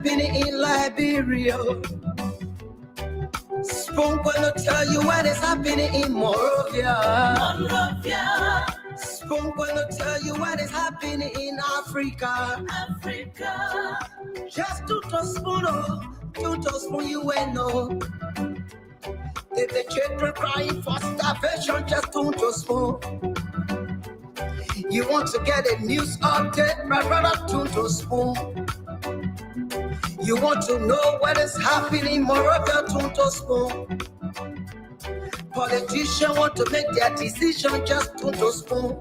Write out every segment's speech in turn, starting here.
happening in Liberia. Spoon gonna tell you what is happening in Monrovia. Spoon gonna tell you what is happening in Africa. Just to spoon, you will know. If the children crying for starvation, just to spoon. You want to get a news update, my brother, to spoon. You want to know what is happening in Moravia, to spoon. Politicians want to make their decision, just to spoon.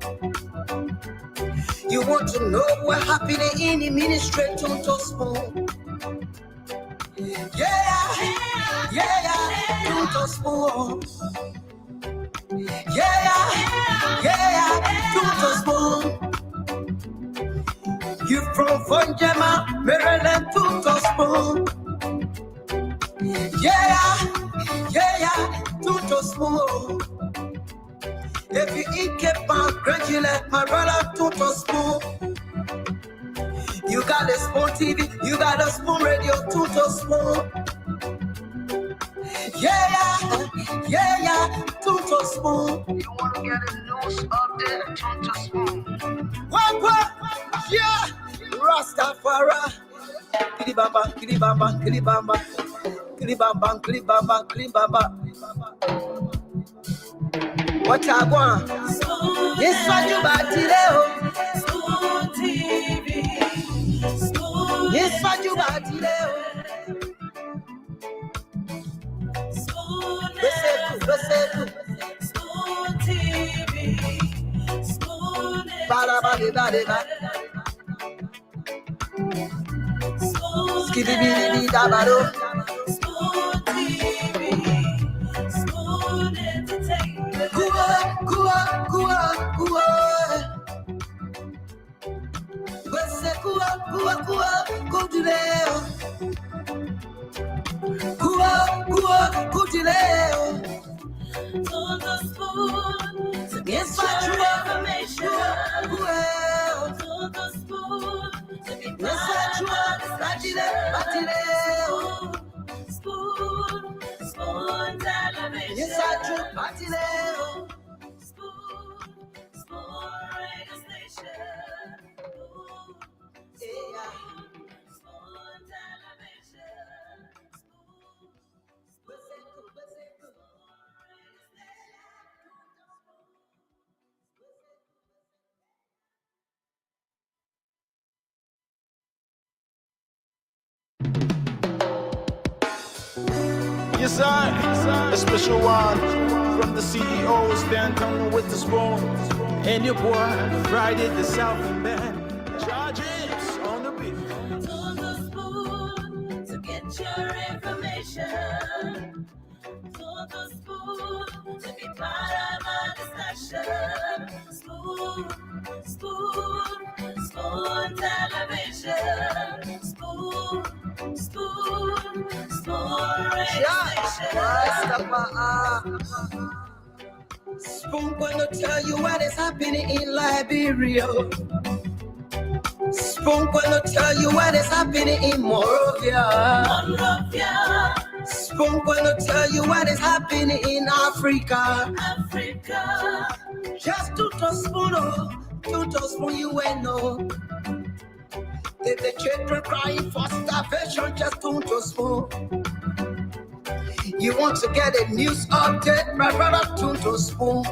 You want to know what happening in the ministry, to spoon. Yeah, to spoon. Yeah, to spoon. You from Funjama, Maryland, to spoon. Yeah, to spoon. If you eat keep on gradually, my brother, to spoon. You got a Spoon TV, you got a Spoon Radio, to spoon. Yeah, to spoon. You want to get a news update, to spoon. What? Yeah, Rastafari. Kilibamba, kilibamba, kilibamba. Kilibamba, kilibamba, kilibamba. What I want? Yes, what you got today? Spoon TV. Yes, what you got today? Spoon TV. Spoon. Bada. Skiddy dabado. Spoon TV. Spoon Entertainment. Kua. Wese kua, kujileo. Kua, kujileo. Todo Spoon. Yes, what you information. Todo Spoon. Yes, what you want. Batileo. Spoon television. Yes, what you batileo. Spoon radio station. Spoon television. Yes, I, a special one from the CEO, stand coming with the spoon. And your boy, Friday the Southern Band, Charges on the beat. To the Spoon to get your information. To the Spoon to be part of our discussion. Spoon television. Spoon radio station. Spoon gonna tell you what is happening in Liberia. Spoon gonna tell you what is happening in Monrovia. Spoon gonna tell you what is happening in Africa. Just to spoon, you will know. If the children crying for starvation, just to spoon. You want to get a news update, my brother, to spoon.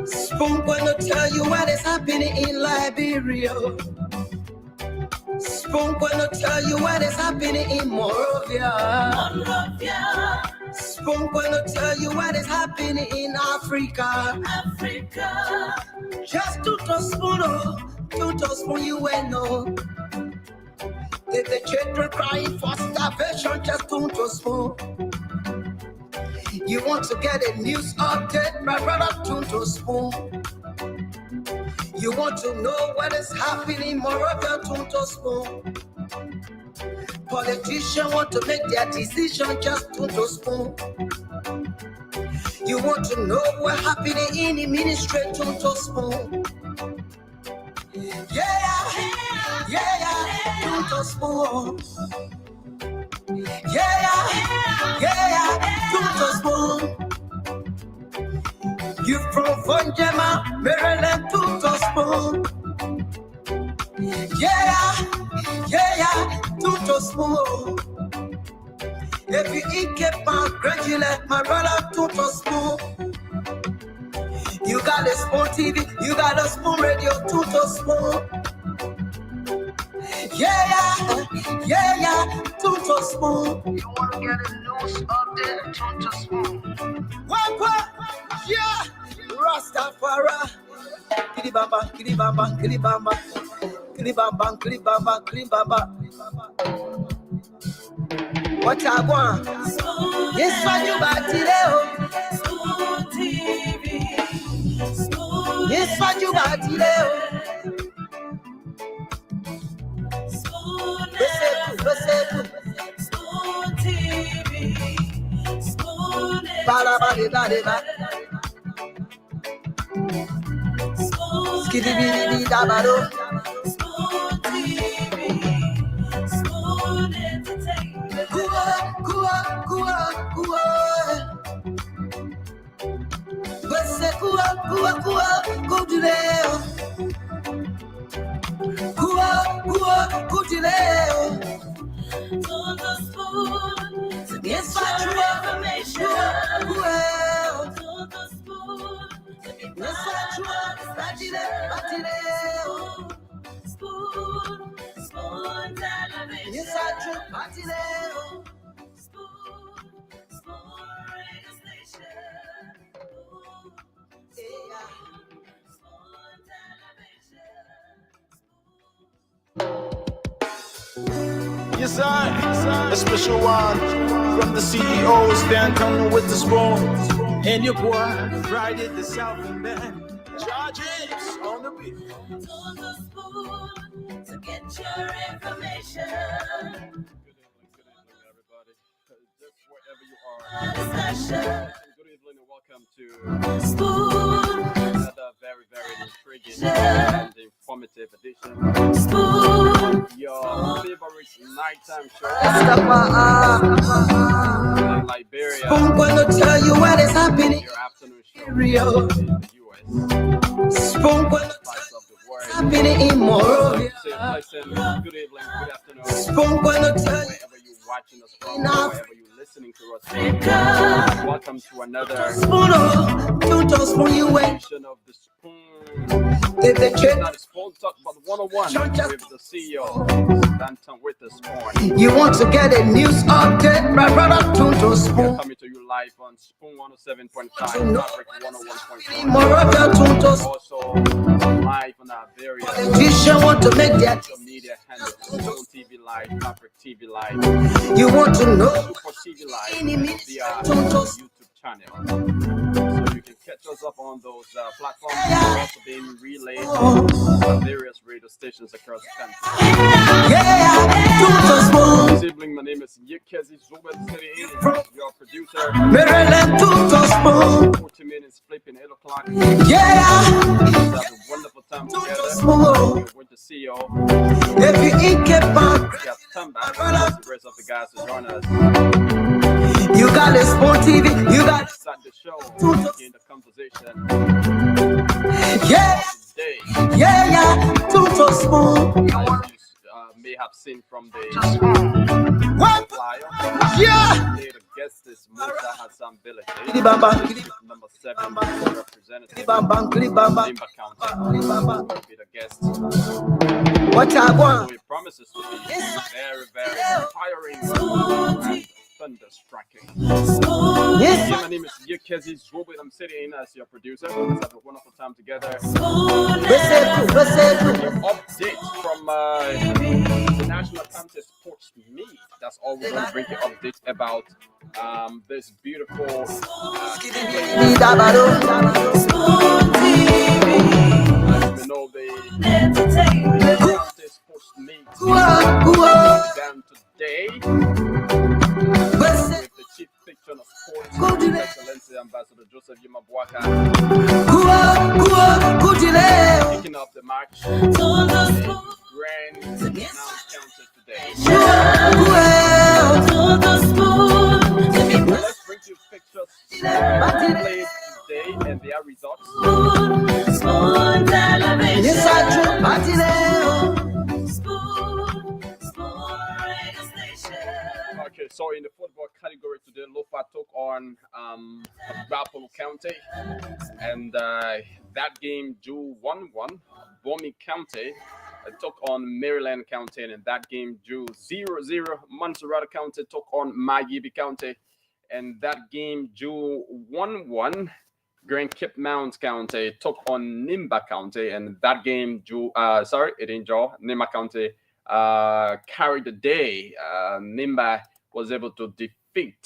Spoon gonna tell you what is happening in Liberia. Spoon gonna tell you what is happening in Monrovia. Spoon gonna tell you what is happening in Africa. Just to spoon you will know. If the children crying for starvation, just to spoon. You want to get a news update, my brother, to spoon. You want to know what is happening in Monrovia, to spoon. Politicians want to make their decision, just to spoon. You want to know what's happening in the ministry, to spoon. Yeah, to spoon. Yeah, to spoon. You from Funjema, Maryland, to spoon. Yeah, to spoon. If you eat keep on graduate, my brother, to spoon. You got a spoon TV, you got a spoon radio, to spoon. Yeah, to spoon. You want to get a news update, to spoon. What? Yeah, Rastafari. Kilibamba. What I want? Yes, what you got today? Spoon TV. Yes, what you got today? Spoon TV. Spoon. Ba. Skiddy dabado. Spoon TV. Spoon entertainment. Kua. Bese kua kudileo. Kua kudileo. On the spoon. Yes, my true information. On the spoon. Yes, my true. Batileo. Spoon television. Yes, I true. Batileo. Spoon radio station. Spoon television. Yes, I, a special one from the CEOs, downtown with the spoon. And your boy, Friday the Southern Band. James on the beat. On the spoon to get your information. Good evening, everybody. Just wherever you are. Good evening and welcome to another very, very intriguing and informative edition of your favorite nighttime show in Liberia. I'm going to tell you what is happening. Your afternoon show in in the US. Spoon going to tell you what's happening in Monrovia. Good evening, good afternoon. Spoon going to tell you Wherever you're watching us from, wherever you're listening to us from. Welcome to another spoon you wait. edition of the Spoon. If the It's church not a Spoon Talk, but 101 with the CEO, Danton with the Spoon. you want to get a news update, my brother, to spoon. Coming to you live on Spoon 107.5, Maverick 101.1. Monrovia, to Also live on our various politician want to make their social media handles, Spoon TV Live, Maverick TV Live, you want to know Super TV Live, via YouTube channel. So you can catch us up on those platforms. We're also being relayed on various radio stations across the country. to spoon. This evening, my name is Yekezi Zubet City, your producer. Maryland, to spoon. 40 minutes flipping 8 o'clock. Yeah, Let's have a wonderful time together. spoon. With the CEO. If you eat keep on, We have come back. The rest of the guys to join us. you got a spoon TV, you got Start the show in the conversation yeah, today. to spoon. As you may have have seen from the What? flyer. Yeah. Today, the guest is Musa Hassan Village. Bamba. Number 7 representative Bamba. Bamba. Limba County. Will be the guest. What I So want. it promises to be very, very inspiring and thunder-striking. Yes. Yeah, my name is Yekezi Zwobe. I'm sitting in as your producer. Let's have a wonderful time together. Update from the National Contest Sports Meet. That's all we're going to bring you update about this beautiful you know, the Contest Sports Meet began today with the Chief Patron of Sports, His Excellency Ambassador Joseph Yimabwaka, kicking off the march in Grand Mounts County today. Let's bring you pictures played today and their results. Okay, so in the football category today, Lofa took on Rapolo County, and that game drew 1-1. Bomi County took on Maryland County, and in that game drew 0-0. Montserrat County took on Mayibi County, and that game drew 1-1. Grand Cape Mounts County took on Nimba County, and that game drew. It didn't draw. Nimba County carried the day. Nimba was able to defeat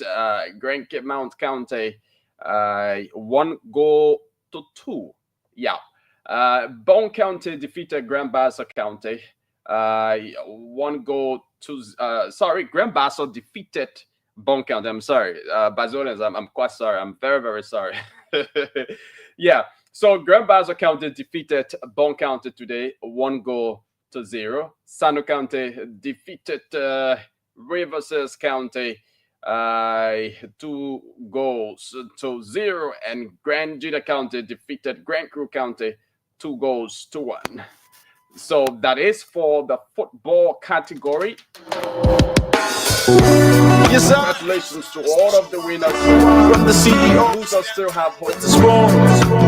Grand Cape Mounts County 1-2. Yeah. Bone County defeated Grand Bassa County 1-2. Grand Bassa defeated Bone County. I'm sorry, Bazolians. I'm quite sorry. I'm very, very sorry. Yeah. So Grand Bassa County defeated Bone County today 1-0. Sano County defeated Rivers County 2-0, and Grand Juda County defeated Grand Crew County 2-1. So that is for the football category. Yes, sir. Congratulations to all of the winners. From the CEO, Losers still have hope.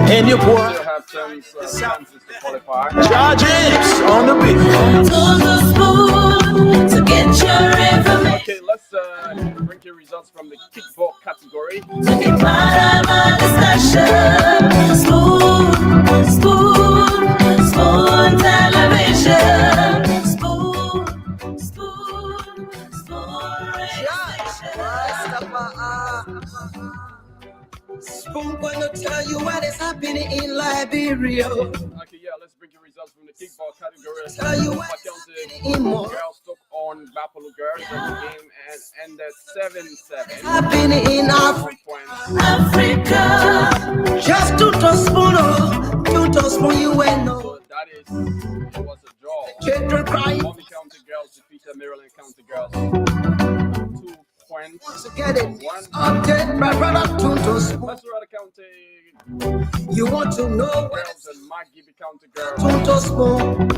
and your boy, Still have chances to qualify. James on the beat. Okay, let's bring you results from the kickball category. Spoon gonna tell you what is happening in Liberia. Okay, yeah, let's bring you results from the kickball category. Tell you what's happening in more. Girls took on Bapalo Girls, and the game ended 7-7. Happening in 1 Africa. point. Just to spoon, you ain't know. So that is, it was a draw. Children crying. Bomi County Girls defeated Maryland County Girls 2 points. To get it. 1. Update, my brother, to spoon. Montserrat County You want to know what Girls and Mayibi County Girls to spoon.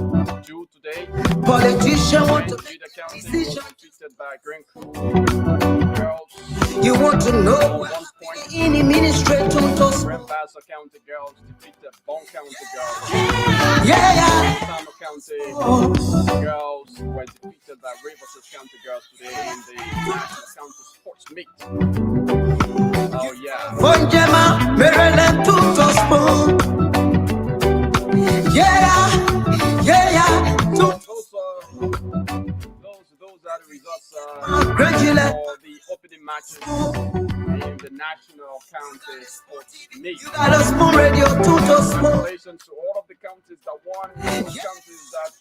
due today. Politician want to Grand make Juda County was decision. defeated by Grand Crew Girls. You want to know 1 what point. in the ministry to spoon. Grand Bassa County Girls defeated Bone County Girls. Yeah. Sama County Girls were defeated by Rivers County Girls today in the National County Sports Meet. Oh yeah. Bonjema, Maryland to spoon. Yeah. Those are the results Congratulations. for the opening matches in the National County Sports Meet. You got a spoon radio to spoon. Congratulations to all of the counties that won, those counties that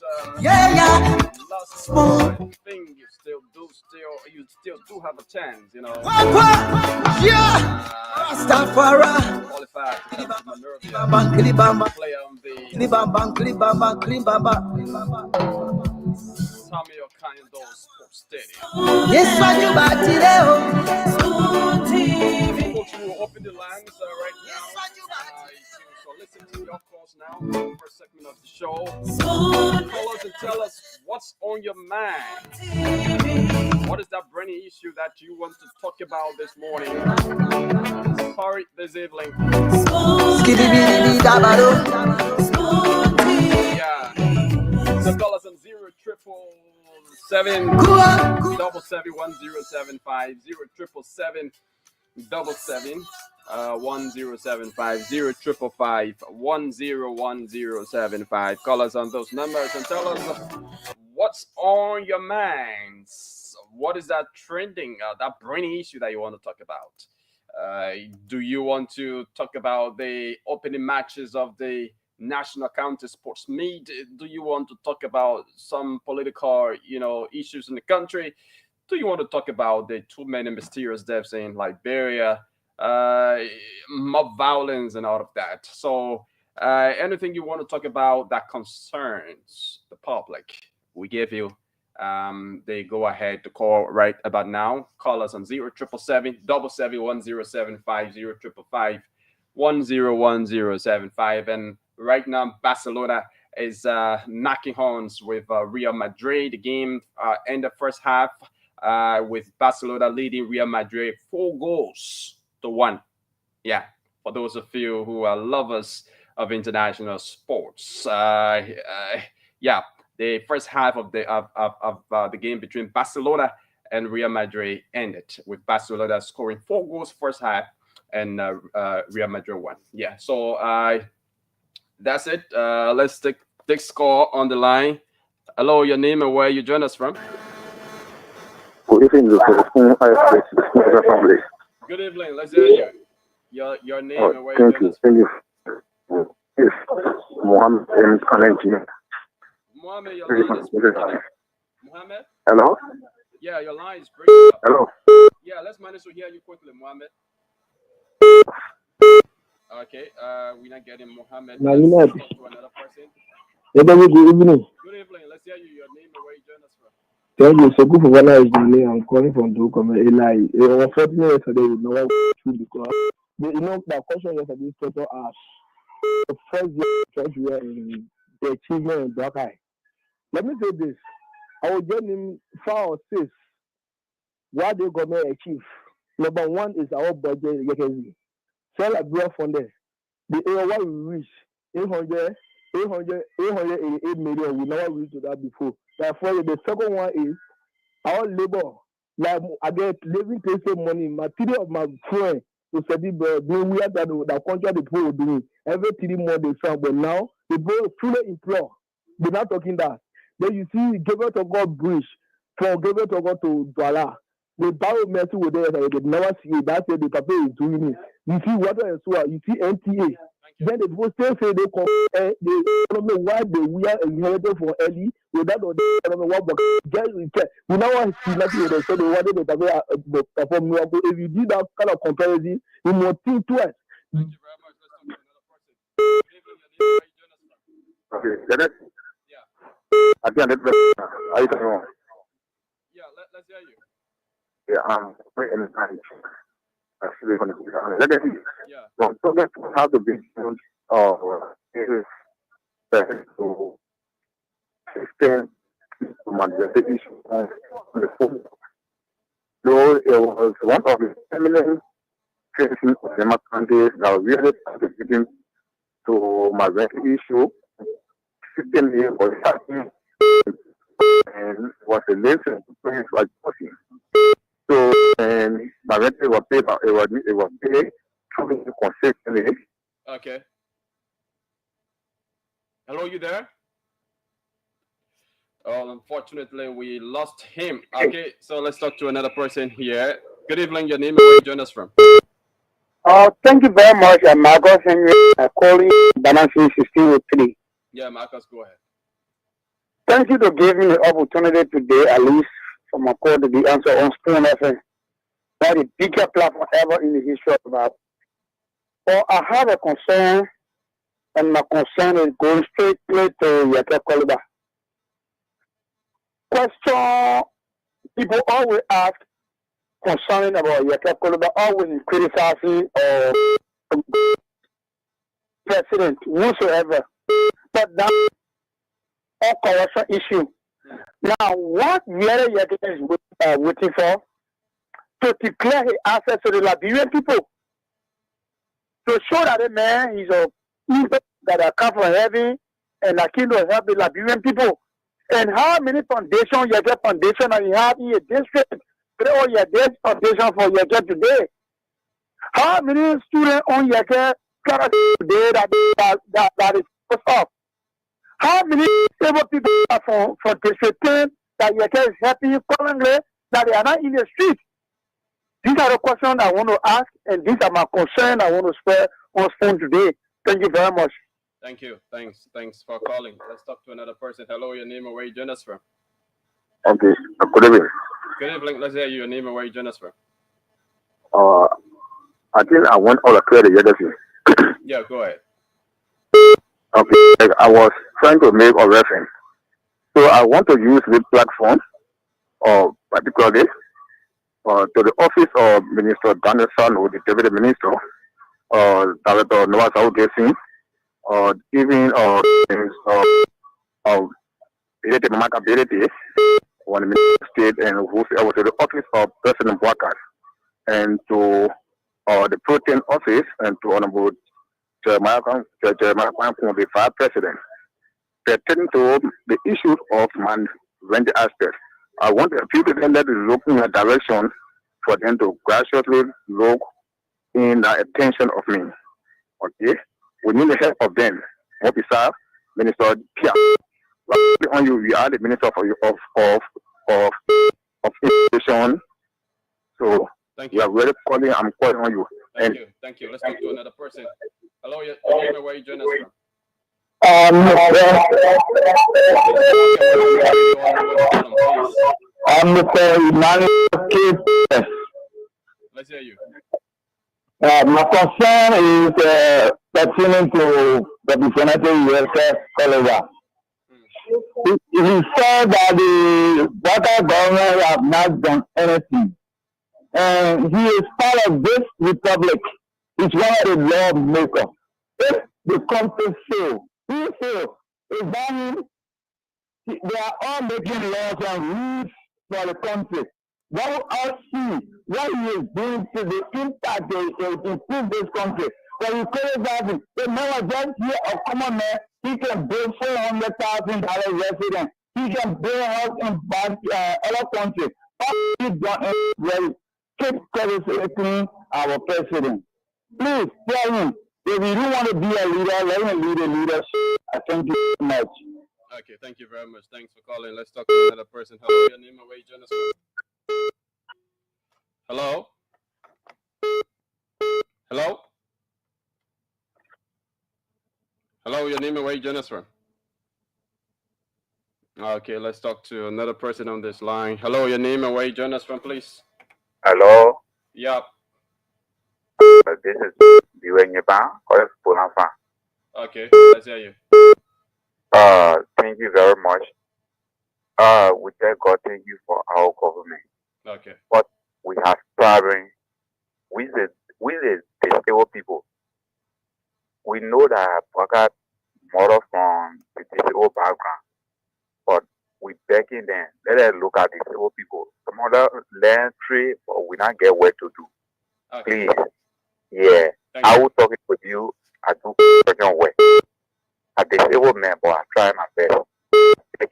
lost. Spoon. I think you still do have a chance, you know. Yeah. Rastafari. Qualified to come to Monrovia, Kilibamba. play on the Kilibamba. Tommy Okando Sports Stadium. Yes, man, you back today. Folks, we will open the lines right now. So listen to your calls now. First segment of the show. Call us and tell us what's on on your mind? What is that burning issue that you want to talk about this morning? Sorry, this evening. Yeah. So call us on 07777 077 1075 1075 1075. Call us on those numbers and tell us what's on your minds. What is that trending, that burning issue that you want to talk about? Do you want to talk about the opening matches of the National County Sports Meet? Do you want to talk about some political, issues in the country? Do you want to talk about the too many mysterious deaths in Liberia, mob violence, and all of that? So, anything you want to talk about that concerns the public, we give you they go ahead to call right about now. Call us on 0777 1075 0555 101075. And right now, Barcelona is knocking horns with Real Madrid. The game in the first half with Barcelona leading Real Madrid 4-1. Yeah, for those of you who are lovers of international sports. Yeah, the first half of the game between Barcelona and Real Madrid ended with Barcelona scoring 4 goals first half and Real Madrid won. Yeah, so that's it. Let's take score on the line. Hello, your name and where you join us from? Good evening. Good evening. Let's hear you. Your name and where you join us from? Thank you. Yes, Mohammed M. Mohammed, your line is breaking. Mohammed? Hello? Yeah, your line is breaking up. Hello? Yeah, let's manage to hear you quickly, Mohammed. Okay, we're not getting Mohammed. Let's talk to another person. Good evening. Good evening. Let's hear you. Your name and where you join us from. Thank you. So good for one is my name. I'm calling from Duke. Eli. Unfortunately, yesterday we know because the question yesterday total us. The first year church we are in the achievement in Black Eye. Let me say this. I will get him 4 or 6. What they gonna achieve? Number 1 is our budget. Sell a bill from there. The area what we reach 888 million. We never reached to that before. Therefore, the second one is our labor. Like I get living place money, material of my friend to study the we have that contract the people doing every 3 months they found, but now they both fully employed. They're not talking that. Then you see Gabriel to God bridge from Gabriel to God to Douala. The barrel messy with there, they never see it. That's it, the paper is doing it. You see water and sewer, you see NTA. Then the people still say they come, they don't know why we are inherited for early without the I don't know what, but we now want to see nothing with them, so they wanted to perform miracle. If you do that kind of comparison, you must think twice. Thank you very much. Let's talk to another person. Okay, Dennis? Yeah. I can't let I don't know. Yeah, let's hear you. Yeah, I'm very excited. Actually, let me see. Yeah. So let's have the big to extend the issue on the phone. So it was one of the eminent citizens of the country that was really contributing to my issue. 15 years was happening and was a lesson to things like pushing. So, and my rent was paid, it was paid consistently. Okay. Hello, you there? Oh, unfortunately, we lost him. Okay, so let's talk to another person here. Good evening, your name and where you join us from? Thank you very much, Marcus Henry. Calling Banansi 1603. Yeah, Marcus, go ahead. Thank you for giving me the opportunity today, at least for my call to be answered on Spoon FM. That is the biggest platform ever in the history of Bible. But I have a concern, and my concern is going straight to Yaka Koliba. Question people always ask concerning about Yaka Koliba, always criticizing president whatsoever. But that all corruption issue. Now, what Yere Yeke is waiting for? To declare his access to the Liberian people. To show that the man is a people that are come from heaven and are keen to help the Liberian people. And how many foundations Yeke foundation that you have in your district? Or your foundation for Yeke today? How many students on Yeke today that is supposed up? How many able people are from district 10 that Yeke is helping currently that they are not in the street? These are the questions I want to ask, and these are my concerns I want to spare on phone today. Thank you very much. Thank you. Thanks for calling. Let's talk to another person. Hello, your name and where you join us from? Okay, good evening. Good evening. Let's hear you. Your name and where you join us from? I think I want all the credit yesterday. Yeah, go ahead. Okay, like I was trying to make a reference. So I want to use this platform, or particularly, to the office of Minister Daniel Sano, the Deputy Minister, Director Noah Saudesi, or even related markability on the Minister State and whoever to the office of President Bwakat, and to the protein office, and to Honorable Jeremiah Kwan, the Vice President, pertaining to the issues of man rent aspect. I want the people then that is looking in a direction for them to gradually look in the attention of me. Okay? We need the help of them. What we serve, Minister Pia. On you, we are the Minister of Education. So Thank you you. are very calling, I'm calling on you. Thank you. Let's talk to another person. Hello, your name and where you join us from? I'm Mr. Emmanuel K. Let's hear you. My concern is pertaining to Representative U.S. Colorado. He said that the Bata government have not done anything. And he is part of this republic. He's one of the lawmakers. If the country fail, he fail. Is that him? They are all making laws and rules for the country. Let us see what he is doing to the impact to improve this country. When you call it that, the man just here a common man, he can build $400,000 resident. He can build a house in other countries. All he done is well, keep criticizing our president. Please tell him, if you don't want to be a leader, let him lead a leadership. I thank you so much. Okay, thank you very much. Thanks for calling. Let's talk to another person. Hello, your name and where you join us from? Hello? Hello? Hello, your name and where you join us from? Okay, let's talk to another person on this line. Hello, your name and where you join us from, please? Hello, Yep. this is Biwenyeba, Ponafa. Okay, let's hear you. Thank you very much. We thank God, thank you for our government. Okay. But we are striving with the disabled people. We know that Bwakat model from the disabled background, but we begging them, let them look at disabled people. Some other learn trade, but we not get work to do. Okay. Please, yeah. Thank I you. will talk with you. I do working work. I disabled man, but I try my best. Let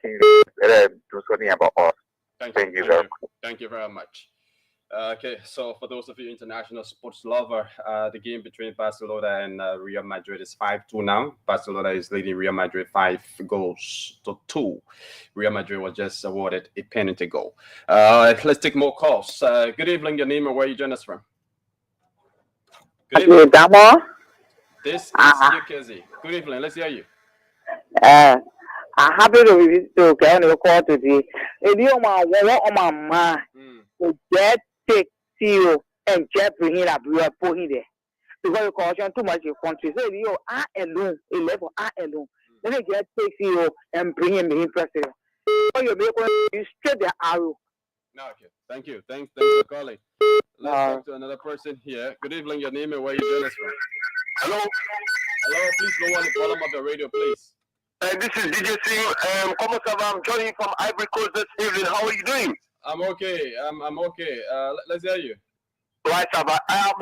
them do something about us. Thank you very much. Thank you very much. Okay, so for those of you international sports lover, the game between Barcelona and Real Madrid is 5-2 now. Barcelona is leading Real Madrid 5-2. Real Madrid was just awarded a penalty goal. Let's take more calls. Good evening, your name and where you join us from? Good evening. This is Yekezi. Good evening, let's hear you. I'm happy to get on the call today. If you want my man to get take CEO and get bring it up, we are putting there. Because you caution too much in country. So if you are alone, a level are alone, let me get take CEO and bring him in president. So you make you straight the arrow. Okay, thank you. Thanks for calling. Let's talk to another person here. Good evening, your name and where you join us from? Hello? Hello, please lower the volume of the radio, please. This is DJ Sim. Comment ça va? I'm joining from Ivory Coast this evening. How are you doing? I'm okay. I'm okay. Let's hear you. Right, Saba. I'm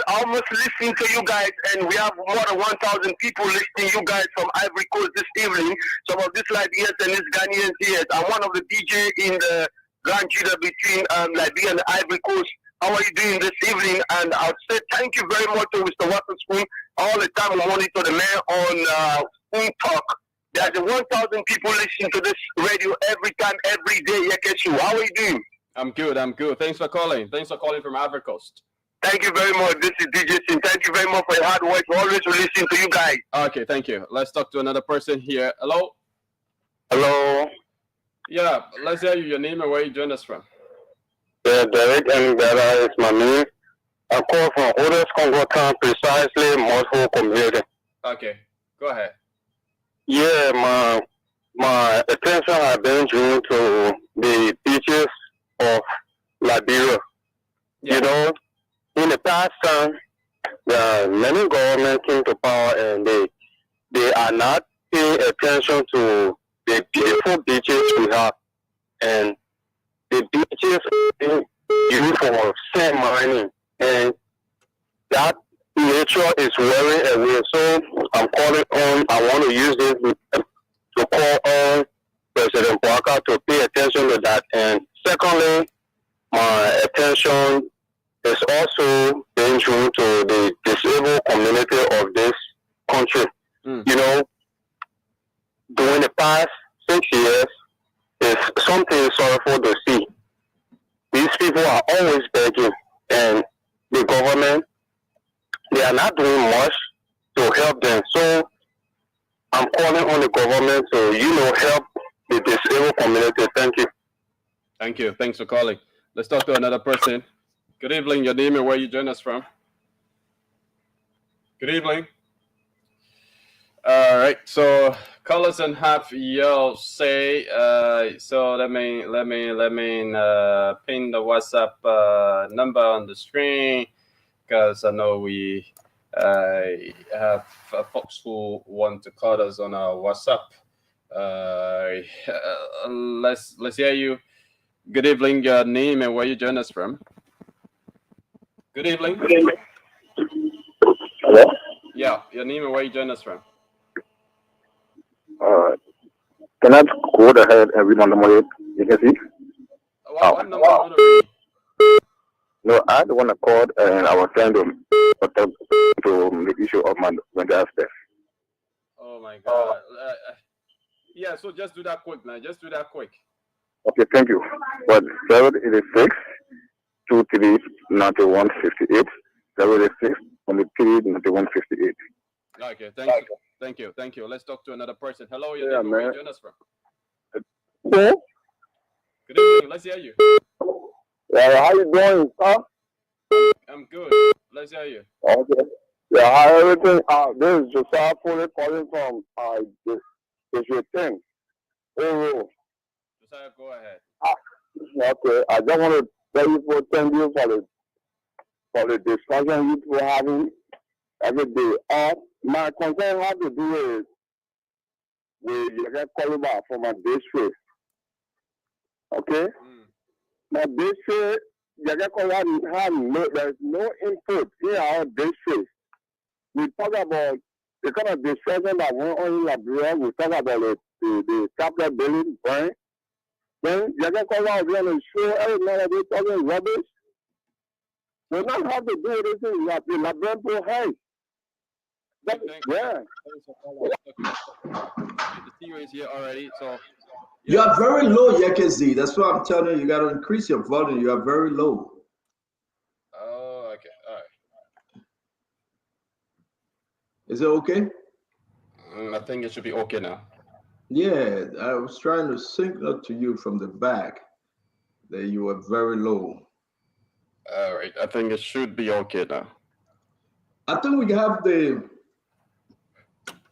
almost listening to you guys, and we have more than 1,000 people listening to you guys from Ivory Coast this evening. Some of these Liberians and these Ghanaians here. I'm one of the DJ in the Grand Judah between Liberia and Ivory Coast. How are you doing this evening? And I'll say thank you very much to Mr. Waterspoon. All the time I monitor the man on Spoon Talk. There's 1,000 people listening to this radio every time, every day. Yekeshu, how are you doing? I'm good. Thanks for calling. Thanks for calling from Ivory Coast. Thank you very much. This is DJ Sin. Thank you very much for your hard work. We always listen to you guys. Okay, thank you. Let's talk to another person here. Hello? Hello. Yeah, let's hear you. Your name and where you join us from. Yeah, Derek and Bella is my name. I call from Otis Congo Town, precisely Moscow community. Okay, go ahead. Yeah, my attention has been drawn to the beaches of Liberia. Yeah. You know, in the past time, many governments came to power and they are not paying attention to the beautiful beaches we have. And the beaches are used for sand mining. And that nature is wearing away. So I'm calling on, I want to use this to call on President Bouaka to pay attention to that. And secondly, my attention is also being drawn to the disabled community of this country. You know, during the past 6 years, it's something sorrowful to see. These people are always begging, and the government, they are not doing much to help them. So I'm calling on the government to, help the disabled community. Thank you. Thank you. Thanks for calling. Let's talk to another person. Good evening. Your name and where you join us from. Good evening. All right. So callers and have your say. So let me pin the WhatsApp number on the screen, because I know we have folks who want to call us on our WhatsApp. Let's hear you. Good evening. Your name and where you join us from. Good evening. Hello? Yeah, your name and where you join us from. Can I go ahead and read on the money? You can see? What number you want to read? No, I don't want to call and I was trying to make issue of my downstairs. Oh my God. Yeah, so just do that quick, man. Just do that quick. Okay, thank you. But 786 23 91 58 786 23 91 58. Okay, thank you. Let's talk to another person. Hello, your name, where you join us from. Yeah. Good evening. Let's hear you. Yeah, how you doing, sir? I'm good. Let's hear you. Okay. Yeah, how everything? This is Josiah Foley calling from this thing. Oh. Josiah, go ahead. Okay, I just want to thank you for the discussion you were having every day. My concern has to do with the caliber for my district. Okay? My district, there's no input in our district. We talk about the kind of destruction that went on in Liberia. We talk about the capital building burn. Then Yagakola is going to show every man that they're talking rubbish. We don't have to do anything like the Labrampo Heights. Yeah. The CEO is here already, so. You are very low, Yekezi. That's why I'm telling you, you got to increase your volume. You are very low. Oh, okay. All right. Is it okay? I think it should be okay now. Yeah, I was trying to signal to you from the back that you were very low. All right. I think it should be okay now. I think we have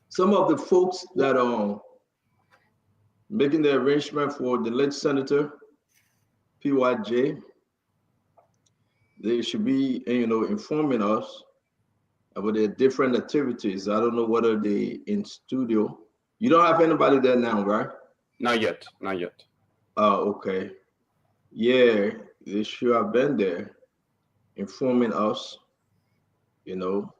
some of the folks that are making the arrangement for the late Senator PYJ. They should be, informing us about their different activities. I don't know whether they in studio You don't have anybody there now, right? Not yet. Not yet. Oh, okay. Yeah, they should have been there informing us, you know,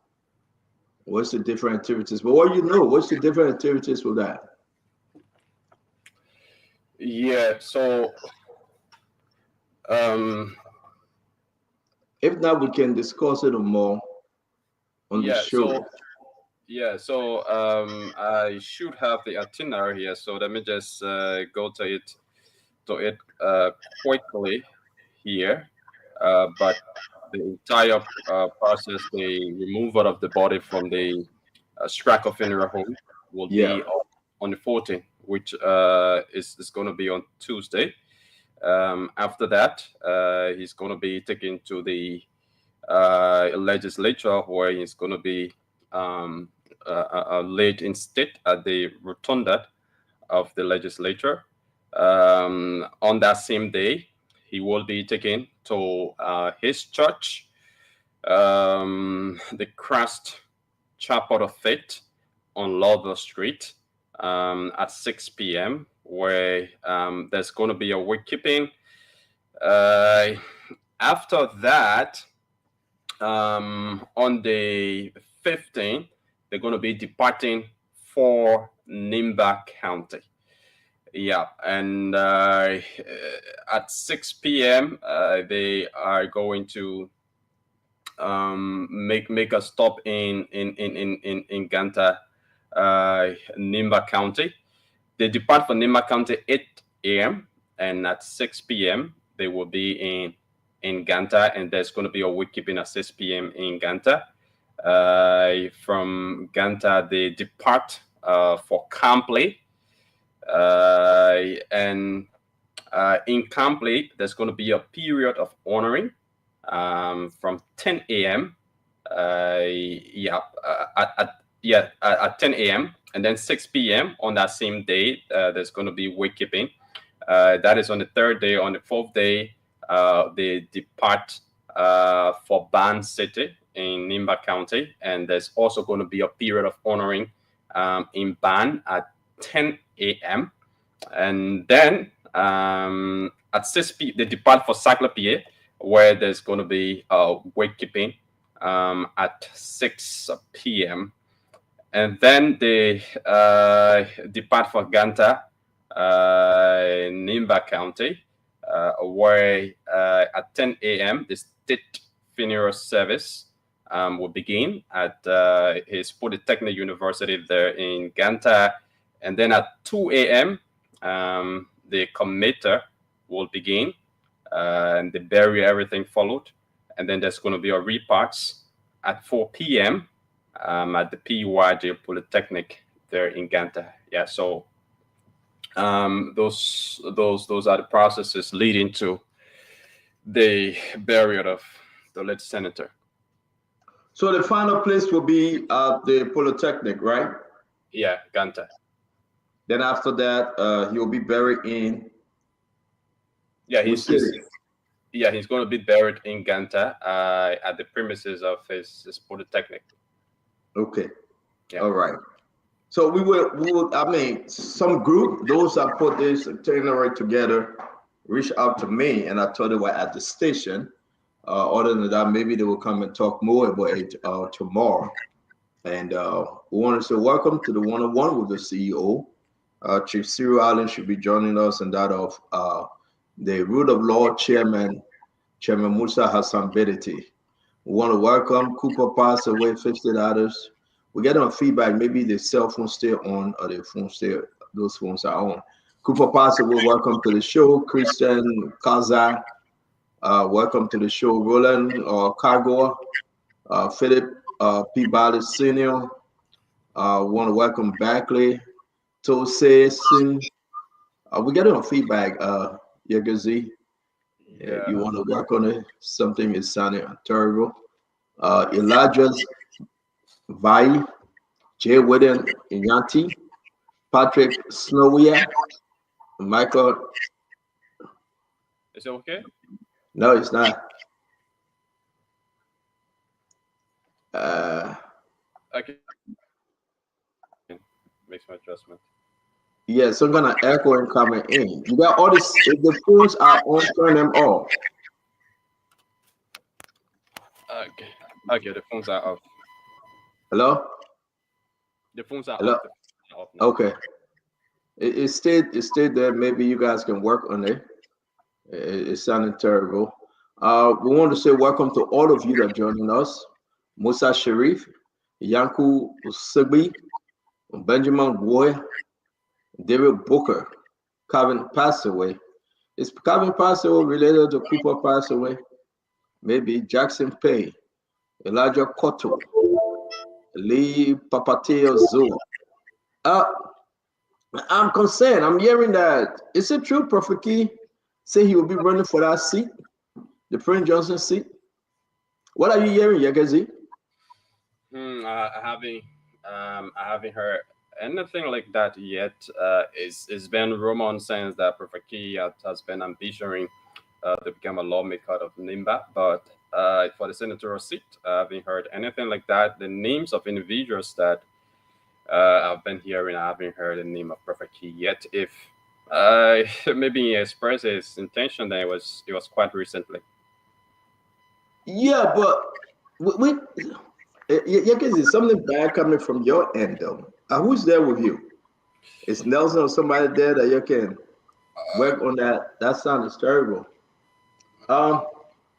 what's the different activities. But what what's the different activities with that? Yeah. So, if not, we can discuss it more on the yeah. show. So I should have the itinerary here. So let me just go to it quickly here. But the entire process, the removal of the body from the Stracker Funeral Home, will Yeah. be on the 14th, which is going to be on Tuesday. After that, he's going to be taken to the legislature, where he's going to be laid in state at the rotunda of the legislature. On that same day, he will be taken to his church, the Christ Chapel of Faith on Ludlow Street, at 6 p.m., where there's going to be a wake keeping. After that, on the 15th, they're going to be departing for Nimba County. Yeah, and at 6 p.m., they are going to make a stop in Ganta, Nimba County. They depart for Nimba County 8 a.m. and at 6 p.m. they will be in Ganta, and there's going to be a wake keeping at 6 p.m. in Ganta. From Ganta, they depart for Campley. And in Campley, there's going to be a period of honoring from 10 a.m. At 10 a.m. and then 6 p.m. on that same day, there's going to be wake keeping. That is on the third day. On the fourth day, they depart for Ban City in Nimba County, and there's also going to be a period of honoring in Ban at 10 a.m. And then at 6 p.m. they depart for Sakla, PA, where there's going to be wake keeping at 6 p.m. And then they depart for Ganta, Nimba County, where at 10 a.m. the state funeral service will begin at his Polytechnic University there in Ganta. And then at 2 a.m., the commeter will begin, and the burial, everything followed. And then there's going to be a repast at 4 p.m. At the PYJ Polytechnic there in Ganta. Yeah, so those are the processes leading to the burial of the late senator. So the final place will be at the Polytechnic, right? Yeah, Ganta. Then after that, he'll be buried in. Yeah, he's going to be buried in Ganta at the premises of his Polytechnic. Okay. Yeah. All right. So we will. I mean, some group, those that put this itinerary together, reach out to me, and I told them we're at the station. Other than that, maybe they will come and talk more about it tomorrow. And we want to say welcome to the one-on-one with the CEO. Chief Cyril Allen should be joining us, and that of the Rule of Law Chairman Musa Hassan Bediti. We want to welcome Cooper Pass away $50. We get on feedback. Maybe the cell phone still on or the phone still, those phones are on. Cooper Pass away, welcome to the show. Christian Kaza, welcome to the show. Roland Cargo, Philip Peabody Senior. Want to welcome Backley, Tose Sin. We get on feedback. Yagazi. Yeah. You want to work on it? Something is sounding terrible. Elijah's Vai, Jay Whitten Inyanti, Patrick Snowier, Michael. Is it okay? No, it's not. Okay. Makes my adjustment. Yeah, some kind of echoing coming in. You got all this. If the phones are on, turn them off. Okay. Okay, the phones are off. Hello? The phones are Hello? off. The phones are off now. Okay. It stayed there. Maybe you guys can work on it. It sounded terrible. We want to say welcome to all of you that are joining us. Musa Sharif, Yanku Usagbi, Benjamin Boy, David Booker. Calvin passed away. Is Calvin passed away related to Cooper passed away? Maybe Jackson Payne, Elijah Cotto, Lee Papateo Zoo. I'm concerned. I'm hearing that. Is it true Prophet Key say he will be running for that seat, the Prince Johnson seat? What are you hearing, Yagazi? I haven't heard anything like that yet. It's been rumor since that Prophet Key has been ambitioning to become a lawmaker out of Nimba, but for the senatorial seat, I haven't heard anything like that. The names of individuals that I've been hearing, I haven't heard the name of Prophet Key yet. If maybe he expressed his intention, then it was quite recently. Yeah, but Yagazi, is something bad coming from your end, though. Who's there with you? Is Nelson or somebody there that you can work on that? That sound is terrible.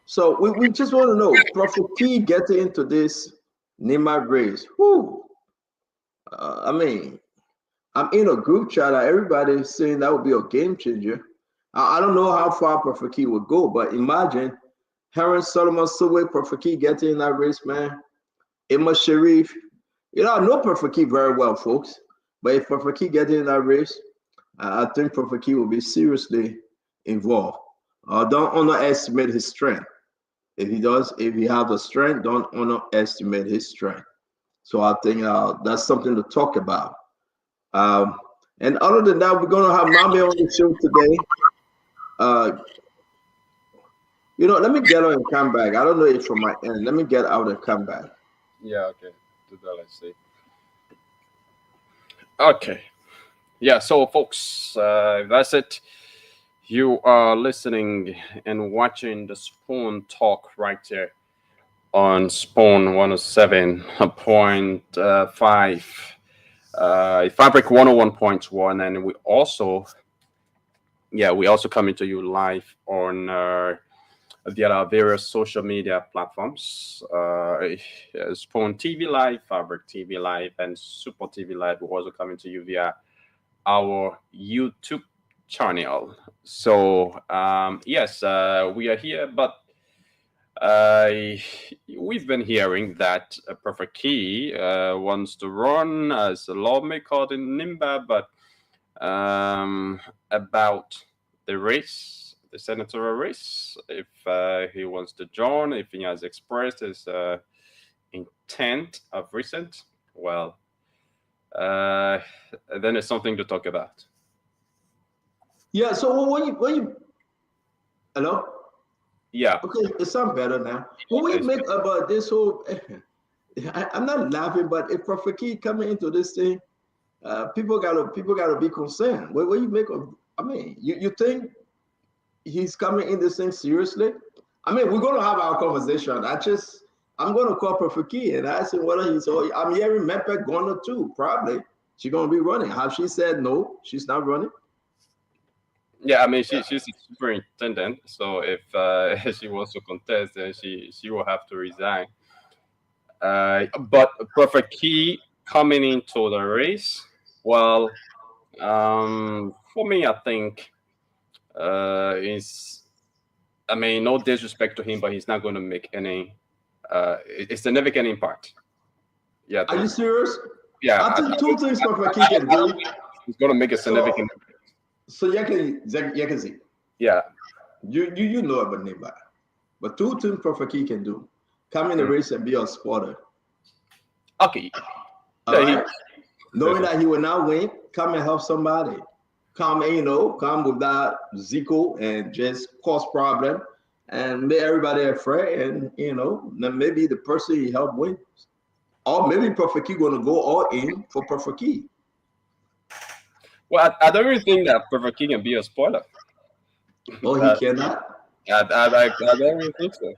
So we just want to know, Prophet Key getting into this Nima race. Whoo! I mean, I'm in a group chat. Everybody's saying that would be a game changer. I don't know how far Prophet Key would go, but imagine Heron Solomon Subway, Prophet Key getting in that race, man. Emma Sharif. You know, I know Prophet Key very well, folks. But if Prophet Key getting in that race, I think Prophet Key will be seriously involved. Don't underestimate his strength. If he has the strength, don't underestimate his strength. So I think that's something to talk about. And other than that, we're going to have Mami on the show today. Let me get out and come back. I don't know if from my end. Let me get out and come back. Yeah, okay. Do that, let's see. Okay. Yeah, so folks, that's it. You are listening and watching the Spoon Talk right here on Spoon 107.5, Fabric 101.1, and we also coming to you live on via our various social media platforms, Spoon TV Live, Fabric TV Live, and Super TV Live. We're also coming to you via our YouTube channel. So yes, we are here, but we've been hearing that Prophet Key wants to run as a lawmaker in Nimba, but about the race, the senatorial race, if he wants to join, if he has expressed his intent of recent, well, then it's something to talk about. Yeah. So when you hello. Yeah. Okay, it sounds better now. When we make about this whole, I'm not laughing, but if Prophet Key coming into this thing, people gotta be concerned. When you make you think he's coming in this thing seriously? I mean, we're gonna have our conversation. I'm gonna call Prophet Key and ask him whether he's. I'm hearing Mepet gonna too. Probably she's gonna be running. Have she said no? She's not running. Yeah, I mean, she's a superintendent, so if she wants to contest, then she will have to resign. But Prophet Key coming into the race, well, for me, I think no disrespect to him, but he's not going to make any significant impact. Yeah. Are you serious? Yeah. I think two things Prophet Key can do. He's going to make a significant. So you can see. Yeah. You know about Nimba. But two things Prophet Key can do. Come in the race and be a spotter. Okay. Right? Knowing that he will not win, come and help somebody. Come with that Zico and just cause problem and make everybody afraid, and then maybe the person he helped win. Or maybe Prophet Key gonna go all in for Prophet Key. Well, I don't really think that Perfect King can be a spoiler. Oh, he cannot. I don't really think so.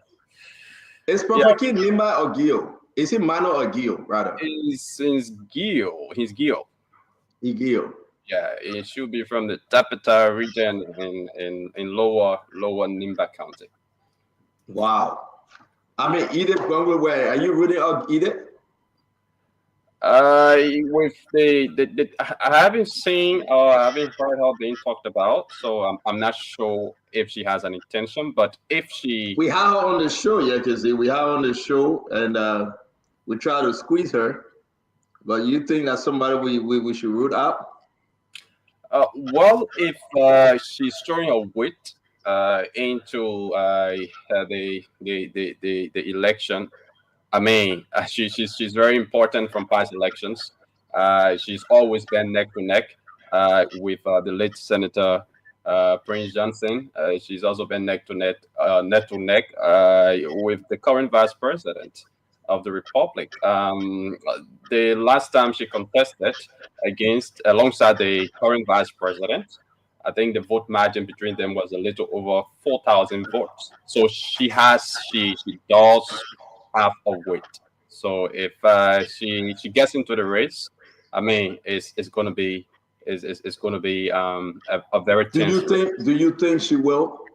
Is Prophet King Nimba or Gio? Is he Mano or Gio, rather? He's Gio. He's Gio. He Gio. Yeah, it should be from the Tapeta region in lower Nimba County. Wow. I mean, Edith Gongwe, where are you rooting out Edith? With the I haven't seen or I haven't heard her being talked about, so I'm not sure if she has an intention. But if she, we have her on the show, yeah, because we have her on the show, and we try to squeeze her. But you think that's somebody we should root out? Well, if she's showing her weight into the election. I mean, she's very important from past elections. She's always been neck to neck with the late Senator Prince Johnson. She's also been neck to neck with the current Vice President of the Republic. The last time she contested alongside the current Vice President, I think the vote margin between them was a little over 4,000 votes. So she does have a weight. So if she gets into the race, I mean, it's going to be a very tense. Do you think she will?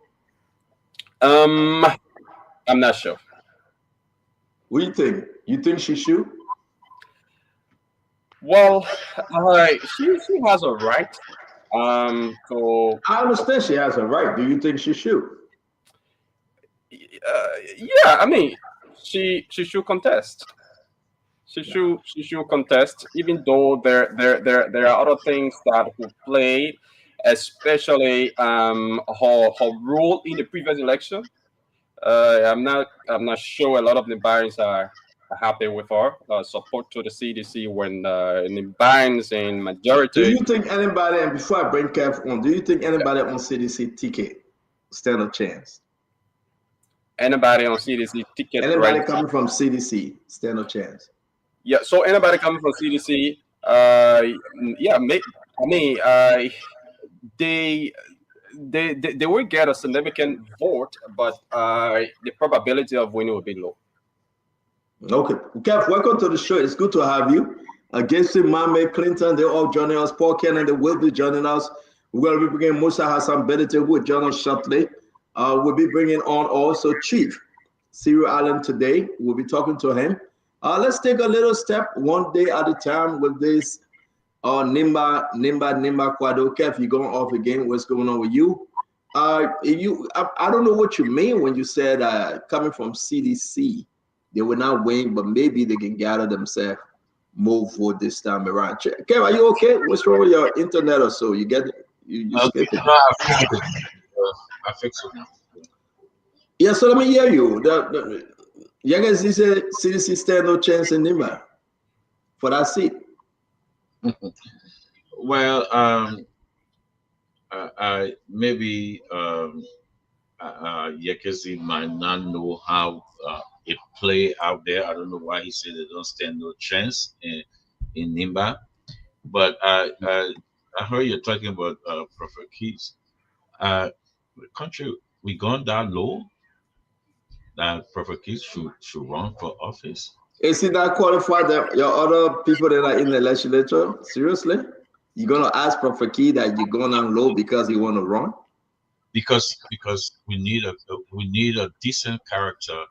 I'm not sure. What do you think? You think she should? Well, she has a right. So I understand she has a right. Do you think she should? Yeah, I mean, she should contest. She should contest, even though there are other things that will play, especially her role in the previous election. I'm not sure a lot of the Nigerians are happy with her support to the CDC when Nigerians in majority. Do you think anybody, and before I bring Kev on, do you think anybody on CDC ticket stand a chance? Anybody on CDC ticket? Anybody coming from CDC stand a chance? Yeah. So anybody coming from CDC, yeah, I mean, they will get a significant vote, but the probability of winning will be low. Okay, Kev, welcome to the show. It's good to have you. Gibson, Mame, Clinton, they're all joining us. Paul Cannon, they will be joining us. We're going to be bringing Musa Hassan Benedict, who will join us shortly. We'll be bringing on also Chief Cyril Allen today. We'll be talking to him. Let's take a little step one day at a time with this Nimba Quado. Kev, you're going off again. What's going on with you? I don't know what you mean when you said coming from CDC, they will not win, but maybe they can gather themselves more vote this time around. Kev, are you okay? What's wrong with your internet or so? You get it? You skip it? I fix it now. Yeah, so let me hear you. Youngest CDC stand no chance in Nimba for that seat. Well, maybe Yekezi might not know how it play out there. I don't know why he said they don't stand no chance in Nimba, but I heard you're talking about Prophet Keys. The country, we gone that low that Prophet Keys should run for office. Is he not qualified that your other people that are in the legislature? Seriously? You're gonna ask Prophet Key that you're going on low because you want to run? Because we need a decent character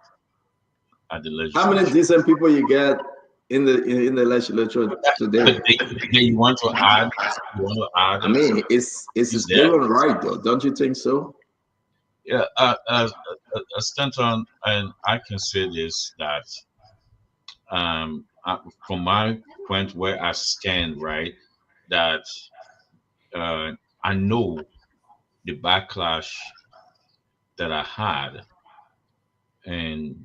at the legislature. How many decent people you get in the legislature today? You want to add? I mean, it's given right though, don't you think so? Yeah, Stanton, and I can say this that from my point where I stand, right, that I know the backlash that I had and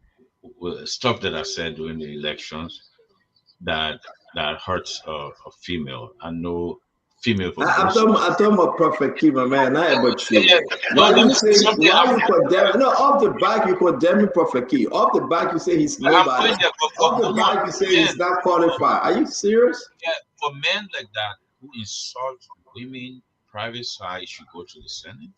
stuff that I said during the elections that hurts a female. I know female. I'm talking about Prophet Key, my man, not about you. Why you condemn? No, off the back you condemn Prophet Key. Off the back you say he's nobody. Off the back you say he's not qualified. Are you serious? Yeah, for men like that who insult women private side should go to the Senate?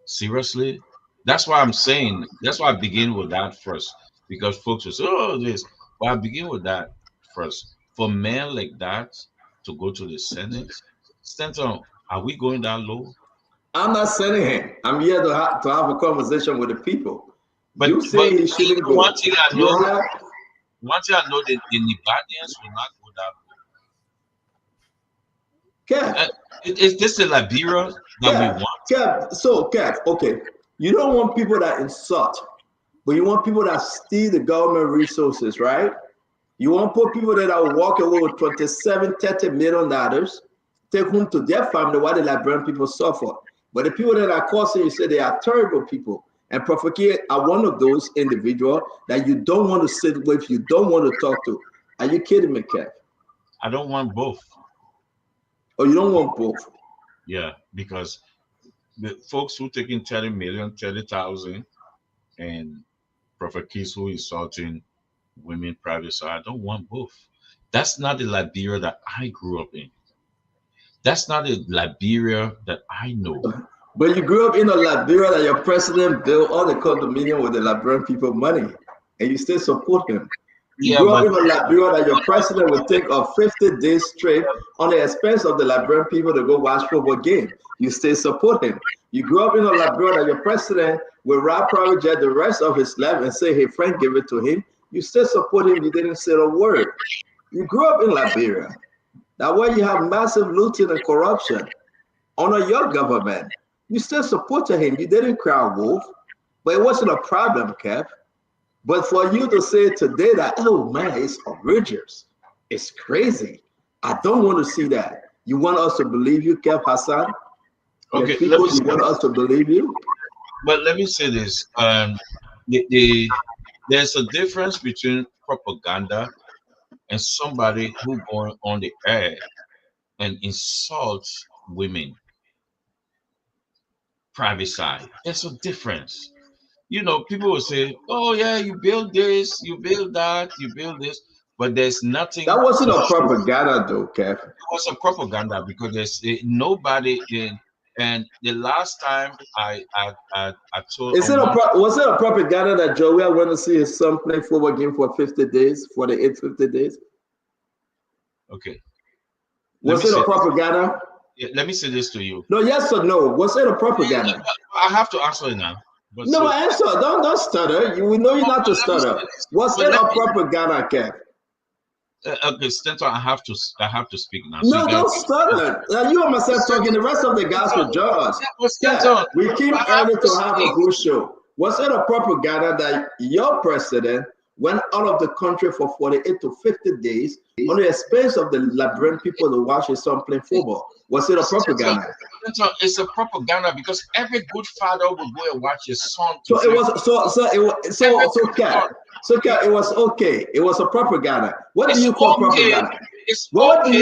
Seriously? That's why I'm saying, that's why I begin with that first. Because folks will say, oh, this. But I begin with that first. For men like that to go to the Senate, Stanton, are we going that low? I'm not sending him. I'm here to have a conversation with the people. But you say he shouldn't go. One thing I know, You have- the Libanians will not go that low. Kev, Is this the Liberia that we want? Kev, okay. You don't want people that insult, but you want people that steal the government resources, right? You want people that are walking away with $27-30 million, take home to their family while the Liberian people suffer. But the people that are causing, you say they are terrible people. And Prophet K are one of those individuals that you don't want to sit with, you don't want to talk to. Are you kidding me, Kev? I don't want both. Oh, you don't want both? Yeah, because the folks who taking 30 million, 30,000, and Prophet Keys who insulting women private side, I don't want both. That's not the Liberia that I grew up in. That's not the Liberia that I know. But you grew up in a Liberia that your president built all the condominium with the Liberian people money, and you still support him. You grew up in a Liberia that your president would take a 50-day trip on the expense of the Liberian people to go watch football game. You still support him. You grew up in a Liberia that your president will ride private jet the rest of his life and say, hey, friend, give it to him. You still support him. You didn't say a word. You grew up in Liberia. That way you have massive looting and corruption under your government. You still supported him. You didn't cry wolf, but it wasn't a problem, Kev. But for you to say today that, oh man, it's outrageous, it's crazy. I don't want to see that. You want us to believe you, Kev Hassan? Okay, you want us to believe you? But let me say this. There's a difference between propaganda and somebody who go on the air and insults women private side. There's a difference. You know, people will say, oh yeah, you build this, you build that, you build this, but there's nothing. That wasn't a propaganda though, Kev. It was a propaganda because there's nobody in. And the last time I told, was it a propaganda that Joel went to see his son play football game for 50 days, for the 50 days? Okay. Was it a propaganda? Yeah, let me say this to you. No, yes or no? Was it a propaganda? I have to answer it now. But no, answer. Don't stutter. We know you're not to stutter. Was it a propaganda, Kev? Okay, Stanton, I have to speak now. No, so don't stutter. You and myself talking. The rest of the guys will judge us. Yeah, we keep early to have a good show. Was it a propaganda that your president went out of the country for 48 to 50 days on the expense of the Liberian people to watch his son play football? Was it a propaganda? It's a propaganda because every good father will go and watch his son. So it was it was okay. It was a propaganda. What do you call propaganda? What do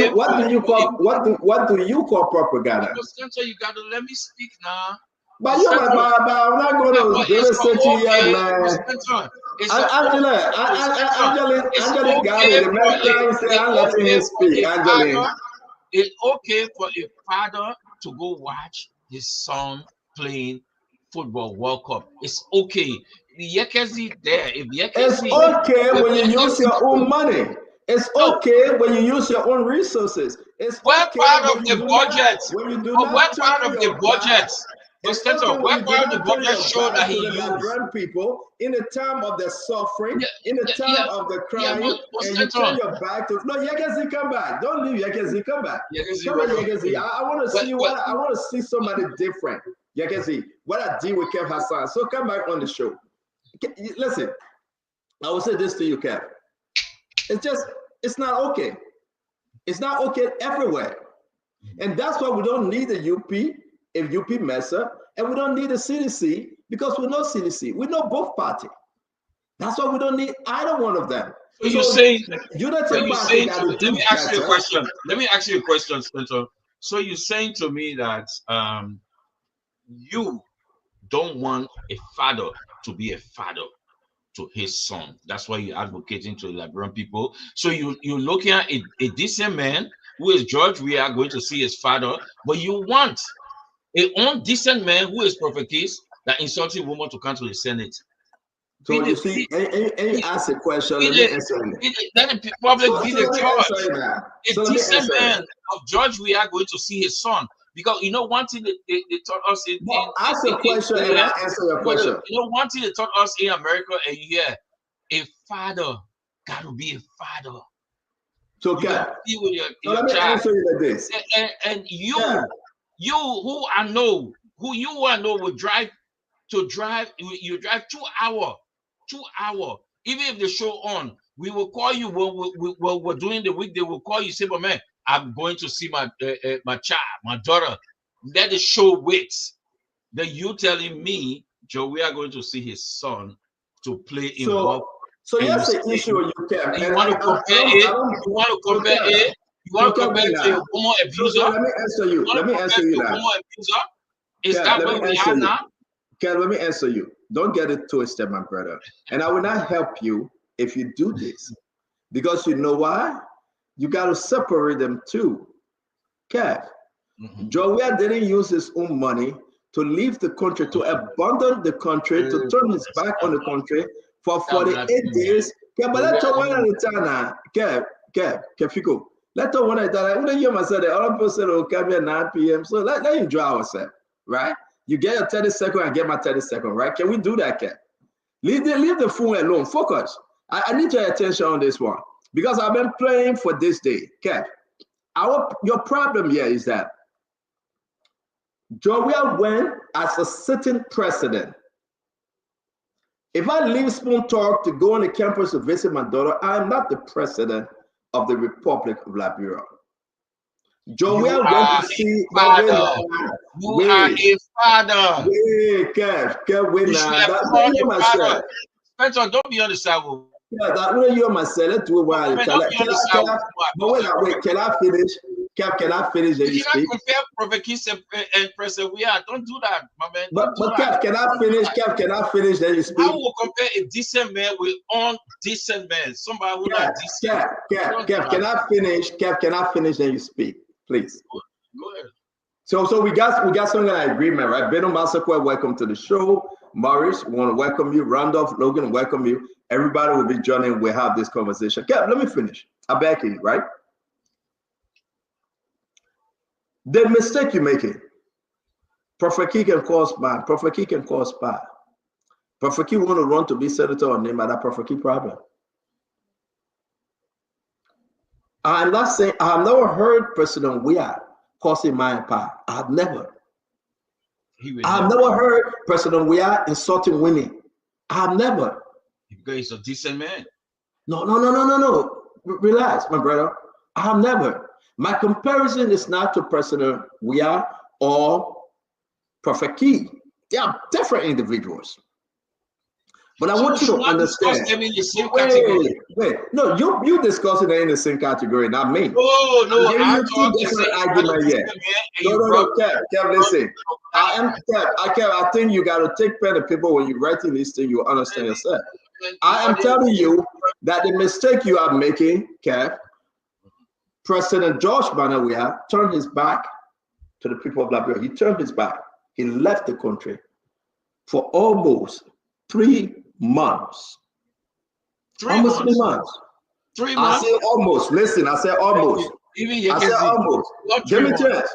you call propaganda? You got to let me speak now. But I'm not going to say to you, man. Angela got it. The next time say I'm letting him speak. Angela. It's okay for a father to go watch his son playing football World Cup. It's okay. It's okay when you use your own money. It's okay when you use your own resources. It's what part of the budget? What part of the budget? What part of the budget show that he used? People in the time of the suffering, in the time of the crying, and you turn your back to no. Yekezi, come back. Don't leave. Yekezi, come back. Come on, Yekezi. I want to see what I want to see somebody different. Yekezi, what I did with Kev Hassan. So come back on the show. Listen, I will say this to you, Kev. It's not okay. It's not okay everywhere. And that's why we don't need the UP if UP mess up, and we don't need the CDC because we know CDC. We know both parties. That's why we don't need either one of them. So you're saying, let me ask you a question. Let me ask you a question, Spencer. So you're saying to me that you don't want a father to be a father to his son. That's why you're advocating to the Liberian people. So you're looking at a decent man who is George, we are going to see his father, but you want a undecent man who is Prophet Keys that insulting woman to come to the Senate. So you see, and ask a question, let me answer it. Let the public be the So judge. A decent man of George, we are going to see his son. Because you know one thing they taught us in ask a question and I answer your question. You know one thing they taught us in America, and yeah, a father got to be a father. So let me answer you like this. And you who I know will drive. You drive 2 hours. 2 hours. Even if the show on, we will call you when we're doing the week. They will call you, say, "But man, I'm going to see my child, my daughter." Let the show wait. Then you telling me, Joe, we are going to see his son to play in golf. So that's the issue you can. You want to compare it? You want to compare it? You want to compare it to a woman abuser? Let me answer you. Let me answer you that. Is that where we are now? Ken, let me answer you. Don't get it twisted, my brother. And I will not help you if you do this. Because you know why? You got to separate them too. Kev, Jowiah didn't use his own money to leave the country, to abandon the country, to turn his back on the country for 48 days. Kev, but let's talk one at a time. Kev, Fico. Let's talk one at a time. I wouldn't hear myself that all people said, "Oh, come here 9 p.m." So let enjoy ourselves, right? You get your 30 seconds, I get my 30 seconds, right? Can we do that, Kev? Leave the phone alone. Focus. I need your attention on this one because I've been playing for this day. Kev, your problem here is that Jowiah went as a sitting president. If I leave Spoon Talk to go on the campus to visit my daughter, I am not the president of the Republic of Liberia. Jowiah went to see father. You are a father. Wait, Kev, wait now. That's not myself. Spencer, don't be on the side. Yeah, that way you're myself. Let's do it while wait, can I finish? Kev, can I finish? Then you speak. Compare Prophet Keys and President Weah. Don't do that, my man. But Kev, can I finish? Kev, can I finish? Then you speak. I will compare a decent man with undecent man. Somebody who not decent. Kev, can I finish? Kev, can I finish? Then you speak, please. Go ahead. So we got some kind of agreement, right? Beno Masakwe, welcome to the show. Morris, we want to welcome you. Randolph, Logan, welcome you. Everybody will be joining. We'll have this conversation. Kev, let me finish. I back you, right? The mistake you're making, Prophet Key can cause bad. Prophet Key can cause bad. Prophet Key want to run to be senator or name by that Prophet Key problem. I'm not saying, I have never heard President Weah causing my empire. I have never. I have never heard President Weah insulting women. I have never. Because he's a decent man. No. Relax, my brother. I have never. My comparison is not to President Weah or Prophet Key. They are different individuals. But I want you to understand. Them in the same category. Wait. No, you discussing it in the same category, not me. No. I'm different argument yet. No, Kev, listen. I think you got to take pen and paper when you're writing this thing. You understand yourself. I am telling you that the mistake you are making, Kev, President George Bannert Weah turned his back to the people of Liberia. He turned his back. He left the country for almost 3 months. 3 months. 3 months. 3 months. I say almost. Listen, I said almost. I said almost. Give me a chance.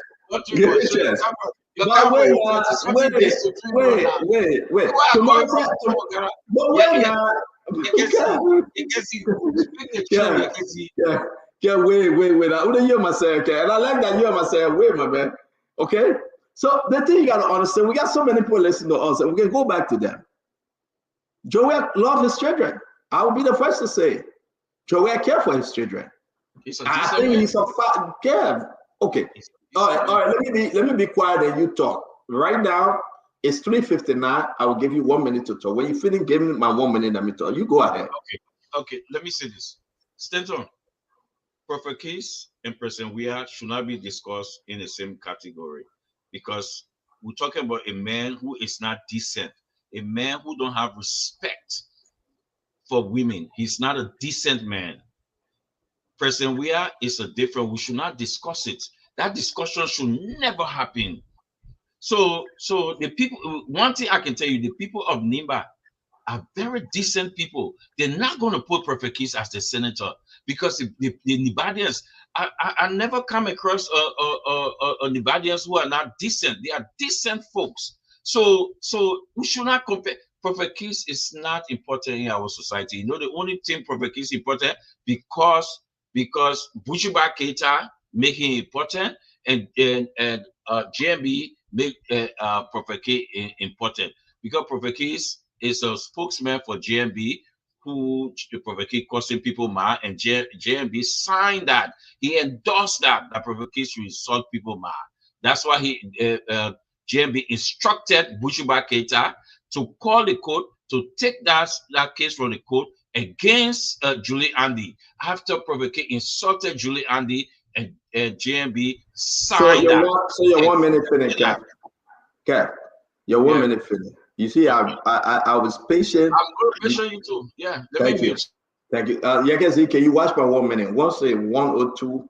Give me a chance. But wait. Yeah, wait. I wouldn't hear myself, okay? And I like that you hear myself, wait, my man. Okay? So the thing you gotta understand, we got so many people listening to us, and we can go back to them. Jowiah loves his children. I will be the first to say, Jowiah cares for his children. I think he's a father. Okay. All right. Let me be quiet and you talk. Right now, it's 3:59. I will give you 1 minute to talk. When you finish giving my 1 minute, let me talk. You go ahead. Okay. Let me say this. Stanton, Prophet Keys and President Weah should not be discussed in the same category because we're talking about a man who is not decent, a man who don't have respect for women. He's not a decent man. President Weah is a different. We should not discuss it. That discussion should never happen. So the people, one thing I can tell you, the people of Nimba are very decent people. They're not going to put Prophet Keys as the senator because the Nibadians, I never come across a Nibadians who are not decent. They are decent folks. So we should not compare. Prophet Keys is not important in our society. You know, the only thing Prophet Keys is important because Bujuba Keita make him important and JMB make Prophet Keys important because Prophet Keys is a spokesman for JMB who the Prophet Keys causing people mad, and JMB signed that. He endorsed that Prophet Keys should insult people mad. That's why JMB instructed Bujuba Keita to call the court to take that case from the court against Julie Andy after Prophet Keys insulted Julie Andy, and JMB signed that. So you're 1 minute finished, Cap. You're 1 minute finished. You see, I was patient. I'm going to patient you too. Yeah. Thank you. Yakezi, can you watch my 1 minute? Once say 102,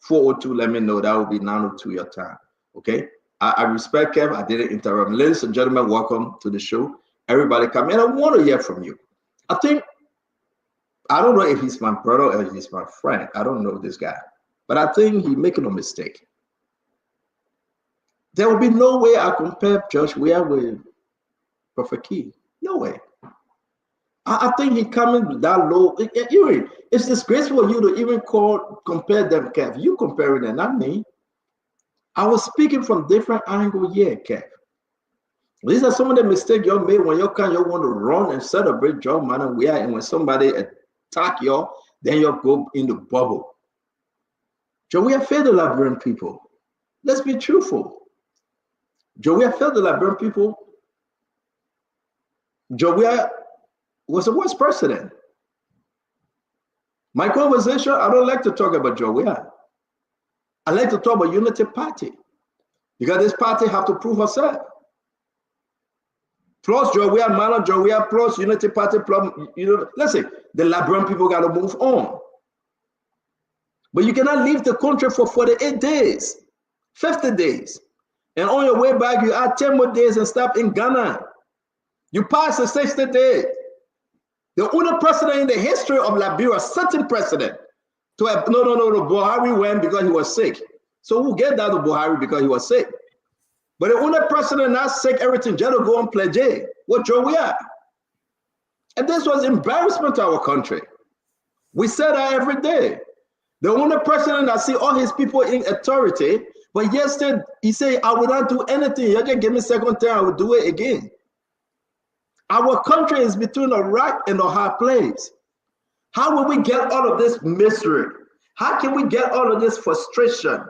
402, let me know. That will be 902 your time. Okay. I respect Kev. I didn't interrupt. Ladies and gentlemen, welcome to the show. Everybody come in. I want to hear from you. I don't know if he's my brother or if he's my friend. I don't know this guy. But I think he's making a mistake. There will be no way I compare Josh Weah with Prophet Key. No way. I think he coming that low. It's disgraceful for you to even compare them, Kev. You comparing them, not me. I was speaking from different angle, Kev. These are some of the mistakes you made when you want to run and celebrate John Man and Weah, and when somebody attack you, then you go in the bubble. Joe Weah failed the Liberian people. Let's be truthful. Joe Weah failed the Liberian people. Joe Weah was the worst president. My conversation, I don't like to talk about Joe Weah. I like to talk about Unity Party because this party have to prove herself. Plus Joe Weah, Mano Joe Weah, plus Unity Party, plus, listen, the Liberian people got to move on. But you cannot leave the country for 48 days, 50 days. And on your way back, you add 10 more days and stop in Ghana. You pass the 60 days. The only president in the history of Liberia, certain president, to have, no, Buhari went because he was sick. So we'll get that to Buhari because he was sick. But the only president not sick, everything, just go and pledge what Joe Weah. And this was embarrassment to our country. We say that every day. The only president that see all his people in authority, but yesterday he said, I will not do anything. You just give me second term, I will do it again. Our country is between a rock and a hard place. How will we get all of this misery? How can we get all of this frustration?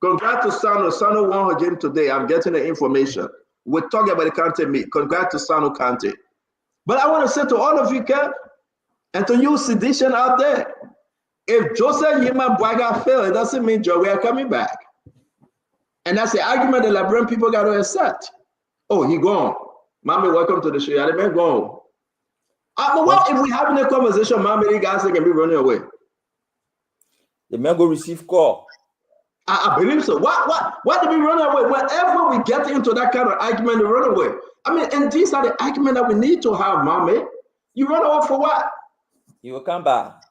Congrats to Sano. Sano won her game today. I'm getting the information. We're talking about the Kante meet. Congrats to Sano Kante. But I want to say to all of you, Kev, and to you, sedition out there, if Joseph Yima Bwaga failed, it doesn't mean Joe Weah coming back. And that's the argument the Liberian people got to accept. Oh, he gone. Mommy, welcome to the show. I didn't go. Well, if we having a conversation, Mommy, you guys can be running away. The man go receive call. I believe so. Why did we run away? Whenever we get into that kind of argument, we run away. I mean, and these are the arguments that we need to have, Mommy. You run away for what? He will come back.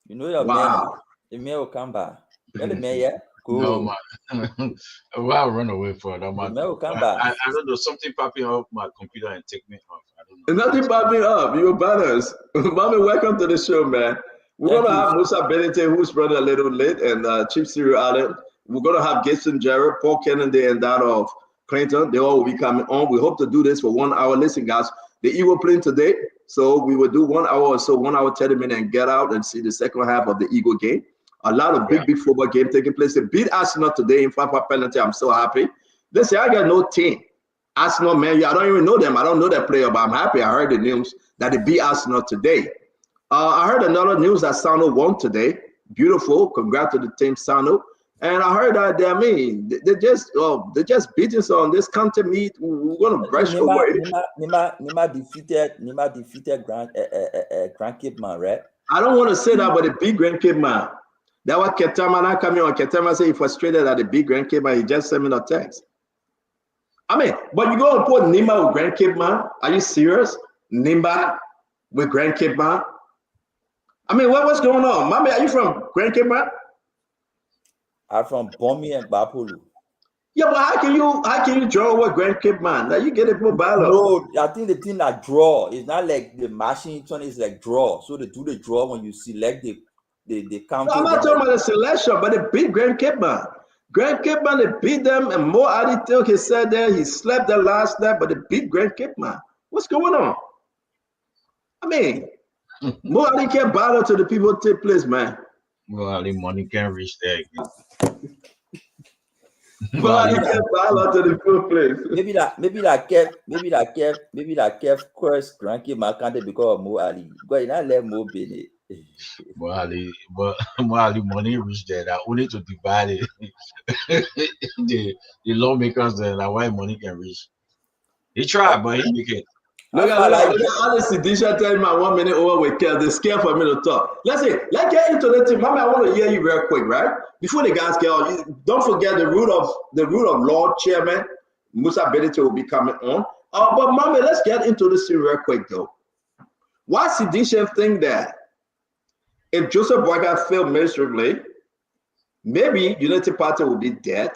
You know your man. The man will come back. You know the man, yeah? Cool. No, man. Why run away for that, man? The man will come back. I don't know. Something popping up my computer and take me off. I don't know. Nothing popping up. You're banners. Mommy, welcome to the show, man. We're going to have Musa Benite, who's running a little late, and Chief Cyril Allen. We're going to have Gibson Jarrett, Paul Kennedy, and that of Clinton. They all will be coming on. We hope to do this for 1 hour. Listen, guys, the Eagle playing today. So we will do 1 hour or so, 1 hour, 30 minutes, and get out and see the second half of the Eagle game. A lot of big football game taking place. They beat Arsenal today in 5 penalty. I'm so happy. Listen, I got no team. Arsenal, man, I don't even know them. I don't know that player, but I'm happy. I heard the news that they beat Arsenal today. I heard another news that Sano won today. Beautiful. Congrats to the team, Sano. And I heard that they just beat us on this counter meet. We're gonna brush away. Nima defeated Grand Cape Man, right? I don't want to say that, but the big Grand Cape man. That was Ketama. Now coming on Ketama say he frustrated at the big Grand Cape man. He just sent me a text. I mean, but you go and put Nimba with Grand Cape man. Are you serious? Nimba with Grand Cape man. I mean, what's going on? Mommy, are you from Grand Cape man? I'm from Bomi and Bapulu. Yeah, but how can you draw with Grand Cape man? Now you get it for battle. No, I think the thing that draw is not like the machine one is like draw. So they do the draw when you select the count. No, I'm not talking about the selection, but the big Grand Cape man. Grand Cape man, they beat them, and Mo Ali Tilk, he said there he slept the last night, but the big Grand Cape man. What's going on? I mean, Mo Ali can't battle to the people take place, man. Mo Ali money can't reach there again. Mo Ali can't battle to the people place. Maybe that Kev curse Grand Cape man can't because of Mo Ali. Because he not let Mo be. Mo Ali money reach there. That only to divide it. the lawmakers there, like why money can reach. He tried, but he became. Look at honestly, Disha tell me 1 minute over with Kel. They're scared for me to talk. Let's get into the thing. Mama, I want to hear you real quick, right? Before the guys get on, don't forget the root of Lord Chairman Musa Bedite will be coming on. But Mama, let's get into this thing real quick though. Why Sidisha think that if Joseph Boakai failed miserably, maybe Unity Party will be dead,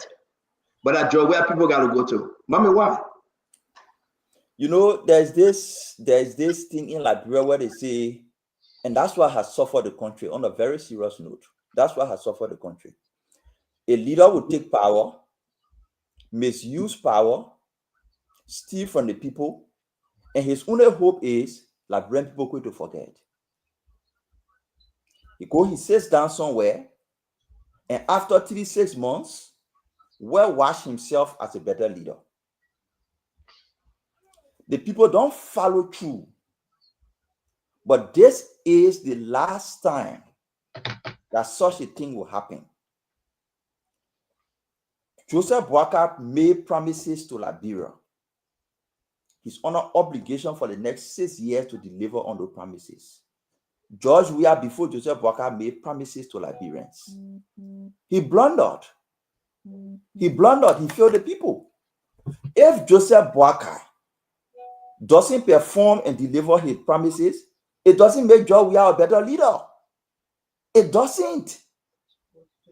but at Joe, where people got to go to? Mama, why? You know, there's this thing in Liberia where they say, and that's what has suffered the country on a very serious note. That's what has suffered the country. A leader will take power, misuse power, steal from the people, and his only hope is Liberian people going to forget. He sits down somewhere, and after 3-6 months, will wash himself as a better leader. The people don't follow through. But this is the last time that such a thing will happen. Joseph Boakai made promises to Liberia. He's on an obligation for the next 6 years to deliver on those promises. George Weah, before Joseph Boakai, made promises to Liberians. He blundered. He failed the people. If Joseph Boakai doesn't perform and deliver his promises, it doesn't make George Weah a better leader. It doesn't.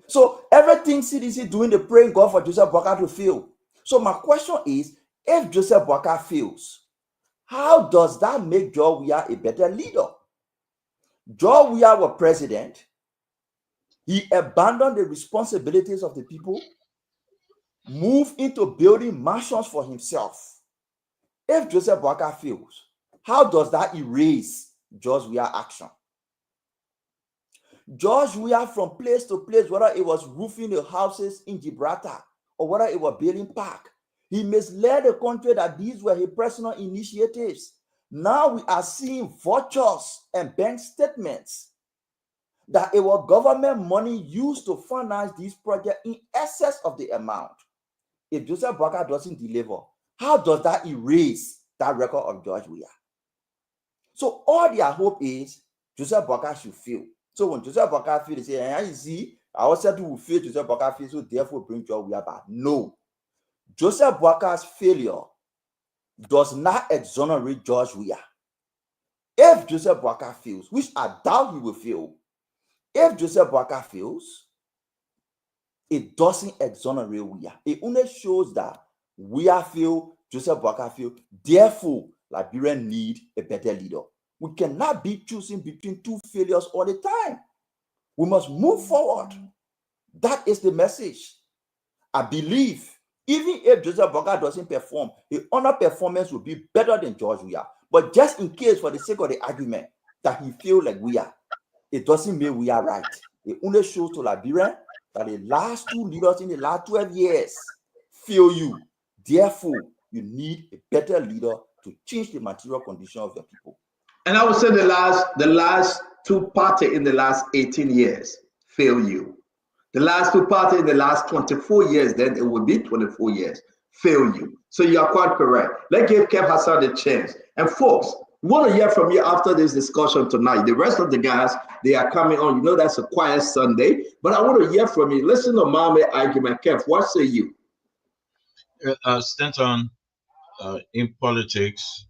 So everything CDC doing the praying God for Joseph Boakai to fail. So my question is, if Joseph Boakai fails, how does that make George Weah a better leader? George Weah was president. He abandoned the responsibilities of the people, moved into building mansions for himself. If Joseph Boakai fails, how does that erase George Weah action? George Weah from place to place, whether it was roofing the houses in Gibraltar or whether it was building park, he misled the country that these were his personal initiatives. Now we are seeing vouchers and bank statements that it was government money used to finance these projects in excess of the amount. If Joseph Boakai doesn't deliver, how does that erase that record of George Weah? So all their hope is Joseph Boakai should fail. So when Joseph Boakai fails, they say, you see, I also will fail Joseph Boakai fail, so therefore bring George Weah back. No. Joseph Boakai's failure does not exonerate George Weah. If Joseph Boakai fails, which I doubt he will fail, if Joseph Boakai fails, it doesn't exonerate Weah. It only shows that Weah fail, Joseph Boakai fail. Therefore, Liberians need a better leader. We cannot be choosing between two failures all the time. We must move forward. That is the message. I believe even if Joseph Boakai doesn't perform, his honor performance will be better than George Weah. But just in case, for the sake of the argument, that he failed like Weah, it doesn't make Weah right. It only shows to Liberia that the last two leaders in the last 12 years fail you. Therefore, you need a better leader to change the material condition of your people. And I would say the last two parties in the last 18 years fail you. The last two parties in the last 24 years, then it would be 24 years, fail you. So you are quite correct. Let's give Kev Hassan a chance. And folks, We want to hear from you after this discussion tonight. The rest of the guys, they are coming on. You know that's a quiet Sunday, but I want to hear from you. Listen to Mame argument. Kev, what say you? Stanton, in politics,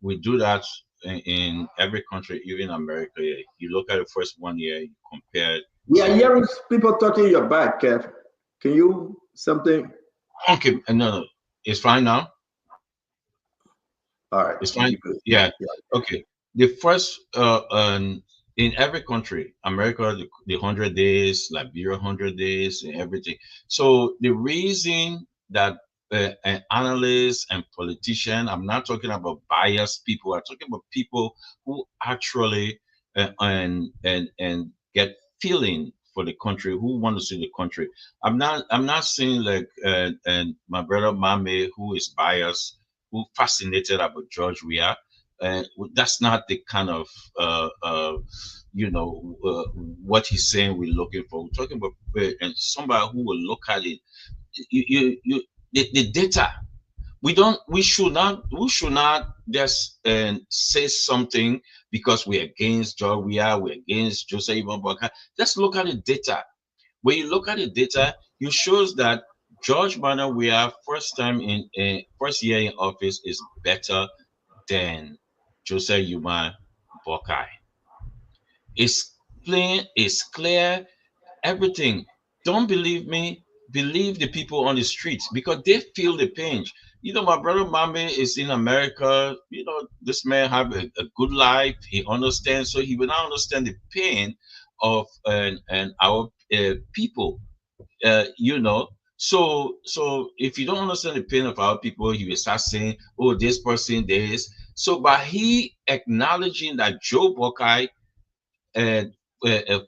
we do that in every country, even America. You look at the first 1 year, you compare. We are hearing people talking your back, Kev. Can you something? Okay, no, it's fine now. All right, it's fine. Yeah. Okay. The first in every country, America, the 100 days, Liberia 100 days, and everything. So the reason that analysts and politicians, I'm not talking about biased people, I'm talking about people who actually and get feeling for the country, who want to see the country. I'm not saying like and my brother Mame, who is biased, who fascinated about George Weah. That's not the kind of what he's saying we're looking for. We're talking about and somebody who will look at it. The data. We should not just say something because we're against George Weah, we're against Joseph Boakai. Just look at the data. When you look at the data, it shows that George Bernard Weah first year in office is better than Joseph Yuma Boakai. It's plain, it's clear, everything. Don't believe me, believe the people on the streets because they feel the pain. You know, my brother Mame is in America. You know, this man have a good life. He understands, so he will not understand the pain of and our people. You know, so if you don't understand the pain of our people, he will start saying, "Oh, this person, this." So by he acknowledging that Joe Boakai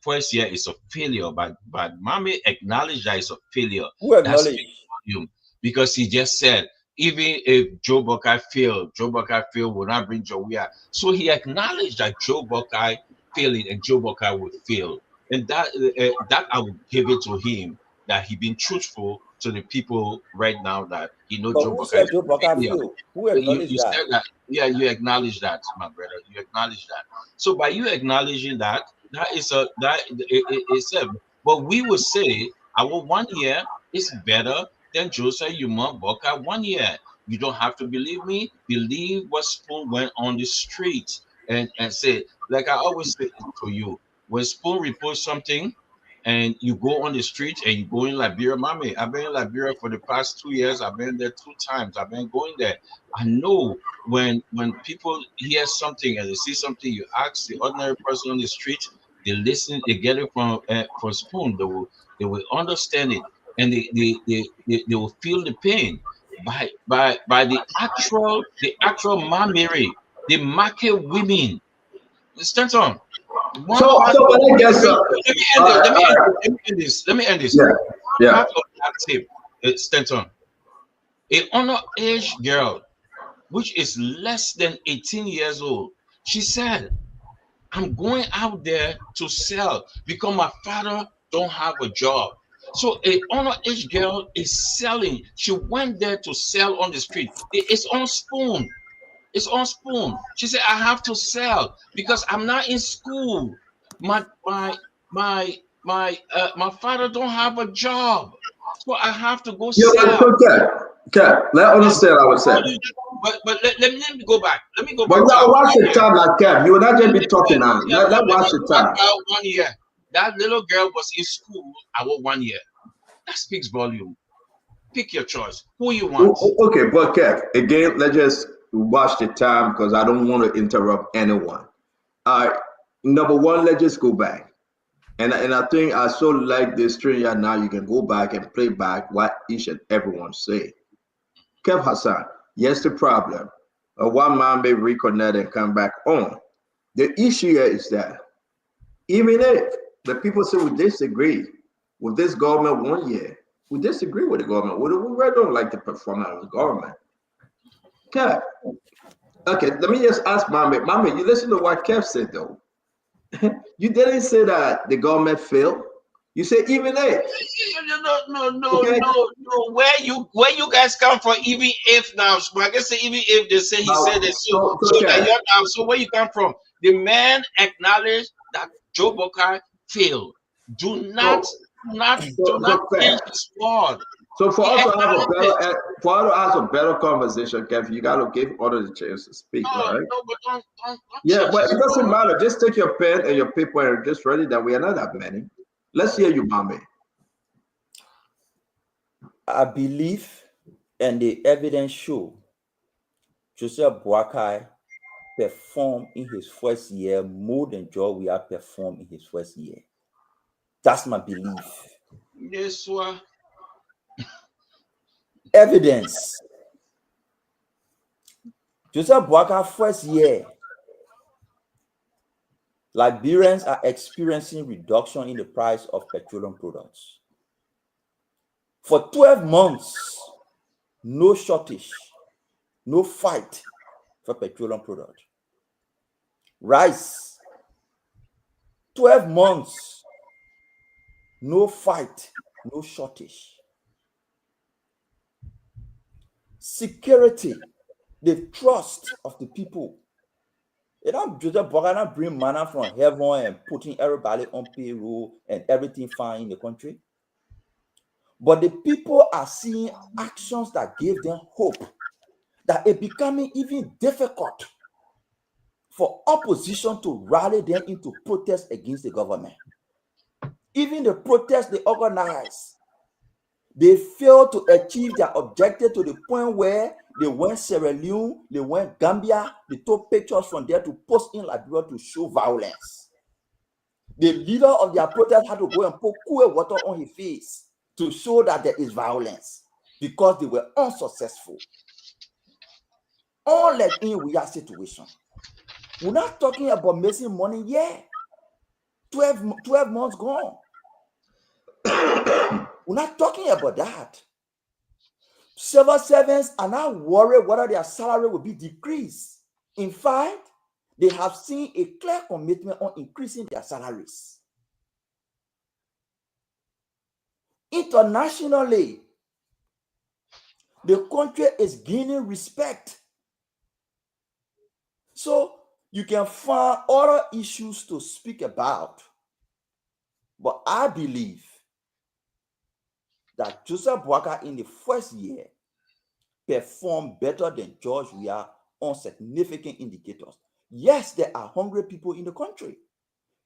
first year is a failure, but Mame acknowledged that it's a failure. Who acknowledged? Because he just said, even if Joe Boakai failed will not bring Joe Weah. So he acknowledged that Joe Boakai failing and Joe Boakai would fail. And that I would give it to him, that he been truthful to the people right now that he knows Joe Boakai failed. Who acknowledged you said that? Yeah, you acknowledge that, my brother. You acknowledge that. So by you acknowledging that, but we will say our 1 year is better than Joseph Yuma Boakai 1 year. You don't have to believe me. Believe what Spoon went on the street and say, like I always say to you, when Spoon reports something and you go on the street and you go in Liberia, Mame, I've been in Liberia for the past 2 years. I've been there 2 times. I've been going there. I know when people hear something and they see something, you ask the ordinary person on the street, they listen, they get it from Spoon. They will understand it, and they will feel the pain by the actual Mamere, the market women. Stanton. Let me end this. Yeah. Part of that tape, Stanton. A underage girl, which is less than 18 years old, she said, I'm going out there to sell because my father don't have a job. So a underage girl is selling. She went there to sell on the street. It's on Spoon. It's on Spoon. She said, I have to sell because I'm not in school. My father don't have a job. So I have to go sell. Okay. Let understand I would say. But let me go back. Let me go back. But now watch the time like Kev. You will not just be talking now. Let watch the time. 1 year. That little girl was in school our 1 year. That speaks volume. Pick your choice. Who you want. Okay, but Kev, again, let's just watch the time because I don't want to interrupt anyone. All right. Number one, let's just go back. And I think I so like this string now you can go back and play back what each and everyone say. Kev Hassan, yes, the problem. One man may reconnect and come back on. The issue here is that even if the people say we disagree with this government 1 year, we disagree with the government. We really don't like the performance of the government. Kev, okay, let me just ask Mame. Mame, you listen to what Kev said though. You didn't say that the government failed. You say even if. No. Where you guys come from? Even if now, I guess even if they say he said it, so that you're now. So where you come from? The man acknowledged that Joe Boakai failed. Do not change his word. So for us to have a better conversation, Kevin, you gotta give others the chance to speak, right? No, but don't yeah, but it doesn't matter. Just take your pen and your paper and just write it down. We are not that many. Let's hear you, Mame. I believe, and the evidence show, Joseph Boakai performed in his first year more than George Weah performed in his first year. That's my belief. Yes, sir. Evidence. Joseph Boakai first year, Liberians are experiencing reduction in the price of petroleum products. For 12 months, no shortage, no fight for petroleum products. Rice, 12 months, no fight, no shortage. Security, the trust of the people. You know, Joseph Boakai not bring manna from heaven and putting everybody on payroll and everything fine in the country. But the people are seeing actions that give them hope, that it's becoming even difficult for opposition to rally them into protest against the government. Even the protests they organize, they fail to achieve their objective to the point where they went Sierra Leone, they went Gambia, they took pictures from there to post in Liberia to show violence. The leader of their protest had to go and put cool water on his face to show that there is violence because they were unsuccessful. Unlike in we are situation. We're not talking about making money yet. 12 months gone. We're not talking about that. Civil servants are not worried whether their salary will be decreased. In fact, they have seen a clear commitment on increasing their salaries. Internationally, the country is gaining respect. So you can find other issues to speak about. But I believe that Joseph Boakai in the first year performed better than George Weah on significant indicators. Yes, there are hungry people in the country.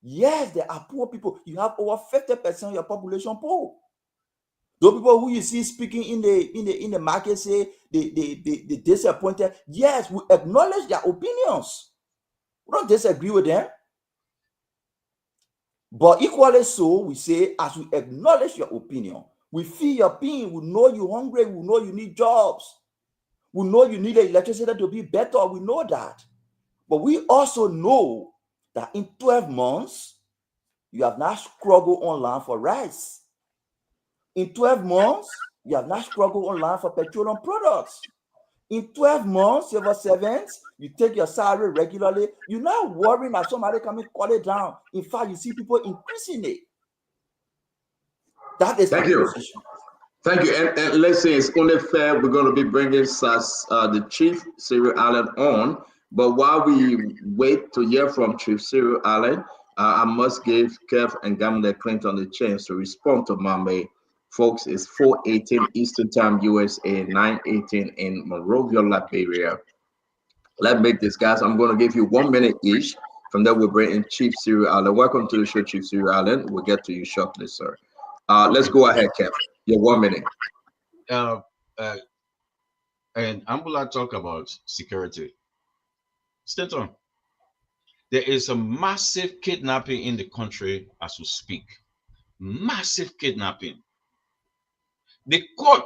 Yes, there are poor people. You have over 50% of your population poor. Those people who you see speaking in the market say they disappointed. Yes, we acknowledge their opinions. We don't disagree with them. But equally so, we say, as we acknowledge your opinion, we feel your pain, we know you're hungry, we know you need jobs, we know you need the electricity to be better, we know that. But we also know that in 12 months, you have not struggled online for rice. In 12 months, you have not struggled online for petroleum products. In 12 months, civil servants, you take your salary regularly. You're not worrying that somebody coming call it down. In fact, you see people increasing it. That is Thank you. position. Thank you. And let's say it's only fair we're going to be bringing the Chief Cyril Allen on. But while we wait to hear from Chief Cyril Allen, I must give Kev and Gamma Clinton the chance to respond to Mame. Folks, it's 4:18 Eastern Time, USA, 9:18 in Monrovia, Liberia. Let's make this, guys. I'm going to give you 1 minute each. From there, we'll bring in Chief Cyril Allen. Welcome to the show, Chief Cyril Allen. We'll get to you shortly, sir. Let's go ahead, Kev. Your 1 minute. And Ambula talk about security. Stanton, there is a massive kidnapping in the country as we speak. Massive kidnapping. The court,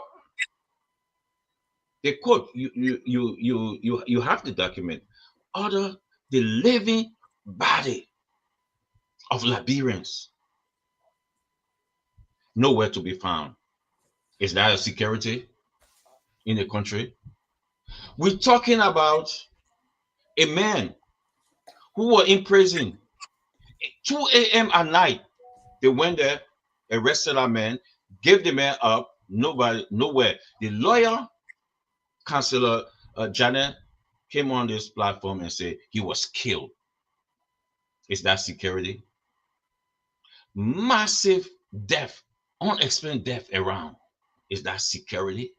you have the document, order the living body of Liberians nowhere to be found. Is that a security in the country? We're talking about a man who was in prison 2 a.m. at night. They went there, arrested that man, gave the man up, nowhere. The lawyer, Councillor Janet, came on this platform and said he was killed. Is that security? Massive death, unexplained death around. Is that security?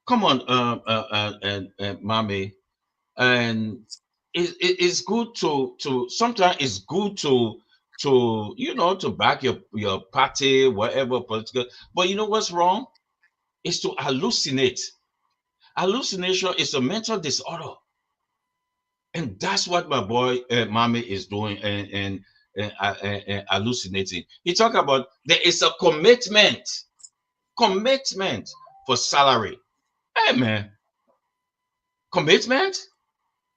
Come on, Mommy. And it's good to sometimes it's good to back your party, whatever political. But you know what's wrong? Is to hallucinate. Hallucination is a mental disorder, and that's what my boy Mommy is doing and hallucinating. He talk about there is a commitment for salary. Hey man, commitment.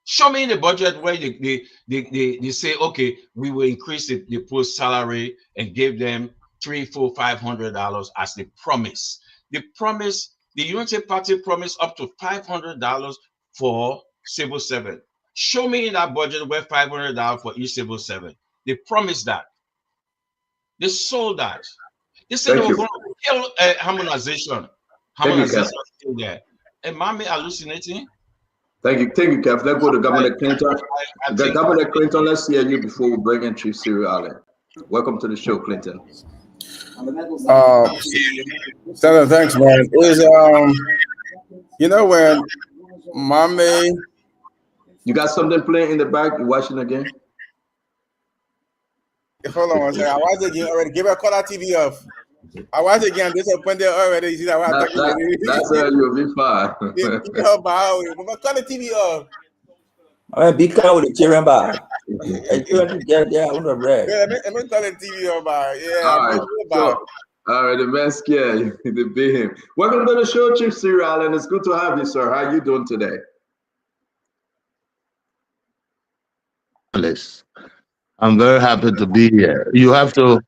Show me in the budget where they say, okay, we will increase the post salary and give them $300, $400, $500 as the promise. The promise, the Unity Party promised up to $500 for civil servant. Show me in that budget where $500 for each civil servant. They promised that. They sold that. They said they were going to kill harmonization. Harmonization is still there. Am I hallucinating? Thank you, Kev. Let's go to Governor Clinton. Governor Clinton, let's hear you before we bring in Chief Cyril Allen. Welcome to the show, Clinton. Senator, thanks, man. Is when Mommy, you got something playing in the back? You watching again? Hold on one second. I watched it again already. Give her call that TV off. I watched it again. Disappointed already. You see that? That's you'll be fine. Call the TV off. I mean, be careful with the children bar. You get there on the bread. Yeah, let me call the TV off. Yeah. All right, the man scared. They beat him. Welcome to the show, Chief Cyril Allen. It's good to have you, sir. How you doing today? I'm very happy to be here. You have to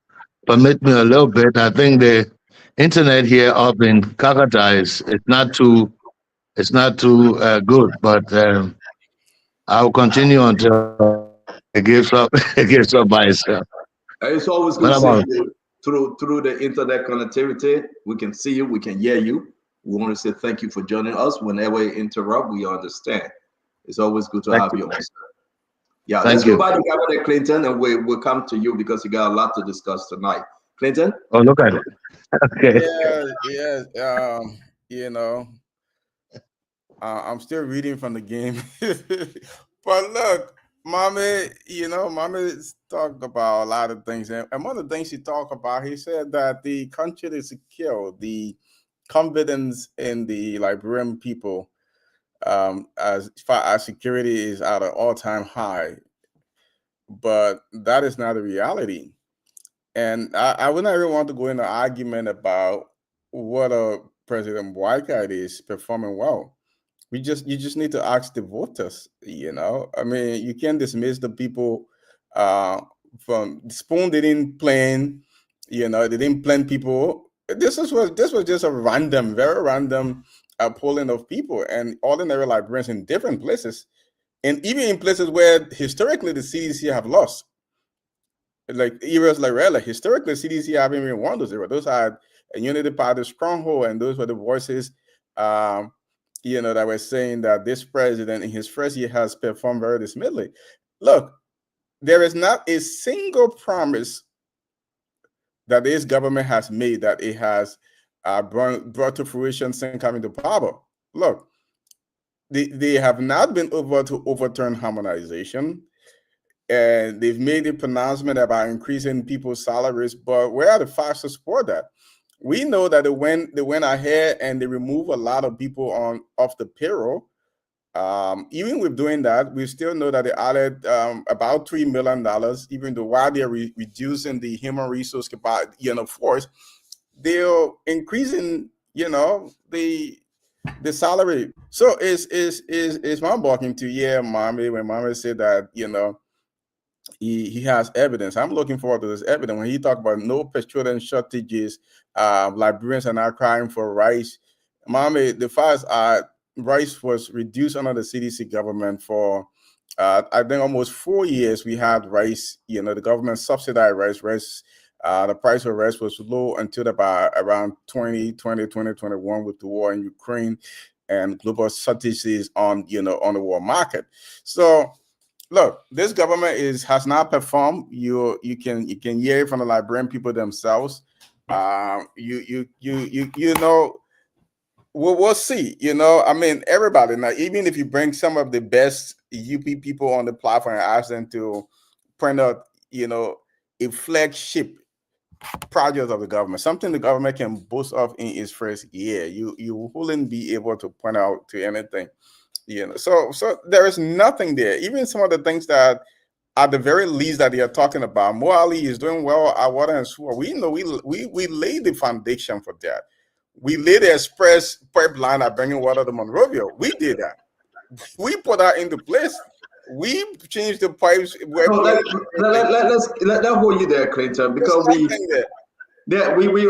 permit me a little bit. I think the internet here up in Kakata is not too good, but I'll continue until it gives up by itself. It's always good to see you through the internet connectivity. We can see you, we can hear you. We want to say thank you for joining us. Whenever we interrupt, we understand. It's always good to have you on. Yeah, let's go back to Governor Clinton, and we'll come to you because you got a lot to discuss tonight. Clinton? Oh, look at it. Okay. Yeah. I'm still reading from the game. But look, Mommy, Mommy's talked about a lot of things. And one of the things she talked about, he said that the country is secure. The confidence in the Liberian people as far as security is at an all-time high. But that is not the reality. And I would not even want to go into an argument about whether President Boycott is performing well. You just need to ask the voters, I mean, you can't dismiss the people from Spoon. They didn't plan, they didn't plan people. This was just a very random polling of people and ordinary Liberians in different places. And even in places where historically the CDC have lost. Like areas like Raleigh, historically CDC haven't even won those areas. Those are a Unity Party stronghold, and those were the voices that were saying that this president in his first year has performed very dismally. Look, there is not a single promise that this government has made that it has brought to fruition since coming to power. Look, they have not been able to overturn harmonization. And they've made a pronouncement about increasing people's salaries, but where are the facts to support that? We know that they went ahead and they removed a lot of people off the payroll. Even with doing that, we still know that they added about $3 million, even though while they're reducing the human resource force, they're increasing, the salary. So is my barking to Mommy, when Mommy said that, he has evidence. I'm looking forward to this evidence. When he talked about no petroleum shortages, Liberians are now crying for rice. Mommy, the facts are rice was reduced under the CDC government for, I think, almost 4 years. We had rice, the government subsidized rice The price of rice was low until about around 2021 with the war in Ukraine and global shortages on on the world market. So look, this government has not performed. You can hear it from the Liberian people themselves. We'll see. I mean, everybody now, even if you bring some of the best UP people on the platform and ask them to point out, a flagship project of the government, something the government can boast of in its first year, you wouldn't be able to point out to anything. So there is nothing there. Even some of the things that, at the very least, that they are talking about, Mo Ali is doing well at water and sewer. We know we laid the foundation for that. We laid the express pipeline at bringing water to Monrovia. We did that. We put that into place. We changed the pipes. Let's hold you there, Clinton, because we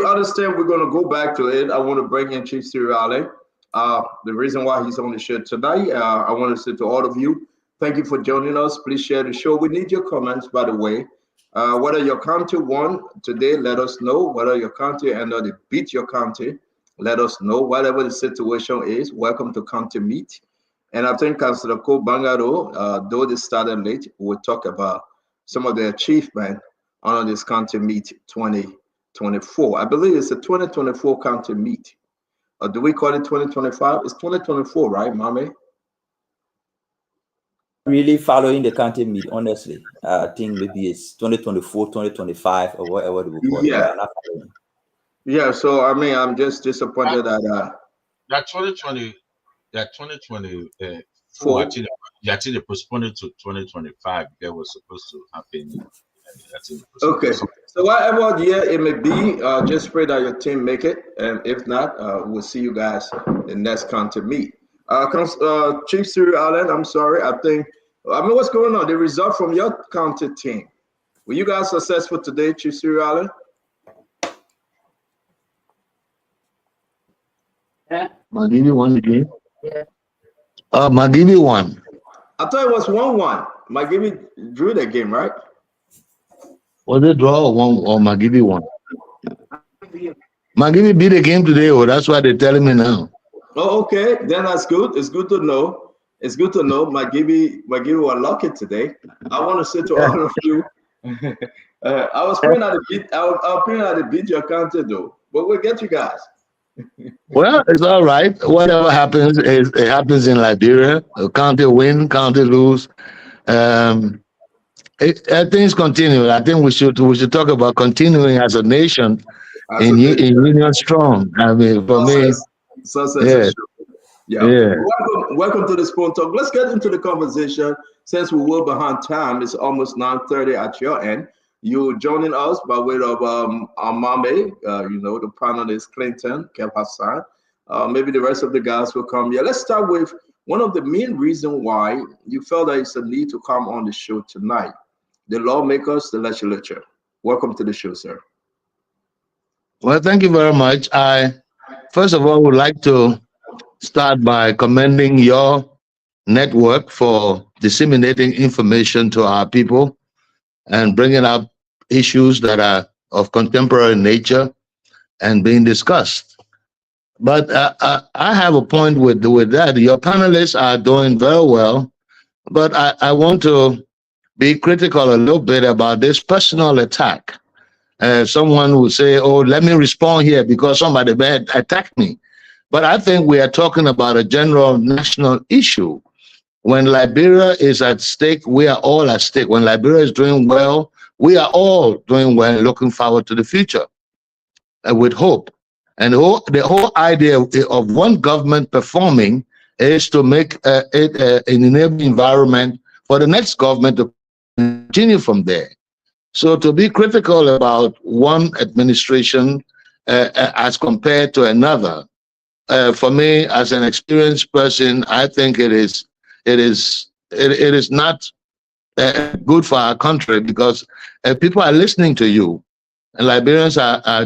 understand we're going to go back to it. I want to bring in Chief Siriale. The reason why he's on the show tonight, I want to say to all of you, thank you for joining us. Please share the show. We need your comments, by the way. Whether your county won today, let us know. Whether your county and they beat your county, let us know. Whatever the situation is, welcome to County Meet. And I think Councillor Ko Bangaro, though they started late, we'll talk about some of the achievement on this County Meet 2024. I believe it's a 2024 County Meet. Or do we call it 2025? It's 2024, right, Mame? Really following the county meet, honestly. I think maybe it's 2024, 2025, or whatever they will call it. Yeah, so I mean, I'm just disappointed that 2020, that 2024, I think they postponed it to 2025. That was supposed to happen. Okay, so whatever year it may be, just pray that your team make it, and if not, we'll see you guys in next county meet. Chief Siri Allen, I'm sorry, I mean, what's going on? The result from your county team. Were you guys successful today, Chief Siri Allen? Magibi won the game. Yeah. Magibi won. I thought it was 1-1. Magibi drew the game, right? Was it draw or Magibi won? Magibi beat the game today, that's why they're telling me now. Oh, okay. Then that's good. It's good to know. It's good to know. Magibi were lucky today. I want to say to all of you, I was praying at the beat your county though, but we'll get you guys. Well, it's all right. Whatever happens, it happens in Liberia. County win, county lose. Things continue. I think we should talk about continuing as a nation in union strong. I mean, for me, yeah. Welcome to the Spoon Talk. Let's get into the conversation. Since we were behind time, it's almost 9:30 at your end. You're joining us by way of Amame, the panelist Clinton, Kev Hassan. Maybe the rest of the guys will come. Yeah, let's start with one of the main reasons why you felt that it's a need to come on the show tonight. The lawmakers, the legislature. Welcome to the show, sir. Well, thank you very much. I, first of all, would like to start by commending your network for disseminating information to our people and bringing up issues that are of contemporary nature and being discussed. But I have a point with that. Your panelists are doing very well, but I want to be critical a little bit about this personal attack. Someone would say, oh, let me respond here because somebody attacked me. But I think we are talking about a general national issue. When Liberia is at stake, we are all at stake. When Liberia is doing well, we are all doing well and looking forward to the future with hope. And the whole idea of one government performing is to make it an enabling environment for the next government to continue from there. So to be critical about one administration as compared to another, for me, as an experienced person, I think it is not good for our country because people are listening to you. And Liberians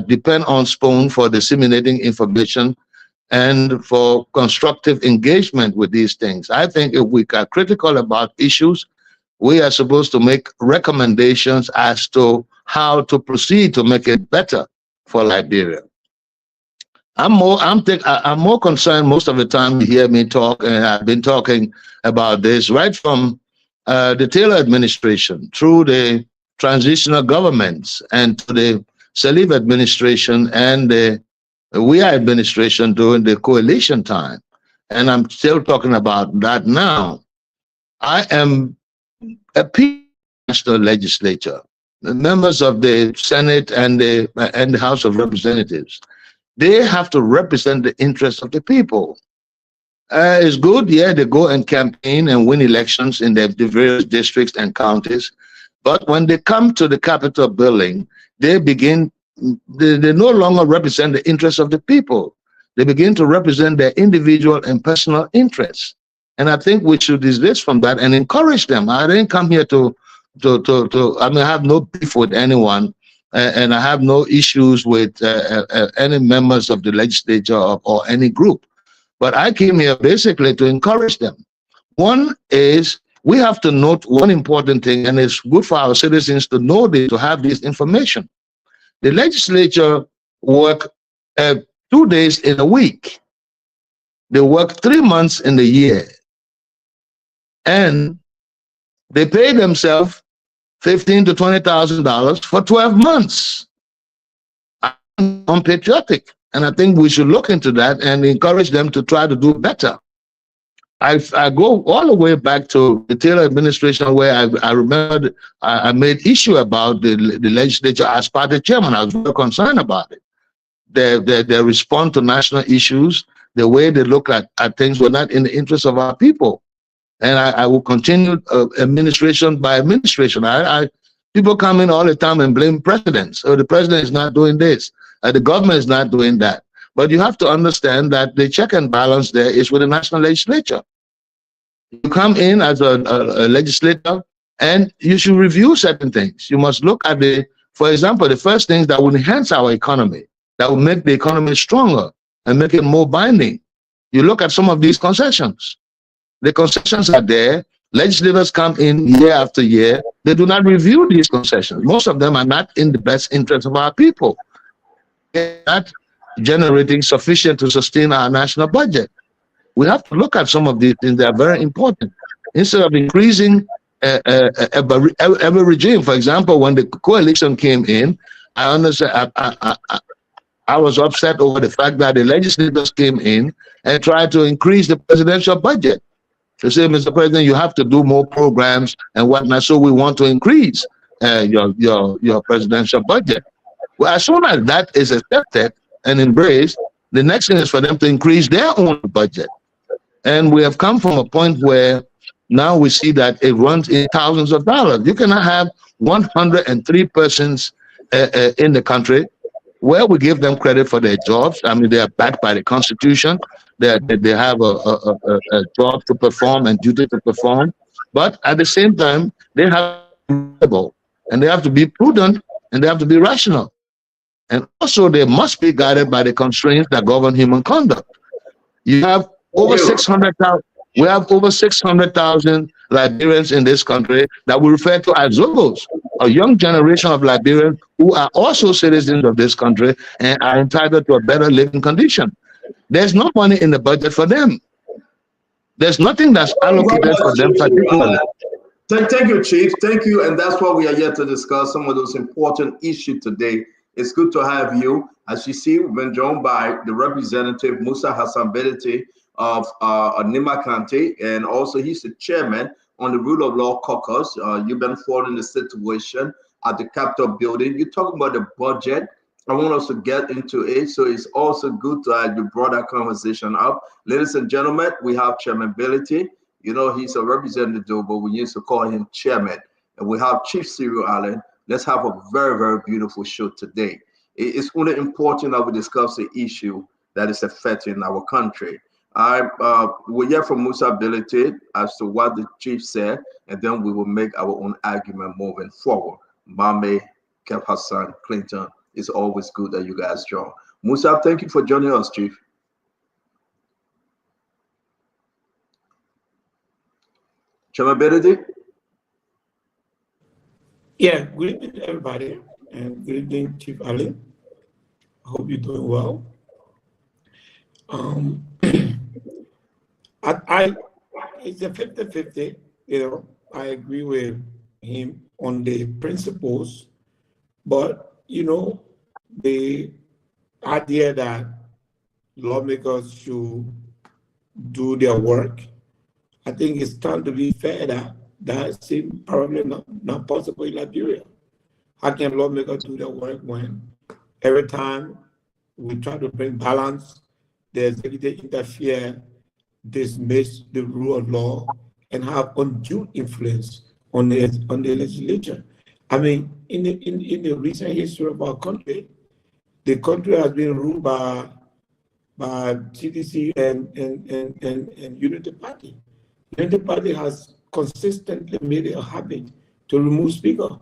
depend on Spoon for disseminating information and for constructive engagement with these things. I think if we are critical about issues, we are supposed to make recommendations as to how to proceed to make it better for Liberia. I'm more concerned most of the time you hear me talk, and I've been talking about this right from the Taylor administration through the transitional governments and to the Saliva administration and the WIA administration during the coalition time. And I'm still talking about that now. I am a national legislature, the members of the Senate and the House of Representatives. They have to represent the interests of the people. It's good, yeah, they go and campaign and win elections in the various districts and counties. But when they come to the Capitol building, they no longer represent the interests of the people. They begin to represent their individual and personal interests. And I think we should desist from that and encourage them. I didn't come here I have no beef with anyone. And I have no issues with any members of the legislature or any group. But I came here basically to encourage them. One is we have to note one important thing, and it's good for our citizens to know this, to have this information. The legislature work 2 days in a week. They work 3 months in the year. And they pay themselves $15,000 to $20,000 for 12 months. I'm unpatriotic, and I think we should look into that and encourage them to try to do better. I go all the way back to the Taylor administration, where I remember I made issue about the legislature as party chairman. I was very concerned about it. Their response to national issues, the way they look at things were not in the interest of our people. And I will continue administration by administration. People come in all the time and blame presidents. Oh, the president is not doing this. The government is not doing that. But you have to understand that the check and balance there is with the national legislature. You come in as a legislator, and you should review certain things. You must look at for example, the first things that will enhance our economy, that will make the economy stronger and make it more binding. You look at some of these concessions. The concessions are there. Legislators come in year after year. They do not review these concessions. Most of them are not in the best interest of our people. They're not generating sufficient to sustain our national budget. We have to look at some of these things. They are very important. Instead of increasing every regime, for example, when the coalition came in, I understand. I was upset over the fact that the legislators came in and tried to increase the presidential budget. To say, Mr. President, you have to do more programs and whatnot, so we want to increase your presidential budget. Well, as soon as that is accepted and embraced, the next thing is for them to increase their own budget. And we have come from a point where now we see that it runs in thousands of dollars. You cannot have 103 persons in the country where we give them credit for their jobs. I mean, they are backed by the Constitution. They have a job to perform and duty to perform. But at the same time, they have and they have to be prudent and they have to be rational. And also, they must be guided by the constraints that govern human conduct. You have over 600,000. We have over 600,000 Liberians in this country that we refer to as Zogos, a young generation of Liberians who are also citizens of this country and are entitled to a better living condition. There's no money in the budget for them. There's nothing that's allocated for them particularly. Thank you, Chief. Thank you. And that's why we are here to discuss some of those important issues today. It's good to have you. As you see, we've been joined by the representative, Musa Hassan Belete of Nima County, and also he's the chairman on the Rule of Law Caucus. You've been following the situation at the Capitol building. You're talking about the budget. I want us to get into it. So it's also good to have you brought that conversation up. Ladies and gentlemen, we have Chairman Belete. You know, he's a representative, but we used to call him chairman. And we have Chief Cyril Allen. Let's have a very, very beautiful show today. It's only important that we discuss the issue that is affecting our country. We'll hear from Musa Belete as to what the chief said, and then we will make our own argument moving forward. Mame, Kev Hassan, Clinton, it's always good that you guys join. Musa, thank you for joining us, Chief. Chairman Belete? Yeah, good evening, everybody. and good evening, Chief Ali. I hope you're doing well. It's a 50-50, I agree with him on the principles, but, the idea that lawmakers should do their work, I think it's time to be fair that seems probably not possible in Liberia. How can lawmakers do their work when every time we try to bring balance, the executive interfere, dismiss the rule of law, and have undue influence on the legislature? I mean, in the recent history of our country, the country has been ruled by CDC and Unity Party. Unity Party has consistently made it a habit to remove speaker.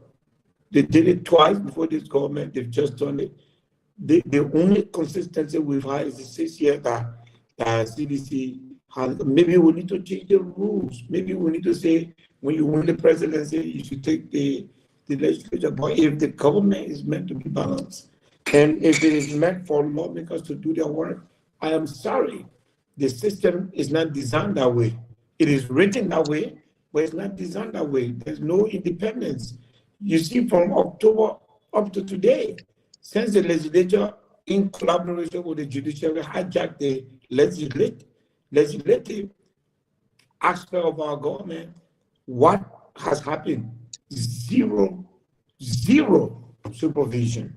They did it twice before this government. They've just done it. The only consistency we've had is the 6 years that CDC has. Maybe we need to change the rules. Maybe we need to say, when you win the presidency, you should take the legislature. But if the government is meant to be balanced, and if it is meant for lawmakers to do their work, I am sorry, the system is not designed that way. It is written that way, but it's not designed that way. There's no independence. You see, from October up to today, since the legislature, in collaboration with the judiciary, hijacked the legislative aspect of our government, what has happened? Zero supervision,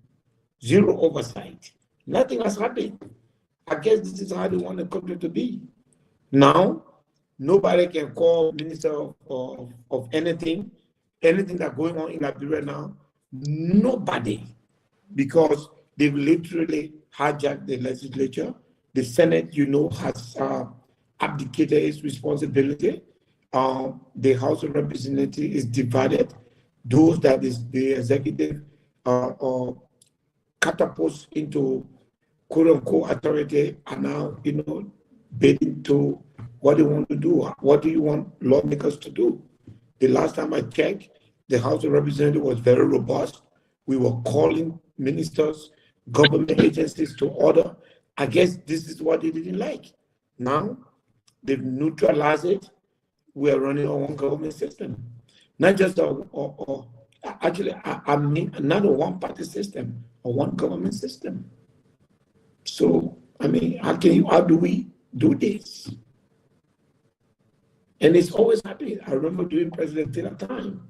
zero oversight. Nothing has happened. I guess this is how they want the country to be. Now, nobody can call minister of anything that's going on in Liberia now. Nobody, because they've literally hijacked the legislature. The Senate, has abdicated its responsibility. The House of Representatives is divided. Those that is the executive catapults into quote-unquote authority are now, bidding to what they want to do. What do you want lawmakers to do? The last time I checked, the House of Representatives was very robust. We were calling ministers, government agencies to order. I guess this is what they didn't like. Now, they've neutralized it. We are running on one government system. Not just I mean, not a one-party system, a one government system. So, I mean, how do we do this? And it's always happening. I remember during President Taylor time,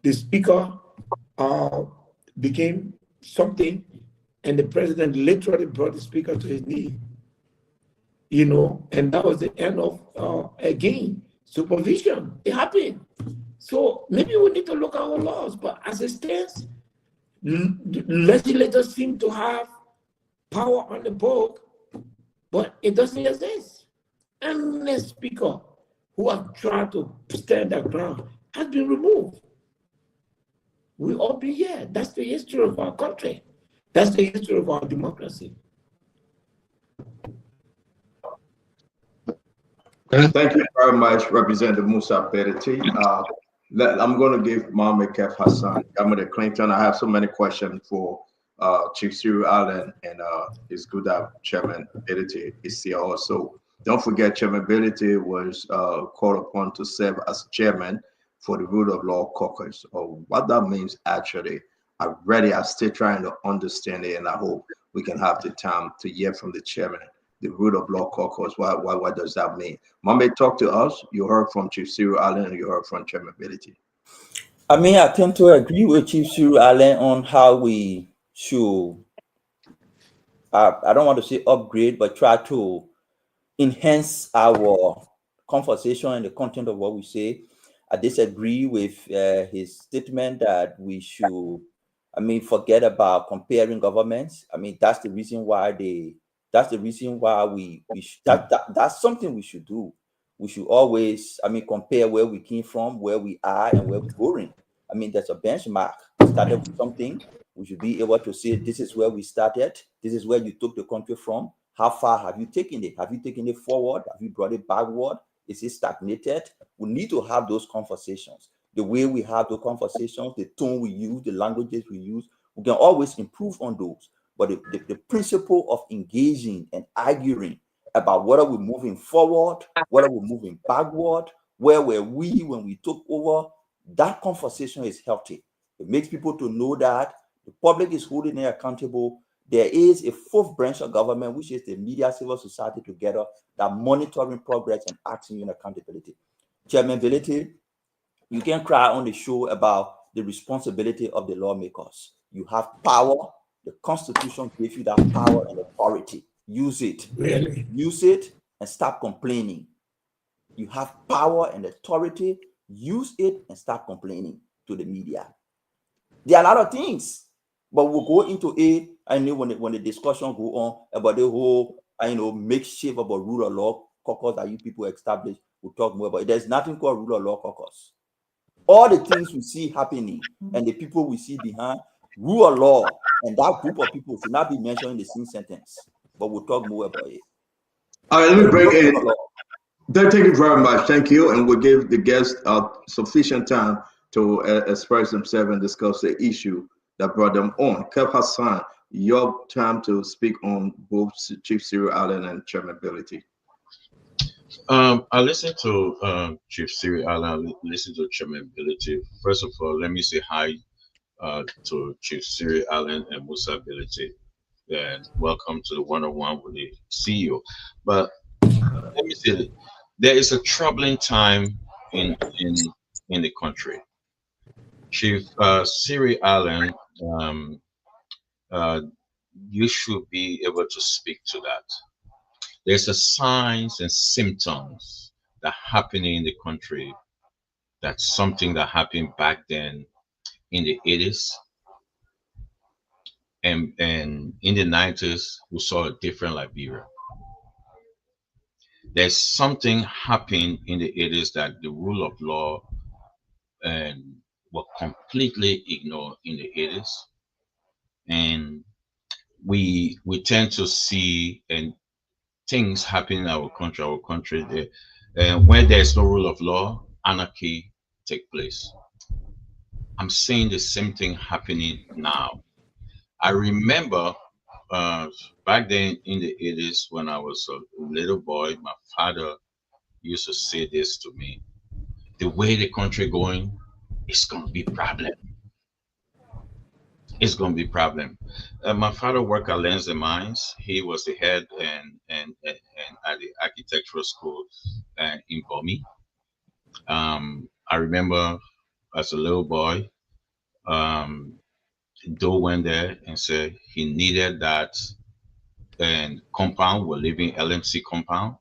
the speaker became something, and the president literally brought the speaker to his knee. And that was the end of, again, supervision. It happened. So maybe we need to look at our laws, but as it stands, legislators seem to have power on the book, but it doesn't exist. And the speaker who have tried to stand their ground has been removed. We all be here. That's the history of our country. That's the history of our democracy. Thank you very much, Representative Musa Bereti. I'm going to give Mohamed Kef Hassan, Governor Clinton. I have so many questions for Chief Cyril Allen, and it's good that Chairman Bereti is here also. Don't forget, Chairman Bereti was called upon to serve as chairman for the Rule of Law Caucus. Or what that means, actually, I'm still trying to understand it, and I hope we can have the time to hear from the chairman. The Rule of Law Caucus, what does that mean? Mohamed, talk to us. You heard from Chief Cyril Allen, and you heard from Chairman Bereti. I mean, I tend to agree with Chief Cyril Allen on how we should, I don't want to say upgrade, but try to enhance our conversation and the content of what we say. I disagree with his statement that we should, forget about comparing governments. That's the reason why that's something we should do. We should always, compare where we came from, where we are, and where we're going. There's a benchmark. We started with something. We should be able to say, this is where we started. This is where you took the country from. How far have you taken it? Have you taken it forward? Have you brought it backward? Is it stagnated? We need to have those conversations. The way we have those conversations, the tone we use, the languages we use, We can always improve on those. But the principle of engaging and arguing about whether we're moving forward, whether we're moving backward, where were we when we took over, that conversation is healthy. It makes people to know that the public is holding them accountable. There is a fourth branch of government, which is the media, civil society together, that monitoring progress and acting in accountability. Chairman Velete, you can cry on the show about the responsibility of the lawmakers. You have power. The Constitution gives you that power and authority. Use it. Really? Use it and stop complaining. You have power and authority. Use it and stop complaining to the media. There are a lot of things, but we'll go into it. I know when the discussion go on about the whole, makeshift about rule of law caucus that you people established, we'll talk more about it. There's nothing called rule of law caucus. All the things we see happening and the people we see behind, rule of law and that group of people should not be mentioned in the same sentence. But we'll talk more about it. All right, let me bring in. Thank you very much. Thank you. And we'll give the guests sufficient time to express themselves and discuss the issue that brought them on. Kev Hassan, your time to speak on both Chief Cyril Allen and Chairman Velete. I listened to Chief Cyril Allen, listen to Chairman Velete. First of all, let me say hi to Chief Cyril Allen and Musa Velete, and welcome to the one-on-one with the CEO. But let me say that there is a troubling time in the country. Chief Cyril Allen, you should be able to speak to that. There's a signs and symptoms that happening in the country. That's something that happened back then in the 80s. And in the 90s, we saw a different Liberia. There's something happened in the 80s that the rule of law were completely ignored in the 80s. And we tend to see things happen in our country when there's no rule of law, anarchy take place. I'm seeing the same thing happening now. I remember back then in the 80s when I was a little boy, my father used to say this to me: the way the country going, it's going to be problem. It's going to be problem. My father worked at Lenz & Mines. He was the head and at the architectural school in Bomi. I remember as a little boy, Doe went there and said he needed that compound. We're living LMC compound.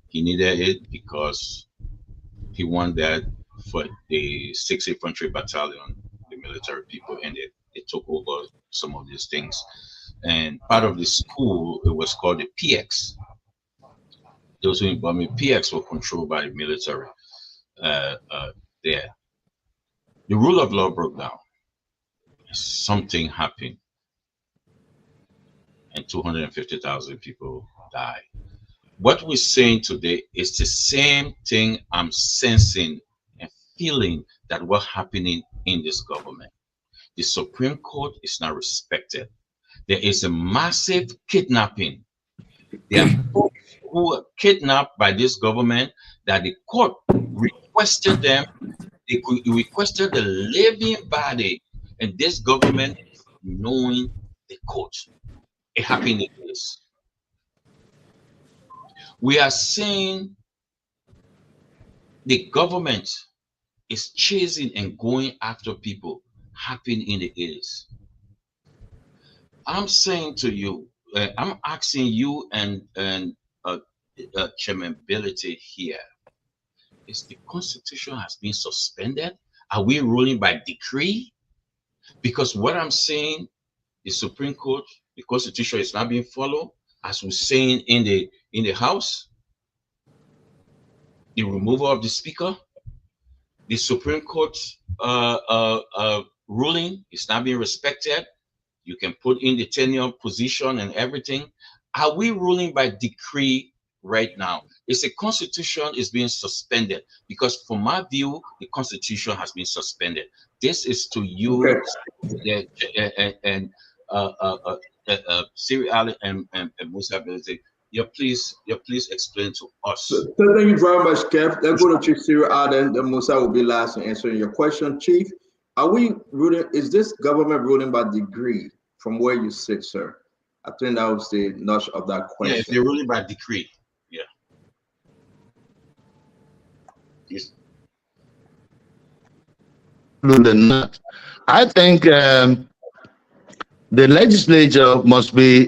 He needed it because he wanted that for the 6th Infantry Battalion, the military people, and they took over some of these things. And part of the school, it was called the PX. Those who involved in PX were controlled by the military there. The rule of law broke down. Something happened, and 250,000 people died. What we're saying today is the same thing I'm sensing and feeling that what's happening in this government. The Supreme Court is not respected. There is a massive kidnapping. There are folks who are kidnapped by this government that the court requested them. They requested the living body, and this government is knowing the court. It happened in this. We are seeing the government is chasing and going after people. Happen in the 80s. I'm saying to you, I'm asking you and Chairman Velete here, is the Constitution has been suspended? Are we ruling by decree? Because what I'm saying, the Supreme Court, the Constitution is not being followed, as we're saying in the House. The removal of the Speaker, the Supreme Court ruling is not being respected. You can put in the tenure position and everything. Are we ruling by decree right now? It's the Constitution is being suspended, because from my view, the Constitution has been suspended. This is to you, and Siri Ali and Musa Ability. You please explain to us. So thank you very much, Kev. Let's go to Chief Siri Ali, and then Musa will be last in answering your question. Chief, are we ruling? Is this government ruling by degree from where you sit, sir? I think that was the notch of that question. Yeah, if they're ruling by decree, yeah. Yes. Not. I think the legislature must be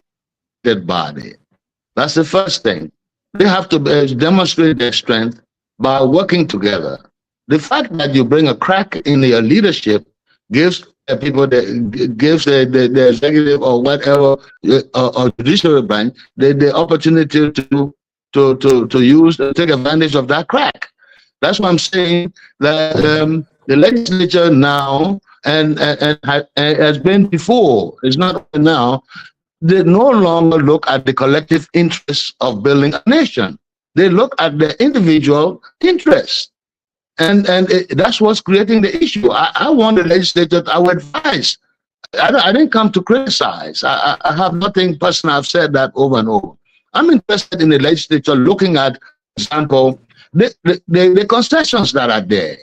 the body. That's the first thing. They have to demonstrate their strength by working together. The fact that you bring a crack in your leadership gives people gives the executive or whatever or judiciary branch the opportunity to use take advantage of that crack. That's why I'm saying that the legislature now and has been before, it's not now, they no longer look at the collective interests of building a nation. They look at the individual interests. And that's what's creating the issue. I want the legislature, I would advise. I didn't come to criticize. I have nothing personal. I've said that over and over. I'm interested in the legislature looking at, for example, the concessions that are there.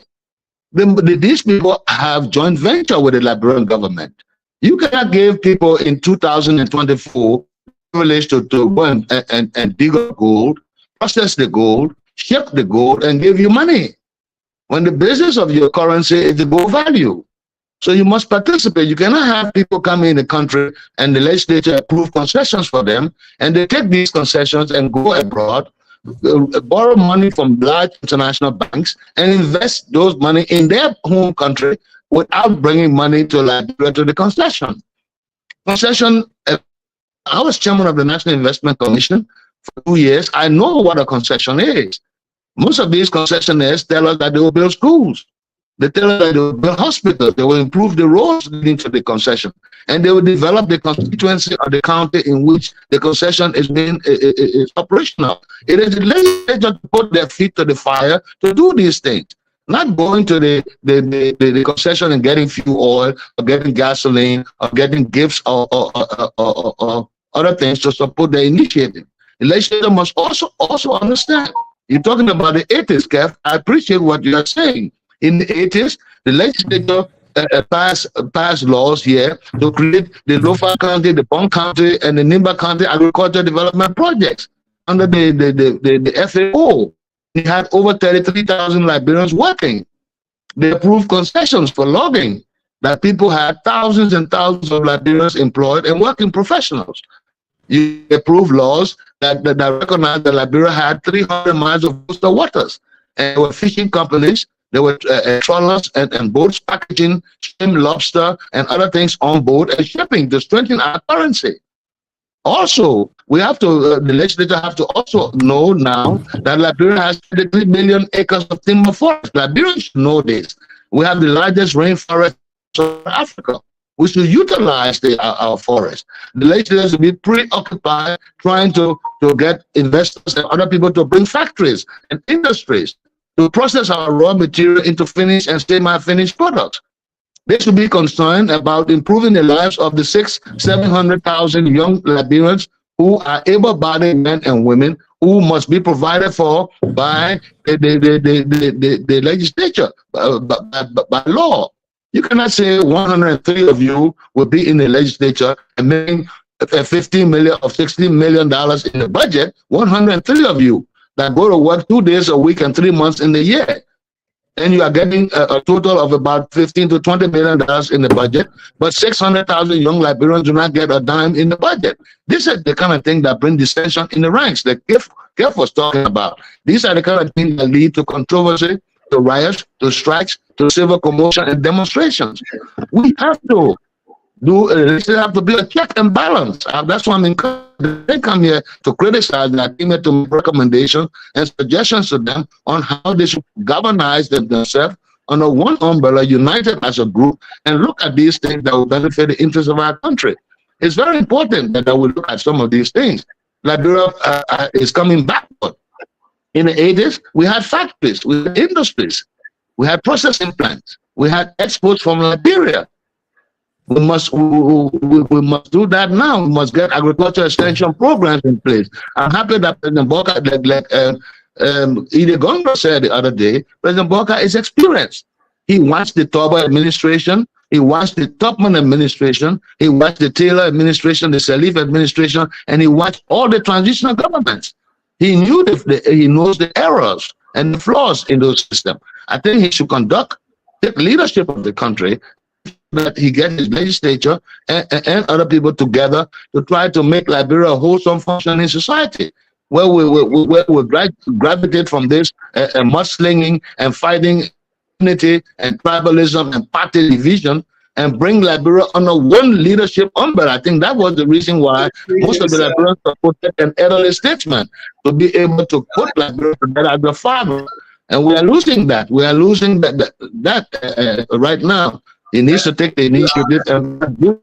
These people have joint venture with the Liberian government. You cannot give people in 2024 privilege to go and dig up gold, process the gold, ship the gold, and give you money, when the basis of your currency is the gold value. So you must participate. You cannot have people come in the country and the legislature approve concessions for them, and they take these concessions and go abroad, borrow money from large international banks, and invest those money in their home country without bringing money to Liberia to the concession. I was chairman of the National Investment Commission for 2 years. I know what a concession is. Most of these concessionaires tell us that they will build schools. They tell us that they will build hospitals. They will improve the roads leading to the concession. And they will develop the constituency of the county in which the concession is operational. It is the legislature to put their feet to the fire to do these things. Not going to the concession and getting fuel oil or getting gasoline or getting gifts or other things to support the initiative. The legislature must also understand. You're talking about the 80s, Kev. I appreciate what you are saying. In the 80s, the legislature passed laws here to create the Lofa County, the Bong County, and the Nimba County agricultural development projects under the FAO. We had over 33,000 Liberians working. They approved concessions for logging that people had thousands and thousands of Liberians employed and working professionals. You approve laws that recognize that Liberia had 300 miles of coastal waters. And there were fishing companies, there were trawlers and boats packaging shrimp, lobster, and other things on board and shipping to strengthen our currency. Also, we have to, the legislature have to also know now that Liberia has 33 million acres of timber forest. Liberians should know this. We have the largest rainforest in Africa. We should utilize our forest. The legislature should be preoccupied trying to get investors and other people to bring factories and industries to process our raw material into finished and semi-finished products. They should be concerned about improving the lives of the 700,000 young Liberians who are able-bodied men and women who must be provided for by the legislature, by law. You cannot say 103 of you will be in the legislature and making $15 million or $16 million in the budget, 103 of you that go to work 2 days a week and 3 months in the year. And you are getting a total of about 15 to $20 million in the budget, but 600,000 young Liberians do not get a dime in the budget. This is the kind of thing that brings dissension in the ranks that Kev was talking about. These are the kind of things that lead to controversy, to riots, to strikes, to civil commotion and demonstrations. We have to have to be a check and balance. That's why I'm encouraged. They come here to criticize, that came here to make recommendations and suggestions to them on how they should governize themselves under one umbrella, united as a group, and look at these things that will benefit the interests of our country. It's very important that we look at some of these things. Liberia is coming backward. In the 80s, we had factories, we had industries. We had processing plants. We had exports from Liberia. We must do that now. We must get agriculture extension programs in place. I'm happy that President Boka, Ide Gongo said the other day, President Boka is experienced. He watched the Toba administration, he watched the Topman administration, he watched the Taylor administration, the Salif administration, and he watched all the transitional governments. He knew he knows the errors and the flaws in those systems. I think he should take leadership of the country, that he get his legislature and other people together to try to make Liberia a wholesome functioning society, where we gravitate from this mudslinging and fighting unity and tribalism and party division, and bring Liberia under one leadership umbrella. I think that was the reason why most of the Liberians supported an elderly statesman, to be able to put Liberia together as a father. And we are losing that. We are losing that right now. He needs to take the initiative and good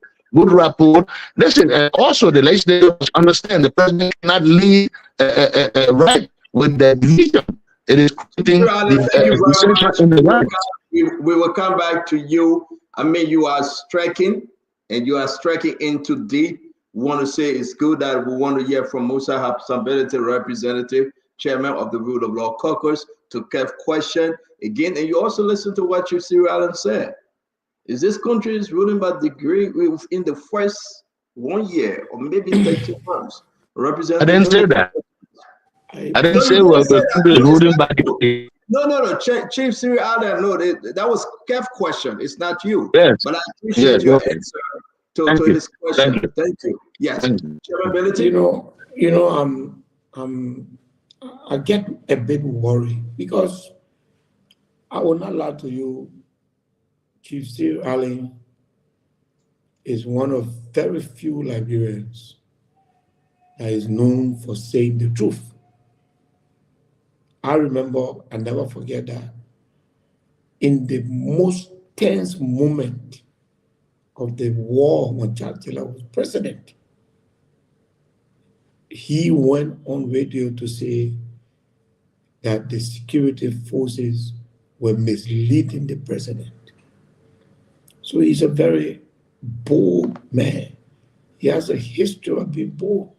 rapport. Listen, also the legislature must understand the president cannot lead right with the division. It is creating the in the right. We will come back to you. I mean, you are striking, and you are striking into deep. We want to say it's good that we want to hear from Musa Habsability representative, chairman of the Rule of Law Caucus, to Kev question again. And you also listen to what you Cyril Allen said. Is this country is ruling by degree within the first 1 year or maybe 30 months? I didn't say that. I didn't say we're ruling by degree. No. Chief Cyril Allen, no, that was Kev question. It's not you. Yes. But I appreciate your okay. answer to his question. Thank you. Yes. Chairmanability. I get a bit worried because I will not lie to you. Chief Cyril Allen is one of very few Liberians that is known for saying the truth. I remember, I never forget that, in the most tense moment of the war when Charles Taylor was president, he went on radio to say that the security forces were misleading the president. So he's a very bold man. He has a history of being bold.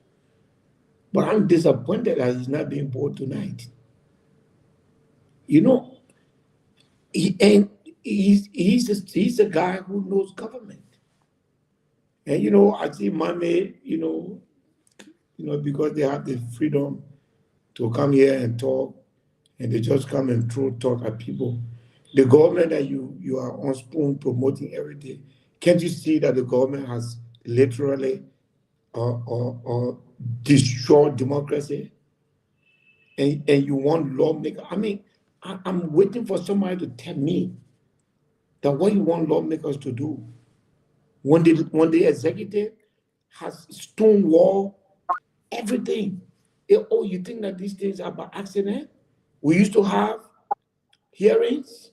But I'm disappointed that he's not being bold tonight. You know, he's a guy who knows government. And, you know, I see Mame, you know, because they have the freedom to come here and talk, and they just come and throw talk at people. The government that you are on spoon promoting every day, can't you see that the government has literally destroyed democracy? And you want lawmakers? I mean, I'm waiting for somebody to tell me that what you want lawmakers to do when the executive has stonewall everything. Oh, you think that these things are by accident? We used to have hearings.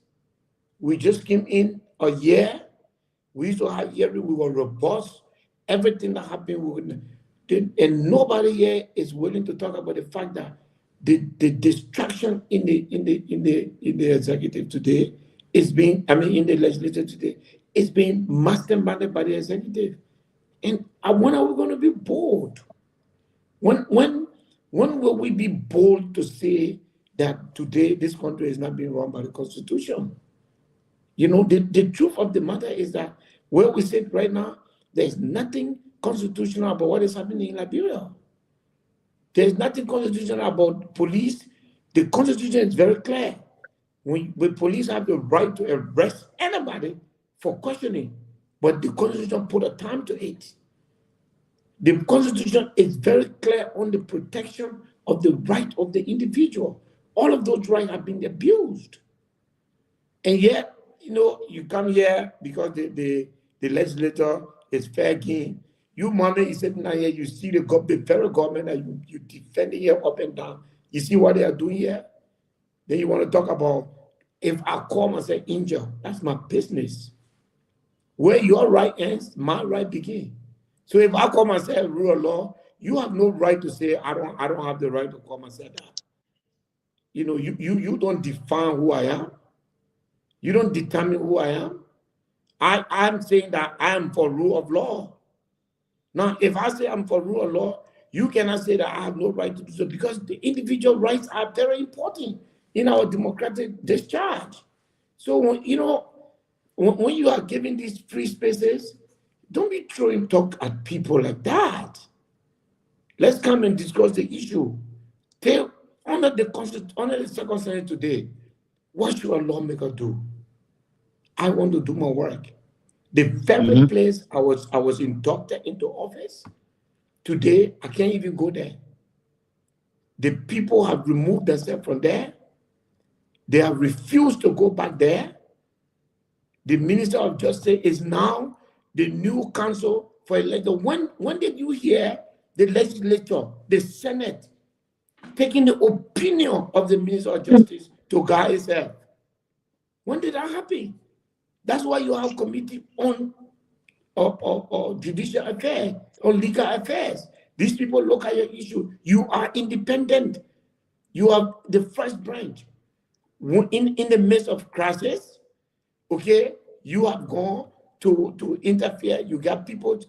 We just came in a year. We used to have hearings. We were robust. Everything that happened, and nobody here is willing to talk about the fact that the distraction in the executive today is being, in the legislature today, is being masterminded by the executive. And when are we going to be bold? When will we be bold to say that today this country is not being run by the Constitution? You know, the truth of the matter is that where we sit right now, there's nothing constitutional about what is happening in Liberia. There's nothing constitutional about police. The Constitution is very clear. When police have the right to arrest anybody for questioning, but the Constitution put a time to it. The Constitution is very clear on the protection of the right of the individual. All of those rights have been abused. And yet, you know, you come here because the legislature is fair game. You, Mame, is sitting down here, you see the very government that you defending here up and down. You see what they are doing here? Then you want to talk about, if I call myself injured, that's my business. Where your right ends, my right begins. So if I call myself rule of law, you have no right to say, I don't have the right to call myself that. You know, you don't define who I am. You don't determine who I am. I'm saying that I am for rule of law. Now, if I say I'm for rule of law, you cannot say that I have no right to do so, because the individual rights are very important in our democratic discharge. So, when you are giving these free spaces, don't be throwing talk at people like that. Let's come and discuss the issue. Under the second Senate today, what should a lawmaker do? I want to do my work. The very place I was inducted into office, today I can't even go there. The people have removed themselves from there. They have refused to go back there. The Minister of Justice is now the new counsel for election. When did you hear the legislature, the Senate, taking the opinion of the Minister of Justice to guide itself? When did that happen? That's why you have committee on or judicial affairs or legal affairs. These people look at your issue. You are independent. You are the first branch. In the midst of crisis, okay, you have gone to interfere. You got people.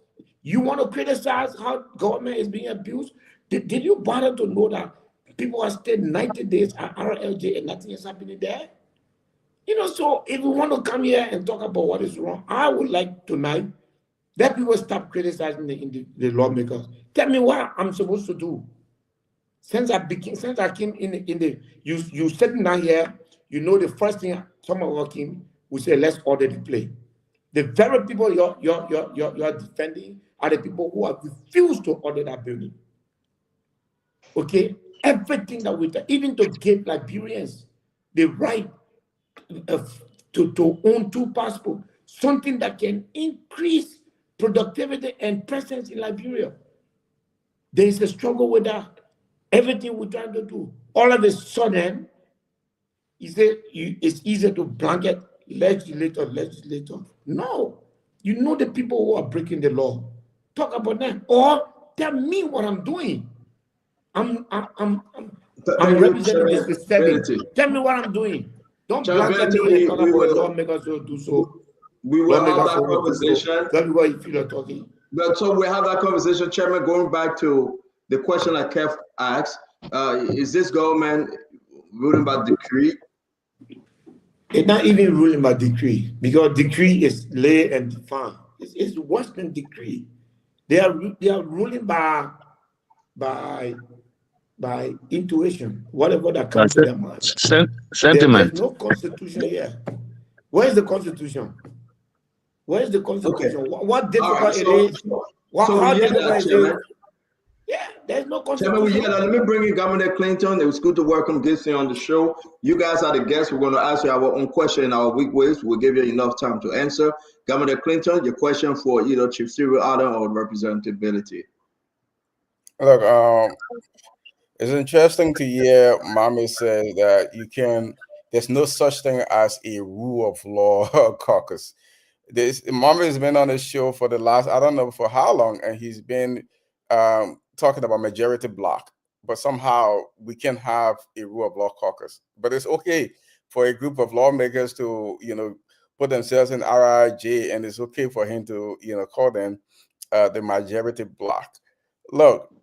You want to criticize how government is being abused? Did you bother to know that people have stayed 90 days at RLJ and nothing is happening there? So if we want to come here and talk about what is wrong, I would like tonight that people stop criticizing the lawmakers. Tell me what I'm supposed to do. Since I came in you sitting down here, the first thing some of us came, we say, let's order the play. The very people you're defending are the people who have refused to order that building. Okay? Everything that we do, even to give Liberians the right to own 2 passports, something that can increase productivity and presence in Liberia. There is a struggle with that. Everything we're trying to do, all of a sudden, it's easier to blanket legislator. No, the people who are breaking the law. Talk about them, or tell me what I'm doing. I'm representing the city. Tell me what I'm doing. Don't blanket me and talk about lawmakers who do so. We will have that conversation. Tell me what you feel like talking. But so we have that conversation, Chairman. Going back to the question that Kev asked, is this government ruling by decree? It's not even ruling by decree, because decree is laid and defined. It's worse than decree. They are ruling by intuition, whatever that comes to their mind. Sentiment. There's no constitution here. Where is the constitution? Where is the constitution? Okay. What difficult it is? How difficult it is? Yeah, there's no constitution. Let me bring in Governor Clinton. It was good to welcome Gibson on the show. You guys are the guests. We're going to ask you our own question in our week ways. We'll give you enough time to answer. Governor Clinton, your question for either Chief Cyril Allen or representability. Look, it's interesting to hear Mami say that there's no such thing as a rule of law caucus. Mami has been on the show for the last, I don't know for how long, and he's been talking about majority block, but somehow we can have a rule of law caucus. But it's okay for a group of lawmakers to, put themselves in RIJ, and it's okay for him to, call them the majority block. Look,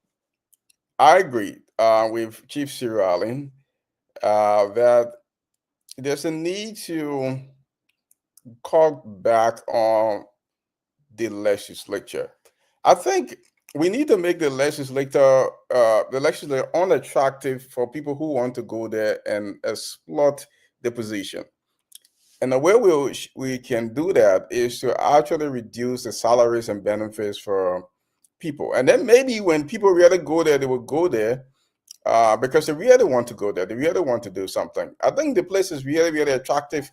I agree with Chief Cyril Allen that there's a need to call back on the legislature. I think we need to make the legislature unattractive for people who want to go there and exploit the position. And the way we can do that is to actually reduce the salaries and benefits for people. And then maybe when people really go there, they will go there because they really want to go there. They really want to do something. I think the place is really, really attractive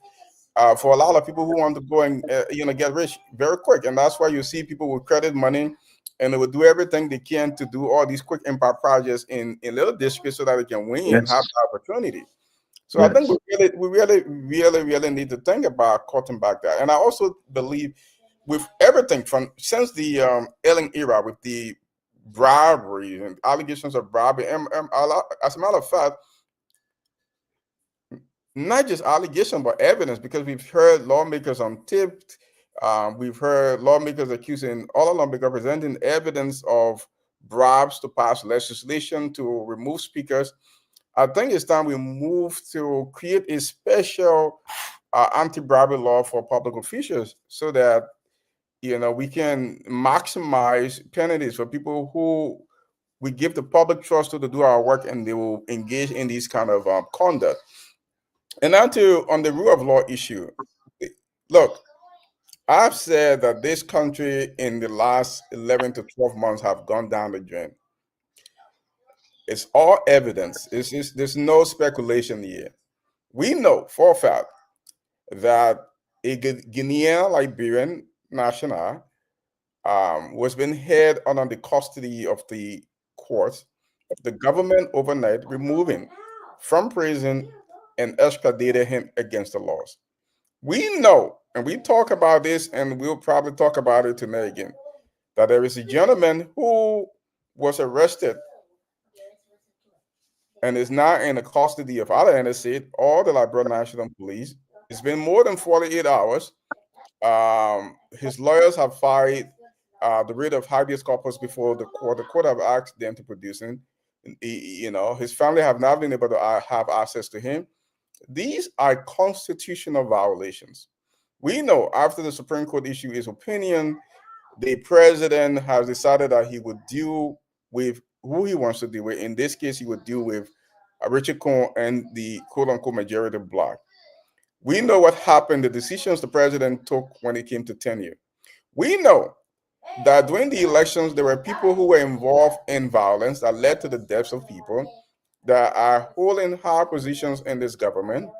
for a lot of people who want to go and get rich very quick. And that's why you see people with credit money, and they will do everything they can to do all these quick impact projects in little districts so that they can win and have the opportunity. So I think we really need to think about cutting back that. And I also believe with everything since the Ellen era, with the bribery and allegations of bribery, and as a matter of fact, not just allegation, but evidence, because we've heard lawmakers on tip. We've heard lawmakers accusing all along presenting evidence of bribes to pass legislation to remove speakers. I think it's time we move to create a special anti-bribery law for public officials so that, you know, we can maximize penalties for people who we give the public trust to do our work and they will engage in these kind of conduct. And now on the rule of law issue. Look, I've said that this country in the last 11 to 12 months have gone down the drain. It's all evidence. There's no speculation here. We know for a fact that a Guinean Liberian national was being held under the custody of the courts, the government overnight removing from prison and extradited him against the laws. We know, and we talk about this, and we'll probably talk about it tonight again, that there is a gentleman who was arrested and is now in the custody of either NSA or the Liberian National Police. It's been more than 48 hours. His lawyers have filed the writ of habeas corpus before the court. The court have asked them to produce him. You know, his family have not been able to have access to him. These are constitutional violations. We know after the Supreme Court issued its opinion, the president has decided that he would deal with who he wants to deal with. In this case, he would deal with Richard Cohen and the quote-unquote majority bloc. We know what happened, the decisions the president took when it came to tenure. We know that during the elections, there were people who were involved in violence that led to the deaths of people that are holding high positions in this government.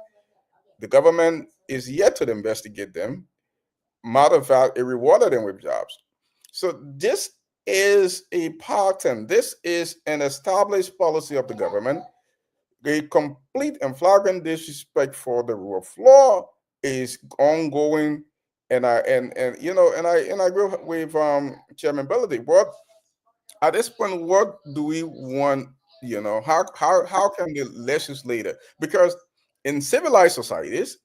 The government is yet to investigate them. Matter of fact, it rewarded them with jobs. So this is a pattern. This is an established policy of the government. A complete and flagrant disrespect for the rule of law is ongoing. And I agree with Chairman Belody. What at this point, what do we want? You know, how can the legislator? Because in civilized societies,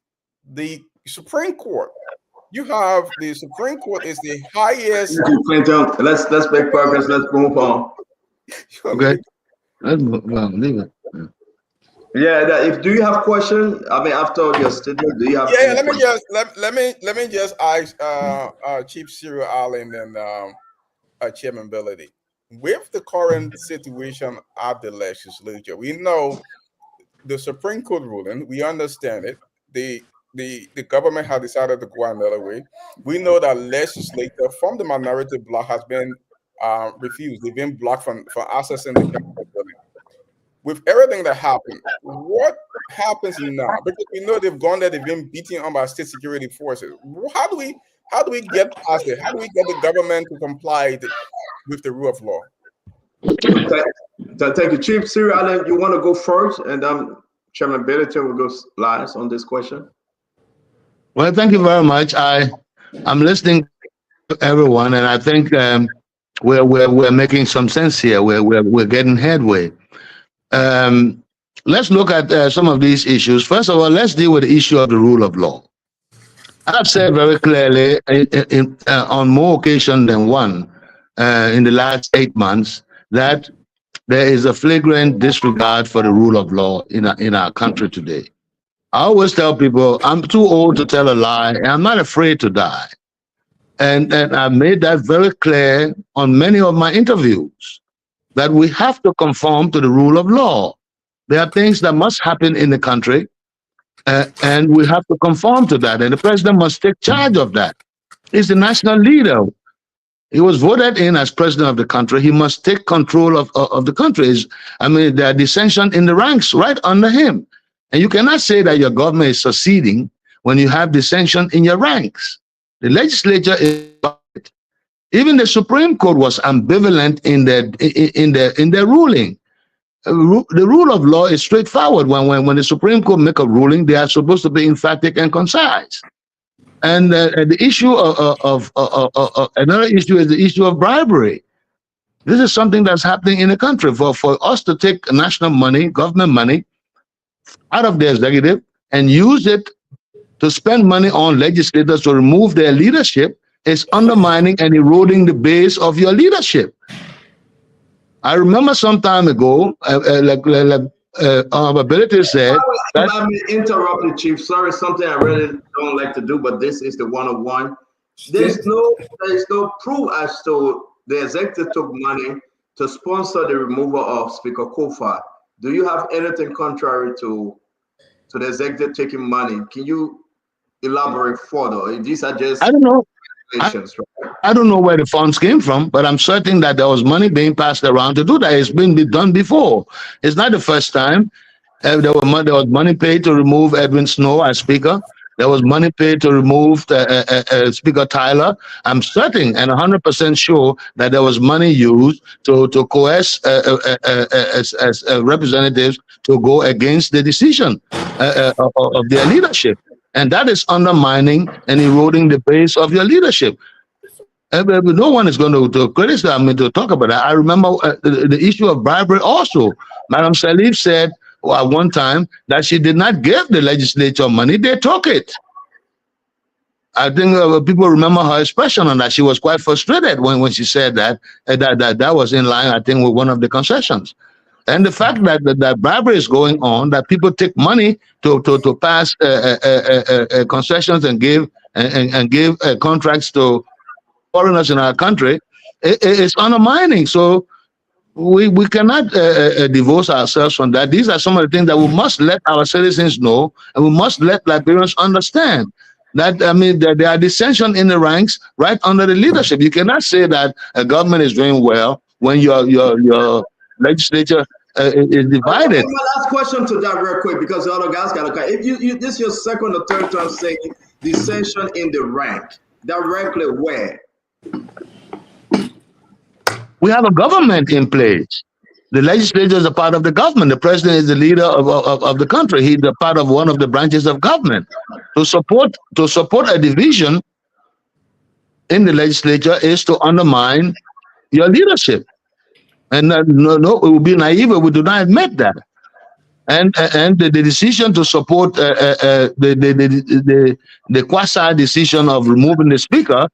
the Supreme Court, you have the Supreme Court is the highest. Clinton, let's make progress. Let's move on. Okay. Let's leave it. Yeah. Do you have questions? I mean, after your statement, do you have? Yeah. Let me just ask Chief Cyril Allen and Chairman Belody. With the current situation at the legislature, we know the Supreme Court ruling. We understand it. The government has decided to go another way. We know that legislator from the minority bloc has been refused. They've been blocked from accessing the building. With everything that happened, what happens now? Because we know they've gone there, they've been beaten on by state security forces. How do we get past it? How do we get the government to comply with the rule of law? Thank you, Chief Cyril Allen. You want to go first, and Chairman Belody will go last on this question. Well, thank you very much. I'm listening to everyone, and I think we're making some sense here. We're getting headway. Let's look at some of these issues. First of all, let's deal with the issue of the rule of law. I've said very clearly on more occasions than one in the last 8 months that there is a flagrant disregard for the rule of law in our country today. I always tell people I'm too old to tell a lie, and I'm not afraid to die. And I made that very clear on many of my interviews, that we have to conform to the rule of law. There are things that must happen in the country, and we have to conform to that. And the president must take charge of that. He's the national leader. He was voted in as president of the country. He must take control of the country. I mean, there are dissension in the ranks right under him. And you cannot say that your government is succeeding when you have dissension in your ranks. The legislature is, even the Supreme Court was ambivalent in their ruling. The rule of law is straightforward. When the Supreme Court make a ruling, they are supposed to be emphatic and concise. And the issue of another issue is the issue of bribery. This is something that's happening in the country. For us to take national money, government money, out of the executive and use it to spend money on legislators to remove their leadership is undermining and eroding the base of your leadership. I remember some time ago, Ability said that. I mean, interrupt you, Chief. Sorry, something I really don't like to do, but this is the one-on-one. There's no proof as to the executive took money to sponsor the removal of Speaker Kofa. Do you have anything contrary to the executive taking money? Can you elaborate further? These are just I don't know. I don't know where the funds came from, but I'm certain that there was money being passed around to do that. It's been done before. It's not the first time. There was money paid to remove Edwin Snow as Speaker. There was money paid to remove Speaker Tyler. I'm certain and 100% sure that there was money used to coerce as representatives to go against the decision of their leadership. And that is undermining and eroding the base of your leadership. No one is going to criticize me to talk about that. I remember the issue of bribery also. Madam Salif said at one time that she did not give the legislature money, they took it. I think people remember her expression on that. She was quite frustrated when she said that was in line, I think, with one of the concessions. And the fact that bribery is going on, that people take money to pass concessions and give contracts to foreigners in our country, it's undermining. So we cannot divorce ourselves from that. These are some of the things that we must let our citizens know, and we must let Liberians understand. That, I mean, there are dissension in the ranks right under the leadership. You cannot say that a government is doing well when your legislature is divided. My last question to that real quick, because the other guys got to come. If this is your second or third time saying dissension in the rank, directly where? We have a government in place. The legislature is a part of the government. The president is the leader of the country. He's a part of one of the branches of government. To support a division in the legislature is to undermine your leadership. And no, it would be naive if we do not admit that. And the decision to support the quasi decision of removing the speaker,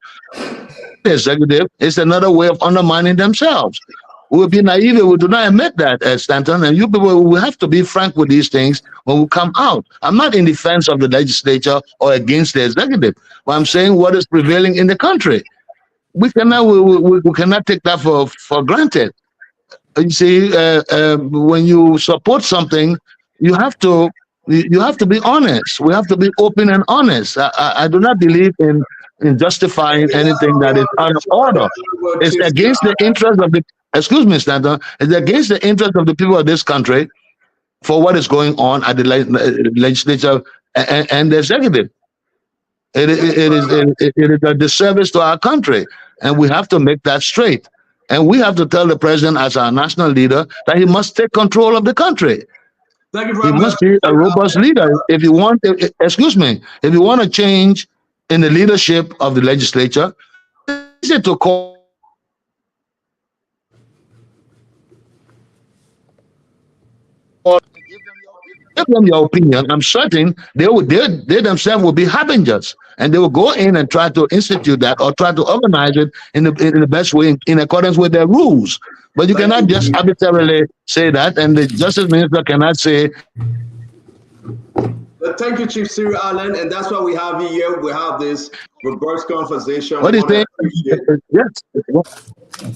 the executive, is another way of undermining themselves. We would be naive if we do not admit that, Stanton. And you people, we have to be frank with these things when we come out. I'm not in defense of the legislature or against the executive, but I'm saying what is prevailing in the country. We cannot take that for granted. You see, when you support something, you have to be honest. We have to be open and honest. I do not believe in justifying anything that is out of order. It's against the interest of the, excuse me, Stanton, it's against the interest of the people of this country for what is going on at the legislature and the executive. It is a disservice to our country, and we have to make that straight. And we have to tell the president, as our national leader, that he must take control of the country. Thank you very much. He must be a robust leader. If you want, excuse me, if you want to change in the leadership of the legislature, is it to call? Give them your opinion. I'm certain they themselves will be harbingers, and they will go in and try to institute that or try to organize it in the best way in accordance with their rules. But you cannot just arbitrarily say that, and the Justice Minister cannot say. Thank you, Chief Cyril Allen, and that's why we have you here. We have this reverse conversation. What is it? Yes.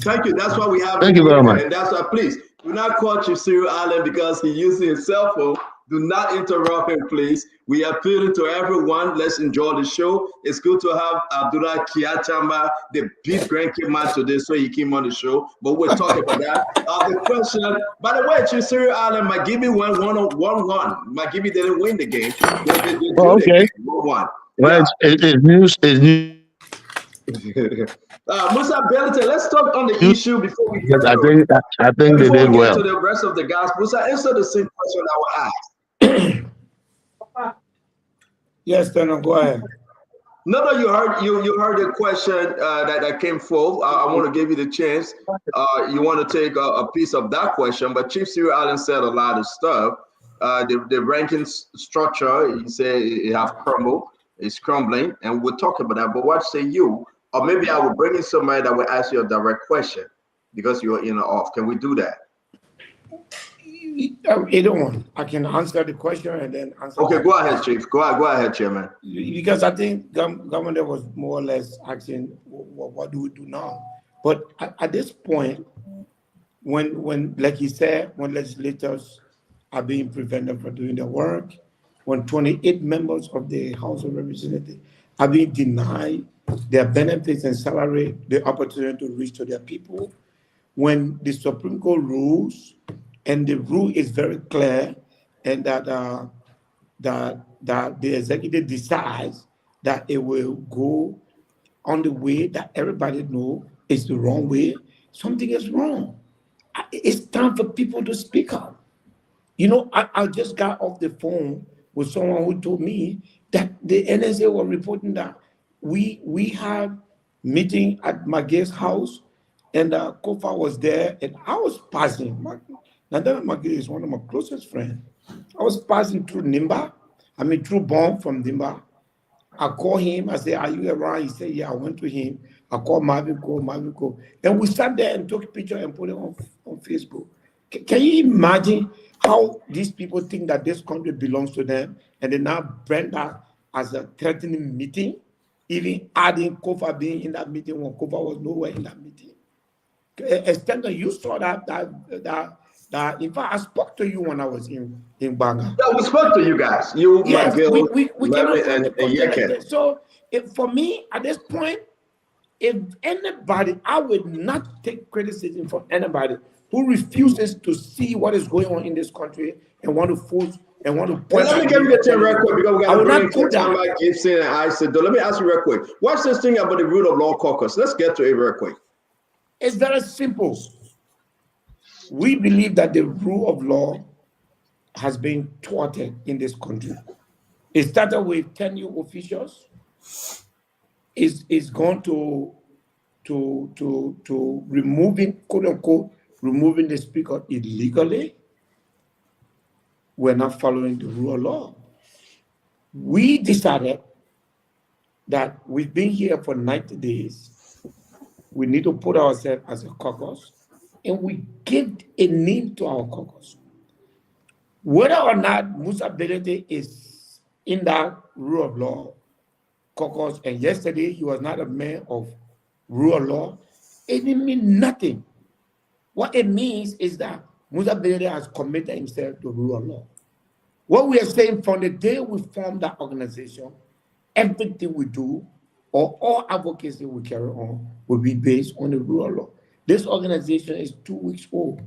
Thank you. That's why we have. Thank you very much. And that's why, please do not call Chief Cyril Allen because he's using his cell phone. Do not interrupt him, please. We are appealing to everyone. Let's enjoy the show. It's good to have Abdullah Kiachamba, the big grandkid man today, so he came on the show. But we'll talk about that. The question, by the way, Chief Cyril Allen, Magibi won 1-1. Magibi didn't win the game. Okay. 1-1. Well, it's news. It's news. Musa Belite, let's talk on the issue before we get I think they did well. To the rest of the guys. Musa, answer the same question I will ask. Yes, then go ahead. No, you heard the question that came forth. I want to give you the chance. You want to take a piece of that question, but Chief Cyril Allen said a lot of stuff. the ranking structure, you say it have crumbled, it's crumbling, and we'll talk about that. But what say you? Or maybe I will bring in somebody that will ask you a direct question because you're in or off. Can we do that? Either one. I can answer the question and then answer. Okay, go ahead, Chief. Go ahead, Chairman. Because I think governor was more or less asking, what do we do now? But at this point, when like he said, when legislators are being prevented from doing their work, when 28 members of the House of Representatives are being denied their benefits and salary, the opportunity to reach to their people, when the Supreme Court rules, and the rule is very clear, and that the executive decides that it will go on the way that everybody knows is the wrong way, something is wrong. It's time for people to speak up. You know, I just got off the phone with someone who told me that the NSA were reporting that we had meeting at my guest house, and Kofa was there, and I was passing. Nandana Magiri is one of my closest friends. I was passing through through Bon from Nimba. I called him. I said, "Are you around?" He said, "Yeah." I went to him. I called Marvin Cole. And we sat there and took a picture and put it on Facebook. Can you imagine how these people think that this country belongs to them, and they now brand that as a threatening meeting, even adding Kofa being in that meeting when Kofa was nowhere in that meeting? Extended, you saw that in fact, I spoke to you when I was in Banga. Yeah, we spoke to you guys. You, yes, McGill, we cannot and Yeke. So, for me, at this point, if anybody, I would not take criticism from anybody who refuses to see what is going on in this country and want to force and want to point. Let me get you a real quick because we got to bring Ketema, Gibson and I said, let me ask you real quick. What's this thing about the Rule of Law Caucus? Let's get to it real quick. It's very simple. We believe that the rule of law has been thwarted in this country. It started with 10 new officials. It's gone to removing, quote unquote, removing the speaker illegally. We're not following the rule of law. We decided that we've been here for 90 days. We need to put ourselves as a caucus, and we give a name to our caucus. Whether or not Musa Belete is in that rule of law caucus, and yesterday he was not a man of rule of law, it didn't mean nothing. What it means is that Musa Belete has committed himself to rule of law. What we are saying, from the day we formed that organization, everything we do or all advocacy we carry on will be based on the rule of law. This organization is 2 weeks old.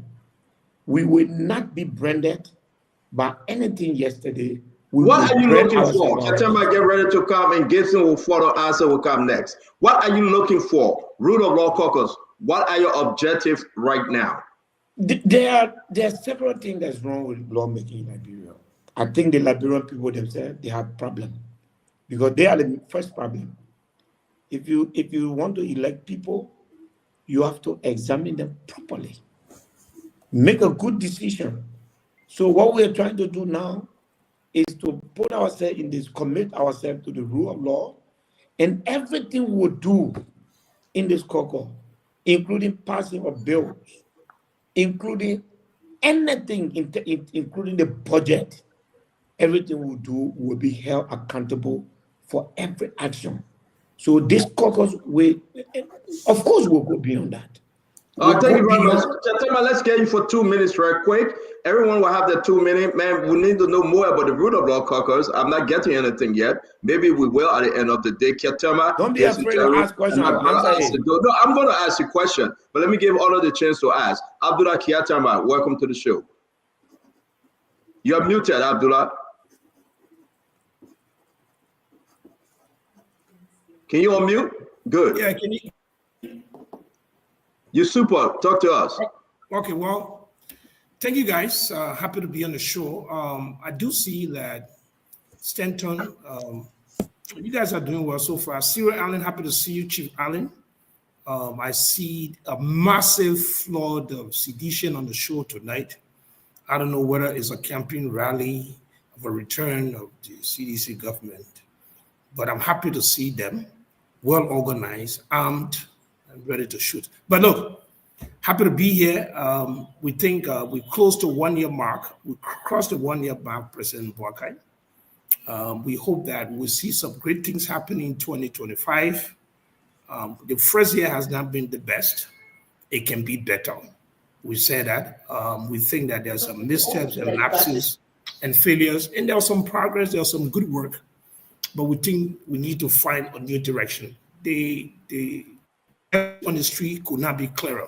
We will not be branded by anything yesterday. What are you looking for? Ketema get ready to come, and Gibson will follow. Answer will come next. What are you looking for? Rule of Law Caucus. What are your objectives right now? There are several things that's wrong with lawmaking in Liberia. I think the Liberian people themselves, they have problems because they are the first problem. If you want to elect people, you have to examine them properly. Make a good decision. So what we are trying to do now is to put ourselves in this, commit ourselves to the rule of law, and everything we do in this caucus, including passing of bills, including anything, including the budget, everything we do will be held accountable for every action. So this caucus will, of course, we'll go beyond that. Thank you very much. Ketema, let's get you for 2 minutes real quick. Everyone will have their 2 minutes. Man, we need to know more about the Rule of Law Caucus. I'm not getting anything yet. Maybe we will at the end of the day. Ketema, don't be afraid to ask questions. No, I'm going to ask you a question, but let me give all of the chance to ask. Abdullah Kiatama, welcome to the show. You're muted, Abdullah. Can you unmute? Good. Yeah, can you? You're super. Talk to us. Okay, well, thank you guys. Happy to be on the show. I do see that Stanton, you guys are doing well so far. Cyril Allen, happy to see you, Chief Allen. I see a massive flood of sedition on the show tonight. I don't know whether it's a campaign rally of a return of the CDC government, but I'm happy to see them well organized, armed, and ready to shoot. But look, happy to be here. We think we close to 1 year mark. We crossed the 1 year mark, President Boakai. We hope that we'll see some great things happen in 2025. The first year has not been the best. It can be better. We say that. We think that there's some missteps and lapses and failures, and there's some progress, there's some good work, but we think we need to find a new direction. The on the street could not be clearer.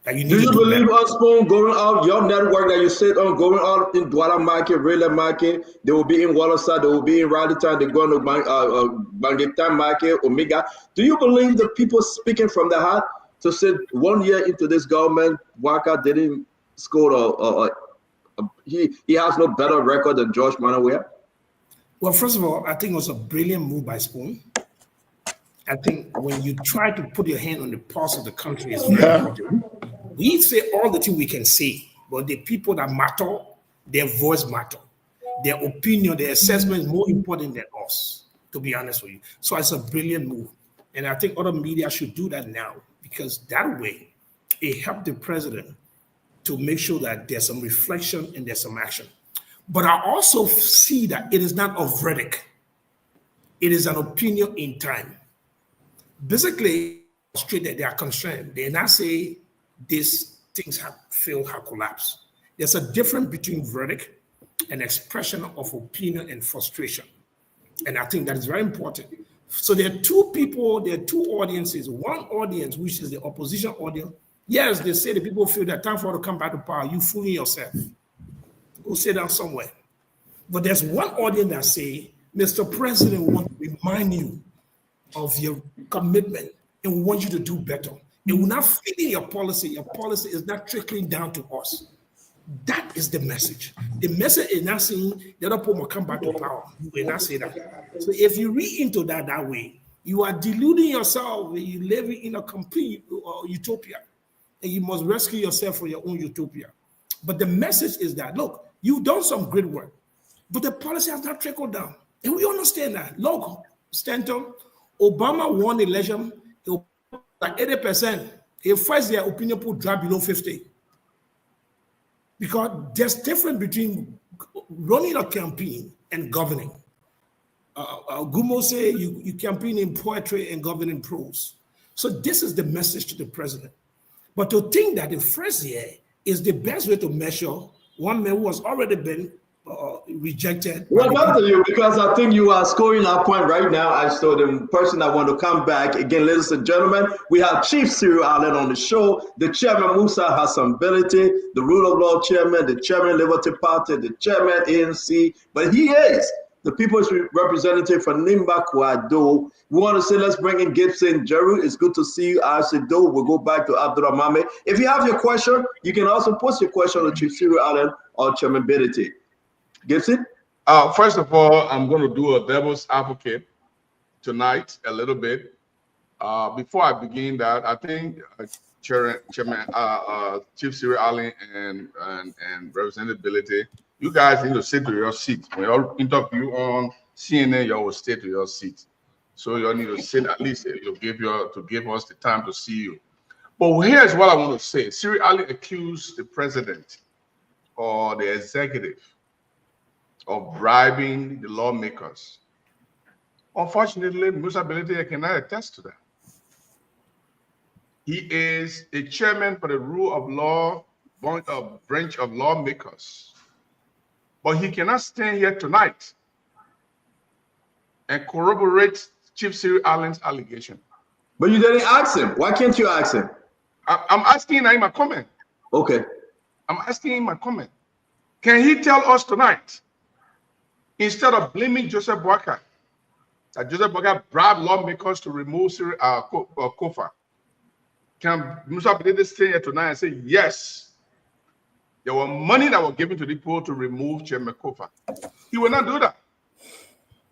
Do you believe us, Spoon, going out your network that you sit on, going out in Douala Market, Relay Market, they will be in Wallace, they will be in Raditan, they're going to Bangetan Market, Omega. Do you believe the people speaking from the heart to say 1 year into this government, Waka didn't score he has no better record than George Manawea? Well, first of all, I think it was a brilliant move by Spoon. I think when you try to put your hand on the pulse of the country, it's very important. We say all the things we can say, but the people that matter, their voice matter. Their opinion, their assessment is more important than us, to be honest with you. So it's a brilliant move. And I think other media should do that now, because that way it helped the president to make sure that there's some reflection and there's some action. But I also see that it is not a verdict. It is an opinion in time. Basically, straight that they are concerned. They not say these things have failed, have collapsed. There's a difference between verdict and expression of opinion and frustration. And I think that is very important. So there are two people, there are two audiences. One audience, which is the opposition audience. Yes, they say the people feel that time for to come back to power. You fooling yourself. Go sit down somewhere. But there's one audience that say, Mr. President, we want to remind you of your commitment and we want you to do better. And we're not feeling your policy. Your policy is not trickling down to us. That is the message. The message is not saying the other people will come back to power. You will not say that. So if you read into that way, you are deluding yourself. You live in a complete utopia. And you must rescue yourself from your own utopia. But the message is that, look, you've done some great work, but the policy has not trickled down. And we understand that. Look, Stanton, Obama won the election like 80%. His first year opinion poll dropped below 50. Because there's difference between running a campaign and governing. Gumo say you campaign in poetry and govern in prose. So this is the message to the president. But to think that the first year is the best way to measure one man who has already been rejected. Well, back to you, because I think you are scoring our point right now. I saw the person that want to come back. Again, ladies and gentlemen, we have Chief Cyril Allen on the show. The chairman, Musa Hassan Ability, the rule of law chairman, the chairman, Liberty Party, the chairman, ANC. But he is the people's representative for Nimba Kwado. We want to say, let's bring in Gibson. Jeru, it's good to see you. I said, though, we'll go back to Abdurrahmane. If you have your question, you can also post your question to Chief Cyril Allen or Chairman Ability. Gibson? First of all, I'm going to do a devil's advocate tonight a little bit. Before I begin that, I think Chairman Chief Cyril Allen and Representability, you guys need to sit to your seat. When you interview on CNN, you will stay to your seat. So you need to sit at least to give us the time to see you. But here's what I want to say. Cyril Allen accused the president or the executive of bribing the lawmakers. Unfortunately, Musa Ability cannot attest to that. He is the chairman for the rule of law branch of lawmakers. But he cannot stand here tonight and corroborate Chief Cyril Allen's allegation. But you didn't ask him. Why can't you ask him? I'm asking him a comment. Okay. I'm asking him a comment. Can he tell us tonight, instead of blaming Joseph Boakai, that Joseph Boakai bribed lawmakers to remove Kofa, can Musa Ability stay here tonight and say, yes, there were money that were given to the people to remove Chairman Kofa? He will not do that.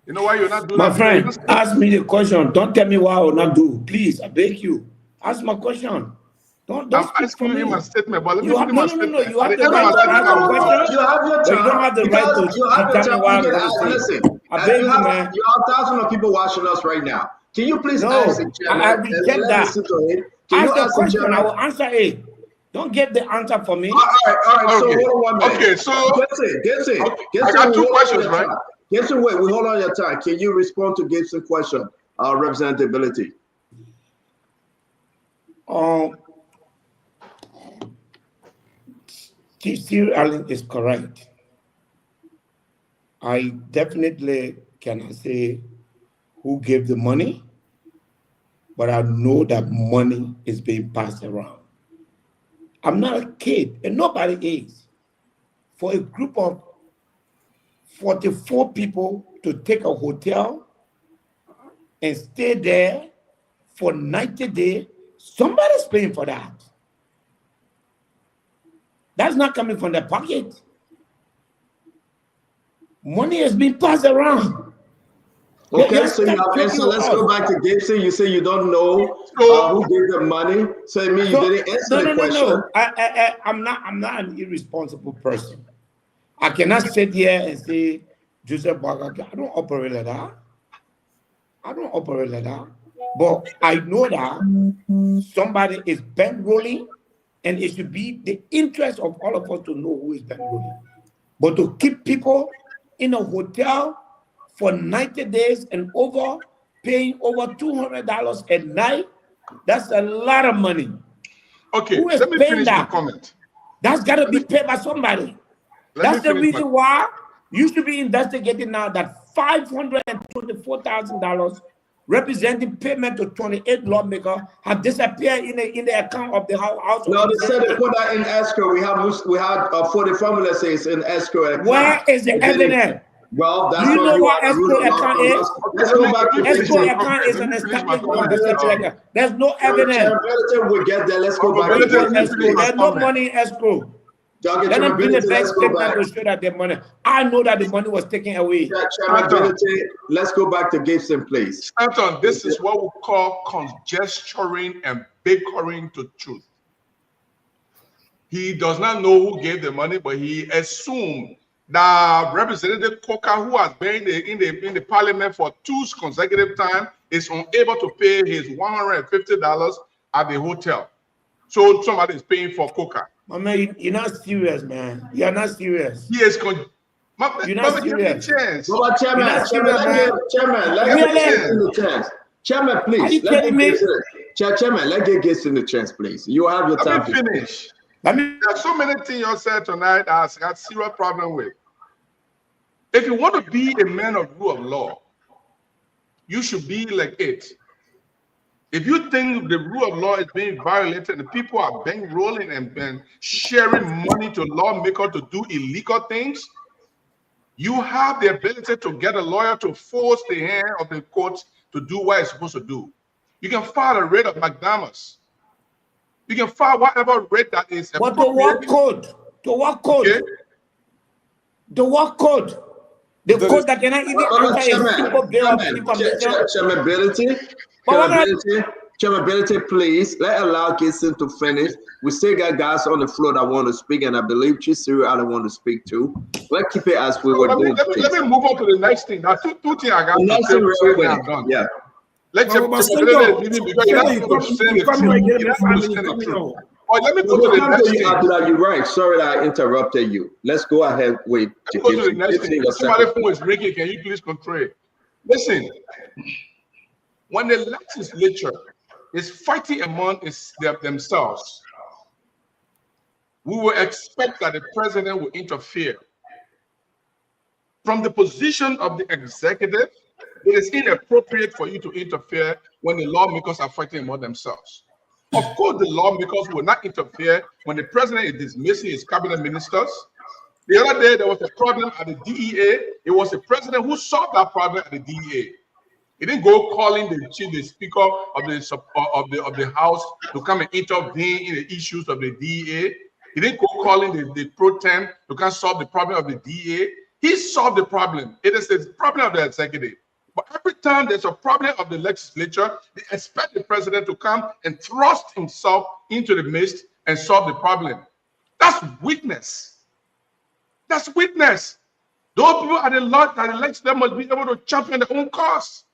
You know why you will not do that? My friend, ask me the question. Don't tell me what I will not do. Please, I beg you. Ask my question. Don't I'm speak for asking me. him a statement, but let me You have, finish my no. statement. You have At the the end of right my to statement, ask I a will go. question, You have your but you don't time have the right because to you have your tell me time. what You I'm can going to ask. say. Listen, I beg you you, have man. thousands of people watching us right now. Can you please ask the No, chairman I and reject let that. listen to him? Can you Ask the ask the question. I chairman? will answer it. Don't get the answer for me. All right. So Okay. hold on 1 minute. Okay. So Gibson, I got two questions, right? Gibson, wait. We hold on your time. Can you respond to Gibson's question? Representability. Chief Cyril Allen is correct. I definitely cannot say who gave the money, but I know that money is being passed around. I'm not a kid, and nobody is. For a group of 44 people to take a hotel and stay there for 90 days, somebody's paying for that. That's not coming from their pocket. Money has been passed around. Okay, so you have answered. Let's go back to Gibson. You say you don't know who gave the money. So it means you didn't answer the question. No. I'm not an irresponsible person. I cannot sit here and say, Joseph Boakai, I don't operate like that. But I know that somebody is bankrolling, and it should be the interest of all of us to know who is bankrolling. But to keep people in a hotel for 90 days and over, paying over $200 a night, that's a lot of money. Okay, who is let me paying finish that? my comment. That's got to be paid by somebody. That's the reason why you should be investigating now that $524,000 representing payment to 28 lawmakers have disappeared in the account of the House. No, they said they put that in escrow. We had for the formula says in escrow account. Where is the evidence? Well, that's Do you know what the escrow account is? Let's go back to escrow account is an established record. There's no evidence. We get there. Let's go back to escrow. There's no money in escrow. Let them bring the bank statement to show that the money. I know that the money was taken away. Let's go back to Gibson, please. Stanton, this is what we call conjecturing and bickering to truth. He does not know who gave the money, but he assumed that Representative Coker, who has been in the parliament for 2 consecutive times, is unable to pay his $150 at the hotel. So somebody is paying for Coker. My man, you're not serious, man. You're not serious. He is you're not serious. Chance. Chairman, let Gibson the chance. Chairman, please. Chairman, let Gibson the chance, please. You have your time. Let me finish. There are so many things you said tonight I got serious problem with. If you want to be a man of rule of law, you should be like it. If you think the rule of law is being violated and people are bankrolling and sharing money to lawmakers to do illegal things, you have the ability to get a lawyer to force the hand of the court to do what it's supposed to do. You can file a writ of McDonald's. You can file whatever rate that is. But the what code? The what code? Okay. The what code? The code that cannot even answer a simple bill of information. Chairman, please allow Gibson to finish. We still got guys on the floor that want to speak, and I believe Chief Cyril Allen want to speak too. Let's keep it as we were doing. Let me move on to the next thing. Now, two things I got to say when I'm done. Yeah. Let me go to the You're right. Sorry that I interrupted you. Let's go ahead with the next thing. Somebody who is ringing, can you please control it? Listen, when the legislature is fighting among themselves, we will expect that the president will interfere. From the position of the executive, it is inappropriate for you to interfere when the lawmakers are fighting among themselves. Of course, the lawmakers will not interfere when the president is dismissing his cabinet ministers. The other day, there was a problem at the DEA. It was the president who solved that problem at the DEA. He didn't go calling the speaker of the House to come and intervene in the issues of the DEA. He didn't go calling the pro tem to come solve the problem of the DEA. He solved the problem. It is the problem of the executive. But every time there's a problem of the legislature, they expect the president to come and thrust himself into the midst and solve the problem. That's weakness. That's weakness. Those people at the lot that elects them must be able to champion their own cause.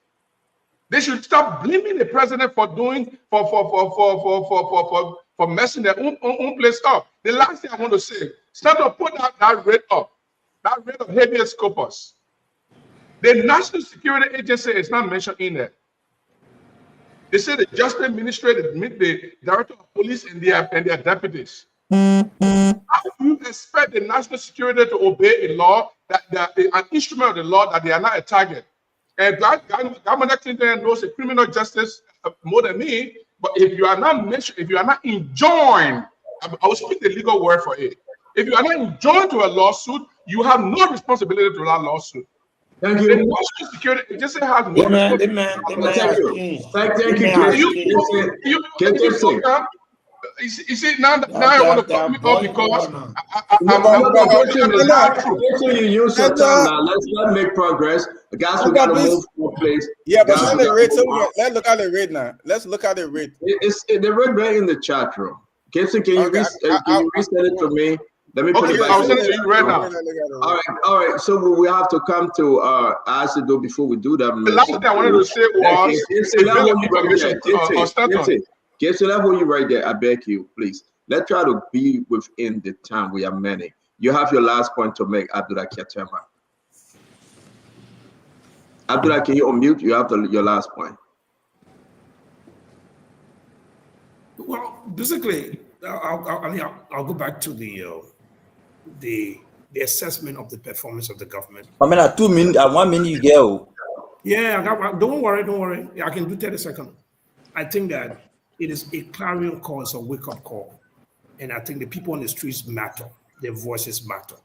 They should stop blaming the president for doing for messing their own place up. The last thing I want to say, start to put that rate up, that rate of habeas corpus. The National Security Agency is not mentioned in there. They say the Justice Administrator meet the Director of Police and their deputies. How do you expect the national security to obey a law that an instrument of the law that they are not a target? And Governor Clinton knows the criminal justice more than me. But if you are not mentioned, if you are not enjoined, I will speak the legal word for it. If you are not enjoined to a lawsuit, you have no responsibility to that lawsuit. Thank you. The National Security Agency has no responsibility. Thank you. You see, now I want to come up because you use your time now. Let's not make progress. Guys, we gotta move to a place. Yeah, but let's look at the rate now. Let's look at the rate. It's the rate right in the chat room. Gibson, can you reset it to me? Let me put it back. I'll send it to you right now. All right. So we have to come to Asido before we do that. The last thing I wanted to say was Gibson, level you right there. I beg you, please. Let's try to be within the time. We are many. You have your last point to make, Abdullah Kiatema. Abdullah, can you unmute? You have your last point. Well, basically, I'll go back to the assessment of the performance of the government. I mean, at 2 minutes, at 1 minute you go. Yeah, don't worry. I can do 30 seconds. I think that it is a clarion call, it's a wake-up call. And I think the people on the streets matter. Their voices matter.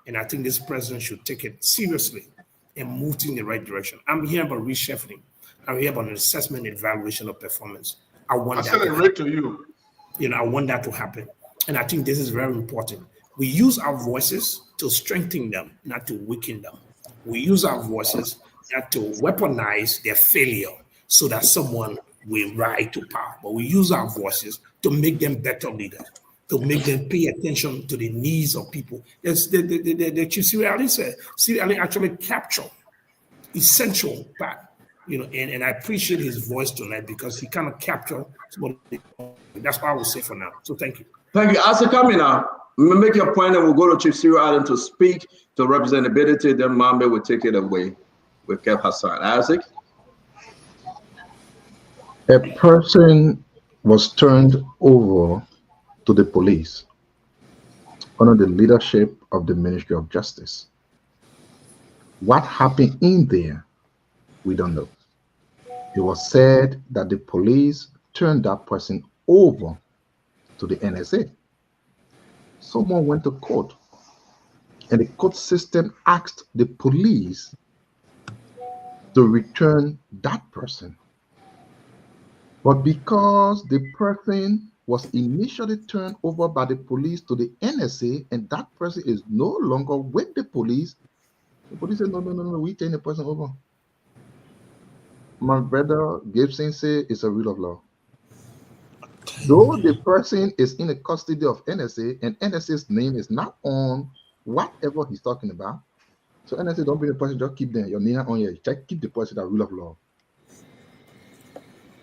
And I think this president should take it seriously and move in the right direction. I'm here about reshuffling. I'm here about an assessment and evaluation of performance. I send it right to you. I want that to happen. And I think this is very important. We use our voices to strengthen them, not to weaken them. We use our voices not to weaponize their failure so that someone will rise to power. But we use our voices to make them better leaders, to make them pay attention to the needs of people. That's the Chief Siri Ali said. Siri Ali actually captured essential part, and I appreciate his voice tonight because he kind of captured some of that's what I will say for now. So thank you. Thank you. As come in now, make your point and we'll go to Chief Siri Ali to speak to representability. Then Mambe will take it away with Kev Hassan. Isaac? A person was turned over to the police under the leadership of the Ministry of Justice. What happened in there, we don't know. It was said that the police turned that person over to the NSA. Someone went to court, and the court system asked the police to return that person. But because the person was initially turned over by the police to the NSA, and that person is no longer with the police said, no, we turn the person over. My brother Gibson said it's a rule of law. Though the person is in the custody of NSA, and NSA's name is not on whatever he's talking about, so NSA don't bring the person, just keep them, your name on here, just keep the person, that rule of law.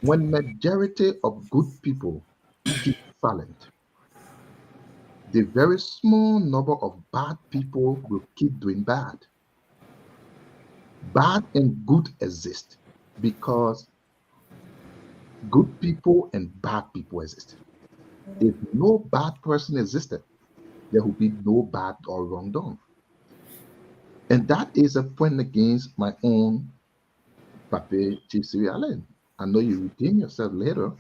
When majority of good people keep silent, the very small number of bad people will keep doing bad. Bad and good exist because good people and bad people exist. If no bad person existed, there would be no bad or wrong done. And that is a point against my own Pape Chief Siri Ali. I know you redeem yourself later,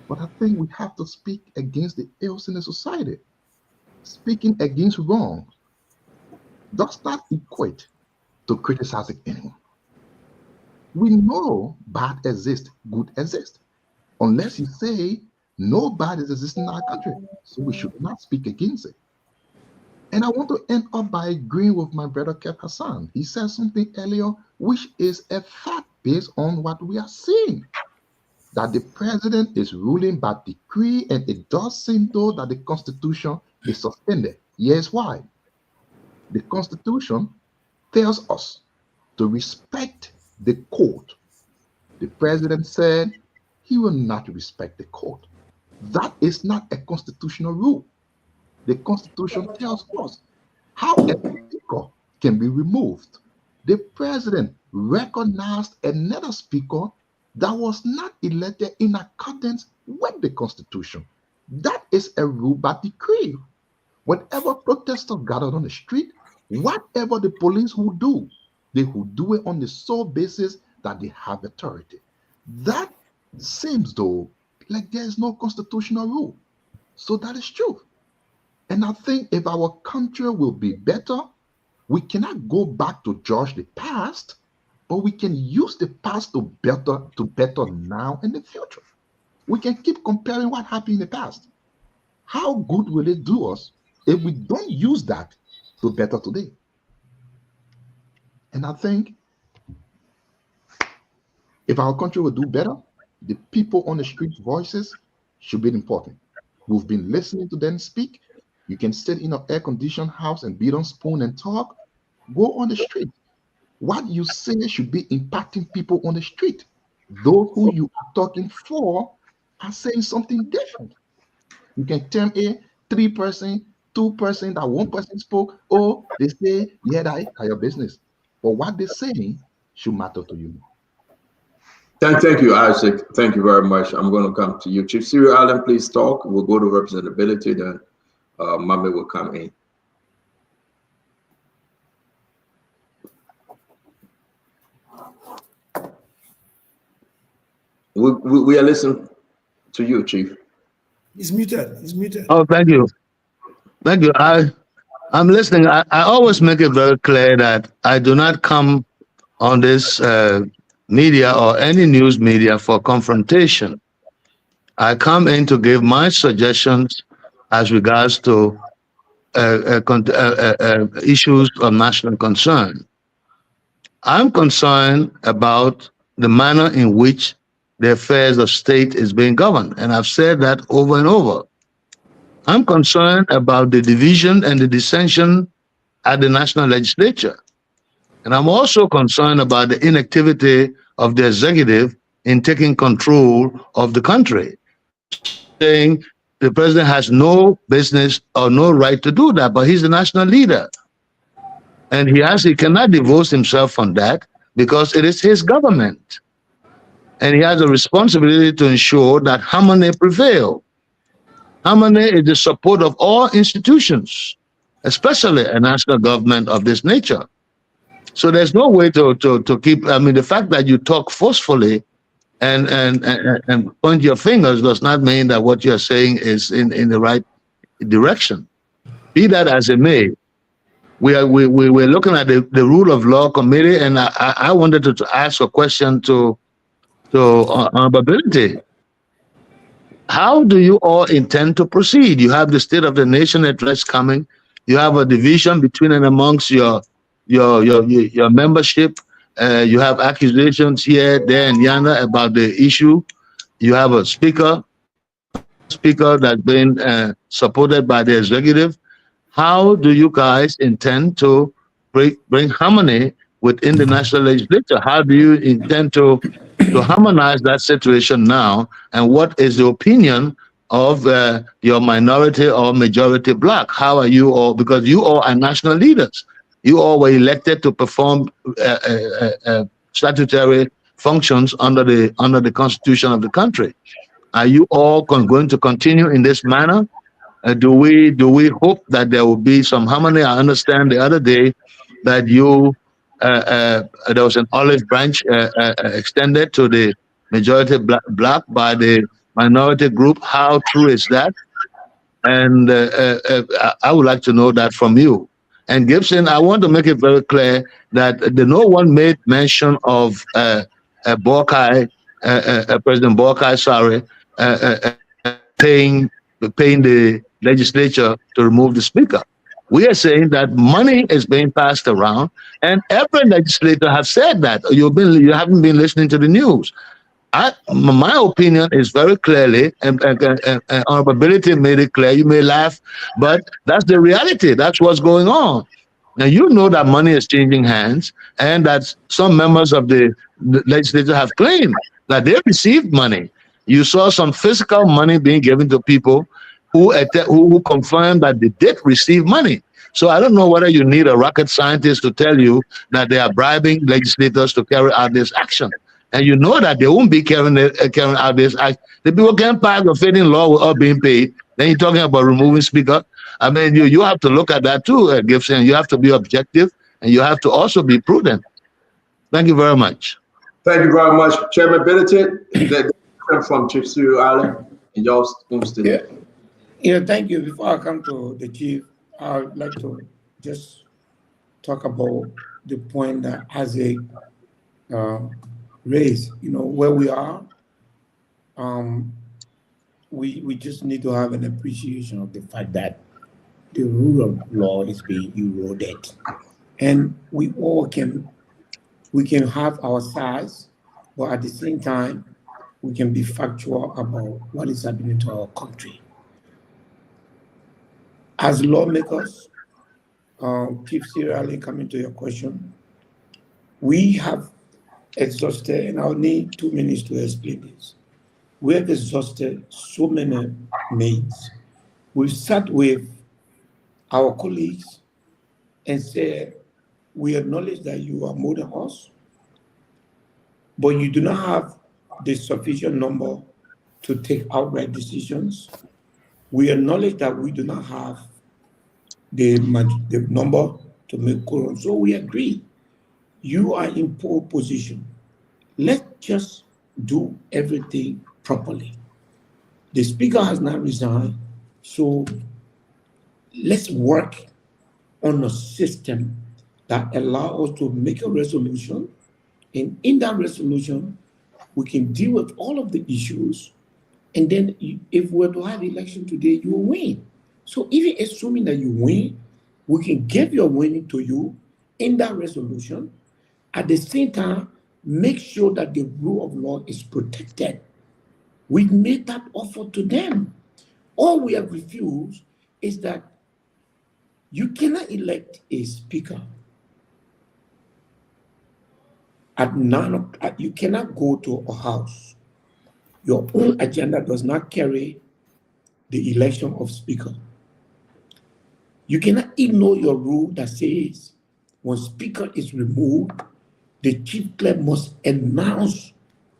but I think we have to speak against the ills in the society. Speaking against wrong does not equate to criticizing anyone. We know bad exists, good exists, unless you say no bad exists in our country. So we should not speak against it. And I want to end up by agreeing with my brother Kev Hassan. He said something earlier, which is a fact based on what we are seeing. That the president is ruling by decree, and it does seem though that the Constitution is suspended. Here's why. The Constitution tells us to respect the court. The president said he will not respect the court. That is not a constitutional rule. The Constitution tells us how a speaker can be removed. The president recognized another speaker that was not elected in accordance with the Constitution. That is a rule by decree. Whenever protesters gathered on the street, whatever the police would do, they would do it on the sole basis that they have authority. That seems though like there is no constitutional rule. So that is true. And I think if our country will be better, we cannot go back to judge the past, but we can use the past to better now and the future. We can keep comparing what happened in the past. How good will it do us if we don't use that to better today? And I think if our country will do better, the people on the street voices should be important. We've been listening to them speak. You can sit in an air-conditioned house and beat on spoon and talk. Go on the street. What you say should be impacting people on the street. Those who you are talking for are saying something different. You can tell a 3-person, 2-person, that 1 person spoke. Oh, they say, yeah, that is your business. But what they're saying should matter to you. Thank you, Isaac. Thank you very much. I'm going to come to you. Chief Cyril Allen, please talk. We'll go to representability, then Mame will come in. We are listening to you, Chief. He's muted. He's muted. Oh, thank you. Thank you. I'm listening. I always make it very clear that I do not come on this media or any news media for confrontation. I come in to give my suggestions as regards to issues of national concern. I'm concerned about the manner in which the affairs of state is being governed, and I've said that over and over. I'm concerned about the division and the dissension at the national legislature. And I'm also concerned about the inactivity of the executive in taking control of the country, saying the president has no business or no right to do that, but he's the national leader. And he cannot divorce himself from that because it is his government. And he has a responsibility to ensure that harmony prevails. Harmony is the support of all institutions, especially a national government of this nature. So there's no way to keep, the fact that you talk forcefully and point your fingers does not mean that what you're saying is in the right direction. Be that as it may, we're looking at the rule of law committee, and I wanted to ask a question to honorability. How do you all intend to proceed? You have the State of the Nation address coming. You have a division between and amongst your membership. You have accusations here, there, and yonder about the issue. You have a speaker that's been supported by the executive. How do you guys intend to bring harmony within the national legislature? How do you intend to harmonize that situation now? And what is the opinion of your minority or majority bloc? How are you all, because you all are national leaders. You all were elected to perform statutory functions under the constitution of the country. Are you all going to continue in this manner? Do we hope that there will be some harmony? I understand the other day that there was an olive branch extended to the majority bloc by the minority group. How true is that? And I would like to know that from you. And Gibson, I want to make it very clear that no one made mention of President Borkai, paying the legislature to remove the speaker. We are saying that money is being passed around, and every legislator has said that. You haven't been listening to the news. My opinion is very clearly, and Honorability made it clear. You may laugh, but that's the reality. That's what's going on. Now, you know that money is changing hands, and that some members of the legislature have claimed that they received money. You saw some physical money being given to people who confirmed that they did receive money. So I don't know whether you need a rocket scientist to tell you that they are bribing legislators to carry out this action. And you know that they won't be carrying out this act. The people can't pass a fading law without being paid. Then you're talking about removing speaker. I mean, you have to look at that too, Gibson. You have to be objective, and you have to also be prudent. Thank you very much. Thank you very much, Chairman Benedict. From Chief Cyril Allen and y'all Olmsted. Yeah, thank you. Before I come to the chief, I would like to just talk about the point that Isaac raised. You know, where we are, we just need to have an appreciation of the fact that the rule of law is being eroded, and we can have our sides, but at the same time, we can be factual about what is happening to our country. As lawmakers, Chief Cyril, coming to your question, we have exhausted, and I'll need 2 minutes to explain this. We have exhausted so many means. We've sat with our colleagues and said, we acknowledge that you are more than us, but you do not have the sufficient number to take outright decisions. We acknowledge that we do not have the number to make quorum. So we agree. You are in pole position. Let's just do everything properly. The speaker has not resigned, so let's work on a system that allows us to make a resolution, and in that resolution, we can deal with all of the issues, and then if we're to have election today, you will win. So even assuming that you win, we can give your winning to you in that resolution. At the same time, make sure that the rule of law is protected. We made that offer to them. All we have refused is that you cannot elect a speaker at 9 o'clock. You cannot go to a house. Your own agenda does not carry the election of speaker. You cannot ignore your rule that says when speaker is removed, the chief clerk must announce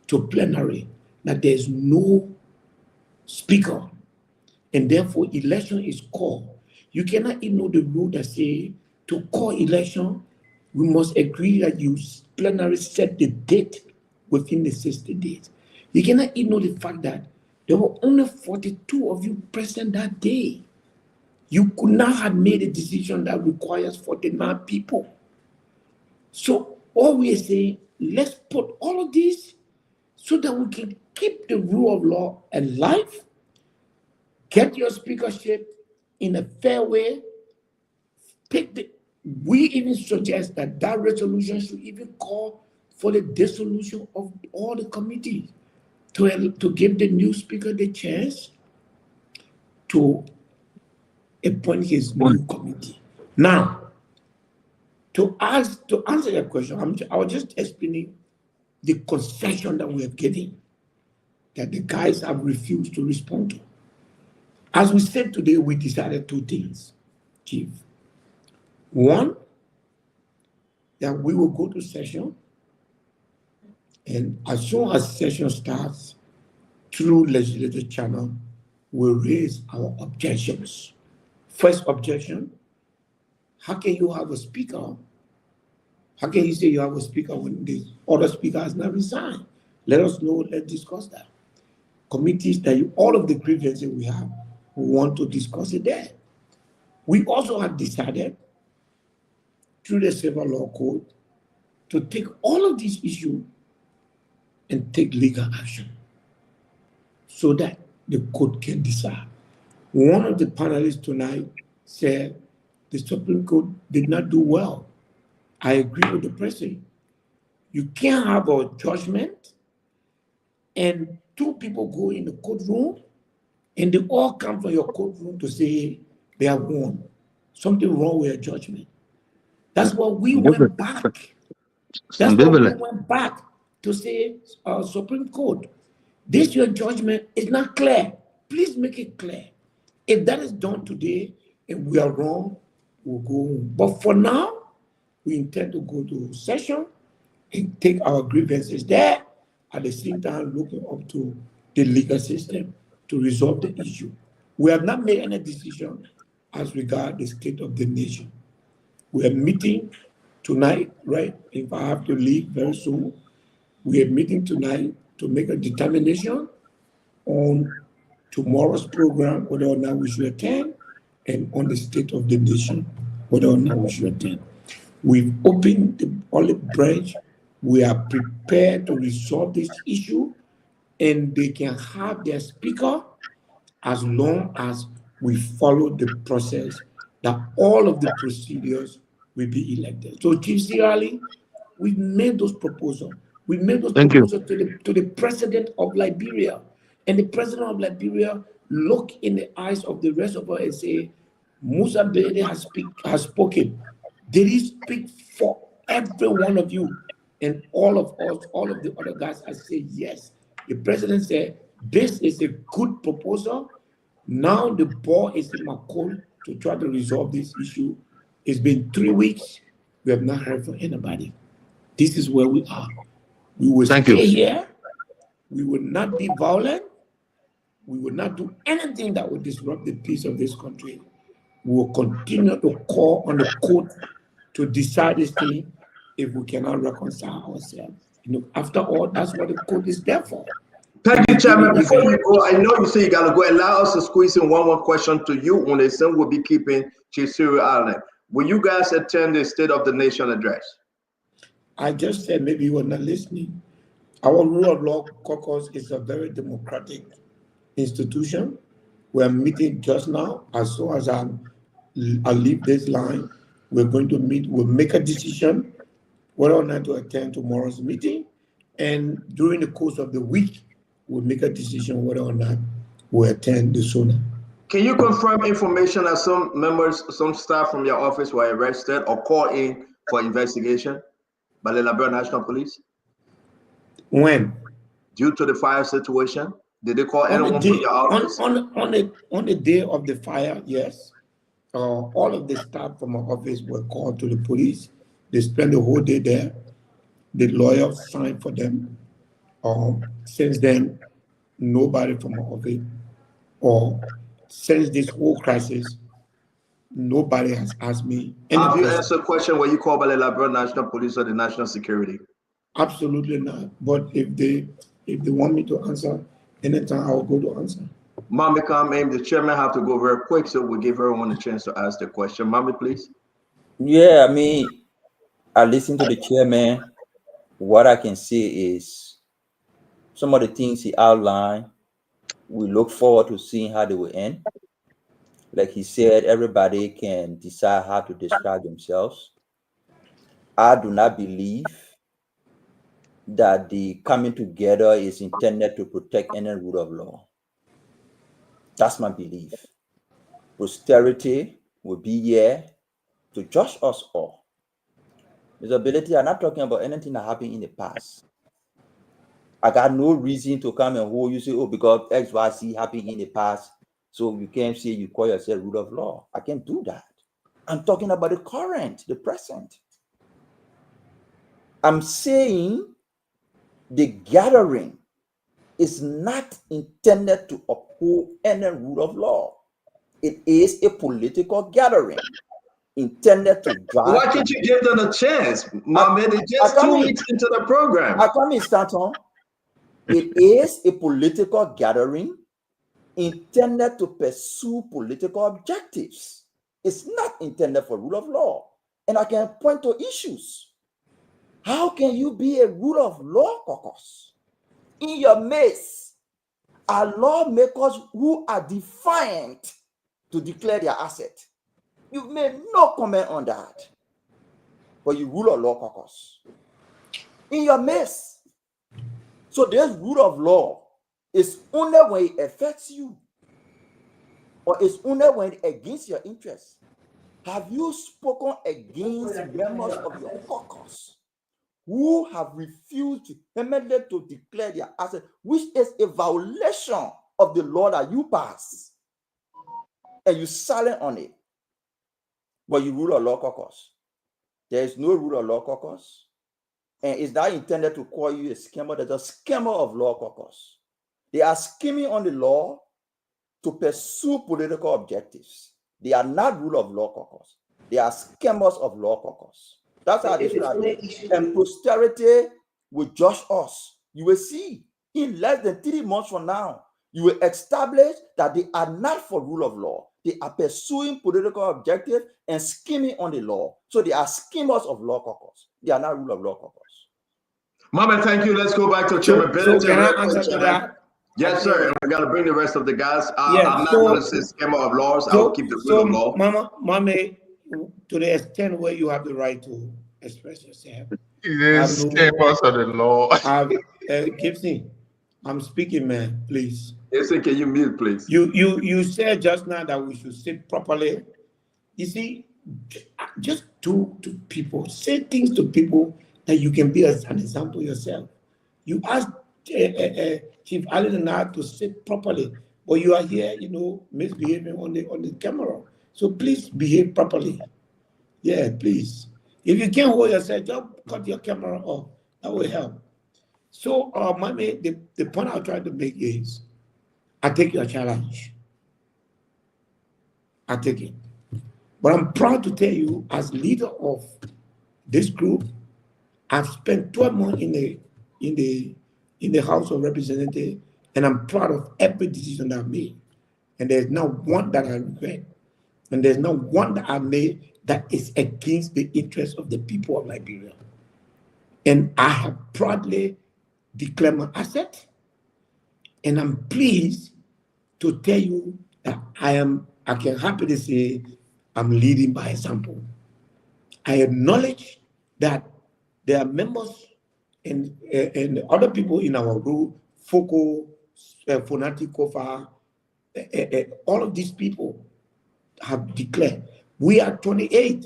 to plenary that there is no speaker, and therefore election is called. You cannot ignore the rule that says to call election, we must agree that you plenary set the date within the 60 days. You cannot ignore the fact that there were only 42 of you present that day. You could not have made a decision that requires 49 people. So all we are saying, let's put all of this so that we can keep the rule of law alive, get your speakership in a fair way, we even suggest that resolution should even call for the dissolution of all the committees to give the new speaker the chance to appoint his new committee. Now, to answer your question, I was just explaining the concession that we are getting, that the guys have refused to respond to. As we said today, we decided 2 things, Chief. One, that we will go to session, and as soon as session starts, through legislative channel, we'll raise our objections. First objection, how can you have a speaker? How can you say you have a speaker when the other speaker has not resigned? Let us know, let's discuss that. Committees that all of the grievances we have, we want to discuss it there. We also have decided through the Civil Law Code to take all of these issues and take legal action so that the court can decide. One of the panelists tonight said the Supreme Court did not do well. I agree with the president. You can't have a judgment and two people go in the courtroom and they all come from your courtroom to say they have won. Something wrong with your judgment. That's why we went back. That's why we went back to say, Supreme Court, this your judgment is not clear. Please make it clear. If that is done today and we are wrong, we'll go home. But for now, we intend to go to session and take our grievances there, at the same time looking up to the legal system to resolve the issue. We have not made any decision as regards the state of the nation. We are meeting tonight, right? If I have to leave very soon, we are meeting tonight to make a determination on tomorrow's program, whether or not we should attend, and on the state of the nation, whether or not we should attend. We've opened the olive branch. We are prepared to resolve this issue, and they can have their speaker as long as we follow the process that all of the procedures will be elected. So, Chief Sirali, we've made those proposals. We made those proposals to the president of Liberia. And the president of Liberia look in the eyes of the rest of us and say, Musa Bede has spoken. Did he speak for every one of you? And all of us, all of the other guys, I say yes. The president said, this is a good proposal. Now the ball is in my court to try to resolve this issue. It's been 3 weeks. We have not heard from anybody. This is where we are. We will stay here. We will not be violent. We will not do anything that will disrupt the peace of this country. We will continue to call on the court to decide this thing if we cannot reconcile ourselves. After all, that's what the court is there for. Thank you, Chairman. Before you go, I know you say you got to go. Allow us to squeeze in one more question to you. On the same, we'll be keeping Chief Cyril Allen. Will you guys attend the State of the Nation address? I just said maybe you were not listening. Our rule of law caucus is a very democratic institution. We're meeting just now. As soon as I leave this line, we're going to meet. We'll make a decision whether or not to attend tomorrow's meeting. And during the course of the week, we'll make a decision whether or not we'll attend the SONA. Can you confirm information that some members, some staff from your office were arrested or called in for investigation by the Liberia National Police? When? Due to the fire situation? Did they call anyone from your office? On the day of the fire, yes. All of the staff from our office were called to the police. They spent the whole day there. The lawyers signed for them. Since then, nobody from our office, or since this whole crisis, nobody has asked me. Have you answered a question where you called by the Liberia National Police or the National Security? Absolutely not. But if they want me to answer anytime, I will go to answer. Mami, come in. The chairman have to go very quick, so we'll give everyone a chance to ask the question. Mami, please. Yeah, I mean, I listen to the chairman. What I can say is some of the things he outlined, we look forward to seeing how they will end. Like he said, everybody can decide how to describe themselves. I do not believe that the coming together is intended to protect any rule of law. That's my belief. Posterity will be here to judge us all. Visibility, I'm not talking about anything that happened in the past. I got no reason to come and hold you say, oh, because X, Y, Z happened in the past, so you can't say you call yourself rule of law. I can't do that. I'm talking about the current, the present. I'm saying the gathering is not intended to uphold any rule of law. It is a political gathering intended to drive. Why can't you give them a chance, Mohammed? It's just 2 weeks into the program. I come in, Stanton. It is a political gathering intended to pursue political objectives. It's not intended for rule of law. And I can point to issues. How can you be a rule of law caucus? In your midst are lawmakers who are defiant to declare their asset. You've made no comment on that. But you rule of law caucus in your midst. So this rule of law is only when it affects you, or it's only when it's against your interests. Have you spoken against members of your caucus who have refused immediately to declare their assets, which is a violation of the law that you pass, and you silent on it? But you rule of law caucus. There is no rule of law caucus, and it's not intended to call you a scammer. There's a scammer of law caucus. They are scheming on the law to pursue political objectives. They are not rule of law caucus. They are scammers of law caucus. That's how they should. And posterity will judge us. You will see in less than 3 months from now, you will establish that they are not for rule of law. They are pursuing political objectives and scheming on the law. So they are schemers of law caucus. They are not rule of law caucus. Mama, thank you. Let's go back to Chairman Bennett. Can I answer to that? Yes, sir. And we got to bring the rest of the guys. I'm not going to say scammer of laws. I will keep the rule of law. Mama, to the extent where you have the right to express yourself. It is scamers of the law. Gibson, I'm speaking, man. Please. Yes, sir. Can you mute, please? You said just now that we should sit properly. You see, just talk to people, say things to people that you can be as an example yourself. You ask Chief Allen and I to sit properly, but you are here, misbehaving on the camera. So please behave properly. Yeah, please. If you can't hold yourself, just cut your camera off. That will help. So, Mommy, the point I'm trying to make is, I take your challenge. I take it. But I'm proud to tell you, as leader of this group, I've spent 12 months in the House of Representatives, and I'm proud of every decision that I've made. And there's not one that I regret. And there's not one that I made that is against the interests of the people of Liberia. And I have proudly declared my asset. And I'm pleased to tell you that I can happily say I'm leading by example. I acknowledge that there are members and other people in our group, Foko, Fonati Kofa, all of these people have declared. We are 28,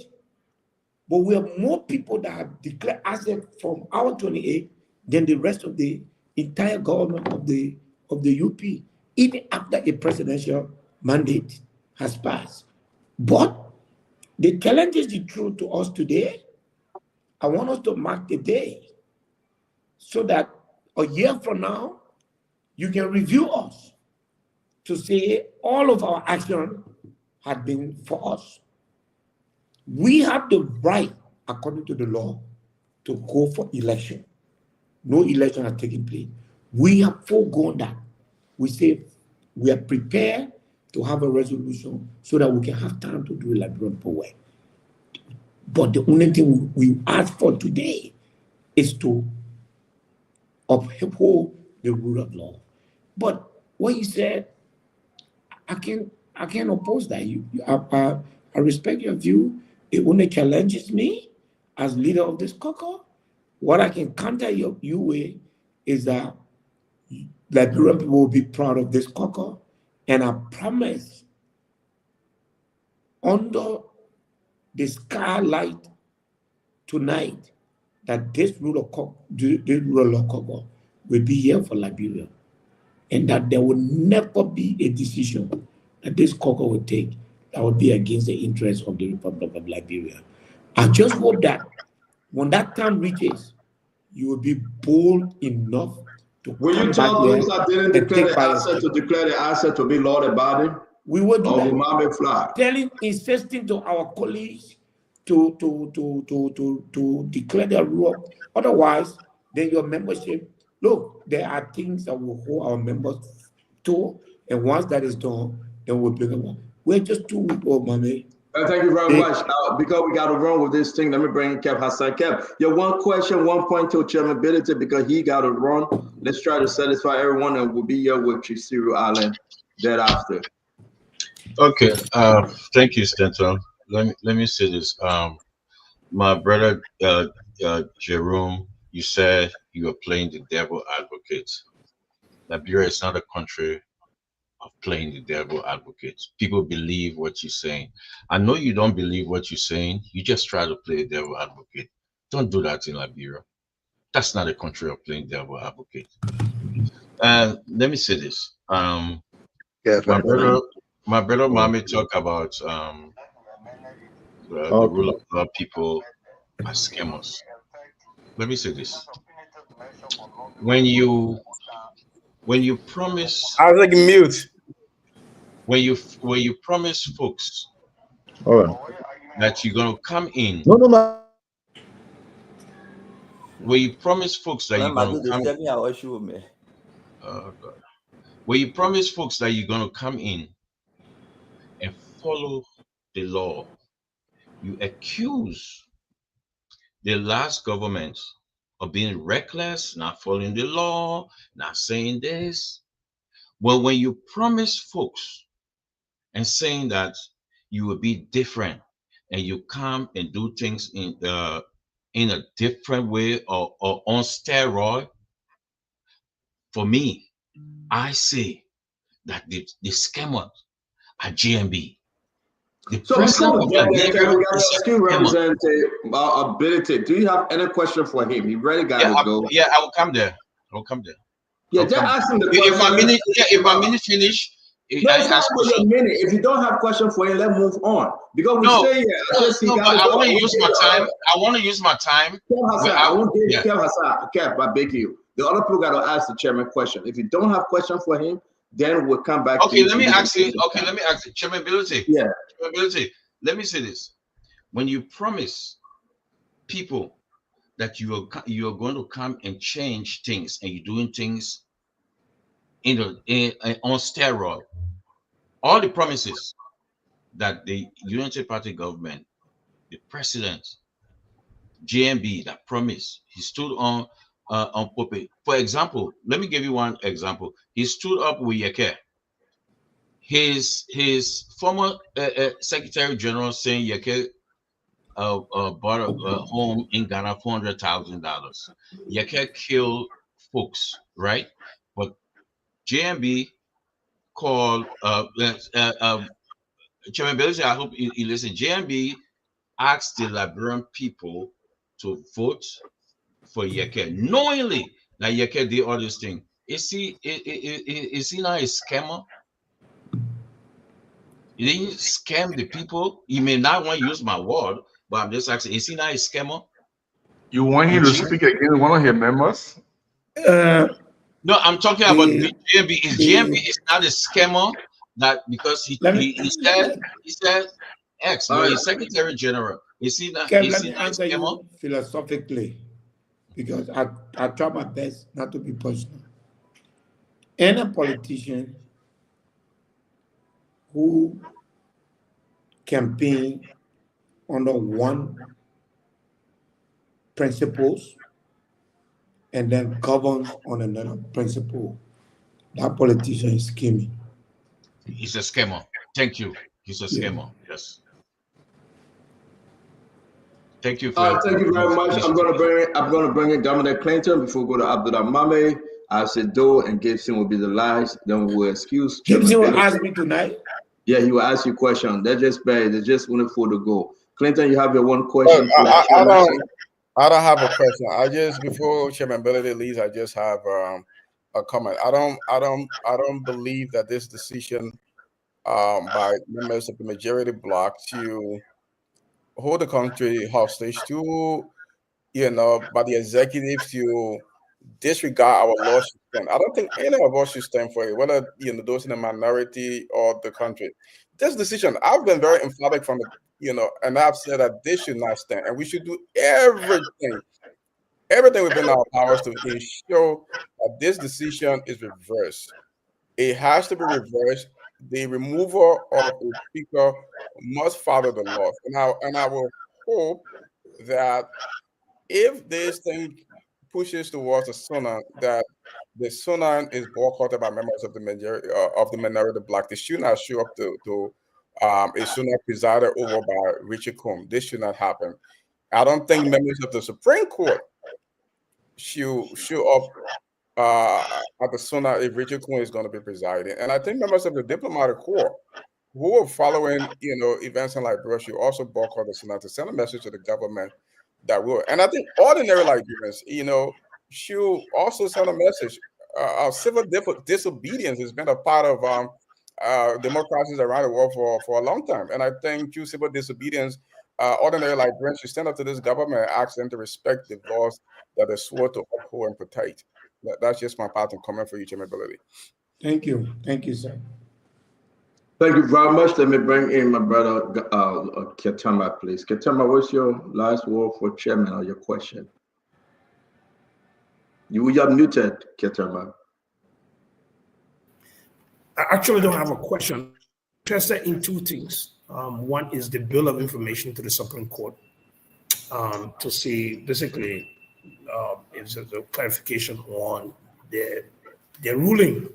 but we have more people that have declared assets from our 28 than the rest of the entire government of the UP, even after a presidential mandate has passed. But the challenge is the truth to us today. I want us to mark the day so that a year from now, you can review us to say all of our action had been for us. We have the right, according to the law, to go for election. No election has taken place. We have foregone that. We say we are prepared to have a resolution so that we can have time to do a Liberian power. But the only thing we ask for today is to uphold the rule of law. But what you said, I can't oppose that. I respect your view. It only challenges me as leader of this caucus. What I can counter you with is that Liberian people will be proud of this caucus, and I promise, under the skylight tonight, that this rule of law caucus will be here for Liberia, and that there will never be a decision that this caucus will take that will be against the interests of the Republic of Liberia. I just hope that when that time reaches, you will be bold enough to will you tell those that didn't declare the asset to be lauded body? We will do that. Insisting to our colleagues to declare their rule. Otherwise, then your membership, look, there are things that will hold our members to, and once that is done, then we'll bring them up. We're just 2 weeks old, mommy. Thank you very much. Because we got to run with this thing, let me bring Kev Hassan. Kev, your one question, 1 point to Chairman Billington, because he got to run. Let's try to satisfy everyone, and we'll be here with Cyril Allen thereafter. Okay. Thank you, Stanton. let me say this. My brother Jerome, you said you were playing the devil advocate. Liberia is not a country of playing the devil advocate. People believe what you're saying. I know you don't believe what you're saying. You just try to play devil advocate. Don't do that in Liberia. That's not a country of playing devil advocate. And let me say this. My brother Mami talk about the rule of law people are scammers. Let me say this. When you promise, I was like mute. When you promise folks that you're gonna come in. No. When you promise folks that you're gonna come in. Oh God. When you promise folks that you're gonna come in and follow the law, you accuse the last government of being reckless, not following the law, not saying this. Well, when you promise folks and saying that you will be different and you come and do things in a different way or on steroid, for me, I say that the scammers are GMB. So before we get there, we got a skill representative ability. Do you have any question for him? He really got to go. Yeah, I will come there. Yeah, just ask him the question. If my minute finish, no, it's not for your minute. If you don't have question for him, let's move on. Because we stay here. I want to use my time. I want to use my time. I won't give Kev Hassan. Kev, I beg you. The other people got to ask the chairman question. If you don't have question for him, then we'll come back. Okay, let me ask you. Okay, let me ask you. Chairman Ability. Yeah. Chairman Ability. Let me say this. When you promise people that you are going to come and change things, and you're doing things on steroid, all the promises that the Unity Party government, the president, JMB, that promised, he stood on Pope. For example, let me give you one example. He stood up with Yeke. His former Secretary General saying Yeke bought a home in Ghana, $400,000. Yeke killed folks, right? But JMB called Chairman Belisi, I hope you listen. JMB asked the Liberian people to vote for Yeke, knowingly that Yeke did all this thing. Is he now a scammer? He didn't scam the people. He may not want to use my word, but I'm just asking, is he not a scammer? You want him to speak against one of his members? No, I'm talking about JMB. JMB is not a scammer. That because he said X, but he's Secretary General. Is he not? Kev, let me answer you philosophically, because I try my best not to be personal. Any politician who campaign under one principles and then govern on another principle, that politician is scheming. He's a scammer. Thank you. He's a scammer. Yes. Thank you. Thank you very much. I'm gonna bring in Dominic Clinton before we go to Abdullah Mame. I said Doe and Gibson will be the last. Then we'll excuse. Gibson will ask me tonight. Yeah, he will ask you a question. They're just bad. They just wanted for to go. Clinton, you have your one question. I don't have a question. I just before Chairman Ability leaves, I just have a comment. I don't believe that this decision by members of the majority bloc to hold the country hostage to, by the executives to disregard our law system. I don't think any of us should stand for it, whether those in the minority or the country. This decision, I've been very emphatic from the, and I've said that this should not stand, and we should do everything within our powers to ensure that this decision is reversed. It has to be reversed. The removal of a speaker must follow the law. And I will hope that if this thing pushes towards the Sunan, that the Sunan is boycotted by members of the majority of the minority bloc. They should not show up to is soon presided over by Richard Combs. This should not happen. I don't think members of the Supreme Court should show up at the Senate if Richard Combs is going to be presiding. And I think members of the diplomatic corps who are following, events in Liberia should also boycott the Senate to send a message to the government that will. And I think ordinary Liberians, should also send a message. Civil disobedience has been a part of democracies around the world for a long time. And I think through civil disobedience, ordinary Liberians should stand up to this government and ask them to respect the laws that they swore to uphold and protect. That's just my part and comment for you, Chairman Ability. Thank you. Thank you, sir. Thank you very much. Let me bring in my brother Ketama, please. Ketama, what's your last word for Chairman or your question? You are muted, Ketama. I actually don't have a question. I'm interested in two things. One is the bill of information to the Supreme Court to see basically if there's a clarification on their ruling.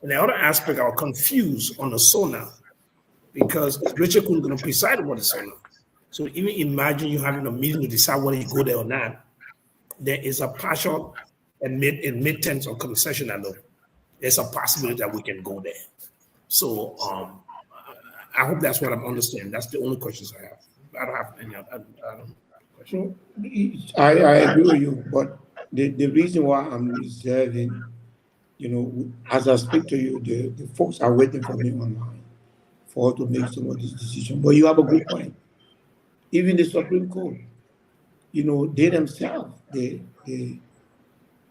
And the other aspect, I was confused on the SONA because Richard Combs going to preside over the SONA. So even imagine you having a meeting to decide whether you go there or not. There is a partial and mid-tense or concession. I know there's a possibility that we can go there. So I hope that's what I'm understanding. That's the only questions I have. I don't have any other questions. I agree with you, but the reason why I'm reserving, as I speak to you, the folks are waiting for me online for to make some of this decision. But you have a good point. Even the Supreme Court, they themselves,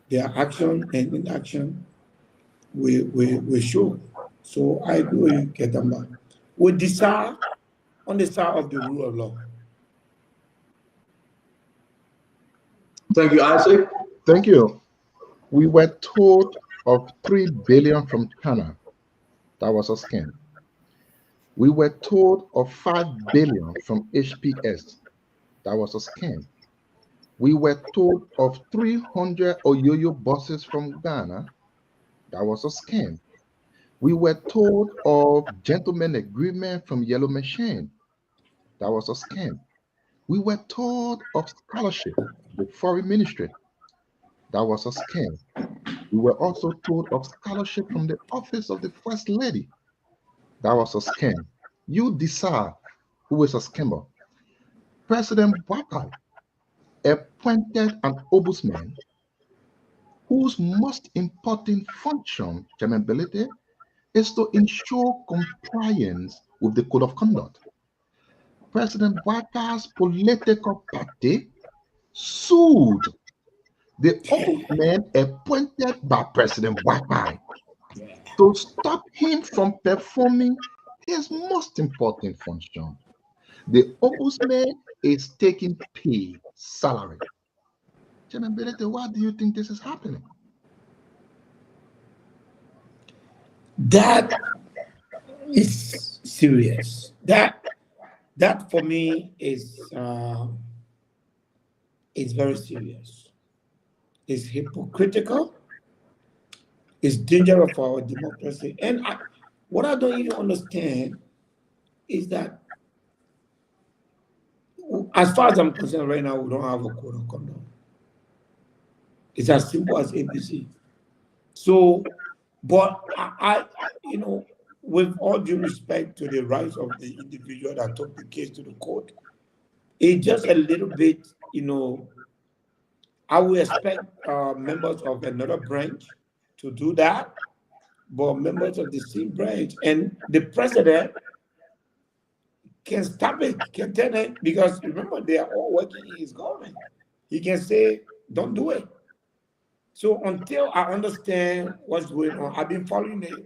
their action and inaction will show. So I agree with you, Ketamba. We decide on the side of the rule of law. Thank you, Isaac. Thank you. We were told of 3 billion from China. That was a scam. We were told of 5 billion from HPS. That was a scam. We were told of 300 Oyoyo buses from Ghana. That was a scam. We were told of gentleman agreement from Yellow Machine. That was a scam. We were told of scholarship with foreign ministry. That was a scam. We were also told of scholarship from the office of the First Lady. That was a scam. You decide who is a scammer. President Bwakai appointed an ombudsman whose most important function, Chairman Belete, is to ensure compliance with the Code of Conduct. President Bwakai's political party sued the ombudsman appointed by President Bwakai to stop him from performing his most important function. The ombudsman is taking paid salary. Chairman Belete, why do you think this is happening? That is serious. That for me is very serious. It's hypocritical. It's dangerous for our democracy. And what I don't even understand is that, as far as I'm concerned right now, we don't have a code of conduct. It's as simple as ABC. So, but I with all due respect to the rights of the individual that took the case to the court, it's just a little bit, I would expect members of another branch to do that, but members of the same branch and the president can stop it, can tell it, because remember, they are all working in his government. He can say, don't do it. So until I understand what's going on, I've been following it.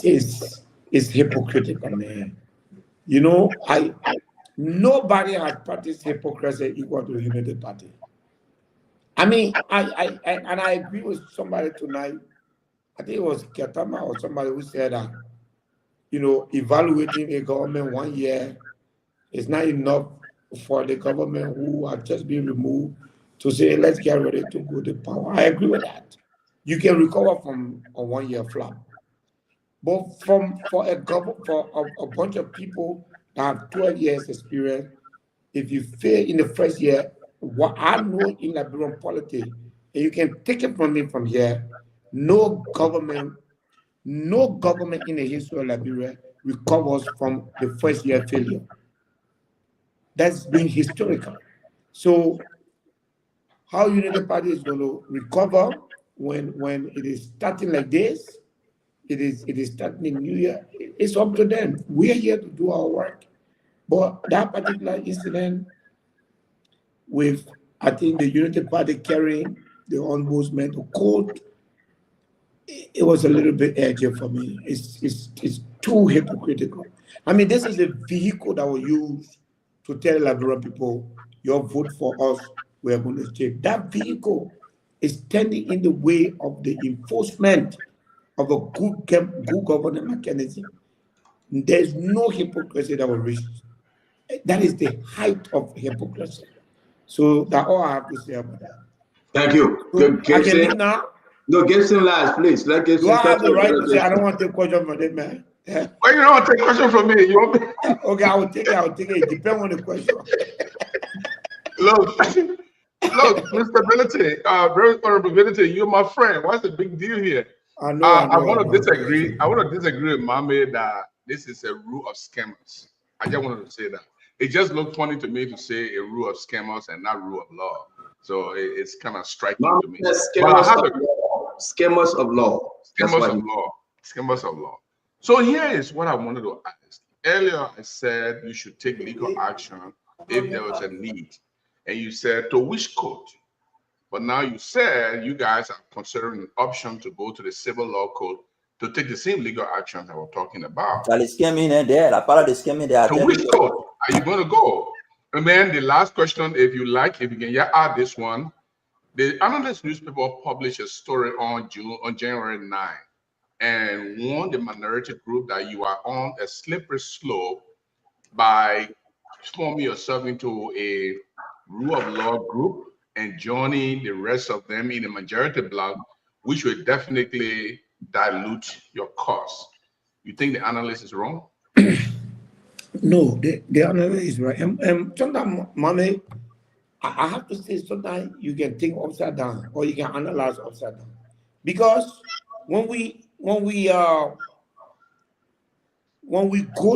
It's hypocritical, man. Nobody has practiced hypocrisy equal to the United Party. I mean, I agree with somebody tonight. I think it was Ketama or somebody who said that, evaluating a government 1 year is not enough for the government who have just been removed to say, let's get ready to go to power. I agree with that. You can recover from a 1 year flop. But for a bunch of people that have 12 years experience, if you fail in the first year, what I know in Liberian politics, and you can take it from me from here, no government in the history of Liberia recovers from the first year failure. That's been historical. So how Unity Party is going to recover when it is starting like this, it is starting in New Year, it's up to them. We are here to do our work. But that particular incident with, I think, the Unity Party carrying the ombudsman to court, it was a little bit edgy for me. It's too hypocritical. I mean, this is a vehicle that was used to tell Liberian people, your vote for us, we are going to change. That vehicle is standing in the way of the enforcement of a good governance mechanism. There's no hypocrisy that will reach. That is the height of hypocrisy. So that's all I have to say about that. Thank you. So I can leave now? No, Gibson last, please. Let Gibson. Do I have the right to say I don't want to take question from them, man? Well, you don't want to take question from me. You want me? Okay, I will take it. It depends on the question. Look, Mr. Ability, very honorable Ability, you're my friend. What's the big deal here? I want to disagree. I want to disagree with Mame that this is a rule of scammers. I just wanted to say that. It just looked funny to me to say a rule of scammers and not rule of law. So it's kind of striking to me. Scammers of law. Scammers of law. So here is what I wanted to ask. Earlier, I said you should take legal action if there was a need. And you said to which court? But now you said you guys are considering an option to go to the civil law court to take the same legal action that we're talking about. To which court are you going to go? And then the last question, if you can add this one. The Analyst newspaper published a story on January 9 and warned the minority group that you are on a slippery slope by forming yourself into a rule of law group and joining the rest of them in the majority bloc, which will definitely dilute your cause. You think the analyst is wrong? No, the analyst is right. Sometimes, Mame, I have to say, sometimes you can think upside down or you can analyze upside down. Because when we go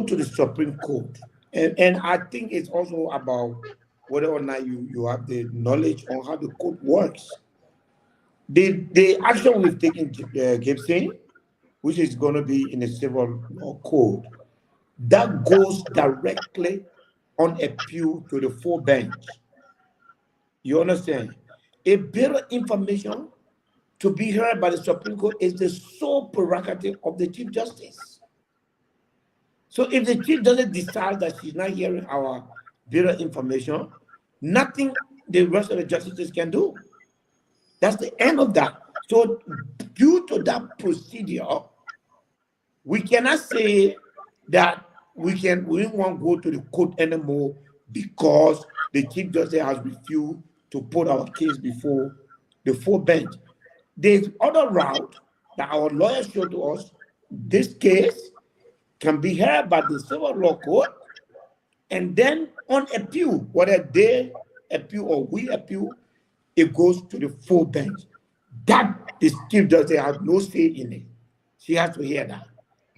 to the Supreme Court, and I think it's also about whether or not you have the knowledge on how the court works. The action we've taken, Gibson, which is going to be in the civil law code, that goes directly on appeal to the full bench. You understand? A bit of information to be heard by the Supreme Court is the sole prerogative of the Chief Justice. So if the Chief Justice decides that she's not hearing our bit of information, nothing the rest of the justices can do. That's the end of that. So due to that procedure, we cannot say that we won't go to the court anymore because the Chief Justice has refused to put our case before the full bench. There's other route that our lawyers showed to us. This case can be heard by the civil law court, and then on appeal, whether they appeal or we appeal, it goes to the full bench. That the Chief Justice has no say in it. She has to hear that.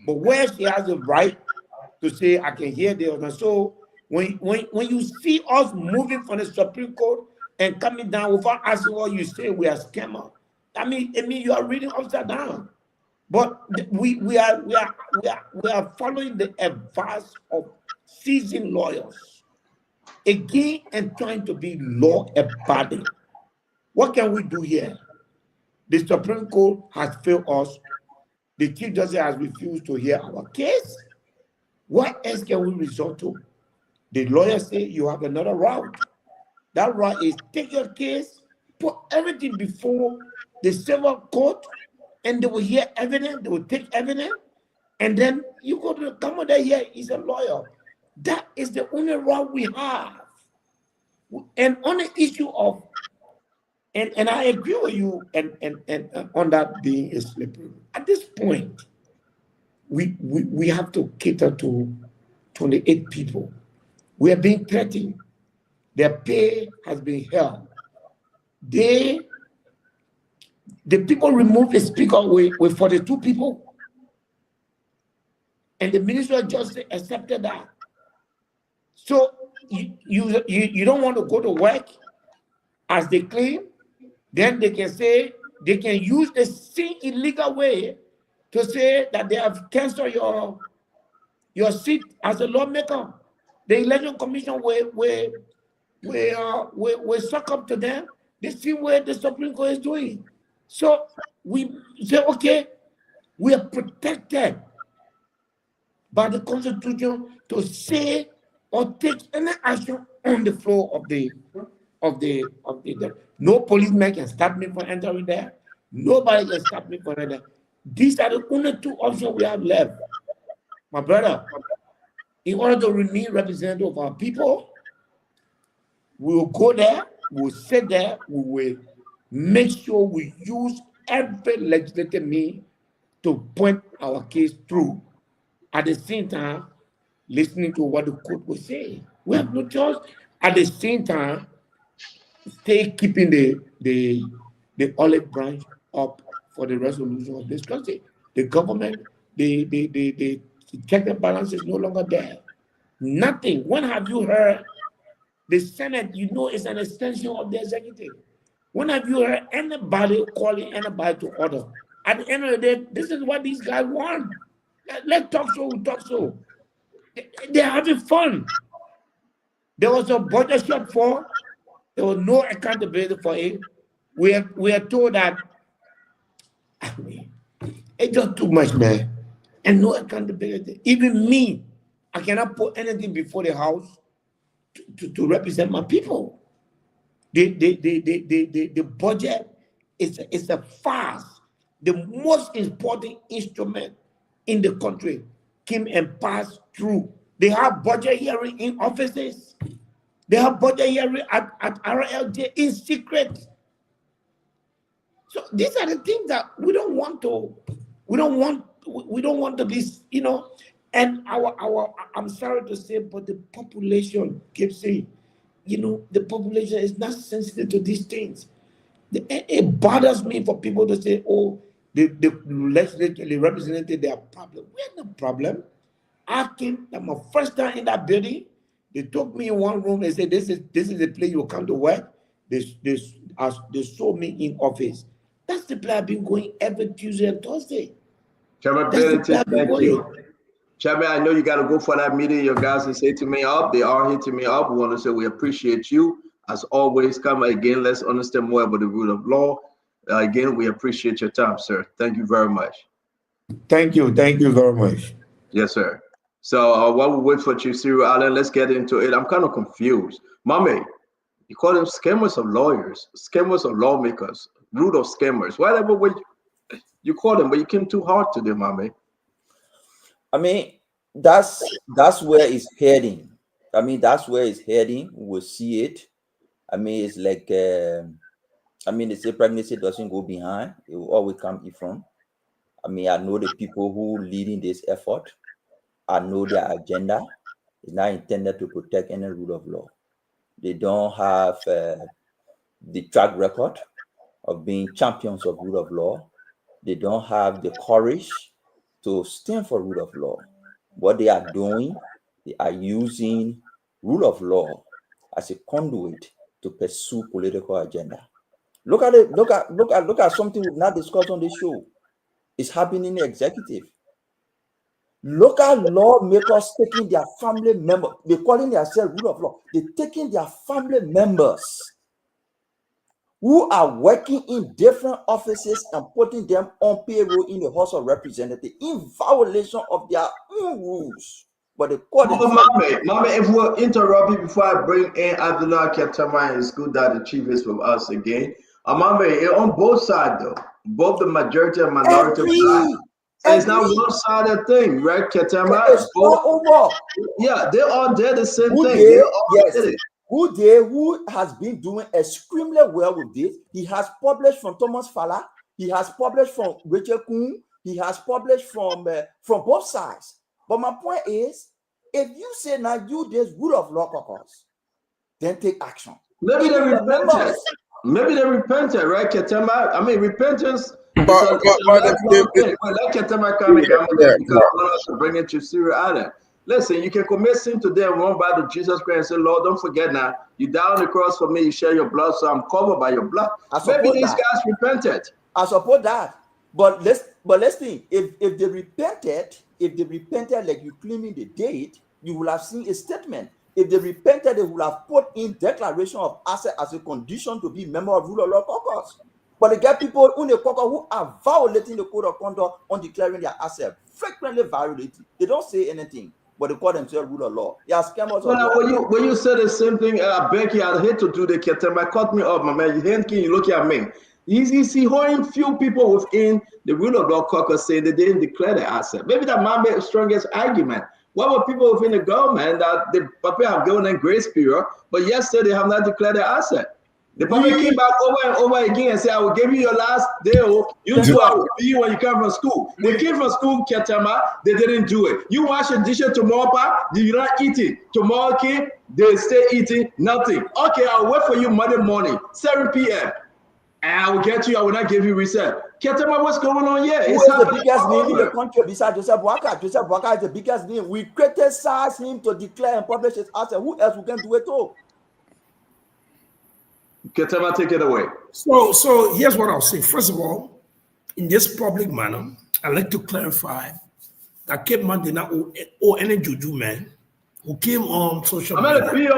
But where she has the right to say, I can hear the other. So when you see us moving from the Supreme Court and coming down without asking what you say, we are scammer. I mean you are reading upside down. But we are following the advice of seasoned lawyers again and trying to be law abiding. What can we do here? The Supreme Court has failed us. The Chief Justice has refused to hear our case. What else can we resort to? The lawyers say you have another route. That route is take your case, put everything before the civil court, and they will hear evidence, they will take evidence, and then you go to the commander here, he's a lawyer. That is the only route we have. And on the issue of, and I agree with you and on that being a slippery. At this point, we have to cater to 28 people. We are being threatened. Their pay has been held. The people removed the speaker with 42 people. And the Ministry of Justice accepted that. So you don't want to go to work as they claim, then they can say, they can use the same illegal way to say that they have canceled your seat as a lawmaker. The Election Commission will suck up to them the same way the Supreme Court is doing. So we say, okay, we are protected by the Constitution to say or take any action on the floor of the no policeman can stop me from entering there. Nobody can stop me from entering. These are the only two options we have left. My brother, in order to remain representative of our people, we will go there, we will sit there, we will make sure we use every legislative means to point our case through. At the same time, listening to what the court will say. We have no choice. At the same time, stay keeping the olive branch up for the resolution of this country. The government, the check and balance is no longer there. Nothing. When have you heard the Senate, you know, is an extension of the executive? When have you heard anybody calling anybody to order? At the end of the day, this is what these guys want. Let's talk so, we talk so. They're having fun. There was a budget shortfall. There was no accountability for it. We are told that, I mean, it's just too much, man. And no accountability. Even me, I cannot put anything before the House to represent my people. The budget is a farce. The most important instrument in the country came and passed through. They have budget hearing in offices. They have budget hearing at RLJ in secret. So these are the things that we don't want to be, you know. And I'm sorry to say, but the population keeps saying, you know, the population is not sensitive to these things. It bothers me for people to say, oh, the legislative representative, they are problem. We have no problem. I came, that my first time in that building, they took me in one room and said, this is the place you will come to work. They saw me in office. That's the place I've been going every Tuesday and Thursday. Chairman Bennington, thank you. Chairman, I know you got to go for that meeting. Your guys are hitting me up. They are hitting me up. We want to say we appreciate you. As always, come again. Let's understand more about the rule of law. Again, we appreciate your time, sir. Thank you very much. Thank you. Thank you very much. Yes, sir. So while we wait for Chief Cyril Allen, let's get into it. I'm kind of confused. Mommy, you call them scammers of lawyers, scammers of lawmakers, root of scammers. Whatever way you call them, but you came too hard to them, mommy. I mean, that's where it's heading. I mean, that's where it's heading. We'll see it. I mean, it's like, I mean, they say pregnancy doesn't go behind. It will always come in front. I mean, I know the people who leading this effort. I know their agenda is not intended to protect any rule of law. They don't have the track record of being champions of rule of law. They don't have the courage to stand for rule of law. What they are doing, they are using rule of law as a conduit to pursue political agenda. Look at it. Look at something we've not discussed on the show. It's happening in the executive. Local lawmakers taking their family members, they're calling themselves rule of law. They're taking their family members who are working in different offices and putting them on payroll in the House of Representatives in violation of their own rules. But the court Mama, if we'll interrupt you before I bring in Abdullah Ketama, it's good that the chief is with us again. Mama, on both sides though, both the majority and minority side. It's not one-sided thing, right, Ketama? Yeah, they all did the same thing. They all did it. Who has been doing extremely well with this. He has published from Thomas Fala. He has published from Rachel Kuhn. he has published from both sides. But my point is, if you say now you this rule of law caucus, then take action. Maybe they repented. Maybe they repented, right, Ketema? I mean, repentance. Let Ketema come and come because I want us to bring it to Syria Island. Listen, you can commit sin today and run back to Jesus Christ and say, Lord, don't forget now, you died on the cross for me, you share your blood, so I'm covered by your blood. Maybe these guys repented. I support that. But let's think, if they repented like you claiming they did, you will have seen a statement. If they repented, they would have put in declaration of asset as a condition to be member of rule of law caucus. But they get people in the caucus who are violating the code of conduct on declaring their asset, frequently violating. They don't say anything, but they call themselves rule of law. They are scammers. When you say the same thing, Becky, I hate to do the Ketema. Cut me off, my man. You look at me. He's hearing few people within the rule of law caucus say they didn't declare the asset. Maybe that might be the strongest argument. What were people within the government that the public have given them grace period, but yesterday they have not declared their asset? The public came back over and over again and said, I will give you your last day. You do I will be when you come from school. They came from school, Ketema, they didn't do it. You wash the dishes tomorrow, you're not eating. Tomorrow, okay, they stay eating nothing. Okay, I'll wait for you Monday morning, 7 p.m. And I will get you, I will not give you reset. Ketema, what's going on here? Who is the biggest name in the country besides Joseph Boakai? Joseph Boakai is the biggest name. We criticize him to declare and publish his asset. Who else can do it too? Ketema, take it away. So here's what I'll say. First of all, in this public manner, I'd like to clarify that Cape Man did not owe any juju man who came on social media. Don't bring that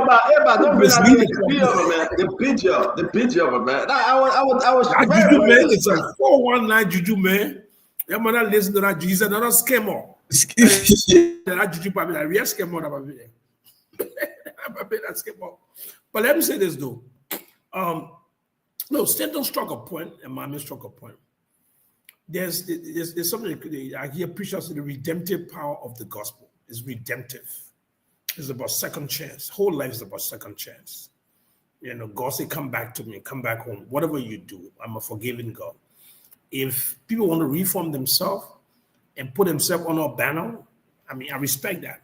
the picture, man. I was that juju man is a 419 juju man. That man listen to that Jesus, not a scammer. That juju probably a real scammer. But let me say this though. No, Stanton struck a point, and Mami struck a point. There's something I hear preachers say the redemptive power of the gospel is redemptive. It's about second chance. Whole life is about second chance. You know, God say, come back to me, come back home. Whatever you do, I'm a forgiving God. If people want to reform themselves and put themselves on our banner, I mean, I respect that.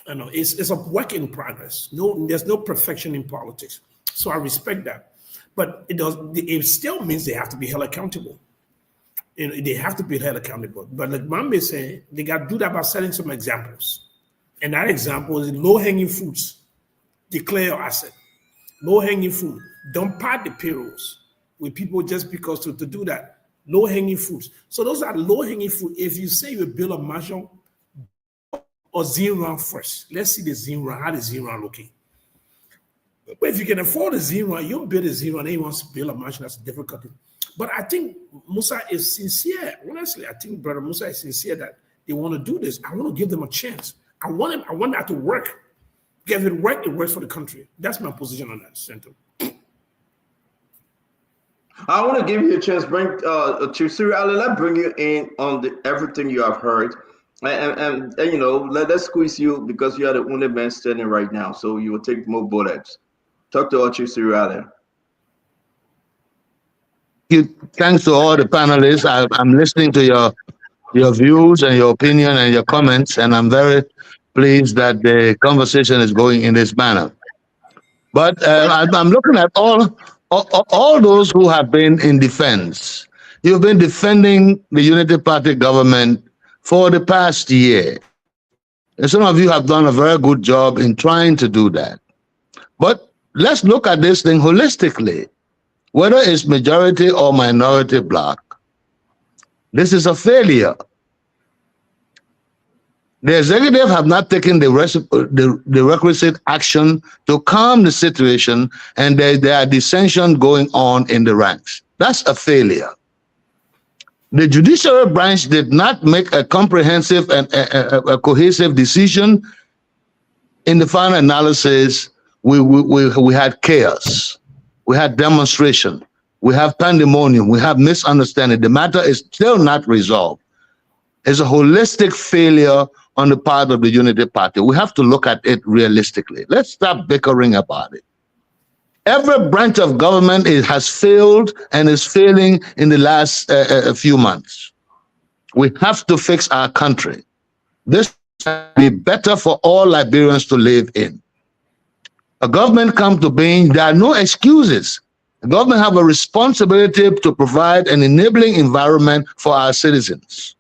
You know, it's a work in progress. There's no perfection in politics. So I respect that. But it still means they have to be held accountable. You know, they have to be held accountable. But like Mambe said, they got to do that by setting some examples. And that example is low-hanging fruits. Declare your asset. Low-hanging fruit. Don't pad the payrolls with people just because to do that. Low-hanging fruits. So those are low-hanging fruit. If you say you build a mansion or zero first, let's see the zero. How the zero looking? But if you can afford a zero, you build a zero and then he wants to build a mansion, that's difficult. But I think Musa is sincere. Honestly, I think Brother Musa is sincere that they want to do this. I want to give them a chance. I want that to work. If it works, it works for the country. That's my position on that, Center. I want to give you a chance. Bring to Syria. Let's bring you in on everything you have heard, and you know, let's squeeze you because you are the only man standing right now, so you will take more bullets. Talk to Ochi Syria. Thanks to all the panelists. I'm listening to your views and your opinion and your comments, and I'm very pleased that the conversation is going in this manner. But I'm looking at all those who have been in defense. You've been defending the Unity Party government for the past year. And some of you have done a very good job in trying to do that. But let's look at this thing holistically. Whether it's majority or minority bloc, this is a failure. The executive have not taken the requisite action to calm the situation, and there are dissension going on in the ranks. That's a failure. The judicial branch did not make a comprehensive and a cohesive decision. In the final analysis, we had chaos, we had demonstration, we have pandemonium, we have misunderstanding. The matter is still not resolved. It's a holistic failure on the part of the Unity Party. We have to look at it realistically. Let's stop bickering about it. Every branch of government has failed and is failing in the last few months. We have to fix our country. This will be better for all Liberians to live in. A government comes to being, there are no excuses. The government have a responsibility to provide an enabling environment for our citizens.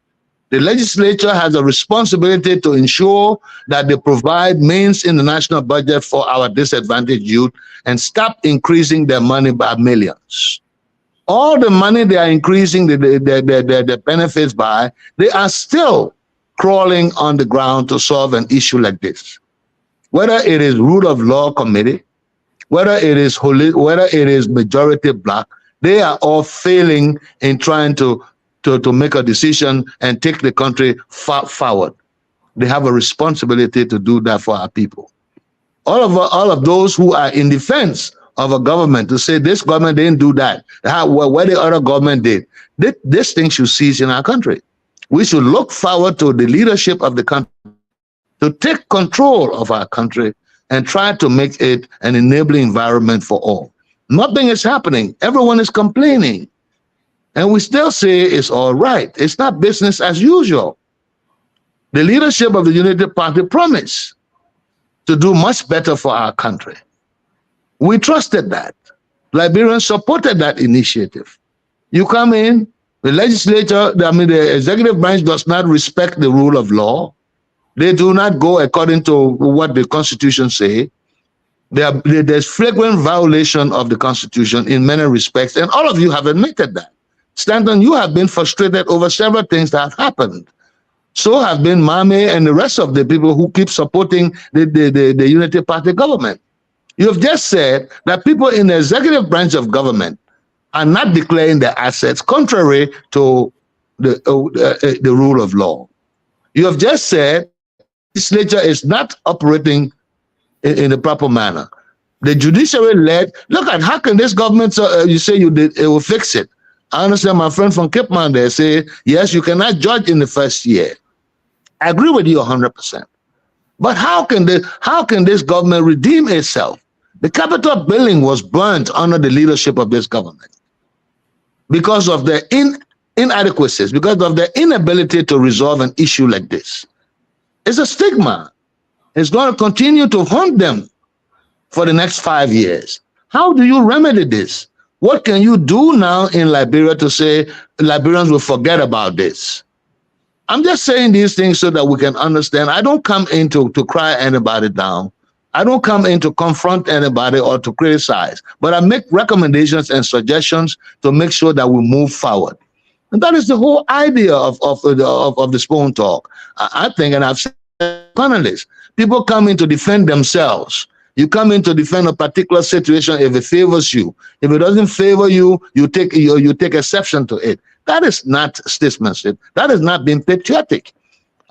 The legislature has a responsibility to ensure that they provide means in the national budget for our disadvantaged youth and stop increasing their money by millions. All the money they are increasing the benefits by, they are still crawling on the ground to solve an issue like this. Whether it is rule of law committee, whether it is majority black, they are all failing in trying to make a decision and take the country forward. They have a responsibility to do that for our people. All of those who are in defense of a government to say this government didn't do that, what the other government did, this thing should cease in our country. We should look forward to the leadership of the country to take control of our country and try to make it an enabling environment for all. Nothing is happening. Everyone is complaining. And we still say it's all right. It's not business as usual. The leadership of the Unity Party promised to do much better for our country. We trusted that. Liberians supported that initiative. You come in, the legislature, the executive branch does not respect the rule of law. They do not go according to what the Constitution says. There's flagrant violation of the Constitution in many respects, and all of you have admitted that. Stanton, you have been frustrated over several things that have happened. So have been Mame and the rest of the people who keep supporting the Unity Party government. You have just said that people in the executive branch of government are not declaring their assets contrary to the rule of law. You have just said the legislature is not operating in the proper manner. The judiciary led, look at how can this government, you say it will fix it. I understand my friend from Cape Town there say, yes, you cannot judge in the first year. I agree with you 100%. But how can this government redeem itself? The Capitol building was burnt under the leadership of this government because of the inadequacies, because of the inability to resolve an issue like this. It's a stigma. It's going to continue to haunt them for the next 5 years. How do you remedy this? What can you do now in Liberia to say Liberians will forget about this? I'm just saying these things so that we can understand. I don't come in to cry anybody down. I don't come in to confront anybody or to criticize, but I make recommendations and suggestions to make sure that we move forward. And that is the whole idea of the Spoon Talk. I think, and I've said panelists, people come in to defend themselves. You come in to defend a particular situation if it favors you. If it doesn't favor you, you take exception to it. That is not statesmanship. That is not being patriotic.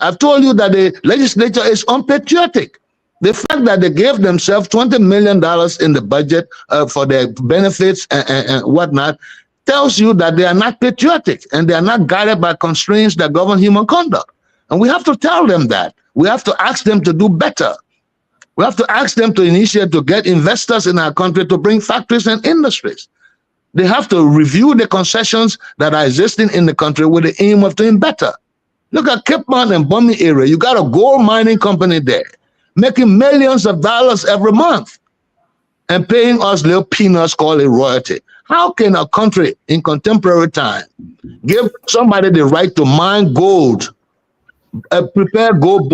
I've told you that the legislature is unpatriotic. The fact that they gave themselves $20 million in the budget for their benefits and whatnot tells you that they are not patriotic and they are not guided by constraints that govern human conduct. And we have to tell them that. We have to ask them to do better. We have to ask them to initiate to get investors in our country to bring factories and industries. They have to review the concessions that are existing in the country with the aim of doing better. Look at Cape Mount and Bomi area. You got a gold mining company there making millions of dollars every month and paying us little peanuts called a royalty. How can a country in contemporary time give somebody the right to mine gold, prepare gold,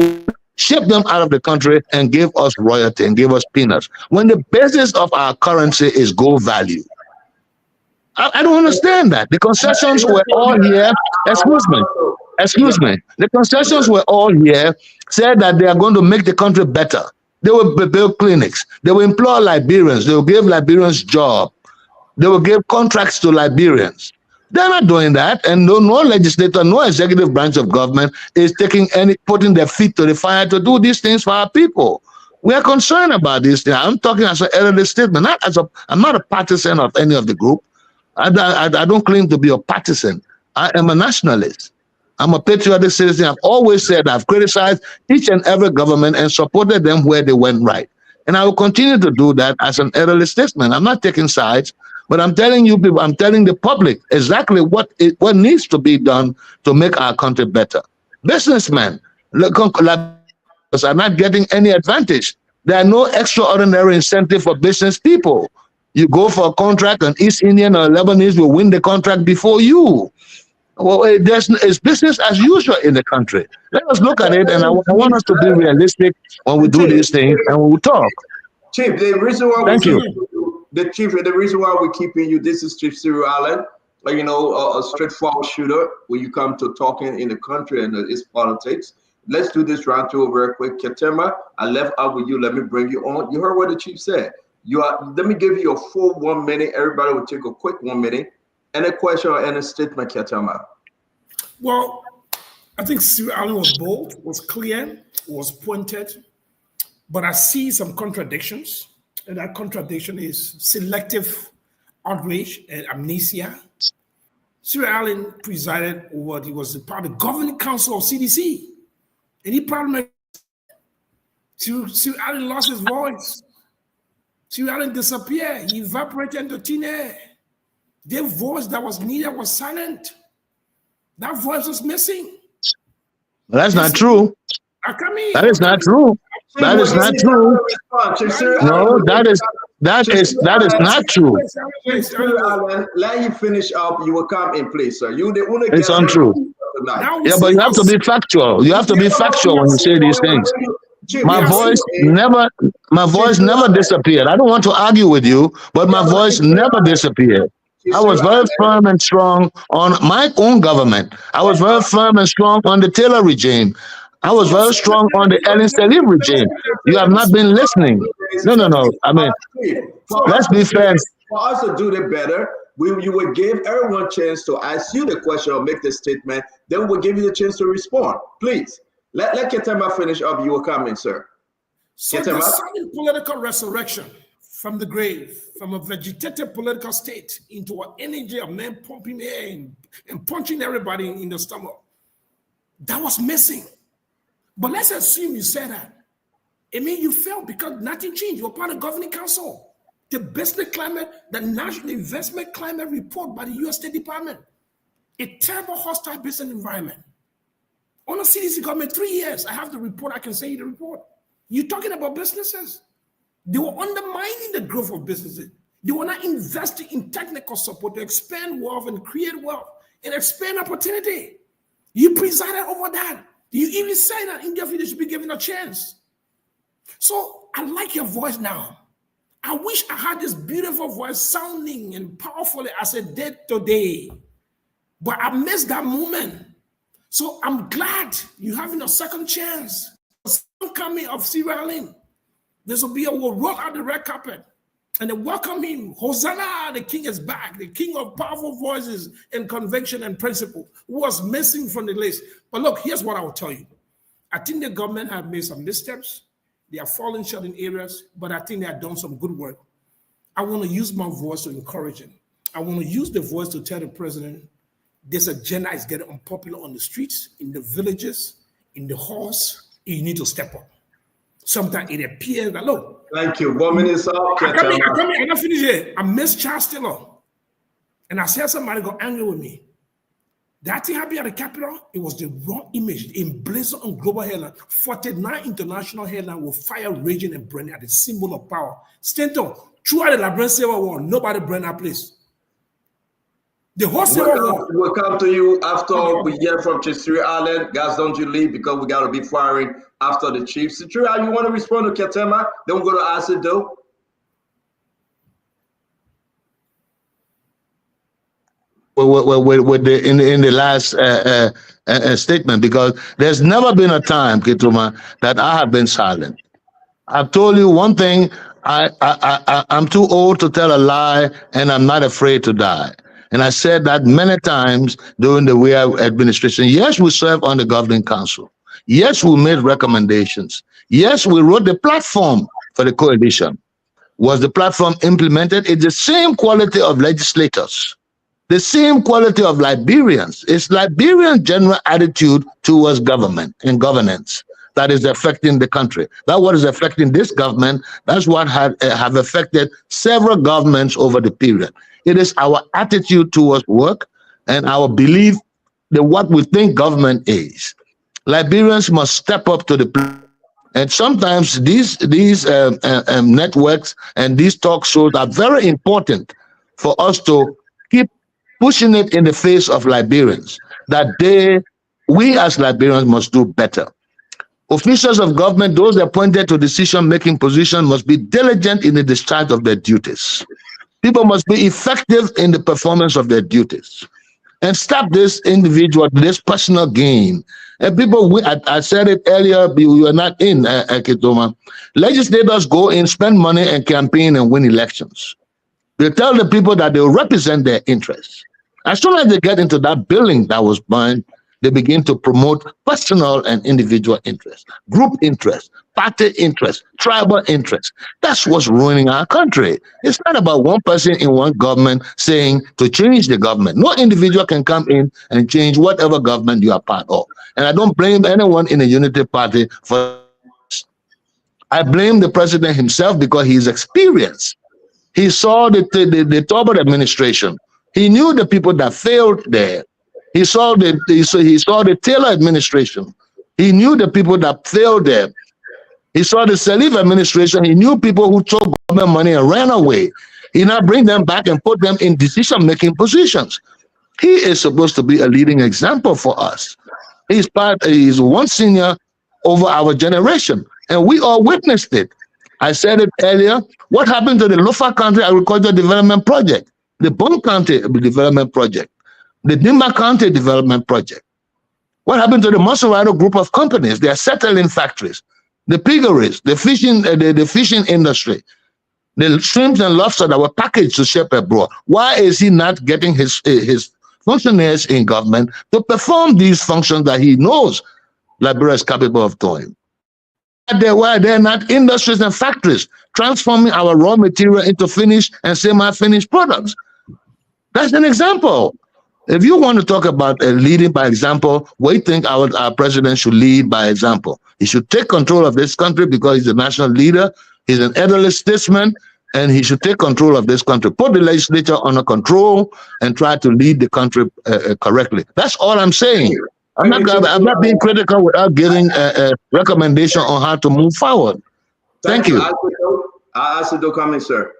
ship them out of the country and give us royalty and give us peanuts when the basis of our currency is gold value? I don't understand that. The concessions were all here. Excuse me. The concessions were all here, said that they are going to make the country better. They will build clinics. They will employ Liberians. They will give Liberians jobs. They will give contracts to Liberians. They're not doing that, and no legislator, no executive branch of government is putting their feet to the fire to do these things for our people. We are concerned about these things. I'm talking as an elderly statement, I'm not a partisan of any of the group. I don't claim to be a partisan. I am a nationalist. I'm a patriotic citizen. I've always said I've criticized each and every government and supported them where they went right. And I will continue to do that as an elderly statesman. I'm not taking sides. But I'm telling you people, I'm telling the public exactly what needs to be done to make our country better. Businessmen are not getting any advantage. There are no extraordinary incentive for business people. You go for a contract, an East Indian or Lebanese will win the contract before you. Well, it's business as usual in the country. Let us look at it, and I want us to be realistic when we do these things, and we will talk. Chief, the reason why Thank you. The reason why we're keeping you, this is Chief Cyril Allen, you know, a straightforward shooter when you come to talking in the country and its politics. Let's do this round two very quick. Ketema, I left out with you. Let me bring you on. You heard what the chief said. Let me give you a full 1 minute. Everybody will take a quick 1 minute. Any question or any statement, Ketema? Well, I think Cyril Allen was bold, was clear, was pointed, but I see some contradictions, and that contradiction is selective outrage and amnesia. Cyril Allen presided over, he was part of the governing council of CDC, and he probably, Cyril Allen lost his voice. Cyril Allen disappeared. He evaporated into thin air. Their voice that was needed was silent. That voice was missing. Well, that's not true. That is not true. That is not true. No, that is not true. Let you finish up. You will come in place, sir. You the only. It's untrue. Yeah, but you have to be factual. You have to be factual when you say these things. My voice never disappeared. I don't want to argue with you, but my voice never disappeared. I was very firm and strong on my own government. I was very firm and strong on the Taylor regime. I was very strong on the Ellen Salim regime. You have not been listening. No. I mean, let's be fair. For us to do it better, you would give everyone a chance to ask you the question or make the statement. Then we'll give you the chance to respond. Please, let Ketema finish up. You will come in, sir. So the sudden political resurrection from the grave, from a vegetative political state into an energy of men pumping air and punching everybody in the stomach, that was missing. But let's assume you said that. It means you failed because nothing changed. You were part of the governing council. The business climate, the national investment climate report by the U.S. State Department, a terrible hostile business environment. On the CDC government, 3 years. I have the report. I can send you the report. You're talking about businesses. They were undermining the growth of businesses. They were not investing in technical support to expand wealth and create wealth and expand opportunity. You presided over that. You even say that India should be given a chance. So I like your voice now. I wish I had this beautiful voice sounding and powerfully as it did today. But I missed that moment. So I'm glad you're having a second chance. The second coming of Cyril Allen. This will be we'll roll out the red carpet and then welcome him. Hosanna, the king is back. The king of powerful voices and conviction and principle was missing from the list. But look, here's what I will tell you. I think the government have made some missteps. They are falling short in areas, but I think they have done some good work. I want to use my voice to encourage him. I want to use the voice to tell the president this agenda is getting unpopular on the streets, in the villages, in the halls. You need to step up. Sometimes it appears that, look. Thank you. 1 minute up. I'm not finished yet. I miss Charles Taylor. And I said somebody got angry with me. That thing happened at the Capitol, it was the wrong image. Emblazoned on global headline. 49 international headline with fire raging and burning at the symbol of power. Stanton, throughout the Liberian Civil War, nobody burned that place. The whole Civil War. We'll come to you after we hear from Chief Cyril Allen. Guys, don't you leave because we got to be firing after the Chief. Cyril, you want to respond to Ketema? Then we're going to ask it though. With in the last statement, because there's never been a time, Ketuma, that I have been silent. I've told you one thing, I'm too old to tell a lie, and I'm not afraid to die. And I said that many times during the Weah administration. Yes, we serve on the governing council. Yes, we made recommendations. Yes, we wrote the platform for the coalition. Was the platform implemented? It's the same quality of legislators, the same quality of Liberians. It's Liberian general attitude towards government and governance that is affecting the country. That's what is affecting this government. That's what have affected several governments over the period. It is our attitude towards work and our belief that what we think government is. Liberians must step up to the plate. And sometimes these networks and these talk shows are very important for us to keep pushing it in the face of Liberians that we as Liberians must do better. Officials of government, those appointed to decision-making positions, must be diligent in the discharge of their duties. People must be effective in the performance of their duties. And stop this personal gain. And people, I said it earlier, we were not in Kitoma. Legislators go in, spend money and campaign and win elections. They tell the people that they will represent their interests. As soon as they get into that building that was burned, they begin to promote personal and individual interests, group interests, party interests, tribal interests. That's what's ruining our country. It's not about one person in one government saying to change the government. No individual can come in and change whatever government you are part of. And I don't blame anyone in the Unity Party for this. I blame the president himself because he's experienced. He saw the Tobert administration. He knew the people that failed there. He saw the Taylor administration. He knew the people that failed there. He saw the Salif administration. He knew people who took government money and ran away. He now bring them back and put them in decision-making positions. He is supposed to be a leading example for us. He's one senior over our generation, and we all witnessed it. I said it earlier. What happened to the Lofa County Agricultural Development Project, the Bon County Development Project, the Dimba County Development Project? What happened to the Monserrato group of companies? They are settling factories, the piggeries, the fishing industry, the shrimps and lobster that were packaged to ship abroad. Why is he not getting his functionaries in government to perform these functions that he knows Liberia is capable of doing? Why they're not industries and factories transforming our raw material into finished and semi-finished products? That's an example. If you want to talk about leading by example, we think our president should lead by example. He should take control of this country because he's a national leader. He's an elderly statesman, and he should take control of this country. Put the legislature under control and try to lead the country correctly. That's all I'm saying. I'm not being critical without giving a recommendation on how to move forward. Thank you. I'll ask the comment, sir.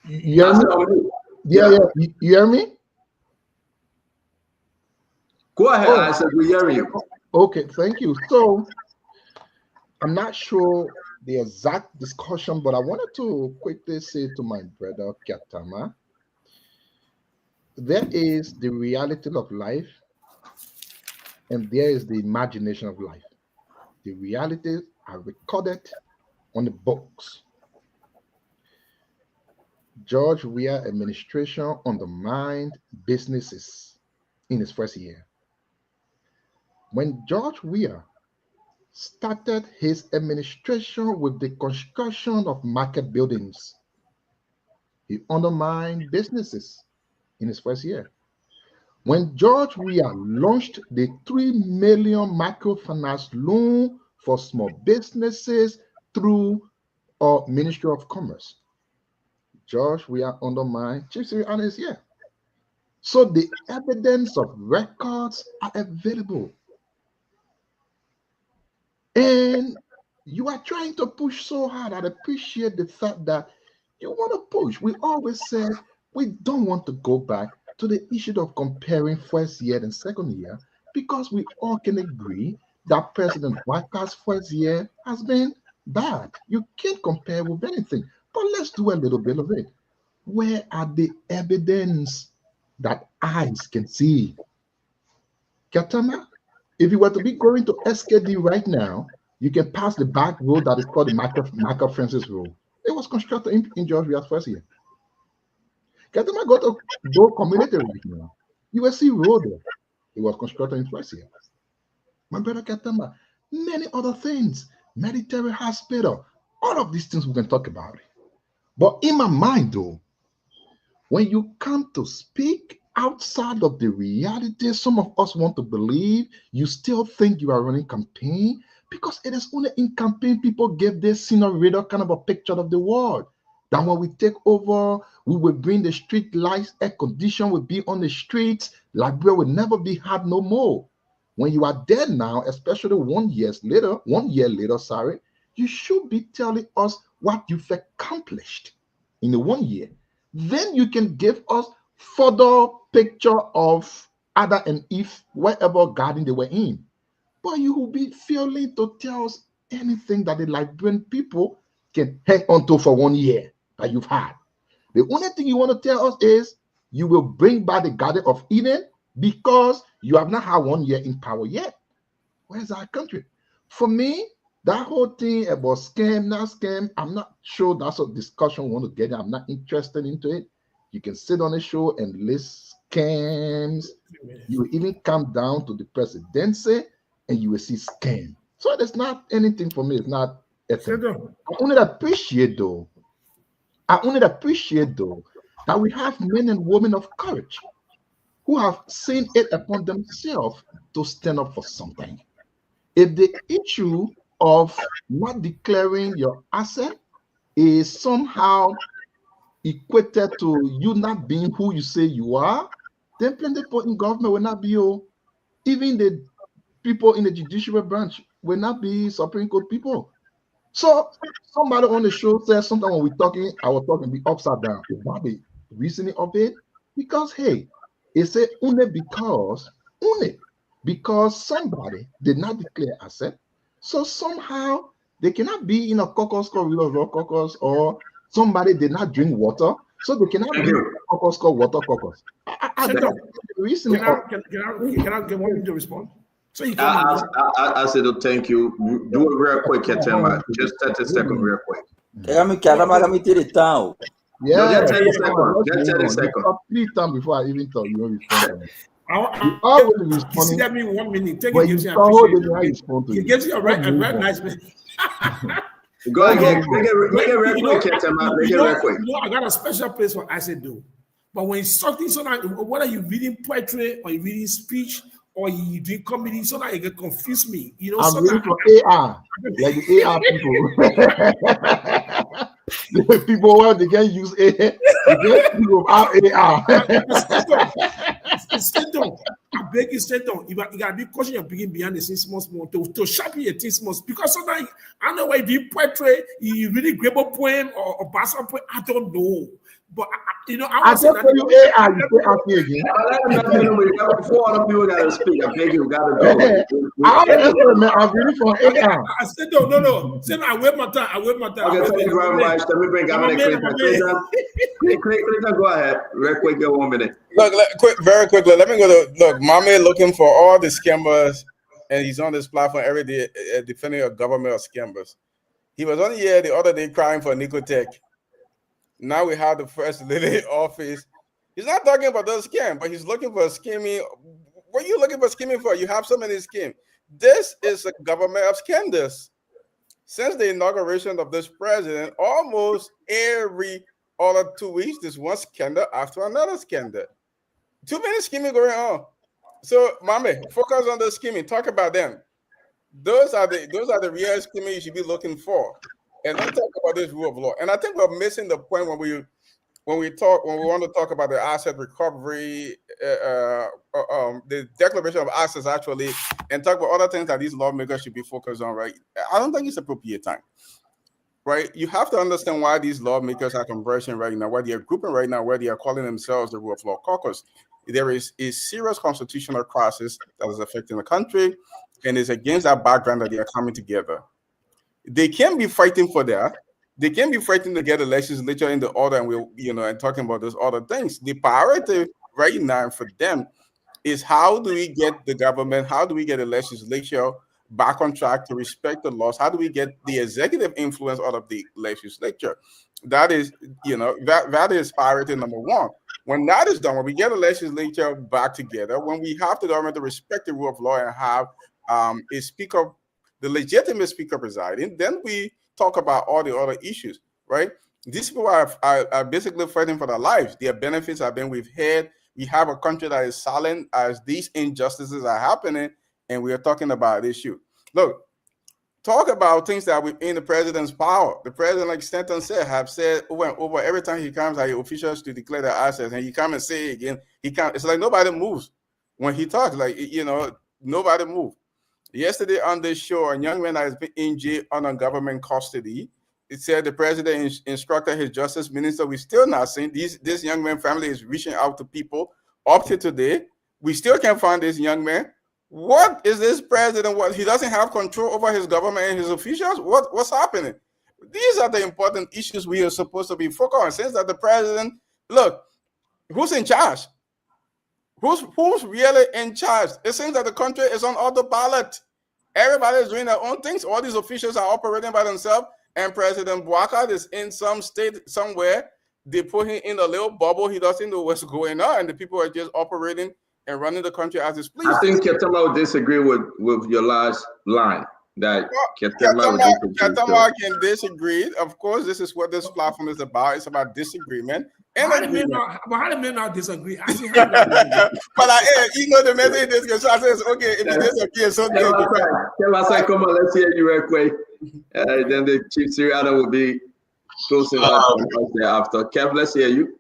You hear me? Yeah. You hear me? Go ahead. I said we hear you. Okay, thank you. So I'm not sure the exact discussion, but I wanted to quickly say to my brother Katama, there is the reality of life and there is the imagination of life. The realities are recorded on the books. George Weah administration undermined businesses in his first year. When George Weah started his administration with the construction of market buildings, he undermined businesses in his first year. When George Weah launched the 3 million microfinance loan for small businesses through our Ministry of Commerce, George Weah undermined Chief Cyril Allen here. So the evidence of records are available. And you are trying to push so hard. I appreciate the fact that you want to push. We always said we don't want to go back to the issue of comparing first year and second year because we all can agree that President Walker's first year has been bad. You can't compare with anything. But let's do a little bit of it. Where are the evidence that eyes can see? Katama, if you were to be going to SKD right now, you can pass the back road that is called the Michael Francis Road. It was constructed in George Weah's first year. Katama go to Door Community right now. You will see road there. It was constructed in first year. My brother Katama, many other things, military hospital, all of these things we can talk about it. But in my mind, though, when you come to speak outside of the reality, some of us want to believe you still think you are running campaign. Because it is only in campaign people give this scenario kind of a picture of the world. That when we take over, we will bring the street lights, air condition will be on the streets, Liberia will never be hard no more. When you are there now, especially 1 year later, you should be telling us what you've accomplished in the 1 year. Then you can give us further picture of Adam and Eve, wherever garden they were in. But you will be failing to tell us anything that the Liberian people can hang on to for 1 year that you've had. The only thing you want to tell us is you will bring back the Garden of Eden because you have not had 1 year in power yet. Where's our country? For me, that whole thing about scam, not scam, I'm not sure that's a discussion we want to get in. I'm not interested into it. You can sit on a show and list scams. You will even come down to the presidency and you will see scam. So there's not anything for me. It's not a thing. I only appreciate though that we have men and women of courage who have seen it upon themselves to stand up for something. If the issue of not declaring your asset is somehow equated to you not being who you say you are, then plenty people in government will not be, even the people in the judicial branch will not be Supreme Court people. So somebody on the show says sometimes when we're talking, I was talking be upside down. About the reasoning of it, because hey, it said only because somebody did not declare asset, so somehow they cannot be in a caucus called Real Caucus, or somebody did not drink water, so they cannot be in a caucus called Water Caucus. Can I get one to respond? So you can I said, thank you. Do it real quick, Ketema. Just 30 seconds, real quick. Yeah, just 30 seconds. Just 30 seconds. 3 times before I even thought you were responding. You see that mean 1 minute. Take it, gives you gives you a right nice minute. Go ahead. Make it real quick, Ketema. Make it real quick. I got a special place for I said do. But when it's something, so now, whether you're reading poetry or you're reading speech, or you do comedy, so that it can confuse me. I'm so reading for AR, like the AR people. The people where they can use AR, they can people without AR. I beg you, stay down. You gotta be cautious. You're beginning behind the scenes more to sharpen your things more, because sometimes I know why you do poetry, you really grab a poem or pass a poem. I don't know. But I just tell you AI, you say ask me again. Before other people gotta speak, I beg you, gotta go. I'm ready for AI. I said no. Say I wait my time. Okay, thank you very much. Let me bring Clinton, go ahead. Real quick, get 1 minute. Look, very quickly. Let me go to look. Mame looking for all the scammers, and he's on this platform every day defending a government of scammers. He was on here the other day crying for Nicotech. Now we have the first lady office. He's not talking about those scam, but he's looking for scheming. What are you looking for scheming for? You have so many schemes. This is a government of scandals. Since the inauguration of this president, almost every other 2 weeks, there's one scandal after another scandal. Too many scheming going on. So, Mame, focus on the scheming. Talk about them. Those are the real scheming you should be looking for. And let's talk about this rule of law. And I think we're missing the point when we want to talk about the asset recovery, the declaration of assets actually, and talk about other things that these lawmakers should be focused on, right? I don't think it's appropriate time, right? You have to understand why these lawmakers are converging right now, why they are grouping right now, where they are calling themselves the rule of law caucus. There is a serious constitutional crisis that is affecting the country, and it's against that background that they are coming together. They can be fighting for that. They can be fighting to get the legislature in the order, and and talking about those other things. The priority right now for them is how do we get the government, how do we get the legislature back on track to respect the laws? How do we get the executive influence out of the legislature? That is, that is priority number one. When that is done, when we get the legislature back together, when we have the government to respect the rule of law and have a speaker, the legitimate speaker presiding, then we talk about all the other issues, right? These people are basically fighting for their lives. Their benefits have been withheld. We have a country that is silent as these injustices are happening, and we are talking about this issue. Look, talk about things that within the president's power. The president, like Stanton said, have said over and over every time he comes at officials to declare their assets, and he come and say it again. He can't. It's like nobody moves when he talks. Like, you know, nobody moves. Yesterday on this show, a young man has been in jail under government custody. It said the president instructed his justice minister. We still not seeing this young man family is reaching out to people up to today. We still can't find this young man. What is this president? What, he doesn't have control over his government and his officials? What's happening? These are the important issues we are supposed to be focused on. Since that the president, look, who's in charge? Who's really in charge? It seems that the country is on autopilot. Everybody is doing their own things. All these officials are operating by themselves. And President Bouakai is in some state somewhere. They put him in a little bubble. He doesn't know what's going on. And the people are just operating and running the country as it's pleased. I think Ketama would disagree with your last line. That Ketama can disagree. Of course, this is what this platform is about. It's about disagreement. And how do men not disagree? But you know the message is so I says, okay, if you disagree, it's okay. Kevin, come on, let's hear you real quick. Then the Chief Siriana will be closing up after. Kev, let's hear you.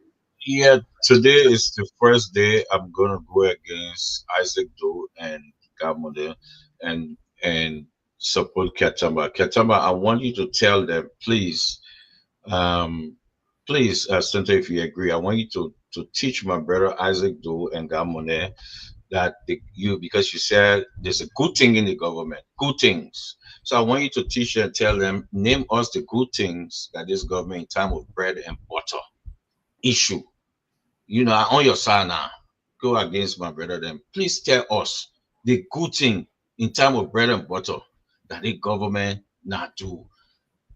Yeah, today is the first day I'm gonna go against Isaac Doe and Gamode and support Ketama. Ketama, I want you to tell them, please, Santa, if you agree, I want you to teach my brother Isaac Doe and Gamone that because you said there's a good thing in the government, good things. So I want you to teach and tell them, name us the good things that this government in time of bread and butter issue. You know, on your side now, go against my brother then. Please tell us the good thing in time of bread and butter that the government not do.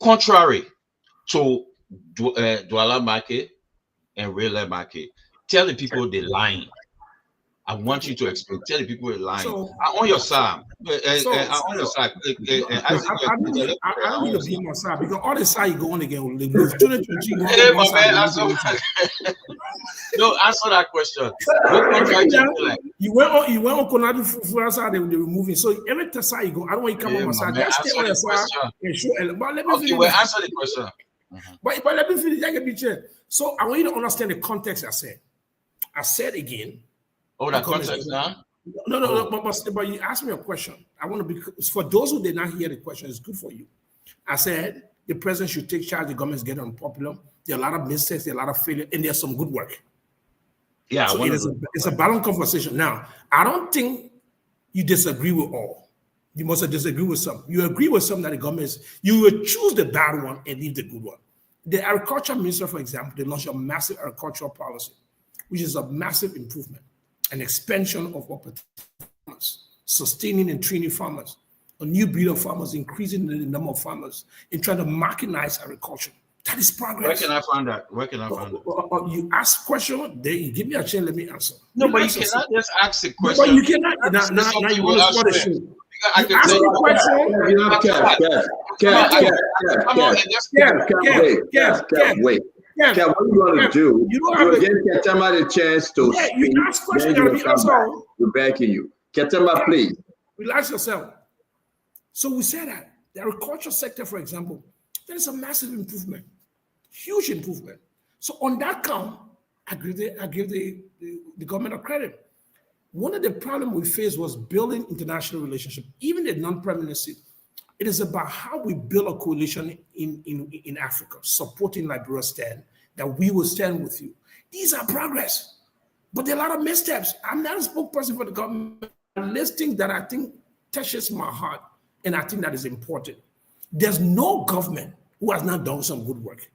Contrary to Douala market and real market. Tell the people they're lying. I want you to explain. Tell the people they're lying. So, on your side. On your side. I don't need to be on my side because all the side you go on again will lose. Hey, my man, no, answer that question. You went on Konadu for side, they were removing. So every side you go, I don't want you to come on my side. Just stay on your side and show. But let me finish. Answer the question. But let me finish. I can be chair. So I want you to understand the context. I said again. Oh, that context now? No. But you asked me a question. I want to be for those who did not hear the question. It's good for you. I said the president should take charge. The government is getting unpopular. There are a lot of mistakes. There are a lot of failure, and there's some good work. Yeah, so it's a balanced conversation. Now, I don't think you disagree with all. You must disagree with some. You agree with some that the government is. You will choose the bad one and leave the good one. The agriculture minister, for example, they launched a massive agricultural policy, which is a massive improvement. An expansion of farmers, sustaining and training farmers, a new breed of farmers, increasing the number of farmers, and trying to mechanize agriculture. That is progress. Where can I find that? You ask question, then you give me a chance, let me answer. No, but you cannot just ask a question. But you cannot. Now you want to start a show. You ask a question. Wait. Kev, what you want to do? You give Ketama the chance to speak. You ask questions, you be answered. We're backing you. Ketama, please. Relax yourself. So we say that the agriculture sector, for example, there is a massive improvement, huge improvement. So on that count, I give the government a credit. One of the problems we faced was building international relationships, even the non-prime minister. It is about how we build a coalition in Africa, supporting Liberia stand, that we will stand with you. These are progress, but there are a lot of missteps. I'm not a spokesperson for the government. I'm listing that I think touches my heart, and I think that is important. There's no government who has not done some good work.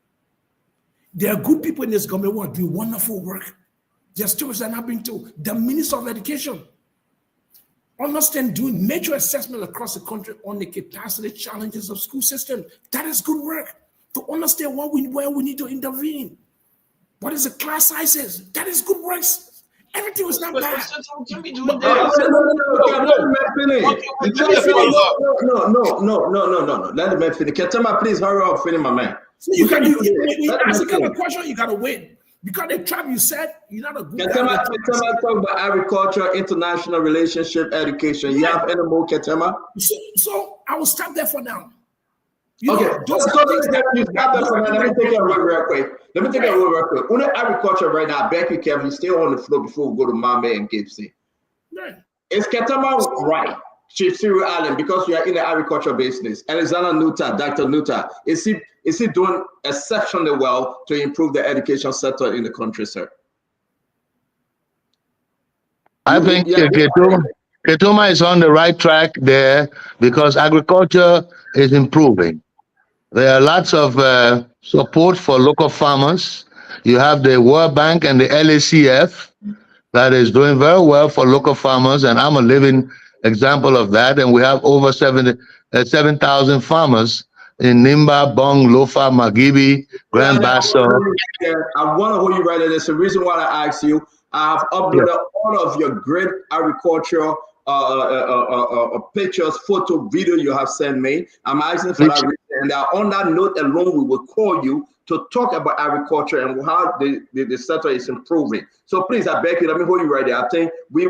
There are good people in this government who are doing wonderful work. Their stories are not being told. The Minister of Education, understand doing major assessment across the country on the capacity challenges of school system. That is good work. To understand where we need to intervene. What is the class sizes? That is good work. Everything was not bad. Can we do that? No. Let him finish. Ketama, please hurry up, finish my man. So you ask a question, you gotta win. Because the tribe you said, you're not a good Ketema talk about agriculture, international relationship, education. You have any more, Ketema? So I will stop there for now. Okay, you stop there for now. Let me take it away real quick. Under agriculture right now, I beg you, Kevin, stay on the floor before we go to Mame and Gibson. Right. Is Ketema right, Chief Cyril Allen, because you are in the agriculture business? Alexander Nuta, Dr. Nuta, is he doing exceptionally well to improve the education sector in the country, sir? I think Ketoma is on the right track there because agriculture is improving. There are lots of support for local farmers. You have the World Bank and the LACF that is doing very well for local farmers, and I'm a living example of that. And we have over 7,000 farmers in Nimba, Bong, Lofa, Magibi, Grand Bassa. I want to hold you right there. There's a reason why I asked you. I have uploaded all of your great agricultural pictures, photo, video you have sent me. I'm asking for that reason. And on that note alone, we will call you to talk about agriculture and how the sector is improving. So please, I beg you, let me hold you right there. I think we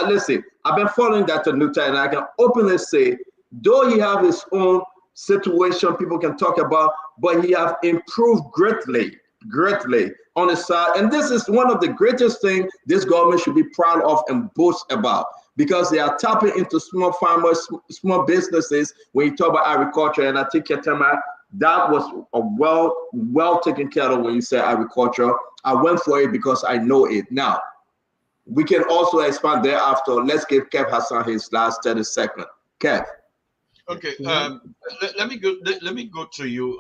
listen, I've been following Dr. Nuta, and I can openly say, though he have his own situation people can talk about, but he have improved greatly on the side. And this is one of the greatest things this government should be proud of and boast about, because they are tapping into small farmers, small businesses when you talk about agriculture. And I think, Ketema, that was a well taken care of when you say agriculture. I went for it because I know it. Now, we can also expand thereafter. Let's give Kev Hassan his last 30 seconds. Kev. Okay, let me go to you,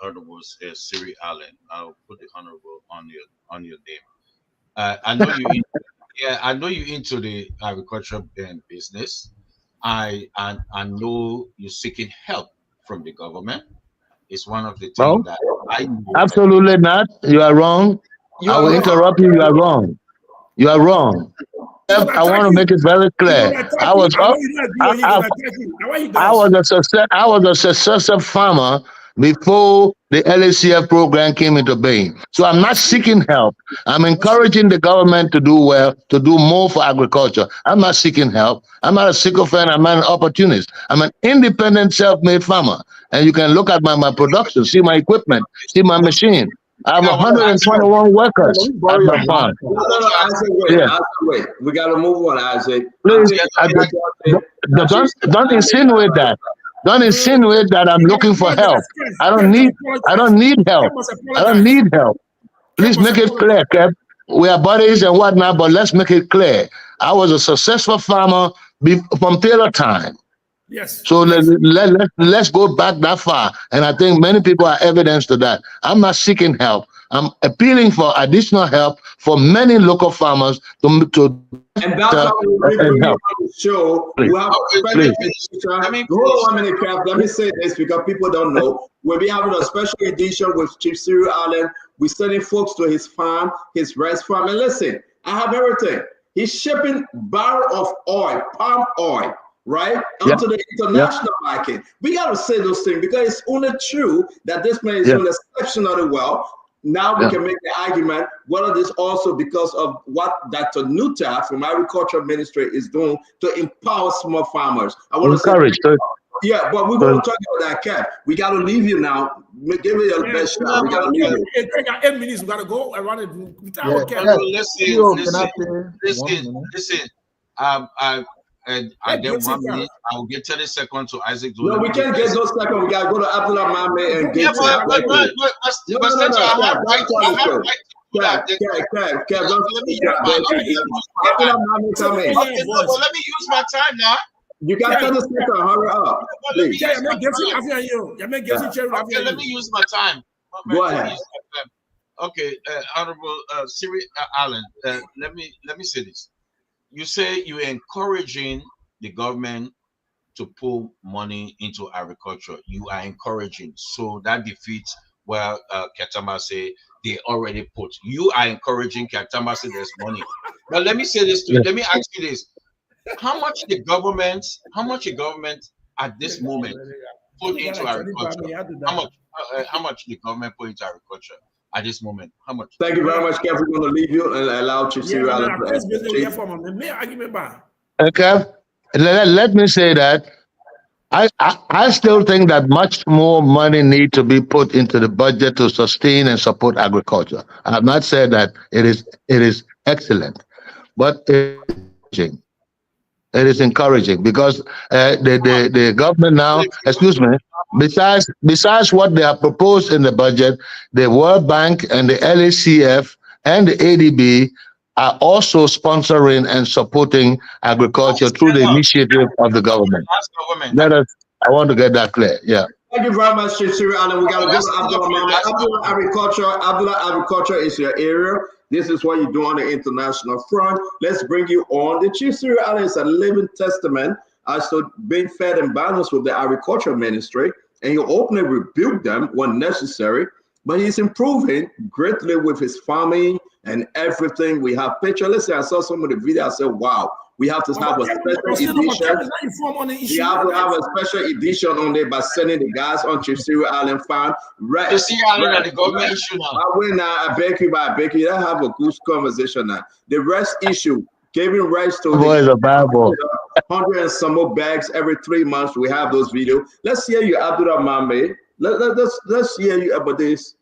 Honorable Cyril Allen. I'll put the honorable on your name. I know you. I know you're into the agriculture business. I know you're seeking help from the government. It's one of the things that I know. Absolutely not. You are wrong. I will interrupt you. You are wrong. You are wrong. I want to make it very clear. I was a successful farmer before the LACF program came into being. So I'm not seeking help. I'm encouraging the government to do well, to do more for agriculture. I'm not seeking help. I'm not a sycophant. I'm not an opportunist. I'm an independent, self-made farmer. And you can look at my production, see my equipment, see my machine. I have 121 workers at my farm. No, Isaac, wait. We got to move on, Isaac. Please, don't insinuate that. Don't insinuate that I'm looking for help. I don't need help. I don't need help. Please make it clear, Kev. We are buddies and whatnot, but let's make it clear. I was a successful farmer from Taylor time. Yes. So let's go back that far. And I think many people are evidence to that. I'm not seeking help. I'm appealing for additional help for many local farmers to and that's how we bring you on the show. We have a special edition. Hold on 1 minute, Cap. Let me say this because people don't know. We'll be having a special edition with Chief Cyril Allen. We're sending folks to his farm, his rice farm. And listen, I have everything. He's shipping barrel of oil, palm oil, right, onto the international market. We got to say those things because it's only true that this man is doing exceptionally well. Now we can make the argument whether this also because of what Dr. Nuta from Agriculture Ministry is doing to empower small farmers. I want to encourage. Yeah, but we're going to talk about that, Cap. We got to leave you now. Give it your best shot. We got to leave you. Hey, 8 minutes. We got to go around it. Listen. I get 1 minute. I will get 30 seconds to Isaac. No, we can't get those seconds. We gotta go to Abdullah Mame and get let me use my time now. You got 30 seconds. Hurry up. Please. Let me use my time. Go ahead. Okay, Honorable Cyril Allen. Let me say this. You say you're encouraging the government to pull money into agriculture. You are encouraging. So that defeats where Ketema say they already put. You are encouraging Ketema say there's money. But let me say this to you. Let me ask you this. How much the government at this moment put into agriculture? How much the government put into agriculture at this moment. How much? Thank you very much, Kev. We're going to leave you and allow Chief Cyril Allen to Okay. Let me say that I still think that much more money needs to be put into the budget to sustain and support agriculture. I have not said that it is excellent, but it is encouraging because the government now, excuse me, besides what they have proposed in the budget, the World Bank and the LACF and the ADB are also sponsoring and supporting agriculture through the initiative of the government. I want to get that clear. Yeah. Thank you very much, Chief Cyril Allen. We got to go to Abdullah Agriculture. Abdullah Agriculture is your area. This is what you do on the international front. Let's bring you on. The Chief Cyril Allen is a living testament as to being fed and balanced with the agriculture ministry, and you openly rebuke them when necessary. But he's improving greatly with his farming and everything. We have pictures. Listen, I saw some of the video. I said, wow, we have to have a special edition. We have to have a special edition on there by sending the guys on Chief Cyril Allen farm. Right. Chief Cyril Allen at the government issue now. I beg you, let's have a good conversation now. The rest issue, giving rights to the Bible. 100 and some more bags every 3 months. We have those videos. Let's hear you, Abdullah Mame. Let's hear you about this,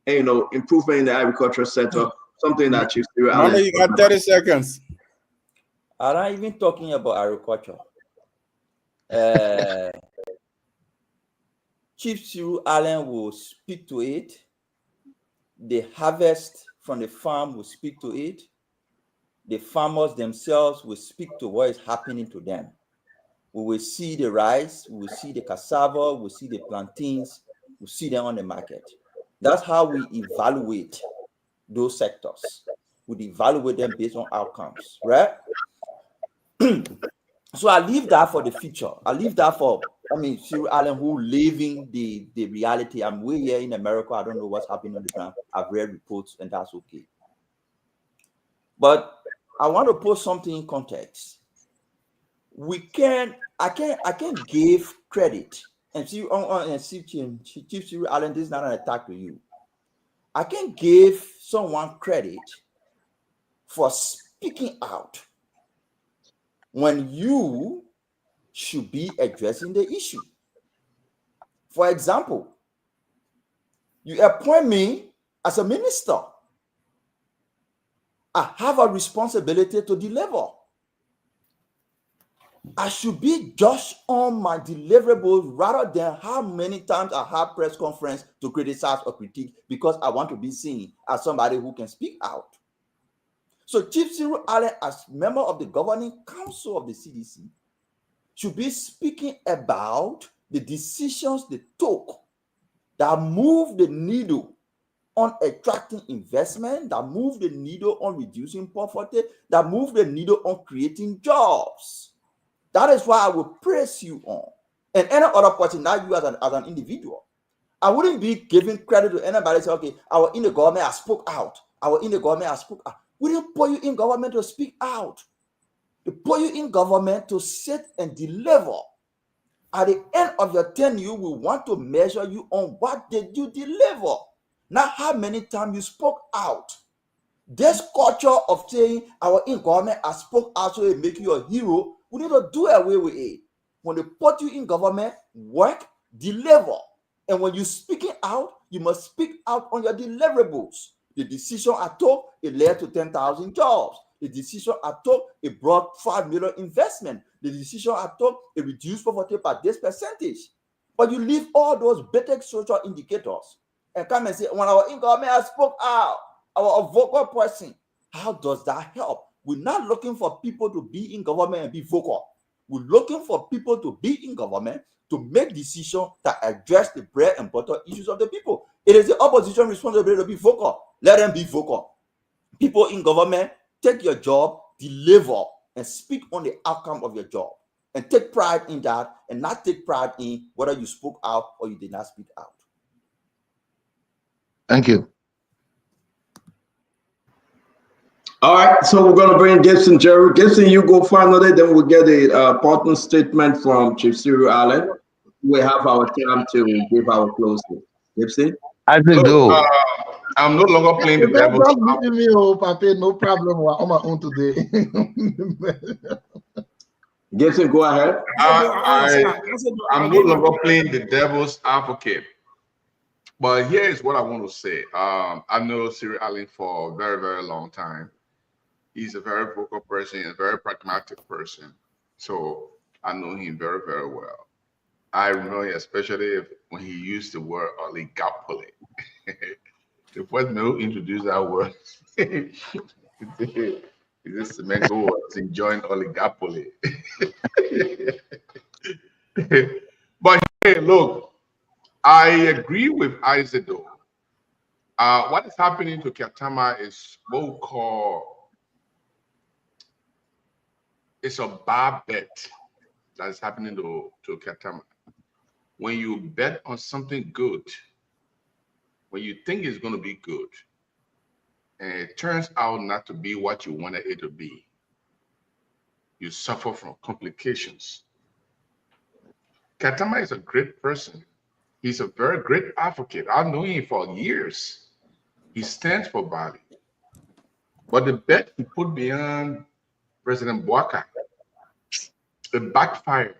improvement in the agricultural sector, something that Chief Cyril Allen. Mame, you got 30 seconds. I'm not even talking about agriculture. Chief Cyril Allen will speak to it. The harvest from the farm will speak to it. The farmers themselves will speak to what is happening to them. We will see the rice, we will see the cassava, we will see the plantains, we will see them on the market. That's how we evaluate those sectors. We evaluate them based on outcomes, right? So I leave that for the future. I leave that for, Cyril Allen, who living the reality. I'm way here in America. I don't know what's happening on the ground. I've read reports and that's okay. But I want to put something in context. I can't give credit. And Chief Cyril Allen, this is not an attack to you. I can't give someone credit for speaking out when you should be addressing the issue. For example, you appoint me as a minister. I have a responsibility to deliver. I should be judged on my deliverables rather than how many times I have press conference to criticize or critique because I want to be seen as somebody who can speak out. So Chief Cyril Allen, as member of the governing council of the CDC, should be speaking about the decisions they took that move the needle on attracting investment, that move the needle on reducing poverty, that move the needle on creating jobs. That is why I will praise you on. And any other person, not you as an individual. I wouldn't be giving credit to anybody say, okay, I was in the government, I spoke out. I was in the government, I spoke out. We didn't put you in government to speak out. We put you in government to sit and deliver. At the end of your tenure, we want to measure you on what did you deliver, not how many times you spoke out. This culture of saying I was in government, I spoke out, so it make you a hero, we need to do away with it. When they put you in government, work, deliver. And when you're speaking out, you must speak out on your deliverables. The decision I took, it led to 10,000 jobs. The decision I took, it brought 5 million investment. The decision I took, it reduced poverty by this percentage. But you leave all those basic social indicators and come and say, when I was in government, I spoke out. I was a vocal person. How does that help? We're not looking for people to be in government and be vocal. We're looking for people to be in government to make decisions that address the bread and butter issues of the people. It is the opposition responsibility to be vocal. Let them be vocal. People in government, take your job, deliver, and speak on the outcome of your job. And take pride in that, and not take pride in whether you spoke out or you did not speak out. Thank you. All right, so we're going to bring Gibson Jerry. Gibson, you go finally, then we'll get a partner statement from Chief Cyril Allen. We have our time to give our closing. Gibson? I think do. I'm no longer playing the Don't devil's beat me, oh, Papa. No problem. We're on my own today. Gibson, go ahead. I'm no longer playing the devil's advocate. But here is what I want to say. I know Cyril Allen for a very, very long time. He's a very vocal person, a very pragmatic person. So I know him very, very well. I remember especially when he used the word oligopoly. The first man who introduced that word is this man who was enjoying oligopoly. But hey, look, I agree with Isaac though. What is happening to Ketama is what we call, it's a bad bet that is happening to Ketama. When you bet on something good, when you think it's going to be good, and it turns out not to be what you wanted it to be, you suffer from complications. Ketama is a great person. He's a very great advocate. I've known him for years. He stands for Bali. But the bet he put behind President Bouaka, it backfired.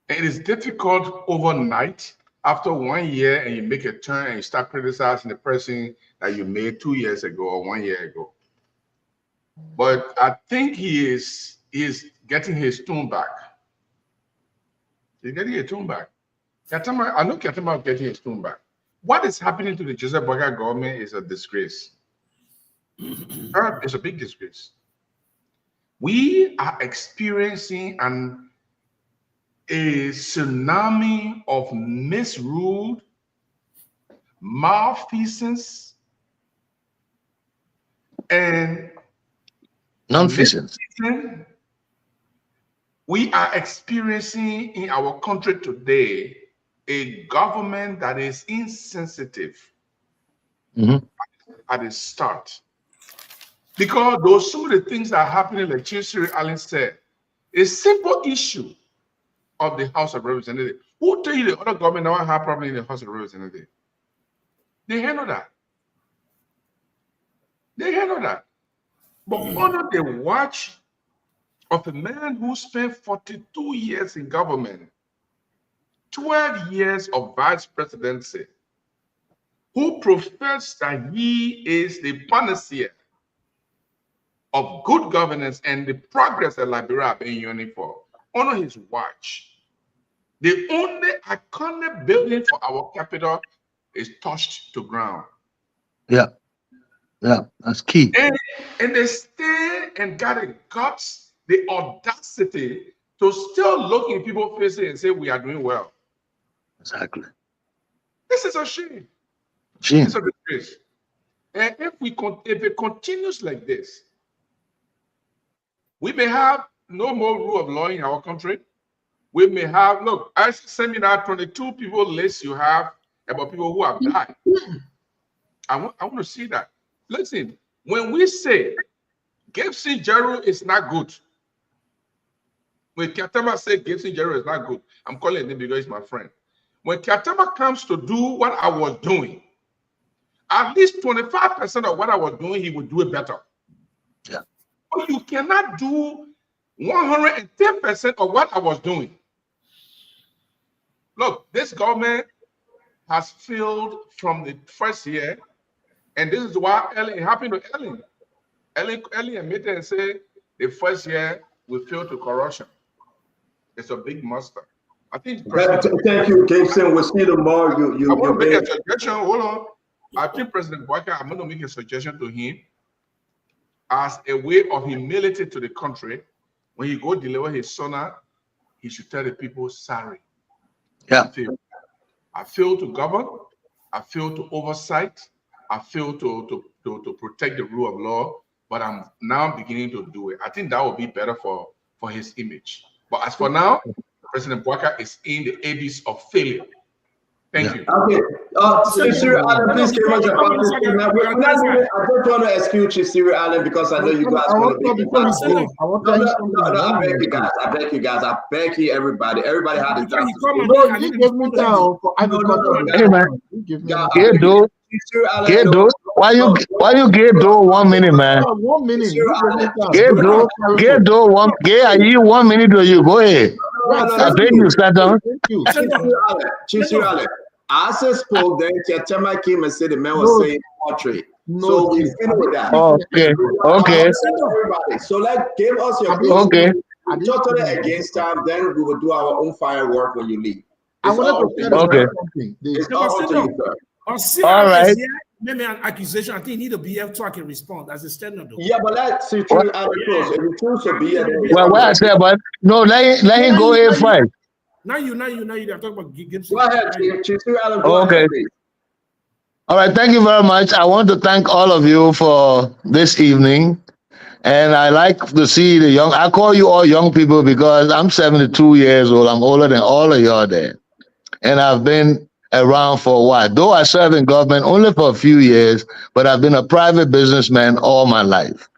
And it is difficult overnight, after 1 year, and you make a turn and you start criticizing the person that you made 2 years ago or 1 year ago. But I think he is getting his tune back. He's getting his tune back. Ketama, I know Ketama is getting his tune back. What is happening to the Joseph Boakai government is a disgrace. It's a big disgrace. We are experiencing a tsunami of misruled, malfeasance, and nonfeasance. We are experiencing in our country today a government that is insensitive at the start. Because those some of the things that are happening, like Chief Cyril Allen said, a simple issue of the House of Representatives. Who tell you the other government now have problem in the House of Representatives? They handle that. They handle that. But under the watch of a man who spent 42 years in government, 12 years of vice presidency, who professed that he is the panacea of good governance and the progress that Liberia have been yearning for, under his watch, the only iconic building for our capital is touched to ground. Yeah, that's key. And they stay and got the guts, the audacity to still look in people's faces and say we are doing well. Exactly. This is a shame. Shame. It's a disgrace. And if it continues like this, we may have no more rule of law in our country. We may have, look, I sent me that 22 people list you have about people who have died. I want to see that. Listen, when we say Gibson Jero is not good, when Ketama say Gibson Jero is not good, I'm calling him because he's my friend. When Ketama comes to do what I was doing, at least 25% of what I was doing, he would do it better. Yeah. But you cannot do 110% of what I was doing. Look, this government has failed from the first year, and this is why it happened to Ellen. Ellen admitted and said the first year we failed to corruption. It's a big monster. I think. Thank you, Gibson. We'll see you tomorrow. I want to make a suggestion. Hold on. I think President Bouaka, I'm going to make a suggestion to him as a way of humility to the country. When he go deliver his sonar, he should tell the people, sorry. Yeah. I failed to govern. I failed to oversight. I failed to protect the rule of law, but I'm now beginning to do it. I think that would be better for his image. But as for now, President Bouaka is in the abyss of failure. Thank you. Okay. Chief Cyril Allen, please give us your comments. I just want to excuse Chief Cyril Allen because I know you guys want to be I beg you guys. I beg you guys. I beg you, everybody. Everybody had the time. No, you give me time for agriculture. Hey, man. Here, though. Gedo, why you Gedo 1 minute, man? 1 minute. Gedo, are you 1 minute or you go ahead? I think you start down. Chief Allen. As I spoke, then Chetema came and said the man was saying portrait. So we finished with that. Okay. So give us your okay. Totally against time, then we will do our own firework when you leave. I wanted to something. It's all to you, sir. All right. Maybe an accusation. I think you need a BF so I can respond as a standard. Yeah, but let's see true and close. If you choose to be well, what I said, but no, let him go ahead first. Now you are talking about Gibson. Go ahead, Chief Allen. Okay. All right, thank you very much. I want to thank all of you for this evening. And I like to see the young, I call you all young people because I'm 72 years old. I'm older than all of y'all there. And I've been around for a while. Though I served in government only for a few years, but I've been a private businessman all my life.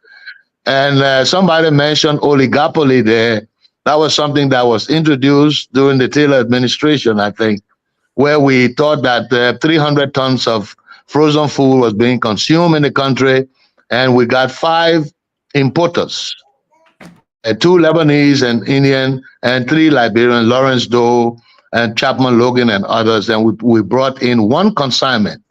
And somebody mentioned oligopoly there. That was something that was introduced during the Taylor administration, I think, where we thought that 300 tons of frozen food was being consumed in the country. And we got 5 importers, 2 Lebanese and Indian, and 3 Liberian, Lawrence Doe and Chapman Logan and others, and we brought in 1 consignment.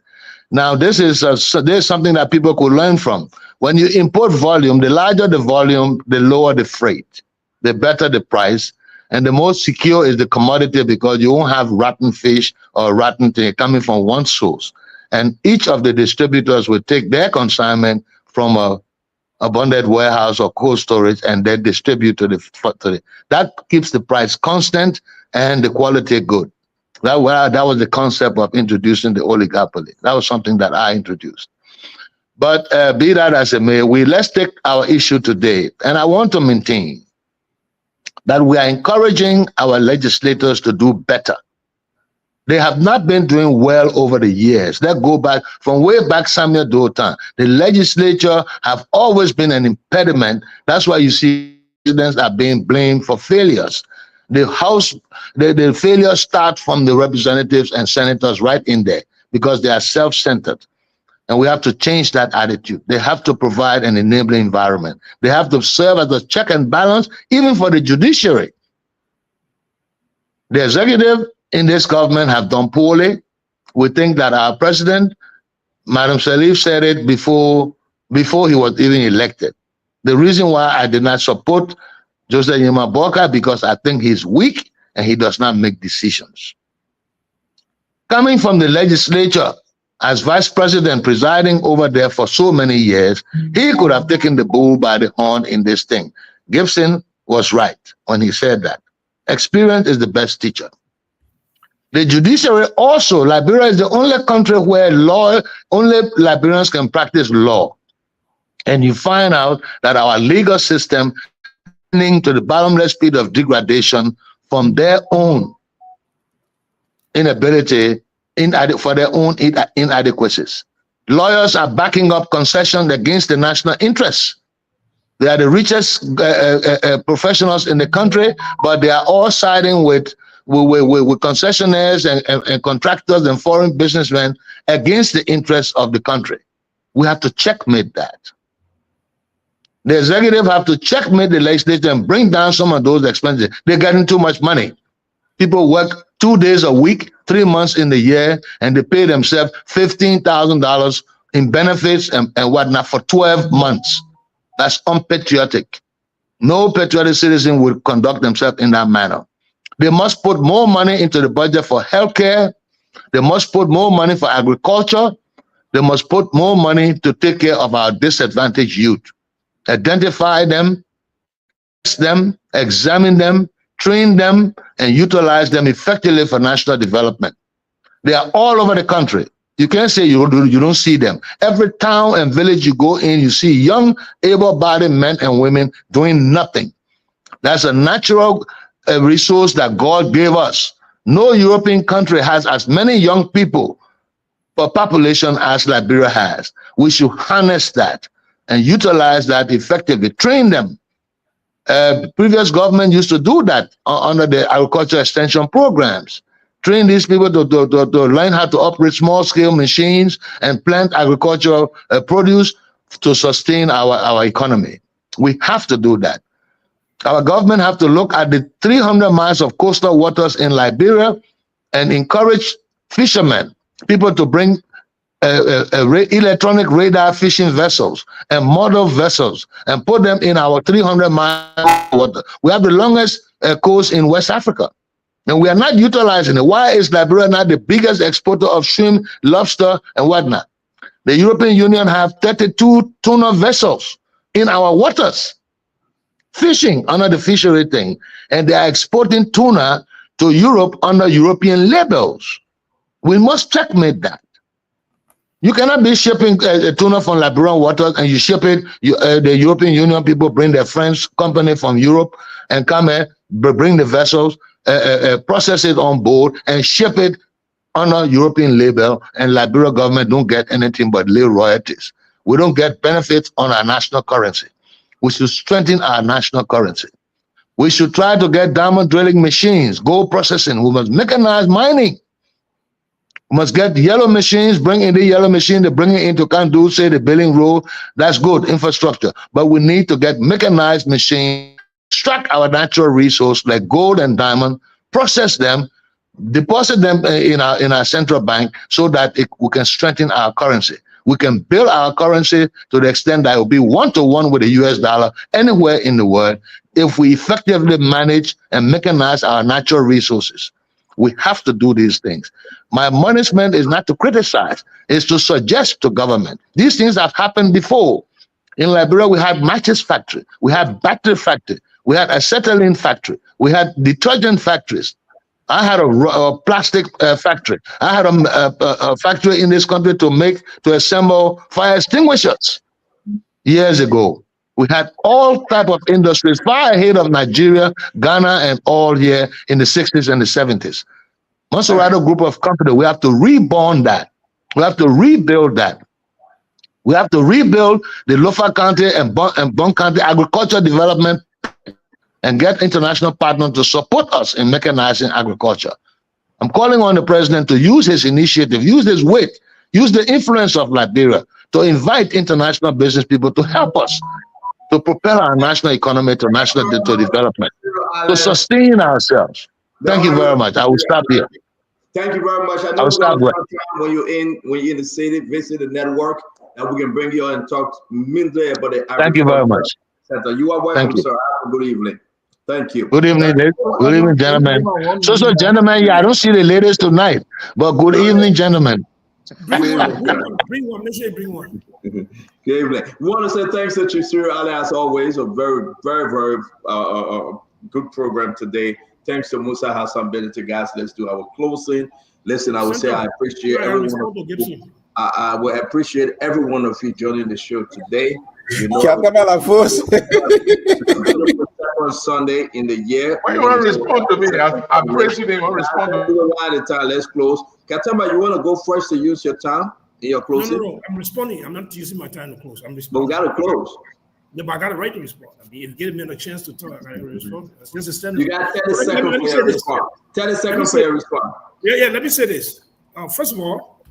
Now, this is there's something that people could learn from. When you import volume, the larger the volume, the lower the freight, the better the price, and the most secure is the commodity because you won't have rotten fish or rotten thing coming from one source. And each of the distributors will take their consignment from a abundant warehouse or cold storage and then distribute to the that keeps the price constant and the quality good. That was the concept of introducing the oligopoly. That was something that I introduced. But be that as it may, let's take our issue today. And I want to maintain that we are encouraging our legislators to do better. They have not been doing well over the years. Let's go back from way back Samuel Dotan. The legislature have always been an impediment. That's why you see presidents are being blamed for failures. The House, the failures start from the representatives and senators right in there because they are self-centered. And we have to change that attitude. They have to provide an enabling environment. They have to serve as a check and balance, even for the judiciary. The executive in this government have done poorly. We think that our president, Madam Salif, said it before he was even elected. The reason why I did not support Joseph Yema Boka because I think he's weak and he does not make decisions. Coming from the legislature as vice president presiding over there for so many years, he could have taken the bull by the horn in this thing. Gibson was right when he said that. Experience is the best teacher. The judiciary also, Liberia is the only country where only Liberians can practice law. And you find out that our legal system is to the bottomless pit of degradation from their own inability for their own inadequacies. Lawyers are backing up concessions against the national interests. They are the richest professionals in the country, but they are all siding with concessionaires and contractors and foreign businessmen against the interests of the country. We have to checkmate that. The executive have to checkmate the legislature and bring down some of those expenses. They're getting too much money. People work 2 days a week, 3 months in the year, and they pay themselves $15,000 in benefits and whatnot for 12 months. That's unpatriotic. No patriotic citizen would conduct themselves in that manner. They must put more money into the budget for healthcare. They must put more money for agriculture. They must put more money to take care of our disadvantaged youth. Identify them, test them, examine them, train them, and utilize them effectively for national development. They are all over the country. You can't say you don't see them. Every town and village you go in, you see young, able-bodied men and women doing nothing. That's a natural resource that God gave us. No European country has as many young people per population as Liberia has. We should harness that and utilize that effectively, train them. Previous government used to do that under the agriculture extension programs. train these people to learn how to operate small-scale machines and plant agricultural produce to sustain our economy. We have to do that. Our government have to look at the 300 miles of coastal waters in Liberia and encourage fishermen, people to bring electronic radar fishing vessels and model vessels and put them in our 300 miles water. We have the longest coast in West Africa, and we are not utilizing it. Why is Liberia not the biggest exporter of shrimp, lobster, and whatnot? The European Union have 32 tuna vessels in our waters, fishing under the fishery thing, and they are exporting tuna to Europe under European labels. We must checkmate that. You cannot be shipping tuna from Liberian waters and you ship it, the European Union people bring their French company from Europe and come here, bring the vessels, process it on board and ship it under European label, and Liberia government don't get anything but little royalties. We don't get benefits on our national currency. We should strengthen our national currency. We should try to get diamond drilling machines, gold processing. We must mechanize mining. We must get yellow machines, bring in the yellow machine, they bring it into Kandu, say the Billing Road. That's good infrastructure. But we need to get mechanized machines, extract our natural resource like gold and diamond, process them, deposit them in our central bank so that we can strengthen our currency. We can build our currency to the extent that it will be one-to-one with the US dollar anywhere in the world if we effectively manage and mechanize our natural resources. We have to do these things. My admonishment is not to criticize, it's to suggest to government. These things have happened before. In Liberia, we had matches factory, we had battery factory, we had acetylene factory, we had detergent factories. I had a plastic factory. I had a factory in this country to assemble fire extinguishers years ago. We had all type of industries far ahead of Nigeria, Ghana, and all here in the 60s and the 70s. Monserrato group of companies, we have to reborn that. We have to rebuild that. We have to rebuild the Lofa County and Bon County agriculture development and get international partners to support us in mechanizing agriculture. I'm calling on the president to use his initiative, use his weight, use the influence of Liberia to invite international business people to help us to propel our national economy to national development, to sustain ourselves. Thank you very much. I will stop here. Thank you very much. I know when you're in the city, visit the network, and we can bring you on and talk immediately about the Thank you very much. Center. You are welcome, sir. Have a good evening. Thank you. Good evening, ladies. Good evening, gentlemen. So, gentlemen, yeah, I don't see the ladies tonight, but good evening, gentlemen. Bring one. Make sure you bring one. Good evening. We want to say thanks to Chief Cyril Ali, as always. A very, very, very good program today. Thanks to Musa Hassan Benedict, guys. Let's do our closing. Listen, I would say I appreciate everyone. I will appreciate every one of you joining the show today. You know, on Sunday in the year. Why you want to respond to me? I'm praising him. Respond to me. At the time, let's close. Katamba, you want to go first to use your time in your closing? No, I'm responding. I'm not using my time to close. I'm responding. But we got to close. Yeah, but I got a right to respond. I mean, if you give me a chance to talk, I got to respond. That's just a standard. You got 30 seconds for your response. 30 seconds for your response. Yeah. Let me say this. First of all,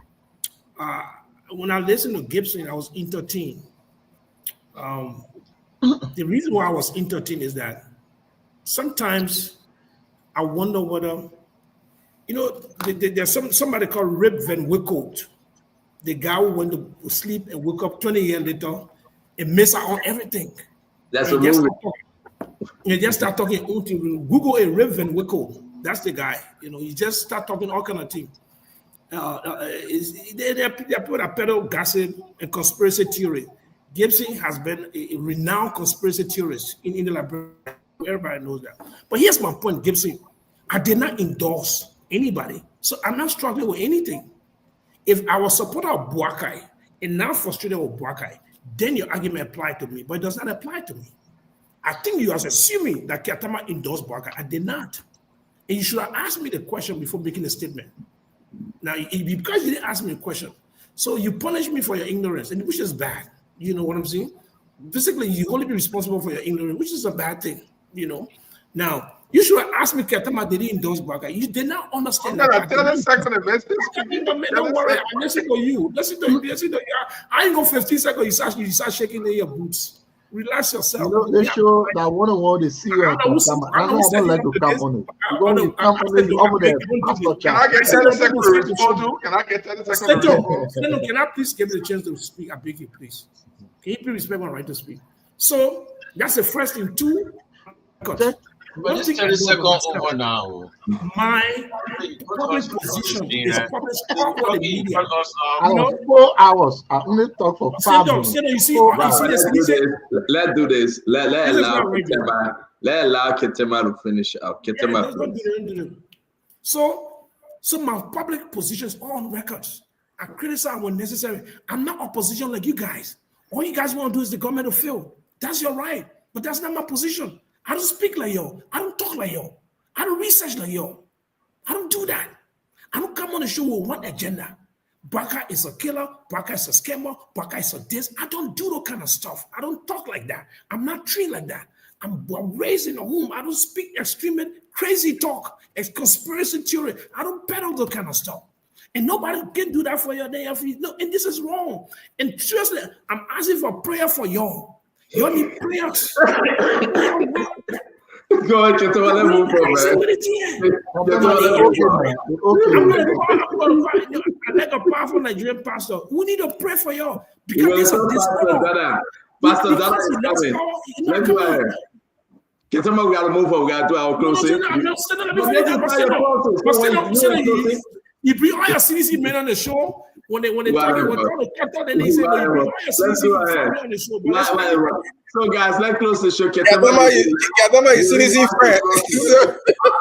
when I listened to Gibson, I was entertained. The reason why I was entertained is that sometimes I wonder whether, there's somebody called Rip Van Winkle, the guy who went to sleep and woke up 20 years later and miss out on everything. That's a movie. You just start talking. Google a Rip Van Winkle. That's the guy. You just start talking all kind of things. There are people that peddle gossip and conspiracy theory. Gibson has been a renowned conspiracy theorist in the library. Everybody knows that. But here's my point, Gibson. I did not endorse anybody. So I'm not struggling with anything. If I was supporter of Boakai and now frustrated with Boakai, then your argument applied to me, but it does not apply to me. I think you are assuming that Keatama endorsed Boakai. I did not. And you should have asked me the question before making a statement. Now, because you didn't ask me a question, so you punish me for your ignorance, and which is bad. You know what I'm saying? Basically, you only be responsible for your ignorance, which is a bad thing, Now, You should have asked me, Ketama, did he endorse Baka? You did not understand I'm that. gonna tell a second investors. Don't worry. I'm listening to you. Listen to you. I ain't go 15 seconds. You start shaking in your boots. Relax yourself. You know, they show that one is serious. I don't like to come on it. You go to come on it, you over there. Can I get 10 seconds to respond to? Can I get 10 seconds to respond? Can I please give me the chance to speak? I beg you, please. Can you please respect my right to speak? So that's the first thing. Two. But it's 30 seconds over now. My public position is public talk on the media. I was 4 hours. I only talk for 5 minutes. Let's do this. Let allow Ketema to finish up. Ketema, So my public position is on records. I criticize when necessary. I'm not opposition like you guys. All you guys want to do is the government to fail. That's your right, but that's not my position. I don't speak like y'all. I don't talk like y'all. I don't research like y'all. I don't do that. I don't come on the show with one agenda. Baka is a killer. Baka is a scammer. Baka is a this. I don't do that kind of stuff. I don't talk like that. I'm not trained like that. I'm raised in a home. I don't speak extreme, crazy talk. It's conspiracy theory. I don't peddle that kind of stuff. And nobody can do that for your day. No, and this is wrong. And seriously, I'm asking for prayer for y'all. You need prayers. Go ahead, Ketema, let's move on, man. I'm like a powerful Nigerian pastor. We need to pray for y'all. Because Pastor Dada is coming. Let's go ahead. Ketema, we got to move on. We got to do our closing. You bring all your CDC men on the show. When they talk, then they say, so guys, let's close the show. Ketema is CDC friend.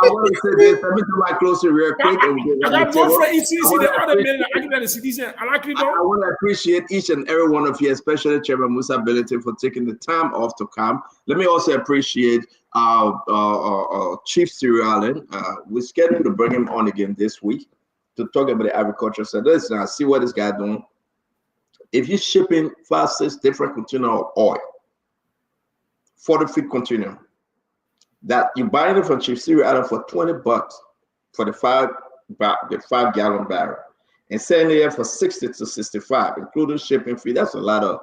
I want to say this. Let me do my closing real quick. I got more friends in CDC than other men that are the CDC. I want to appreciate each and every one of you, especially Chairman Musa Ability, for taking the time off to come. Let me also appreciate Chief Cyril Allen. We're scheduled to bring him on again this week to talk about the agriculture. So listen, I see what this guy doing. If you're shipping 5-6 different container of oil, 40-feet container, that you're buying it from Chief Cyril Allen for $20 for the 5-gallon barrel, and selling it for 60 to 65, including shipping fee. That's a lot of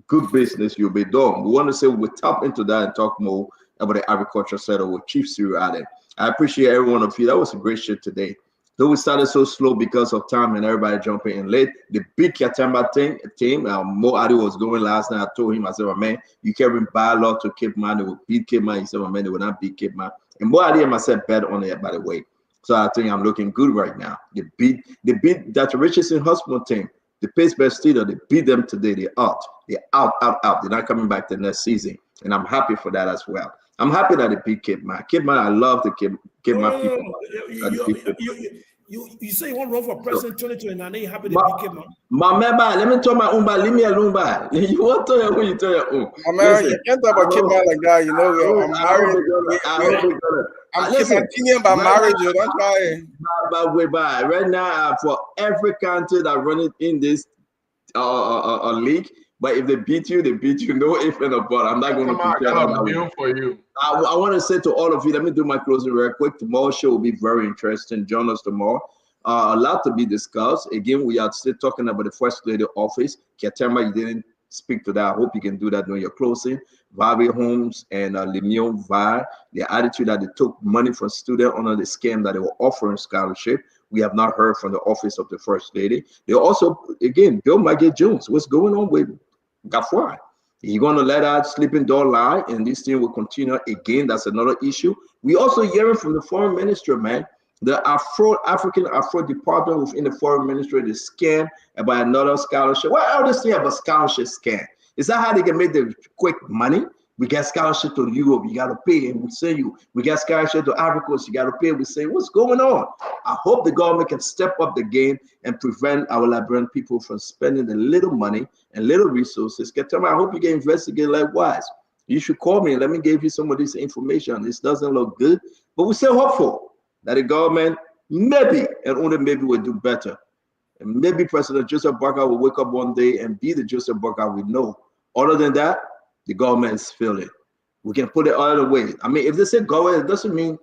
good business you'll be doing. We want to say we'll tap into that and talk more about the agriculture sector with Chief Cyril Allen. I appreciate every one of you. That was a great show today. Though we started so slow because of time and everybody jumping in late, the big Ketema team, Mo Adi was going last night. I told him, I said, man, you can't bring bylaw to Cape Man. They will beat Cape Man. He said, man, they will not beat Cape Man. And Mo Adi and myself bet on it, by the way. So I think I'm looking good right now. They beat Dr. Richardson Hospital team, the Pittsburgh Steelers. They beat them today. They're out. They're out. They're not coming back the next season. And I'm happy for that as well. I'm happy that they beat Cape Man. Cape Man, I love the Cape Man people. You say you want to run for president 2029, you happy to beat Cape Man? My member, let me tell my own, leave me alone. You want to tell your own, you tell your own. Man, you can't talk about Cape Man like that. You know, I'm married. I'm Cape by marriage. You don't try. But right now, for every country that running in this league, but if they beat you, they beat you. No if and a but. I'm not going to pretend that for you. I want to say to all of you, let me do my closing real quick. Tomorrow's show will be very interesting. Join us tomorrow. A lot to be discussed. Again, we are still talking about the First Lady office. Ketema, you didn't speak to that. I hope you can do that during your closing. Vavi Holmes and Lemuel Vi, the attitude that they took money from students under the scam that they were offering scholarship. We have not heard from the office of the First Lady. They also, again, Bill Maggie Jones. What's going on with Gafwa? You're going to let that sleeping dog lie, and this thing will continue again. That's another issue. We also hearing from the foreign ministry, man. The African department within the foreign ministry, the scam about another scholarship. What all this thing about scholarship scam? Is that how they can make the quick money? We get scholarship to Europe, you got to pay, and we send you. We get scholarship to Africa, you got to pay. We say, what's going on? I hope the government can step up the game and prevent our Liberian people from spending the little money and little resources. Ketema, I hope you get investigated likewise. You should call me and let me give you some of this information. This doesn't look good, but we're still hopeful that the government maybe, and only maybe, will do better. And maybe President Joseph Boakai will wake up one day and be the Joseph Boakai we know. Other than that, the government is failing. We can put it other way. I mean, if they say government, it doesn't mean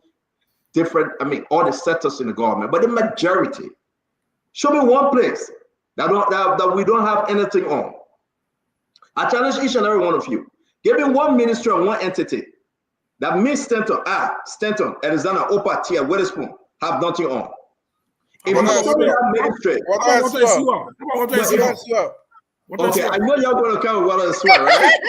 different, I mean, all the sectors in the government, but the majority. Show me one place that we don't have anything on. I challenge each and every one of you. Give me one ministry or one entity that Miss Stanton, Alexander, Opa, Tia, Witherspoon have nothing on. If you show me that ministry, okay, I know y'all going to come with water and sweat, right?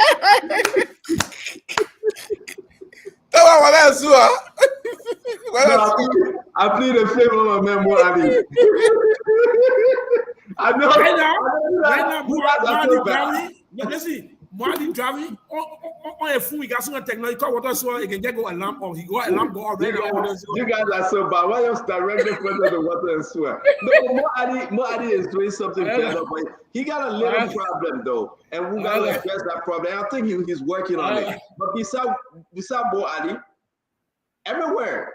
I plead the favor of my man, Ali. I know. Right now, listen, Marty driving on a fool, we got some technology, call water so he can get go alarm or he go alarm go already. You guys are so bad. Why you directly front of the water and swear? No, Moadi is doing something better, but he got a little problem though, and we gotta address that problem. I think he's working on it. But besides Moadi, everywhere,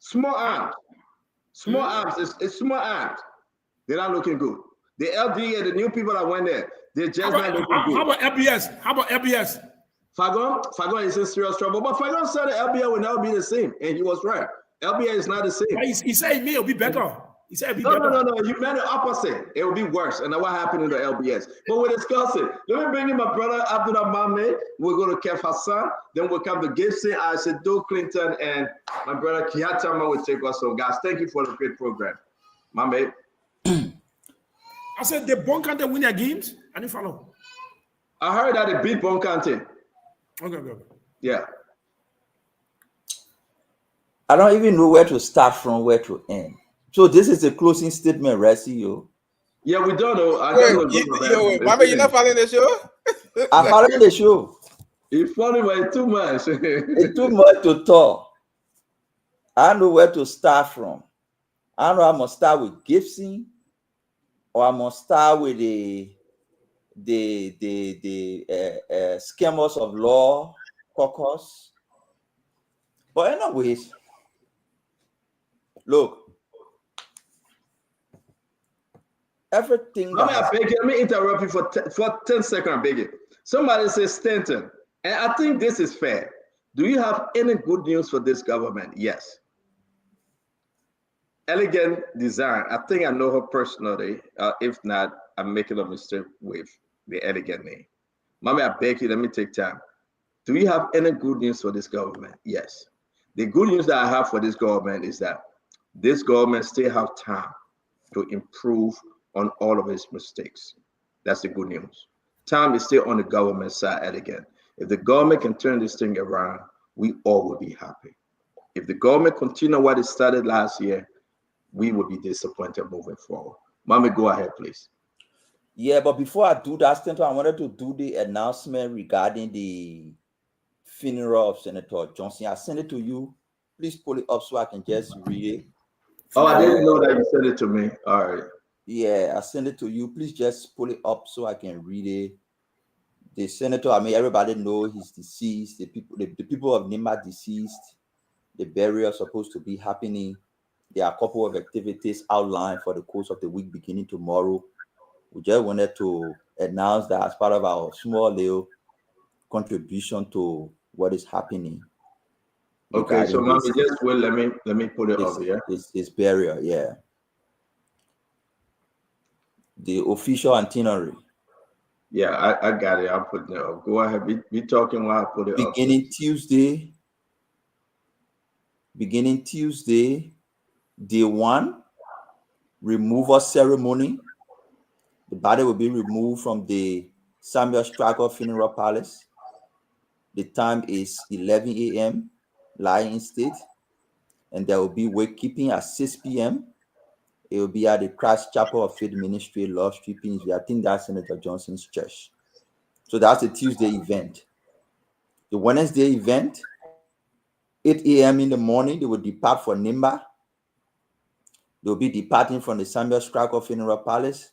small arms, it's small arms. They're not looking good. The LDA, the new people that went there, they're just not looking good. How about LBS? Fagon is in serious trouble, but Fagon said the LBA will never be the same, and he was right. LBA is not the same. He said it will be better. He said it'll be better. No. You meant the opposite. It will be worse, and that's what happened in the LBS. But we'll discuss it. Let me bring in my brother Abdullah Mahmoud. We'll go to Kev Hassan. Then we'll come to Gibson, Bill Clinton, and my brother Kiatama will take us home. Guys, thank you for the great program. Mahmoud. I said the Bonkante win their games. I didn't follow. I heard that they beat Bonkante. Okay. Yeah. I don't even know where to start from, where to end. So this is a closing statement, right, CEO? Yeah, we don't know. Mama, you're not following the show? I'm following the show. It's funny, but it's too much. It's too much to talk. I don't know where to start from. I don't know. I'm gonna start with Gibson, or I'm gonna start with the Scammers of Law Caucus. But anyways, look. Everything. Let me interrupt you for 10 seconds, I beg you. Somebody says Stanton, and I think this is fair. Do you have any good news for this government? Yes. Elegant Design. I think I know her personally. If not, I'm making a mistake with the elegant name. Mommy, I beg you, let me take time. Do you have any good news for this government? Yes. The good news that I have for this government is that this government still have time to improve on all of its mistakes. That's the good news. Time is still on the government side, Elegant. If the government can turn this thing around, we all will be happy. If the government continue what it started last year, we will be disappointed moving forward. Mommy, go ahead, please. Yeah, but before I do that, Stanton, I wanted to do the announcement regarding the funeral of Senator Johnson. I sent it to you. Please pull it up so I can just read it. Oh, I didn't know that you sent it to me. All right. Yeah, I sent it to you. Please just pull it up so I can read it. The senator, I mean, everybody knows he's deceased. The people of Nimba deceased. The burial is supposed to be happening. There are a couple of activities outlined for the course of the week beginning tomorrow. We just wanted to announce that as part of our small little contribution to what is happening. Okay, so mommy, just wait. Let me put it up here. It's burial, yeah. The official itinerary. Yeah, I got it. I'm putting it up. Go ahead. Be talking while I put it up. Beginning Tuesday, day 1, removal ceremony. The body will be removed from the Samuel Stryker Funeral Palace. The time is 11 a.m. lying in state. And there will be wakekeeping at 6 p.m. It will be at the Christ Chapel of Faith Ministry, Love Street, Pinsville. I think that's Senator Johnson's church. So that's a Tuesday event. The Wednesday event, 8 a.m. in the morning, they will depart for Nimba. They'll be departing from the Samuel Stryker Funeral Palace.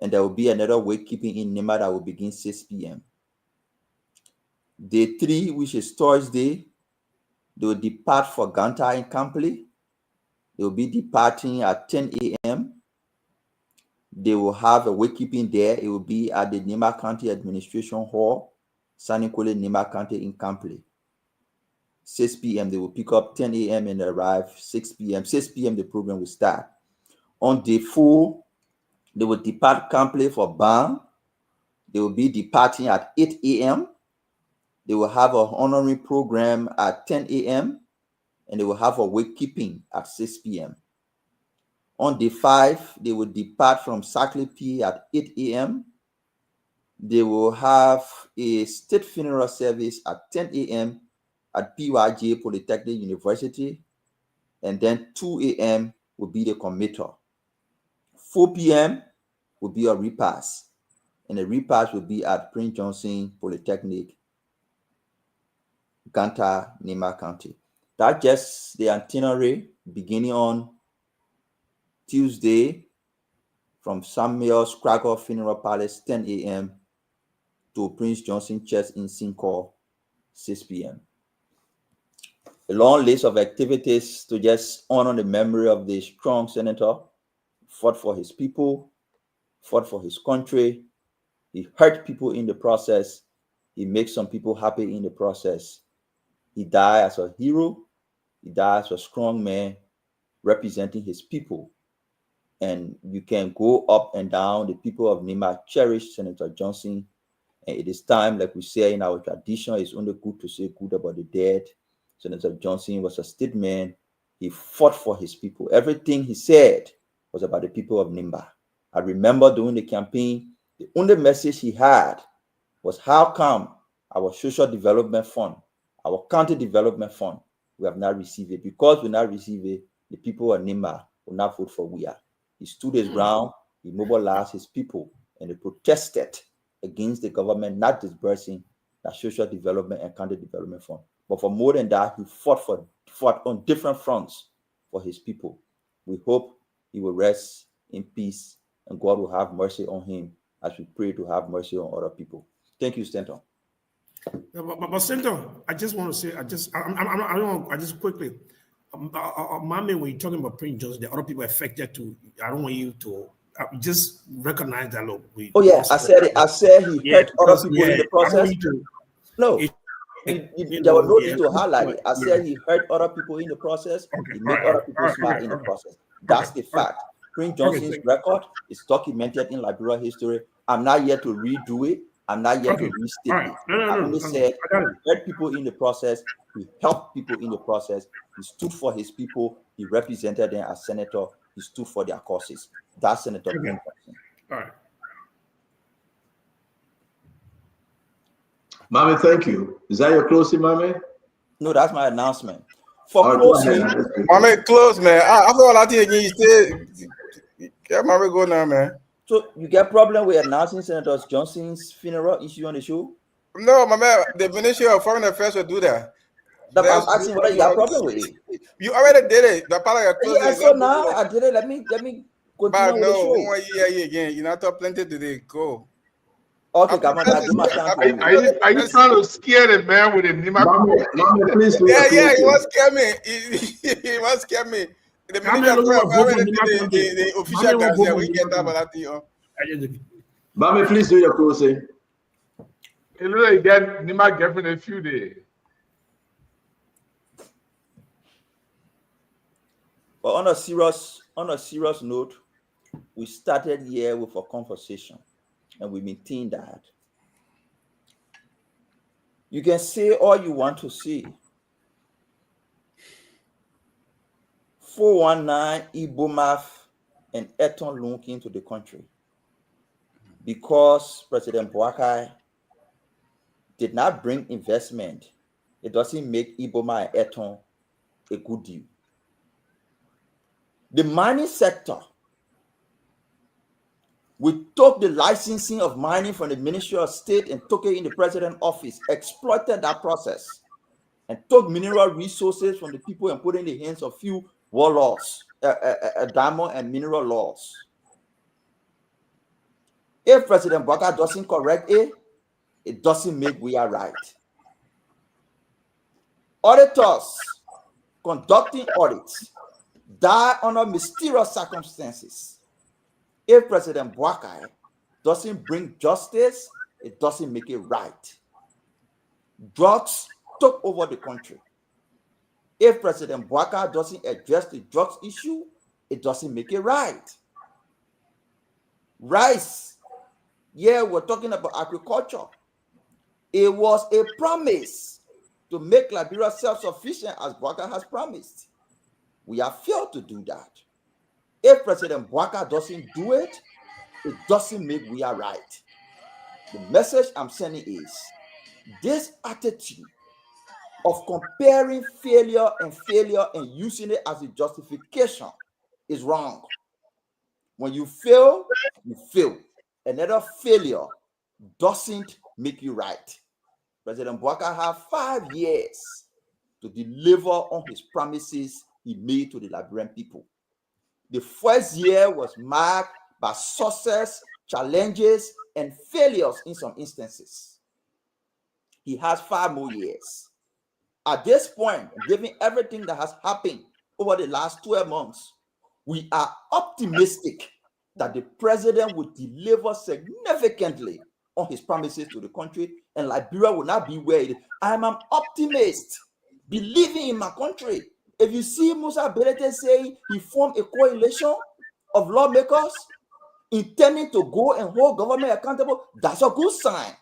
And there will be another wakekeeping in Nimba that will begin 6 p.m. Day 3, which is Thursday, they will depart for Ganta in Kampley. They will be departing at 10 a.m. They will have a wakekeeping there. It will be at the Nimba County Administration Hall, Sanikole, Nimba County in Kampley. 6 p.m. They will pick up 10 a.m. and arrive 6 p.m. 6 p.m. the program will start. On day 4, they will depart Campley for Ban. They will be departing at 8 a.m. They will have a honoring program at 10 a.m. and they will have a wakekeeping at 6 p.m. On day 5, they will depart from Sackley P at 8 a.m. They will have a state funeral service at 10 a.m. at PYJ Polytechnic University, and then 2 a.m. will be the commuter. 4 p.m. will be a repast, and the repast will be at Prince Johnson Polytechnic, Ganta, Nema County. That's just the itinerary beginning on Tuesday from Samuel Scraggle Funeral Palace, 10 a.m. to Prince Johnson Church in Sincor, 6 p.m. A long list of activities to just honor the memory of the strong senator, fought for his people, fought for his country. He hurt people in the process. He makes some people happy in the process. He died as a hero. He died as a strong man representing his people. And you can go up and down. The people of Nema cherish Senator Johnson. And it is time, like we say in our tradition, it's only good to say good about the dead. Senator Johnson was a statesman. He fought for his people. Everything he said was about the people of Nimba. I remember during the campaign, the only message he had was how come our social development fund, our county development fund, we have not received it. Because we not receive it, the people of Nimba will not vote for we are. He stood his ground, he mobilized his people, and they protested against the government not disbursing the social development and county development fund. But for more than that, he fought on different fronts for his people. We hope he will rest in peace and God will have mercy on him as we pray to have mercy on other people. Thank you, Stanton. But Stanton, I just want to say, I just quickly, Mami, when you're talking about Prince Johnson, the other people affected too. I don't want you to just recognize that. Look, I said it. I said he hurt other people in the process. No. There was no need to highlight it. I said he hurt other people in the process. He made other people smart in the process. That's the fact. Prince Johnson's record is documented in Liberia history. I'm not here to redo it. I'm not here to restate it. I only said he hurt people in the process. He helped people in the process. He stood for his people. He represented them as senator. He stood for their causes. That's Senator Prince Johnson. All right. Mommy, thank you. Is that your closing, Mommy? No, that's my announcement. For closing, Mommy, close, man. I feel like you said, yeah, Mommy, go now, man. So you get problem with announcing Senator Johnson's funeral issue on the show? No, my man, the Ministry of Foreign Affairs will do that. I'm asking whether you have problem with it. You already did it. The part of your closing. Yeah, so now I did it. Let me continue with the show. No, 1 year again. You not talk plenty today. Go. Okay, come on. Are you trying to scare the man with the Nima? Mommy, please. Yeah, he was scare me. He was scare me. The official dance there. We get that about Mommy, please do your closing. You know, you get Nima girlfriend a few days. But on a serious note, we started here with a conversation. And we maintain that. You can say all you want to say. 419 Ibomaf and Eton Lunk into the country because President Boakai did not bring investment. It doesn't make Iboma and Eton a good deal. The mining sector, we took the licensing of mining from the Ministry of State and took it in the president's office, exploited that process, and took mineral resources from the people and put it in the hands of few warlords, diamond and mineral laws. If President Boakai doesn't correct it, it doesn't make we are right. Auditors conducting audits die under mysterious circumstances. If President Boakai doesn't bring justice, it doesn't make it right. Drugs took over the country. If President Bouakai doesn't address the drugs issue, it doesn't make it right. Rice, yeah, we're talking about agriculture. It was a promise to make Liberia self-sufficient as Bouakai has promised. We have failed to do that. If President Bouakai doesn't do it, it doesn't make we are right. The message I'm sending is this attitude of comparing failure and using it as a justification is wrong. When you fail, you fail. Another failure doesn't make you right. President Bouakai had 5 years to deliver on his promises he made to the Liberian people. The first year was marked by success, challenges, and failures in some instances. He has 5 more years. At this point, given everything that has happened over the last 12 months, we are optimistic that the president will deliver significantly on his promises to the country, and Liberia will not be where it is. I'm an optimist, believing in my country. If you see Musa Belete say he formed a coalition of lawmakers intending to go and hold government accountable, that's a good sign.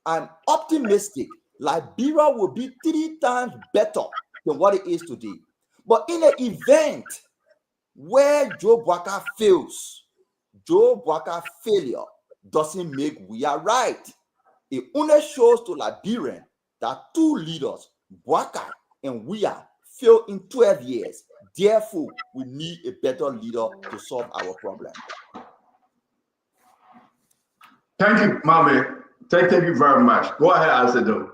I'm optimistic Liberia will be 3 times better than what it is today. But in an event where Joe Bouakai fails, Joe Bouakai failure doesn't make we are right. It only shows to Liberian that 2 leaders, Bouakai and we are, failed in 12 years. Therefore, we need a better leader to solve our problem. Thank you, Mame. Thank you very much. Go ahead, Azedo.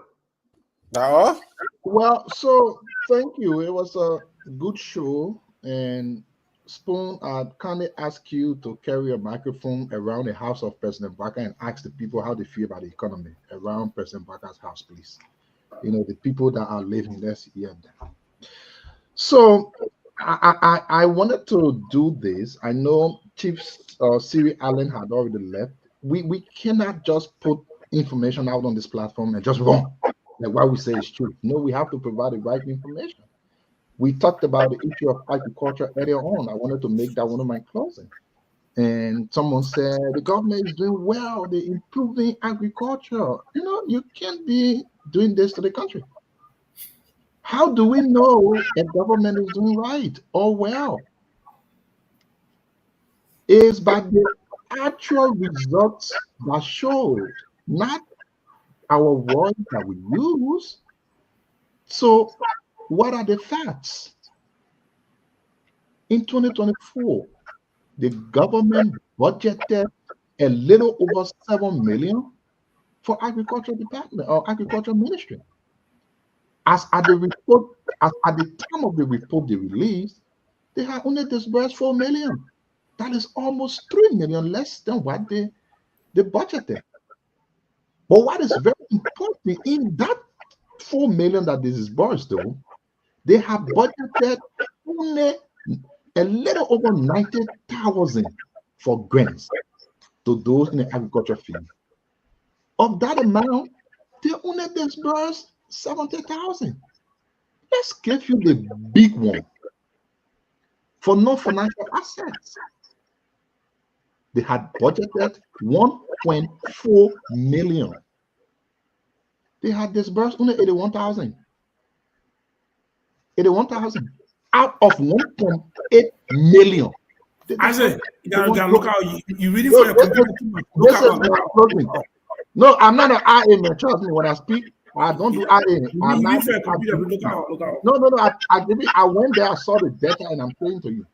Well, so thank you. It was a good show, and Spoon, I'd kindly ask you to carry a microphone around the house of President Bouakai and ask the people how they feel about the economy around President Bouakai's house, please. You know, the people that are living there here and there. So I wanted to do this. I know Chief Siri Allen had already left. We cannot just put information out on this platform and just run like what we say is true. No, we have to provide the right information. We talked about the issue of agriculture earlier on. I wanted to make that one of my closing. And someone said the government is doing well, they're improving agriculture. You know, you can't be doing this to the country. How do we know a government is doing right or well? It's by the actual results that show, not our words that we use. So what are the facts? In 2024, the government budgeted a little over 7 million for agriculture department or agriculture ministry. As at the report, at the time of the report they released, they had only disbursed 4 million. That is almost 3 million less than what they budgeted. But what is very important in that 4 million that they disbursed, though, they have budgeted only a little over 90,000 for grants to those in the agriculture field. Of that amount, they only disbursed 70,000. Let's give you the big one for non-financial assets. They had budgeted 1.4 million. They had disbursed only 81,000. 81,000 out of 1.8 million. Isaac, you gotta look out. You reading for your computer too much. Look out. No, I'm not an IA man. Trust me, when I speak, I don't do IA. I'm not. Look out. No. I went there, I saw the data, and I'm saying to you.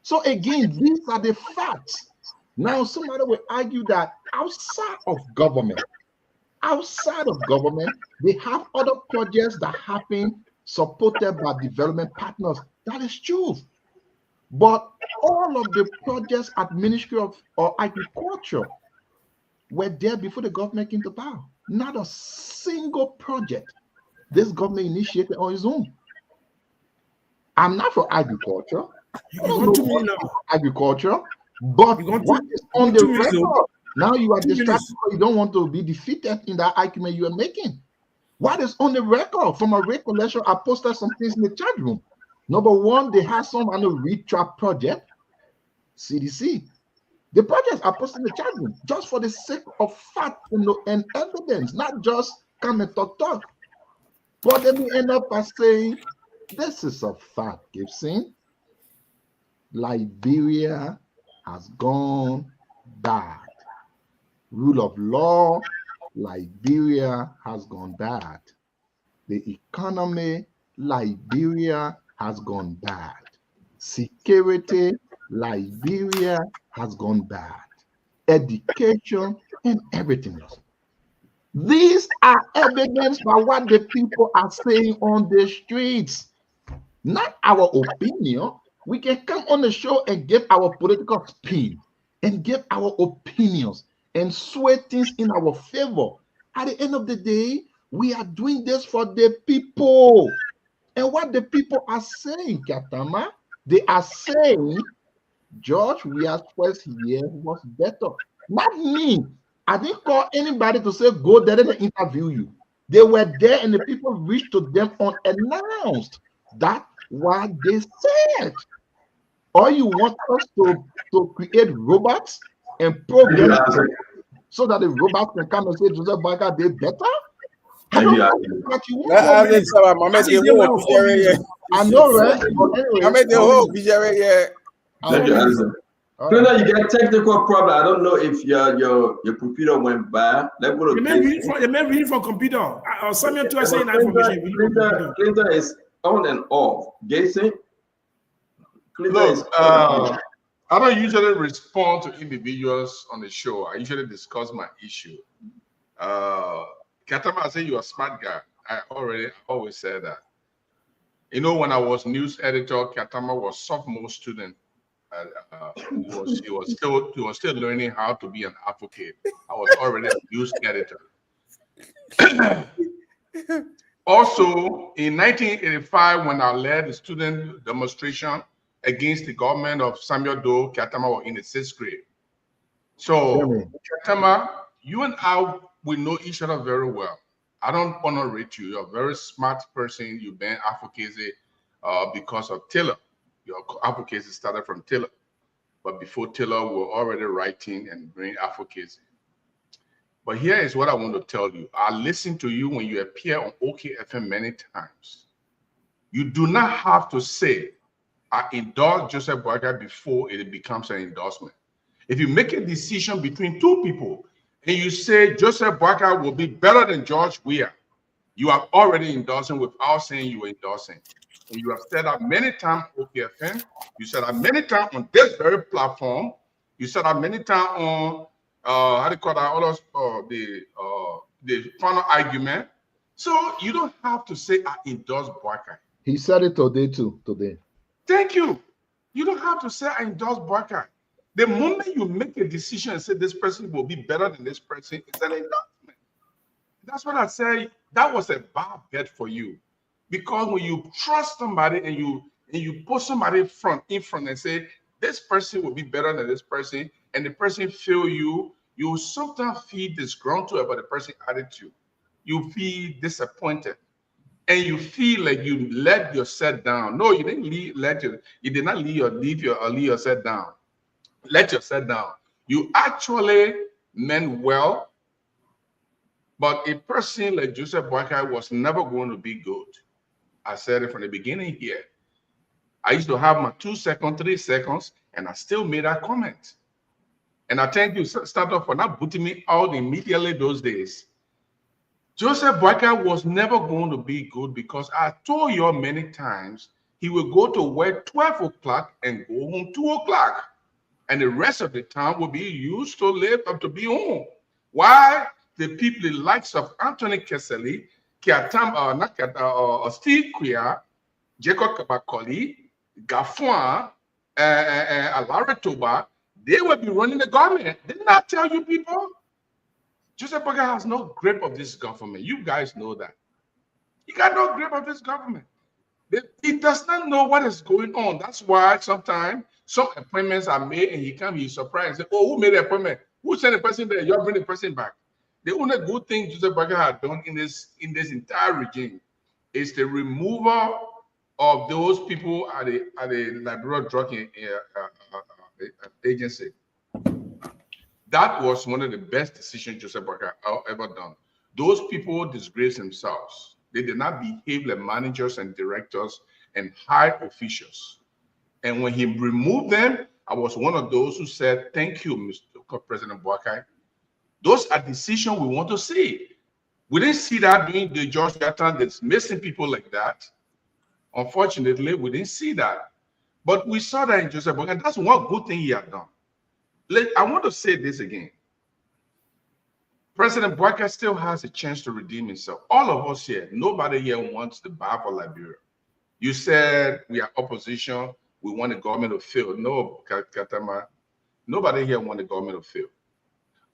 So again, these are the facts. Now, somebody will argue that outside of government, they have other projects that happen supported by development partners. That is true. But all of the projects at Ministry of Agriculture were there before the government came to power. Not a single project this government initiated on its own. I'm not for agriculture. Agriculture, but what is on the record? Now you are distracted. You don't want to be defeated in that argument you are making. What is on the record? From a recollection, I posted some things in the chat room. Number one, they had some on the retrap project, CDC. The projects are posted in the chat room just for the sake of fact and evidence, not just come and talk. But then we end up by saying, this is a fact, Gibson. Liberia has gone bad. Rule of law, Liberia has gone bad. The economy, Liberia has gone bad. Security, Liberia has gone bad. Education and everything else. These are evidence by what the people are saying on the streets, not our opinion. We can come on the show and give our political spin and give our opinions and sway things in our favor. At the end of the day, we are doing this for the people. And what the people are saying, Katama, they are saying George Weah's first year was better. Not me. I didn't call anybody to say go there and interview you. They were there and the people reached to them unannounced. That's what they said. Or you want us to create robots and program so that the robots can come and say Joseph Boyka did better? I don't know what you want. I know, right? Clinton, you get technical problem. I don't know if your computer went bad. Let's go to the man reading from computer. Samuel to say information. Clinton is on and off. Jason? Look, I don't usually respond to individuals on the show. I usually discuss my issue. Katama, I say you're a smart guy. I always said that. You know, when I was news editor, Katama was sophomore student. He was still learning how to be an advocate. I was already a news editor. Also, in 1985, when I led the student demonstration against the government of Samuel Doe, Katama was in the 6th grade. So, Katama, you and I, we know each other very well. I don't honorate you. You're a very smart person. You've been advocacy because of Taylor. Your advocacy started from Taylor. But before Taylor, we were already writing and doing advocacy. But here is what I want to tell you. I listened to you when you appear on OKFM many times. You do not have to say, I endorse Joseph Boyka before it becomes an endorsement. If you make a decision between two people and you say Joseph Boyka will be better than George Weah, you are already endorsing without saying you are endorsing. And you have said that many times on OKFM. You said that many times on this very platform. You said that many times on how do you call that? All those the final argument. So you don't have to say I endorse Boyka. He said it today too. Today. Thank you. You don't have to say I endorse Boyka. The moment you make a decision and say this person will be better than this person, it's an endorsement. That's what I say. That was a bad bet for you. Because when you trust somebody and you put somebody in front and say this person will be better than this person, and the person feel you sometimes feel disgruntled about the person's attitude. You feel disappointed, and you feel like you let yourself down. No, you didn't you did not leave yourself down. Let yourself down. You actually meant well, but a person like Joseph Boyka was never going to be good. I said it from the beginning here. I used to have my 2 seconds, 3 seconds, and I still made that comment. And I thank you, start off for not booting me out immediately those days. Joseph Boyka was never going to be good because I told you many times he will go to work 12 o'clock and go home 2 o'clock. And the rest of the time will be used to live up to be home. Why? The people, the likes of Anthony Keseli, Steve Quia, Jacob Kabakoli, Gafwan, Alara Toba, they will be running the government. Didn't I tell you people? Joseph Boyka has no grip of this government. You guys know that. He got no grip of this government. He does not know what is going on. That's why sometimes some appointments are made and he comes, he's surprised. Say, oh, who made the appointment? Who sent the person there? You'll bring the person back. The only good thing Joseph Boakai had done in this entire regime is the removal of those people at the Liberia Drug Agency. That was one of the best decisions Joseph Boakai ever done. Those people disgraced themselves. They did not behave like managers and directors and high officials. And when he removed them, I was one of those who said, thank you, Mr. President Boakai. Those are decisions we want to see. We didn't see that during the George Yatan dismissing people like that. Unfortunately, we didn't see that. But we saw that in Joseph Boakai, and that's one good thing he had done. I want to say this again. President Boakai still has a chance to redeem himself. All of us here, nobody here wants the bar for Liberia. You said we are opposition, we want the government to fail. No, Katama, nobody here wants the government to fail.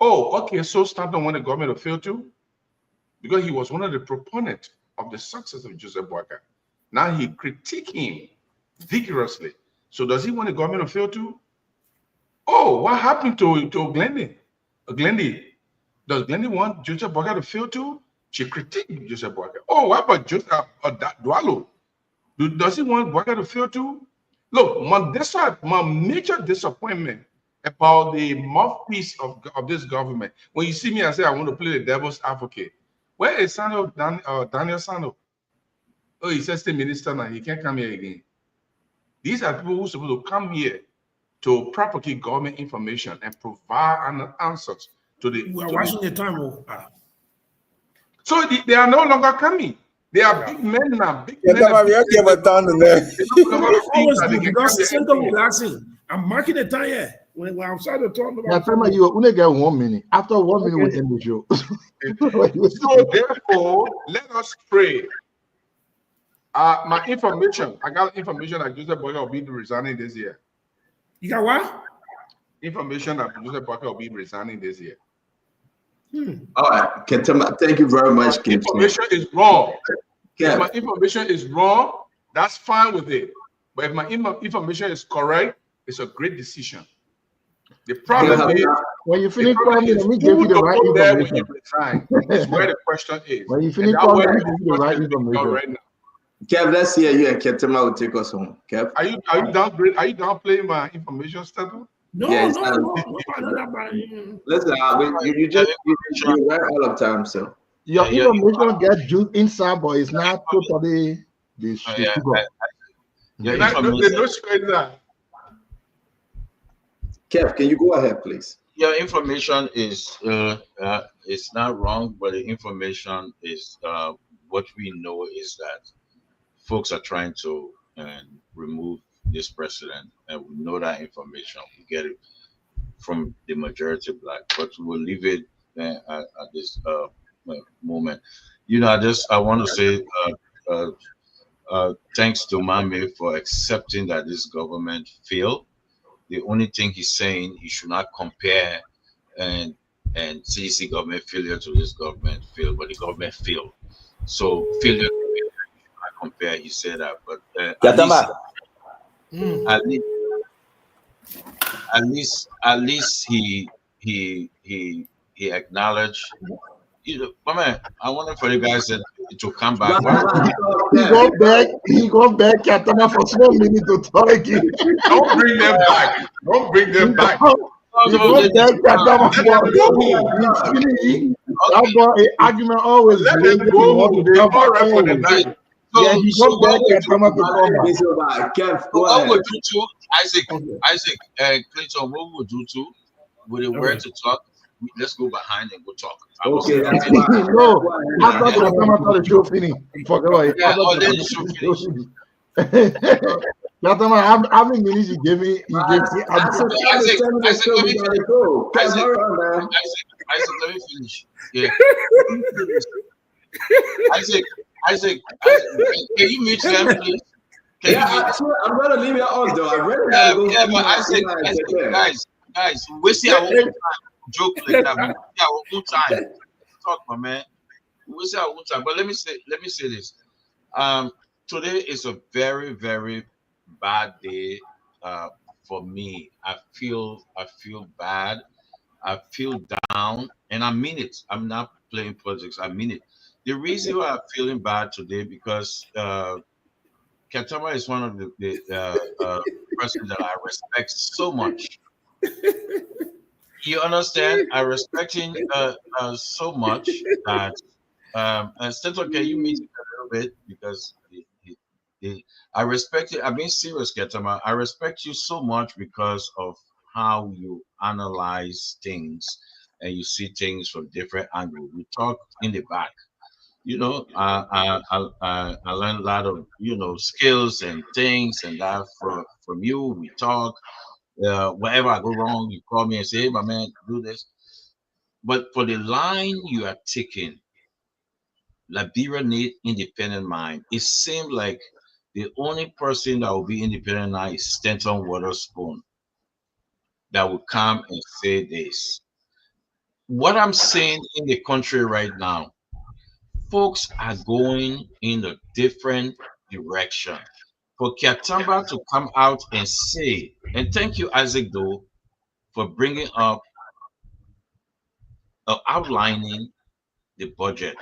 Oh, okay, so Stanton want the government to fail too? Because he was one of the proponents of the success of Joseph Boakai. Now he critiqued him vigorously. So does he want the government to fail too? Oh, what happened to Glendy? Glendy, does Glendy want Joseph Boakai to fail too? She critiqued Joseph Boakai. Oh, what about Joseph Dwalo? Does he want Boakai to fail too? Look, my major disappointment about the mouthpiece of this government, when you see me and say I want to play the devil's advocate, where is Daniel Sano? Oh, he says the minister now, he can't come here again. These are people who are supposed to come here to propagate government information and provide answers to the. We are watching the time. So they are no longer coming. They are big men now. Big men. I'm marking the time here. When I'm starting to talk about. Yeah, you only get 1 minute. After 1 minute, we end the show. So therefore, let us pray. My information, I got information that Joseph Boakai will be resigning this year. You got what? Information that Joseph Boakai will be resigning this year. All right, Kentama, thank you very much. Information is wrong. If my information is wrong, that's fine with it. But if my information is correct, it's a great decision. The problem is when you finish talking, let me give you the right information. That's where the question is. When you finish talking, let me give you the right information. Right now. Kev, let's hear you and Kentama will take us home. Kev, are you downplaying my information status? No, yes, no. Listen, you right all the time, so your information gets juice inside, but it's not totally the sugar. Kev, can you go ahead, please? Your information is it's not wrong, but the information is what we know is that folks are trying to remove this president, and we know that information. We get it from the majority black, but we'll leave it at this moment. You know, I want to say thanks to Mame for accepting that this government failed. The only thing he's saying, he should not compare and CDC government failure to this government failed, but the government failed. So failure, I compare. He said that, but at least he acknowledged. You know, my man, I wanted for you guys to come back. He go back Katama for 4 minutes to talk again. Don't bring them back. Don't bring them back. Argument always. Let them go. They all right for the night. Yeah, he go back Katama to come. What would you do, Isaac, and Clinton? What would you do with a word to talk? Let's go behind and go talk. Okay. No, after the show finish. Forget about it. Yeah, then the show finish. How many minutes you gave me? Isaac, let me finish. Yeah. Isaac, can you mute them, please? I'm gonna leave it on though. But Isaac, guys, we see our own time. Joke like that. We see our own time. Talk, my man. We see our own time. But let me say this. Today is a very, very bad day for me. I feel bad. I feel down, and I mean it. I'm not playing politics. I mean it. The reason why I'm feeling bad today because Ketama is one of the person that I respect so much. You understand? I respect him so much that Stenton, can you meet him a little bit because I respect it. I'm being serious, Ketama. I respect you so much because of how you analyze things and you see things from different angles. We talk in the back. You know, I learned a lot of skills and things and that from you. We talk. Wherever I go wrong, you call me and say, "Hey, my man, do this." But for the line you are taking, Liberia need independent mind. It seemed like the only person that will be independent now is Stenton Waterspoon that will come and say this. What I'm saying in the country right now, folks are going in a different direction. For Kyatamba to come out and say, and thank you, Isaac, though, for bringing up, outlining the budget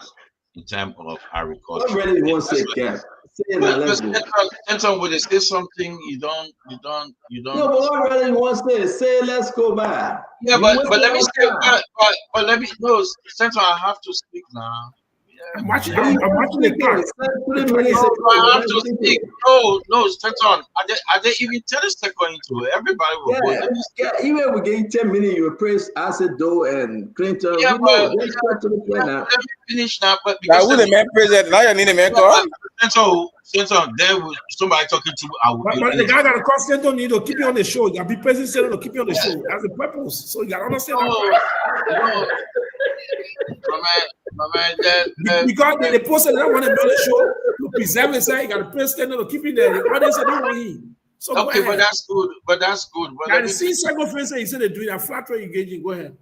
in terms of agriculture. I really want to say, Cap. Stenton, would they say something you don't? No, but I really want to say, let's go back. Yeah, but let me say, but let me, no, Stenton, I have to speak now. I'm watching the clock. I have to speak. No, Stenton. Are they even 10 seconds into it? Everybody will go. Yeah, even we getting 10 minutes, you praise Acid Doe and Clinton. Yeah, but let's start to the point now. Let me finish now. But because who the man president? Now you need a man call. Stenton, there was somebody talking to. But the guy that the Stenton need to keep you on the show. You gotta be president to keep you on the show. That's the purpose. So you gotta understand that. My man, because the person that want to be on the show to preserve his side, you got to president to keep it there. The audience don't want him. So okay, but that's good. But and see, second friends he said they do that flat rate engaging. Go ahead.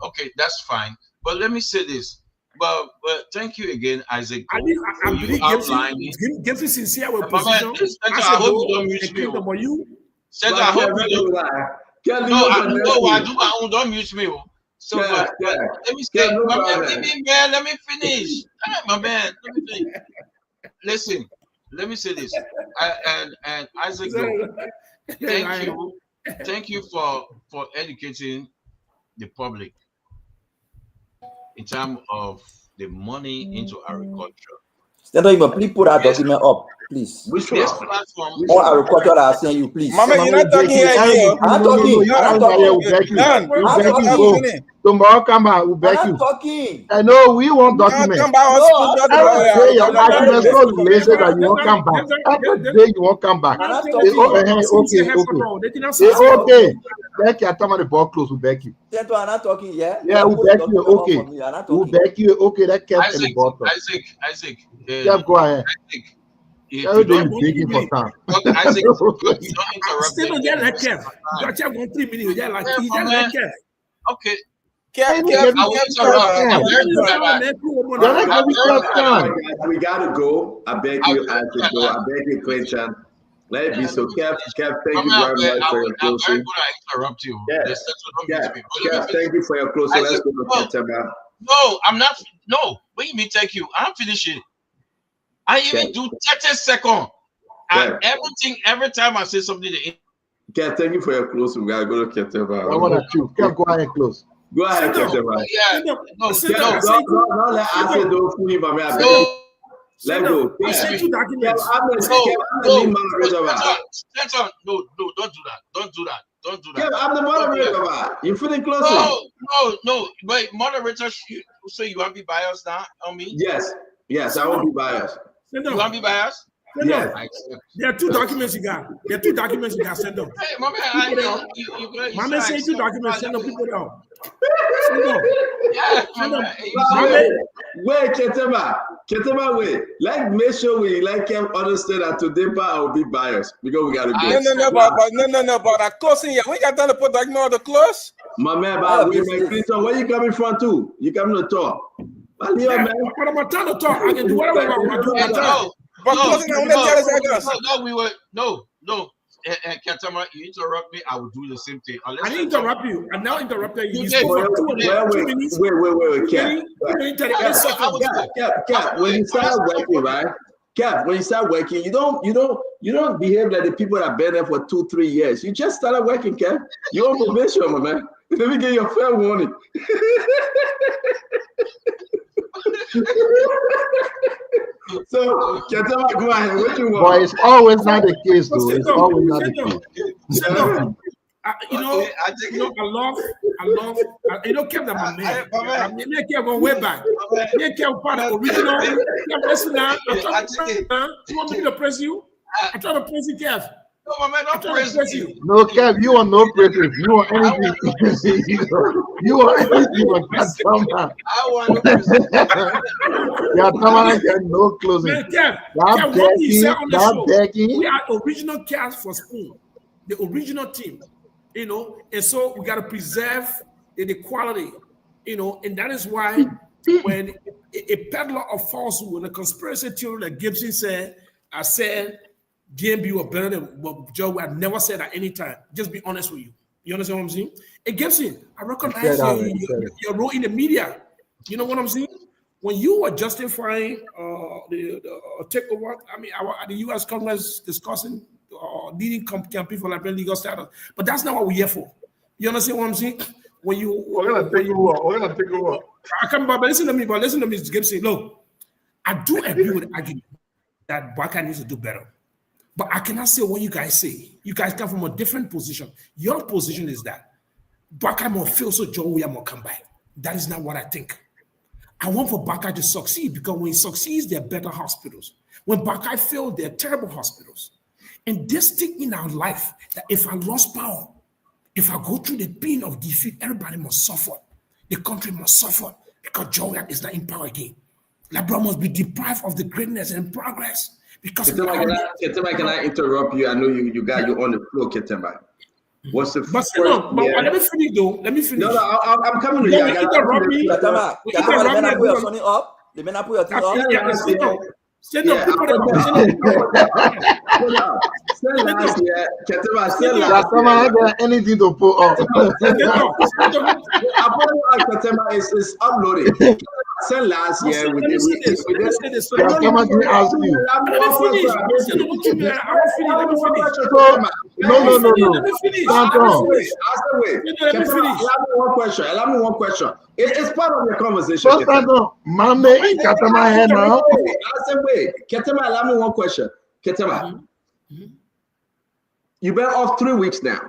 Okay, that's fine. But let me say this. But thank you again, Isaac. I believe Gibbs is sincere with position. I hope you don't mute me. Center, I hope you don't. No, I do my own. Don't mute me. So let me say, let me finish. My man, let me finish. Listen, let me say this. And Isaac, thank you for educating the public in terms of the money into agriculture. Stenton, please put that document up, please. Which one? Or agriculture I send you, please. Mama, you're not talking here. I'm talking. Tomorrow come back, we'll beg you. Talking. I know we want documents. Every day your argument so lazy that you won't come back. Every day you won't come back. Okay. Beg you, I'm the ball close, we'll beg you. Stenton, I'm not talking, yeah? Yeah, we'll beg you, okay. We'll beg you, okay, that kept in the bottom. Isaac. Yeah, go ahead. Every day you're digging for time. Isaac, don't Stenton, get like Kev. You got 3 minutes, you get like Kev. Okay. We gotta go. I beg you, I beg you, Clinton. Let it be so. Kev, thank you very much for your closing. I'm going to interrupt you. Kev, thank you for your closing. Let's go to September. No, I'm not. No, what do you mean? Thank you. I'm finishing. I even do 30 seconds. And everything, every time I say something, Kev, thank you for your closing. We gotta go to September. I want to choose. Kev, go ahead and close. Go ahead, September. Yeah. No, let Acid Doe fool you, my man. Let go. No, don't do that. Yeah, I'm the moderator. You feeling closer? No. But moderator, so you want to be biased now on me? Yes, I won't be biased. You want to be biased? Yes. There are 2 documents you got. Send them. Hey, my man, my man say 2 documents. Send them people down. Wait, Ketema, wait. Make sure we can understand that today I will be biased because we gotta go. No, but that closing here. We got time to put document on the close. My man, where you coming from too? You coming to talk? But I'm not trying to talk. I can do whatever I want to do. No, Ketama, you interrupt me, I will do the same thing. I didn't interrupt you. I now interrupted you. You You did. spoke for 2 minutes. Wait, Cap. When you start working, right? Cap, when you start working, you don't behave like the people that been there for 2-3 years. You just started working, Cap. You're on probation, my man. Let me get you a fair warning. So, Ketama, go ahead. What you want? But it's always not the case, though. It's always not the case. I love, Kev, that my man. Me and Kev go way back. Me and Kev part of original. Kev, listen now. You want me to praise you? I try to praise you, Kev. No, my man, don't praise you. No, Kev, you want no praises. You want anything. You want anything on Katama. I want no praises. Katama get no closing. Man, Kev, what you said on the show, we are original cast for Spoon, the original team, and so we got to preserve the quality, and that is why when a peddler of falsehood and a conspiracy theory like Gibson said, I said, GMB were better than what Joe had never said at any time. Just be honest with you. You understand what I'm saying? And Gibson, I recognize your role in the media. You know what I'm saying? When you were justifying the takeover, the U.S. Congress discussing leading campaign for Liberian legal status, but that's not what we're here for. You understand what I'm saying? We're gonna take over. I come back, but listen to me, Gibson. Look, I do agree with the argument that Baka needs to do better. But I cannot say what you guys say. You guys come from a different position. Your position is that Baka more feel so John William will come back. That is not what I think. I want for Baka to succeed because when he succeeds, there are better hospitals. When Baka fails, there are terrible hospitals. And this thing in our life, that if I lost power, if I go through the pain of defeat, everybody must suffer. The country must suffer because John William is not in power again. Labra must be deprived of the greatness and progress. Because Ketema, can I interrupt you? I know you got you on the floor, Ketema. What's the first? But let me finish though. Let me finish. No, I'm coming to you. Interrupt me. Ketema, let me put your son up. Let me put your thing up. Stand up. Ketema, have anything to put up. It's uploaded. Send last year with this. Ketema didn't ask you. Allow me one question. It's part of your conversation. Ketema, allow me one question. Ketema, you've been off 3 weeks now.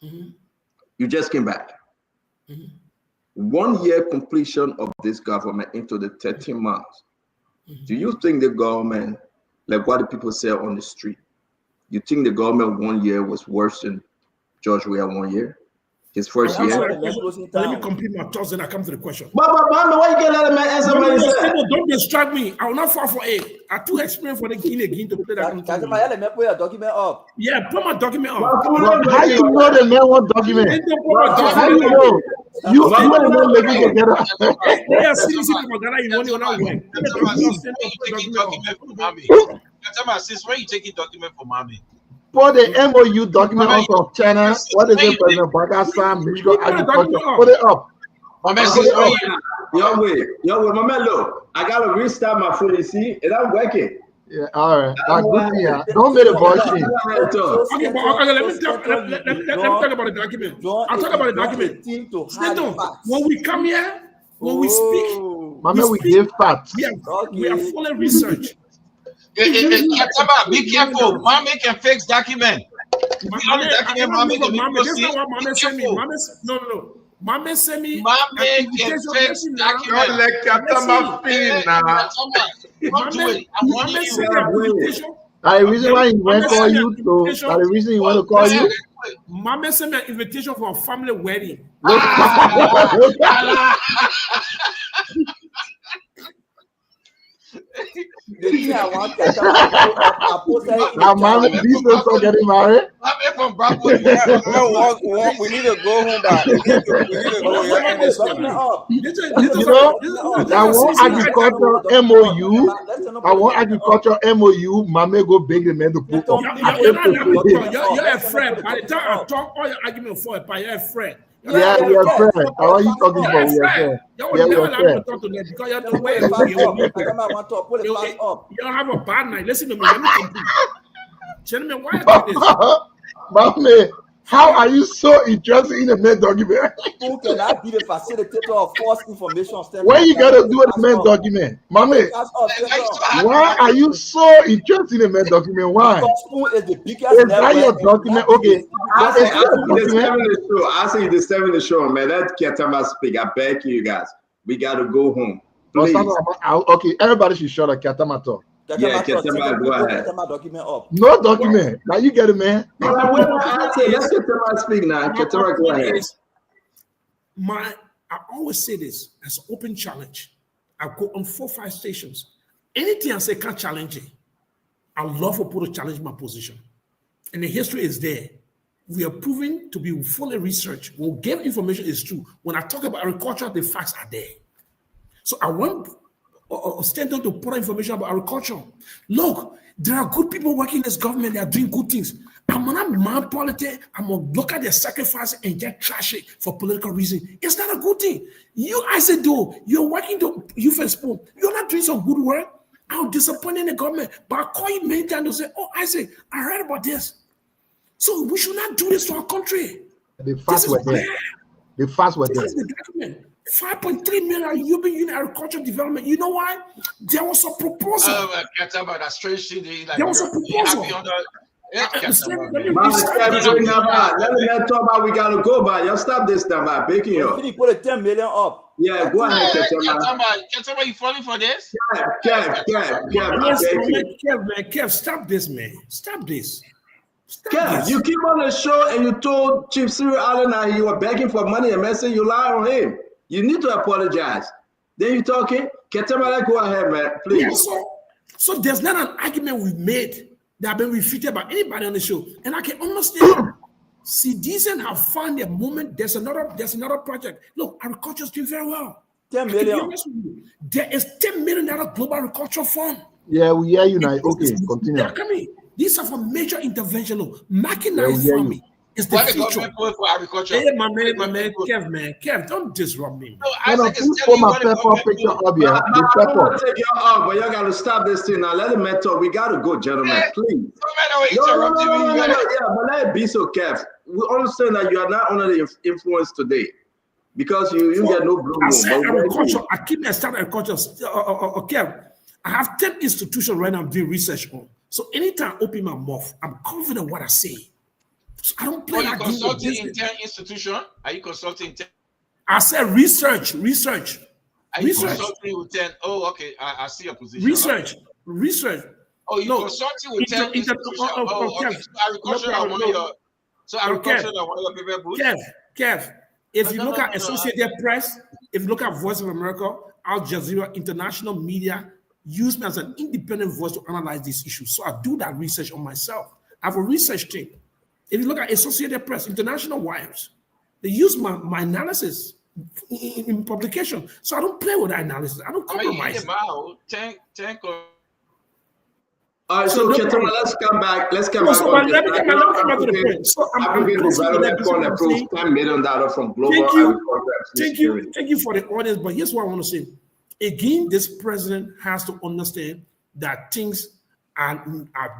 You just came back. 1 year completion of this government into the 13 months. Do you think the government, like what the people say on the street, you think the government 1 year was worse than George Weah 1 year? His first year? Let me complete my thoughts and I come to the question. But why you get let me answer what you said? Don't distract me. I will not fall for it. I too experienced for the game to play that. Let me put your document up. Yeah, put my document up. How you know the man what document? How you know? You don't know living together. Yeah, seriously, you want to know. Since when you taking document for mommy? For the MOU document out of China, what is it, President Bagasa, Michigan Agriculture? Put it up. Yo, my man, look, I gotta restart my phone, you see, and I'm working. Yeah, all right. Don't make a voice change. Okay, let me talk about the document. I'll talk about the document. When we come here, when we speak, we give facts. We are full of research. Be careful. Mommy can fix document. Mommy send me. Mommy send me. Mommy can fix document. Let Katama finish now. Mommy send me. The reason why he went to call you, though. The reason he want to call you. Mommy sent me an invitation for a family wedding. The thing I want I posted it in Now, the man, chat. these folks are getting married. I'm from Bravo. We need to go home back. We need to go here and this thing. You know, I want agricultural MOU. I want agricultural MOU. Mame go beg the men to put up. You're a friend. By the time I talk all your argument for it, you're a friend. Yeah, we are friends. How are you talking about? We are friends. Yeah, we are friends. You don't have a bad night. Listen to me. Let me complete. Gentlemen, why are you doing this? Mame, how are you so interested in the men document? Who can I be the facilitator of false information? What you gotta do with the men document? Mame, why are you so interested in the men document? Why? Is that your document? Okay. I say you're disturbing the show, man. Let Ketama speak. I beg you guys. We gotta go home. Please. Okay, everybody should shut up. Ketama talk. Yeah, Ketama, go ahead. Document up. No document. Now you get it, man. I say let Ketama speak now. Ketama, go ahead. I always say this as an open challenge. I go on 4-5 stations. Anything I say can't challenge it. I love for people to challenge my position. And the history is there. We are proving to be fully researched. We'll get information is true. When I talk about agriculture, the facts are there. So I want Stanton to put information about agriculture. Look, there are good people working in this government. They are doing good things. I'm not mad politics. I'm gonna look at their sacrifice and get trashy for political reason. It's not a good thing. You, I said, though, you're working to you first spoon. You're not doing some good work. I'm disappointed in the government. But I call you many times to say, oh, I say, I heard about this. So we should not do this to our country. The facts were there. The facts were there. This is the document. 5.3 million European Union agricultural development. You know why? There was a proposal. That strange thing. There was a proposal. Let me talk about we gotta go by. You stop this time by baking you. You put a 10 million up. Yeah, go ahead, Ketama, you falling for this? Kev, stop this, man. Stop this. Kev, you keep on the show and you told Chief Cyril Allen that you were begging for money and messing you lied on him. You need to apologize. Then you talking? Ketama, go ahead, man, please. Yeah, so there's not an argument we've made that have been refuted by anybody on the show. And I can understand. Citizen have found their moment. There's another project. Look, agriculture is doing very well. 10 million. There is $10 million global agricultural fund. Yeah, we hear you now. Okay, continue. These are for major intervention. Look, mechanized farming is the future. For agriculture. Hey, my man, Kev, don't disrupt me. Please put my pepper picture up here. I don't want to take you off, but y'all gotta stop this thing now. Let the man talk. We gotta go, gentlemen, please. No, but let it be so, Kev. We understand that you are not under the influence today because you get no blue. I said agriculture. I keep my start agriculture. Kev, I have 10 institutions right now I'm doing research on. So anytime I open my mouth, I'm confident what I say. So I don't play. Are you consulting in 10 institutions? Are you consulting in 10? I said research. Are you consulting with 10? Oh, okay. I see your position. Research. Oh, you're consulting with 10 institutions. Okay. So agriculture are one of your favorite books? Kev, if you look at Associated Press, if you look at Voice of America, Al Jazeera, international media, use me as an independent voice to analyze these issues. So I do that research on myself. I have a research team. If you look at Associated Press, international wires, they use my analysis in publication. So I don't play with that analysis. I don't compromise. All right, so Ketama, let's come back. Let me come back to the point. So I'm going to development fund approves $10 million from global. Thank you for the audience. But here's what I want to say. Again, this president has to understand that things are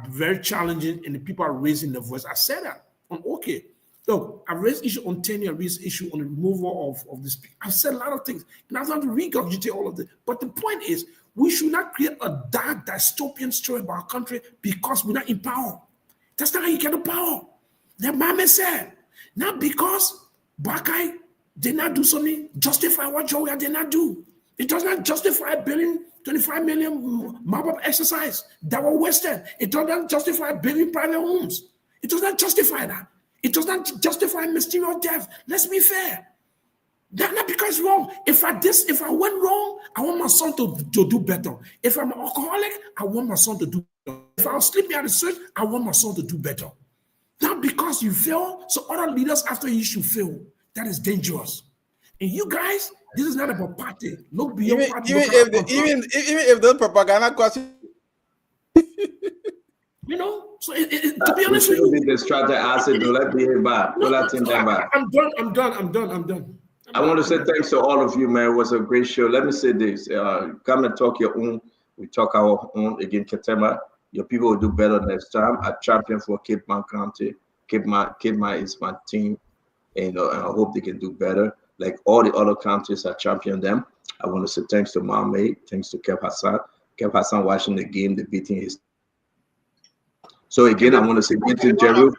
very challenging and the people are raising their voice. I said that. I'm okay. Look, I raised issue on tenure, I raised issue on the removal of this. I've said a lot of things, and I have to regurgitate all of this. But the point is, we should not create a dark dystopian story about our country because we're not in power. That's not how you get the power. The mama said, not because Bakai did not do something, justify what Joey did not do. It does not justify billion, 25 million mob-up exercise that were wasted. It does not justify building private homes. It does not justify that. It does not justify mysterious death. Let's be fair. Not because it's wrong. If I went wrong, I want my son to do better. If I'm an alcoholic, I want my son to do better. If I was sleeping at the church, I want my son to do better. Not because you fail, so other leaders after you should fail. That is dangerous. And you guys, this is not about party. Look beyond party. Even if the propaganda question, you know, so to be honest with you, be distracted. I said, "Do let me hear back. Do let him back." I'm done. I want to say thanks to all of you, man. It was a great show. Let me say this: come and talk your own. We talk our own again, Ketema. Your people will do better next time. I champion for Cape Mount County. Cape Mount is my team, and I hope they can do better. Like all the other counties, I champion them. I want to say thanks to Mohamed, thanks to Kev Hassan. Kev Hassan watching the game, the beating his. So again, I want to say thank you, Jerry.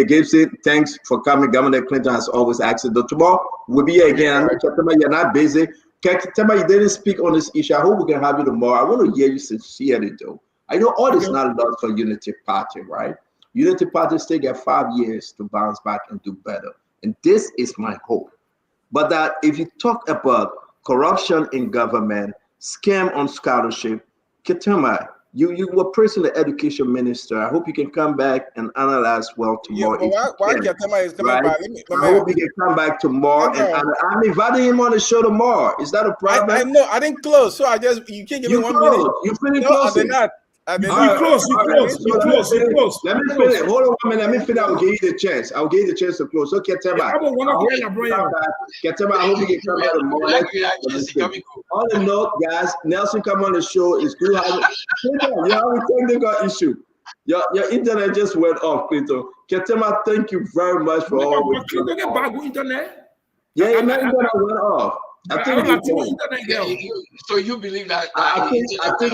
Gibson, thanks for coming. Governor Clinton has always asked it. Tomorrow we'll be here again. I know Ketema, you're not busy. Ketema, you didn't speak on this issue. I hope we can have you tomorrow. I want to hear you sincerely, though. I know all this not lost for Unity Party, right? Unity Party still get 5 years to bounce back and do better. And this is my hope. But that if you talk about corruption in government, scam on scholarship, Ketema, you were personally education minister. I hope you can come back and analyze well tomorrow. Yeah, why Ketema is coming back? I hope you can come back tomorrow. And I'm inviting him on the show tomorrow. Is that a problem? I know. I didn't close, so you can't give me 1 minute. You finished closing. No, I did not. You close. Let me finish. Hold on 1 minute. Let me finish. I'll give you the chance. I'll give you the chance to close. So Ketema, Ketema, I hope you can come back tomorrow. On the note, guys, Nelson come on the show. It's good. You have a technical issue. Your internet just went off, Clinton. Ketema, thank you very much for all. Internet? Yeah, your internet went off. I think so you believe that? I think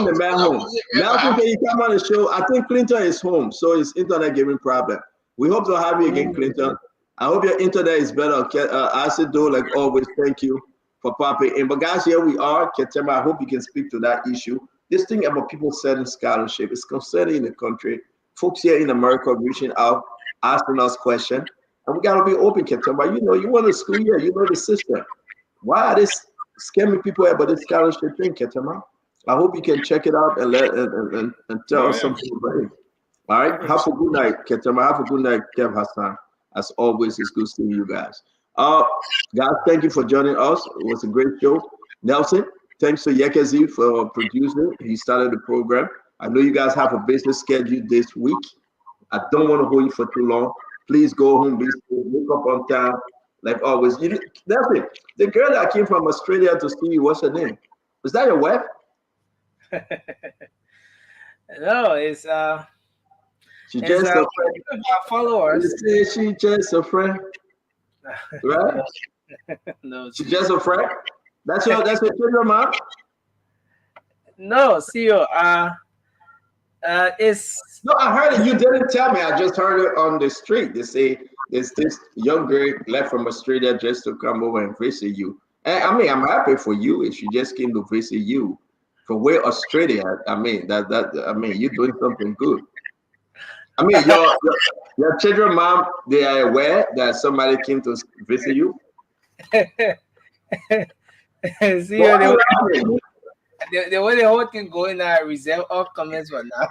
the man home. Now can you come on the show? I think Clinton is home, so his internet giving problem. We hope to have you again, Clinton. I hope your internet is better. I said though, like always, thank you for popping in. But guys, here we are, Ketema. I hope you can speak to that issue. This thing about people selling scholarship is concerning in the country. Folks here in America reaching out, asking us questions, and we gotta be open, Ketema. You know, you want a school year, you know the system. Why are they scamming people about this scholarship thing, Ketema? I hope you can check it out and tell us something about it. All right. Have a good night, Ketema. Have a good night, Kev Hassan. As always, it's good seeing you guys. Guys, thank you for joining us. It was a great show. Nelson, thanks to Yekezi for producing. He started the program. I know you guys have a business schedule this week. I don't want to hold you for too long. Please go home, be safe, wake up on time. Like always, that's it. The girl that came from Australia to see you, what's her name? Was that your wife? No, it's she just a friend. Followers. You say she just a friend, right? No, she just a friend. That's your children, mom. No, CEO. It's no. I heard it. You didn't tell me. I just heard it on the street. They say. Is this young girl left from Australia just to come over and visit you? And I mean, I'm happy for you if she just came to visit you from where Australia. I mean, you're doing something good. I mean, your children, mom, they are aware that somebody came to visit you. See, the way the whole thing going, I reserve all comments for now.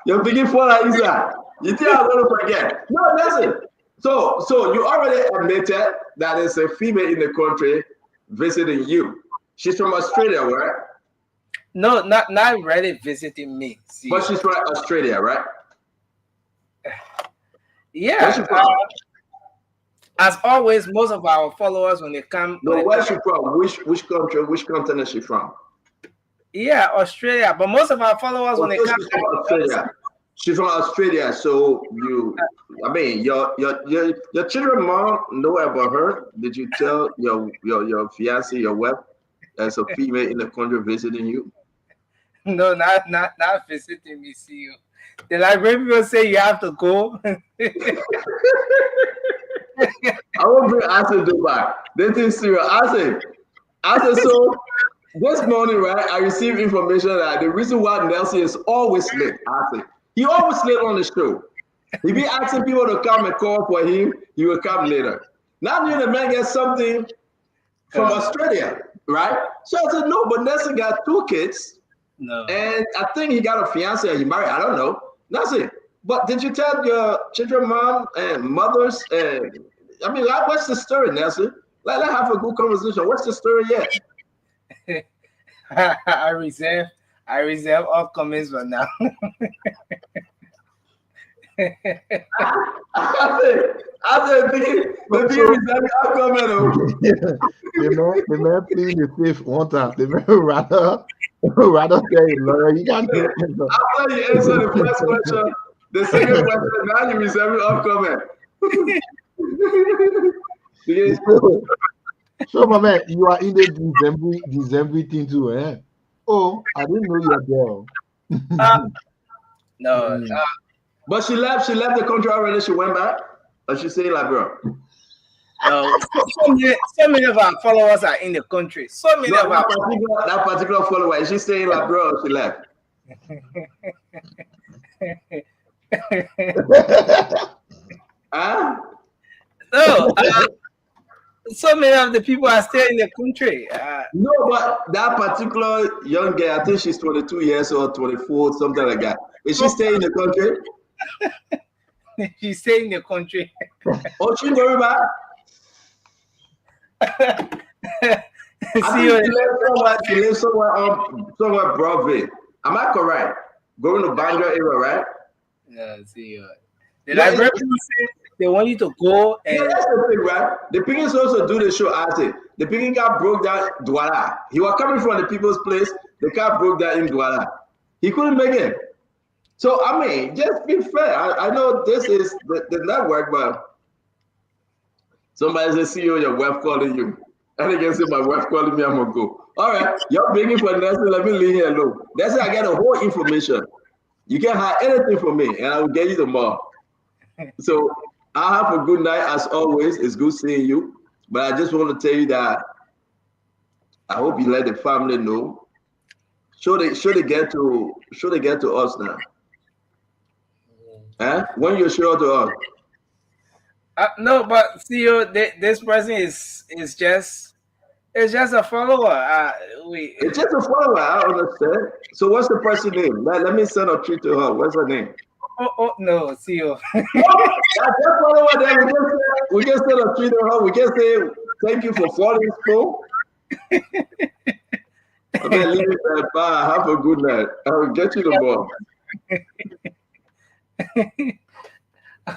You're thinking for Isa. You think I'm gonna forget? No, listen. So you already admitted that there's a female in the country visiting you. She's from Australia, right? No, not really visiting me. See. But she's from Australia, right? Yeah. As always, most of our followers when they come. No, where's she from? Which country? Which continent is she from? Yeah, Australia. But most of our followers when they come from Australia. She's from Australia, so your children mom know about her. Did you tell your fiance, your wife, as a female in the country visiting you? No, not visiting me. See you. The library people say you have to go. I won't bring Asa Dubai. This is serious. Asa, so. This morning, right, I received information that the reason why Nelson is always late, He always late on the show. He be asking people to come and call for him. He will come later. Now the man gets something from Australia, right? So I said, no, but Nelson got 2 kids. No. And I think he got a fiance or he married. I don't know. That's it. But did you tell your children, mom and mothers? And I mean, like, what's the story, Nelson? Let's have a good conversation. What's the story yet? I reserve all comments for now. I said, the man pleading the fifth one time. The man rather say, Lord, you can't do it. After you answer the first question, the second question, now you reserve your comment. So, my man, you are in the December thing too, eh? Oh, I didn't know you were there. No. But she left the country already. She went back. Or she say like, bro. No, so many of our followers are in the country. So many of our that particular follower. Is she saying like, bro? She left. Huh? No. So many of the people are still in the country. No, but that particular young girl, I think she's 22 years old, 24, something like that. Is she staying in the country? She's staying in the country. Oh, she's going back? She lives somewhere Broadway. Am I correct? Going to Bandra area, right? Yeah, the library people say they want you to go and. Yeah, that's the thing, right? The Piggins also do the show as it. The Piggins car broke down Douala. He was coming from the people's place. The car broke down in Douala. He couldn't make it. So, I mean, just be fair. I know this is the network, but somebody says, CEO, your wife calling you. And again, say, my wife calling me, I'm going to go. All right, you're begging for Nelson, let me leave here alone. That's how I get the whole information. You can't hide anything from me, and I will get you tomorrow. So, I'll have a good night as always. It's good seeing you. But I just want to tell you that I hope you let the family know. Should they get to us now? Huh? When you show to us? No, but CEO, this person is just a follower. It's just a follower. I understand. So what's the person's name? Let me send a treat to her. What's her name? Oh no, CEO. Just follow her there. We can send a treat to her. We can say thank you for following school. Okay, leave it there. Bye. Have a good night. I will get you tomorrow.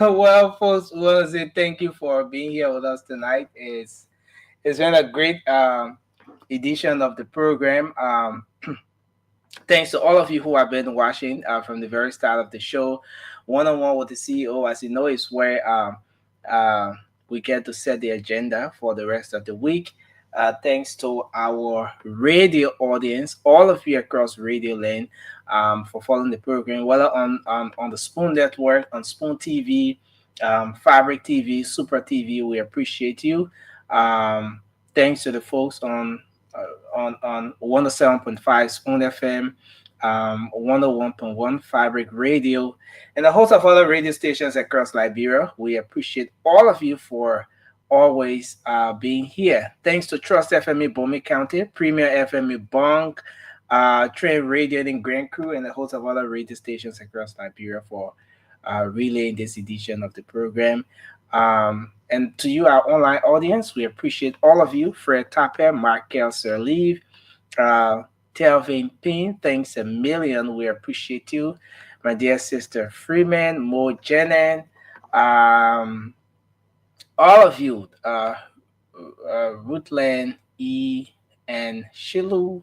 Well, folks, we want to say thank you for being here with us tonight. It's been a great edition of the program. Thanks to all of you who have been watching from the very start of the show. One-on-one with the CEO, as you know, is where we get to set the agenda for the rest of the week. Thanks to our radio audience, all of you across Radio Land, for following the program, whether on the Spoon Network, on Spoon TV, Fabric TV, Super TV. We appreciate you. Thanks to the folks on 107.5 Spoon FM, 101.1 Fabric Radio, and a host of other radio stations across Liberia. We appreciate all of you for always being here. Thanks to Trust FM Bomi County, Premier FM Bong, Train Radio in Grand Crew, and a host of other radio stations across Liberia for relaying this edition of the program. And to you, our online audience, we appreciate all of you. Fred Tapper, Markel Sirleaf, Telvin Pin, thanks a million. We appreciate you. My dear sister Freeman, Mo Jennen, all of you, Rutland E and Shilu,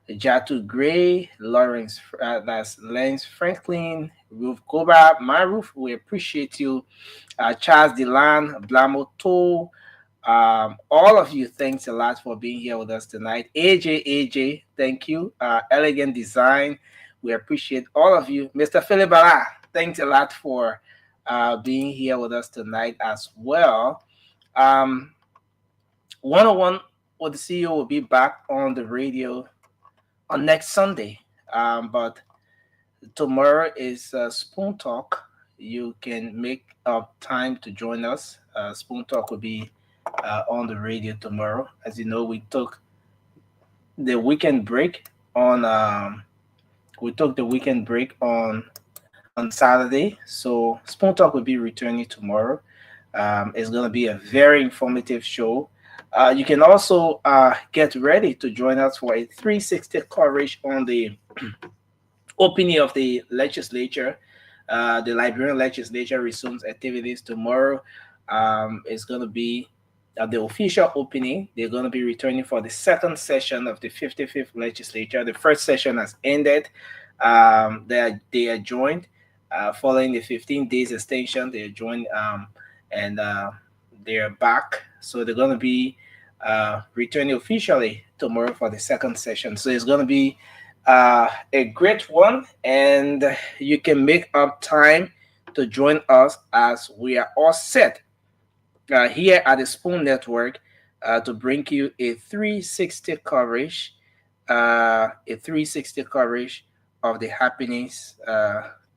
Jatu Gray, Lawrence, that's Lance Franklin, Ruth Goba, my Ruth, we appreciate you. Charles Delan, Blamoto, all of you, thanks a lot for being here with us tonight. AJ, thank you. Elegant Design, we appreciate all of you. Mr. Philip Bala, thanks a lot for being here with us tonight as well. 101 with the CEO will be back on the radio on next Sunday. But tomorrow is Spoon Talk. You can make up time to join us. Spoon Talk will be on the radio tomorrow. As you know, we took the weekend break on Saturday, so Spoon Talk will be returning tomorrow. It's going to be a very informative show. You can also get ready to join us for a 360 coverage on the opening of the legislature. The Liberian legislature resumes activities tomorrow. It's going to be the official opening. They're going to be returning for the second session of the 55th legislature. The first session has ended. They are joined following the 15 days extension. They are joined and they're back. So they're going to be returning officially tomorrow for the second session. So it's going to be a great one, and you can make up time to join us as we are all set here at the Spoon Network to bring you a 360 coverage, of the happenings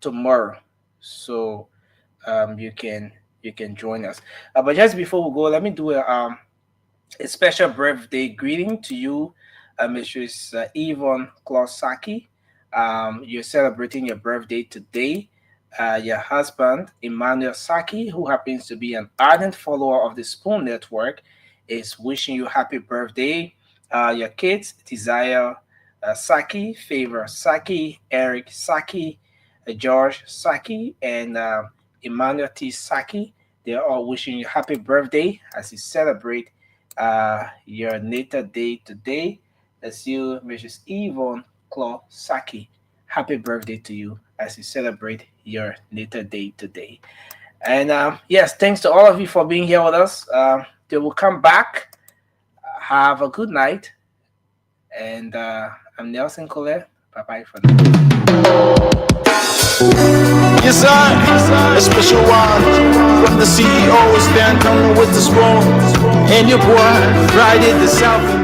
tomorrow. So you can join us. But just before we go, let me do a special birthday greeting to you, Mrs. Yvonne Klosaki. You're celebrating your birthday today. Your husband, Emmanuel Saki, who happens to be an ardent follower of the Spoon Network, is wishing you happy birthday. Your kids, Desire Saki, Favor Saki, Eric Saki, George Saki, and Emmanuel T. Saki, they are all wishing you happy birthday as you celebrate your natal day today. That's you, Mrs. Yvonne Klosaki. Happy birthday to you as you celebrate your natal day today. And yes, thanks to all of you for being here with us. They will come back. Have a good night. And I'm Nelson Colette. Bye-bye for now. Yes, sir. A special one from the CEO, Stanton with the Spoon. And your boy, Friday the South.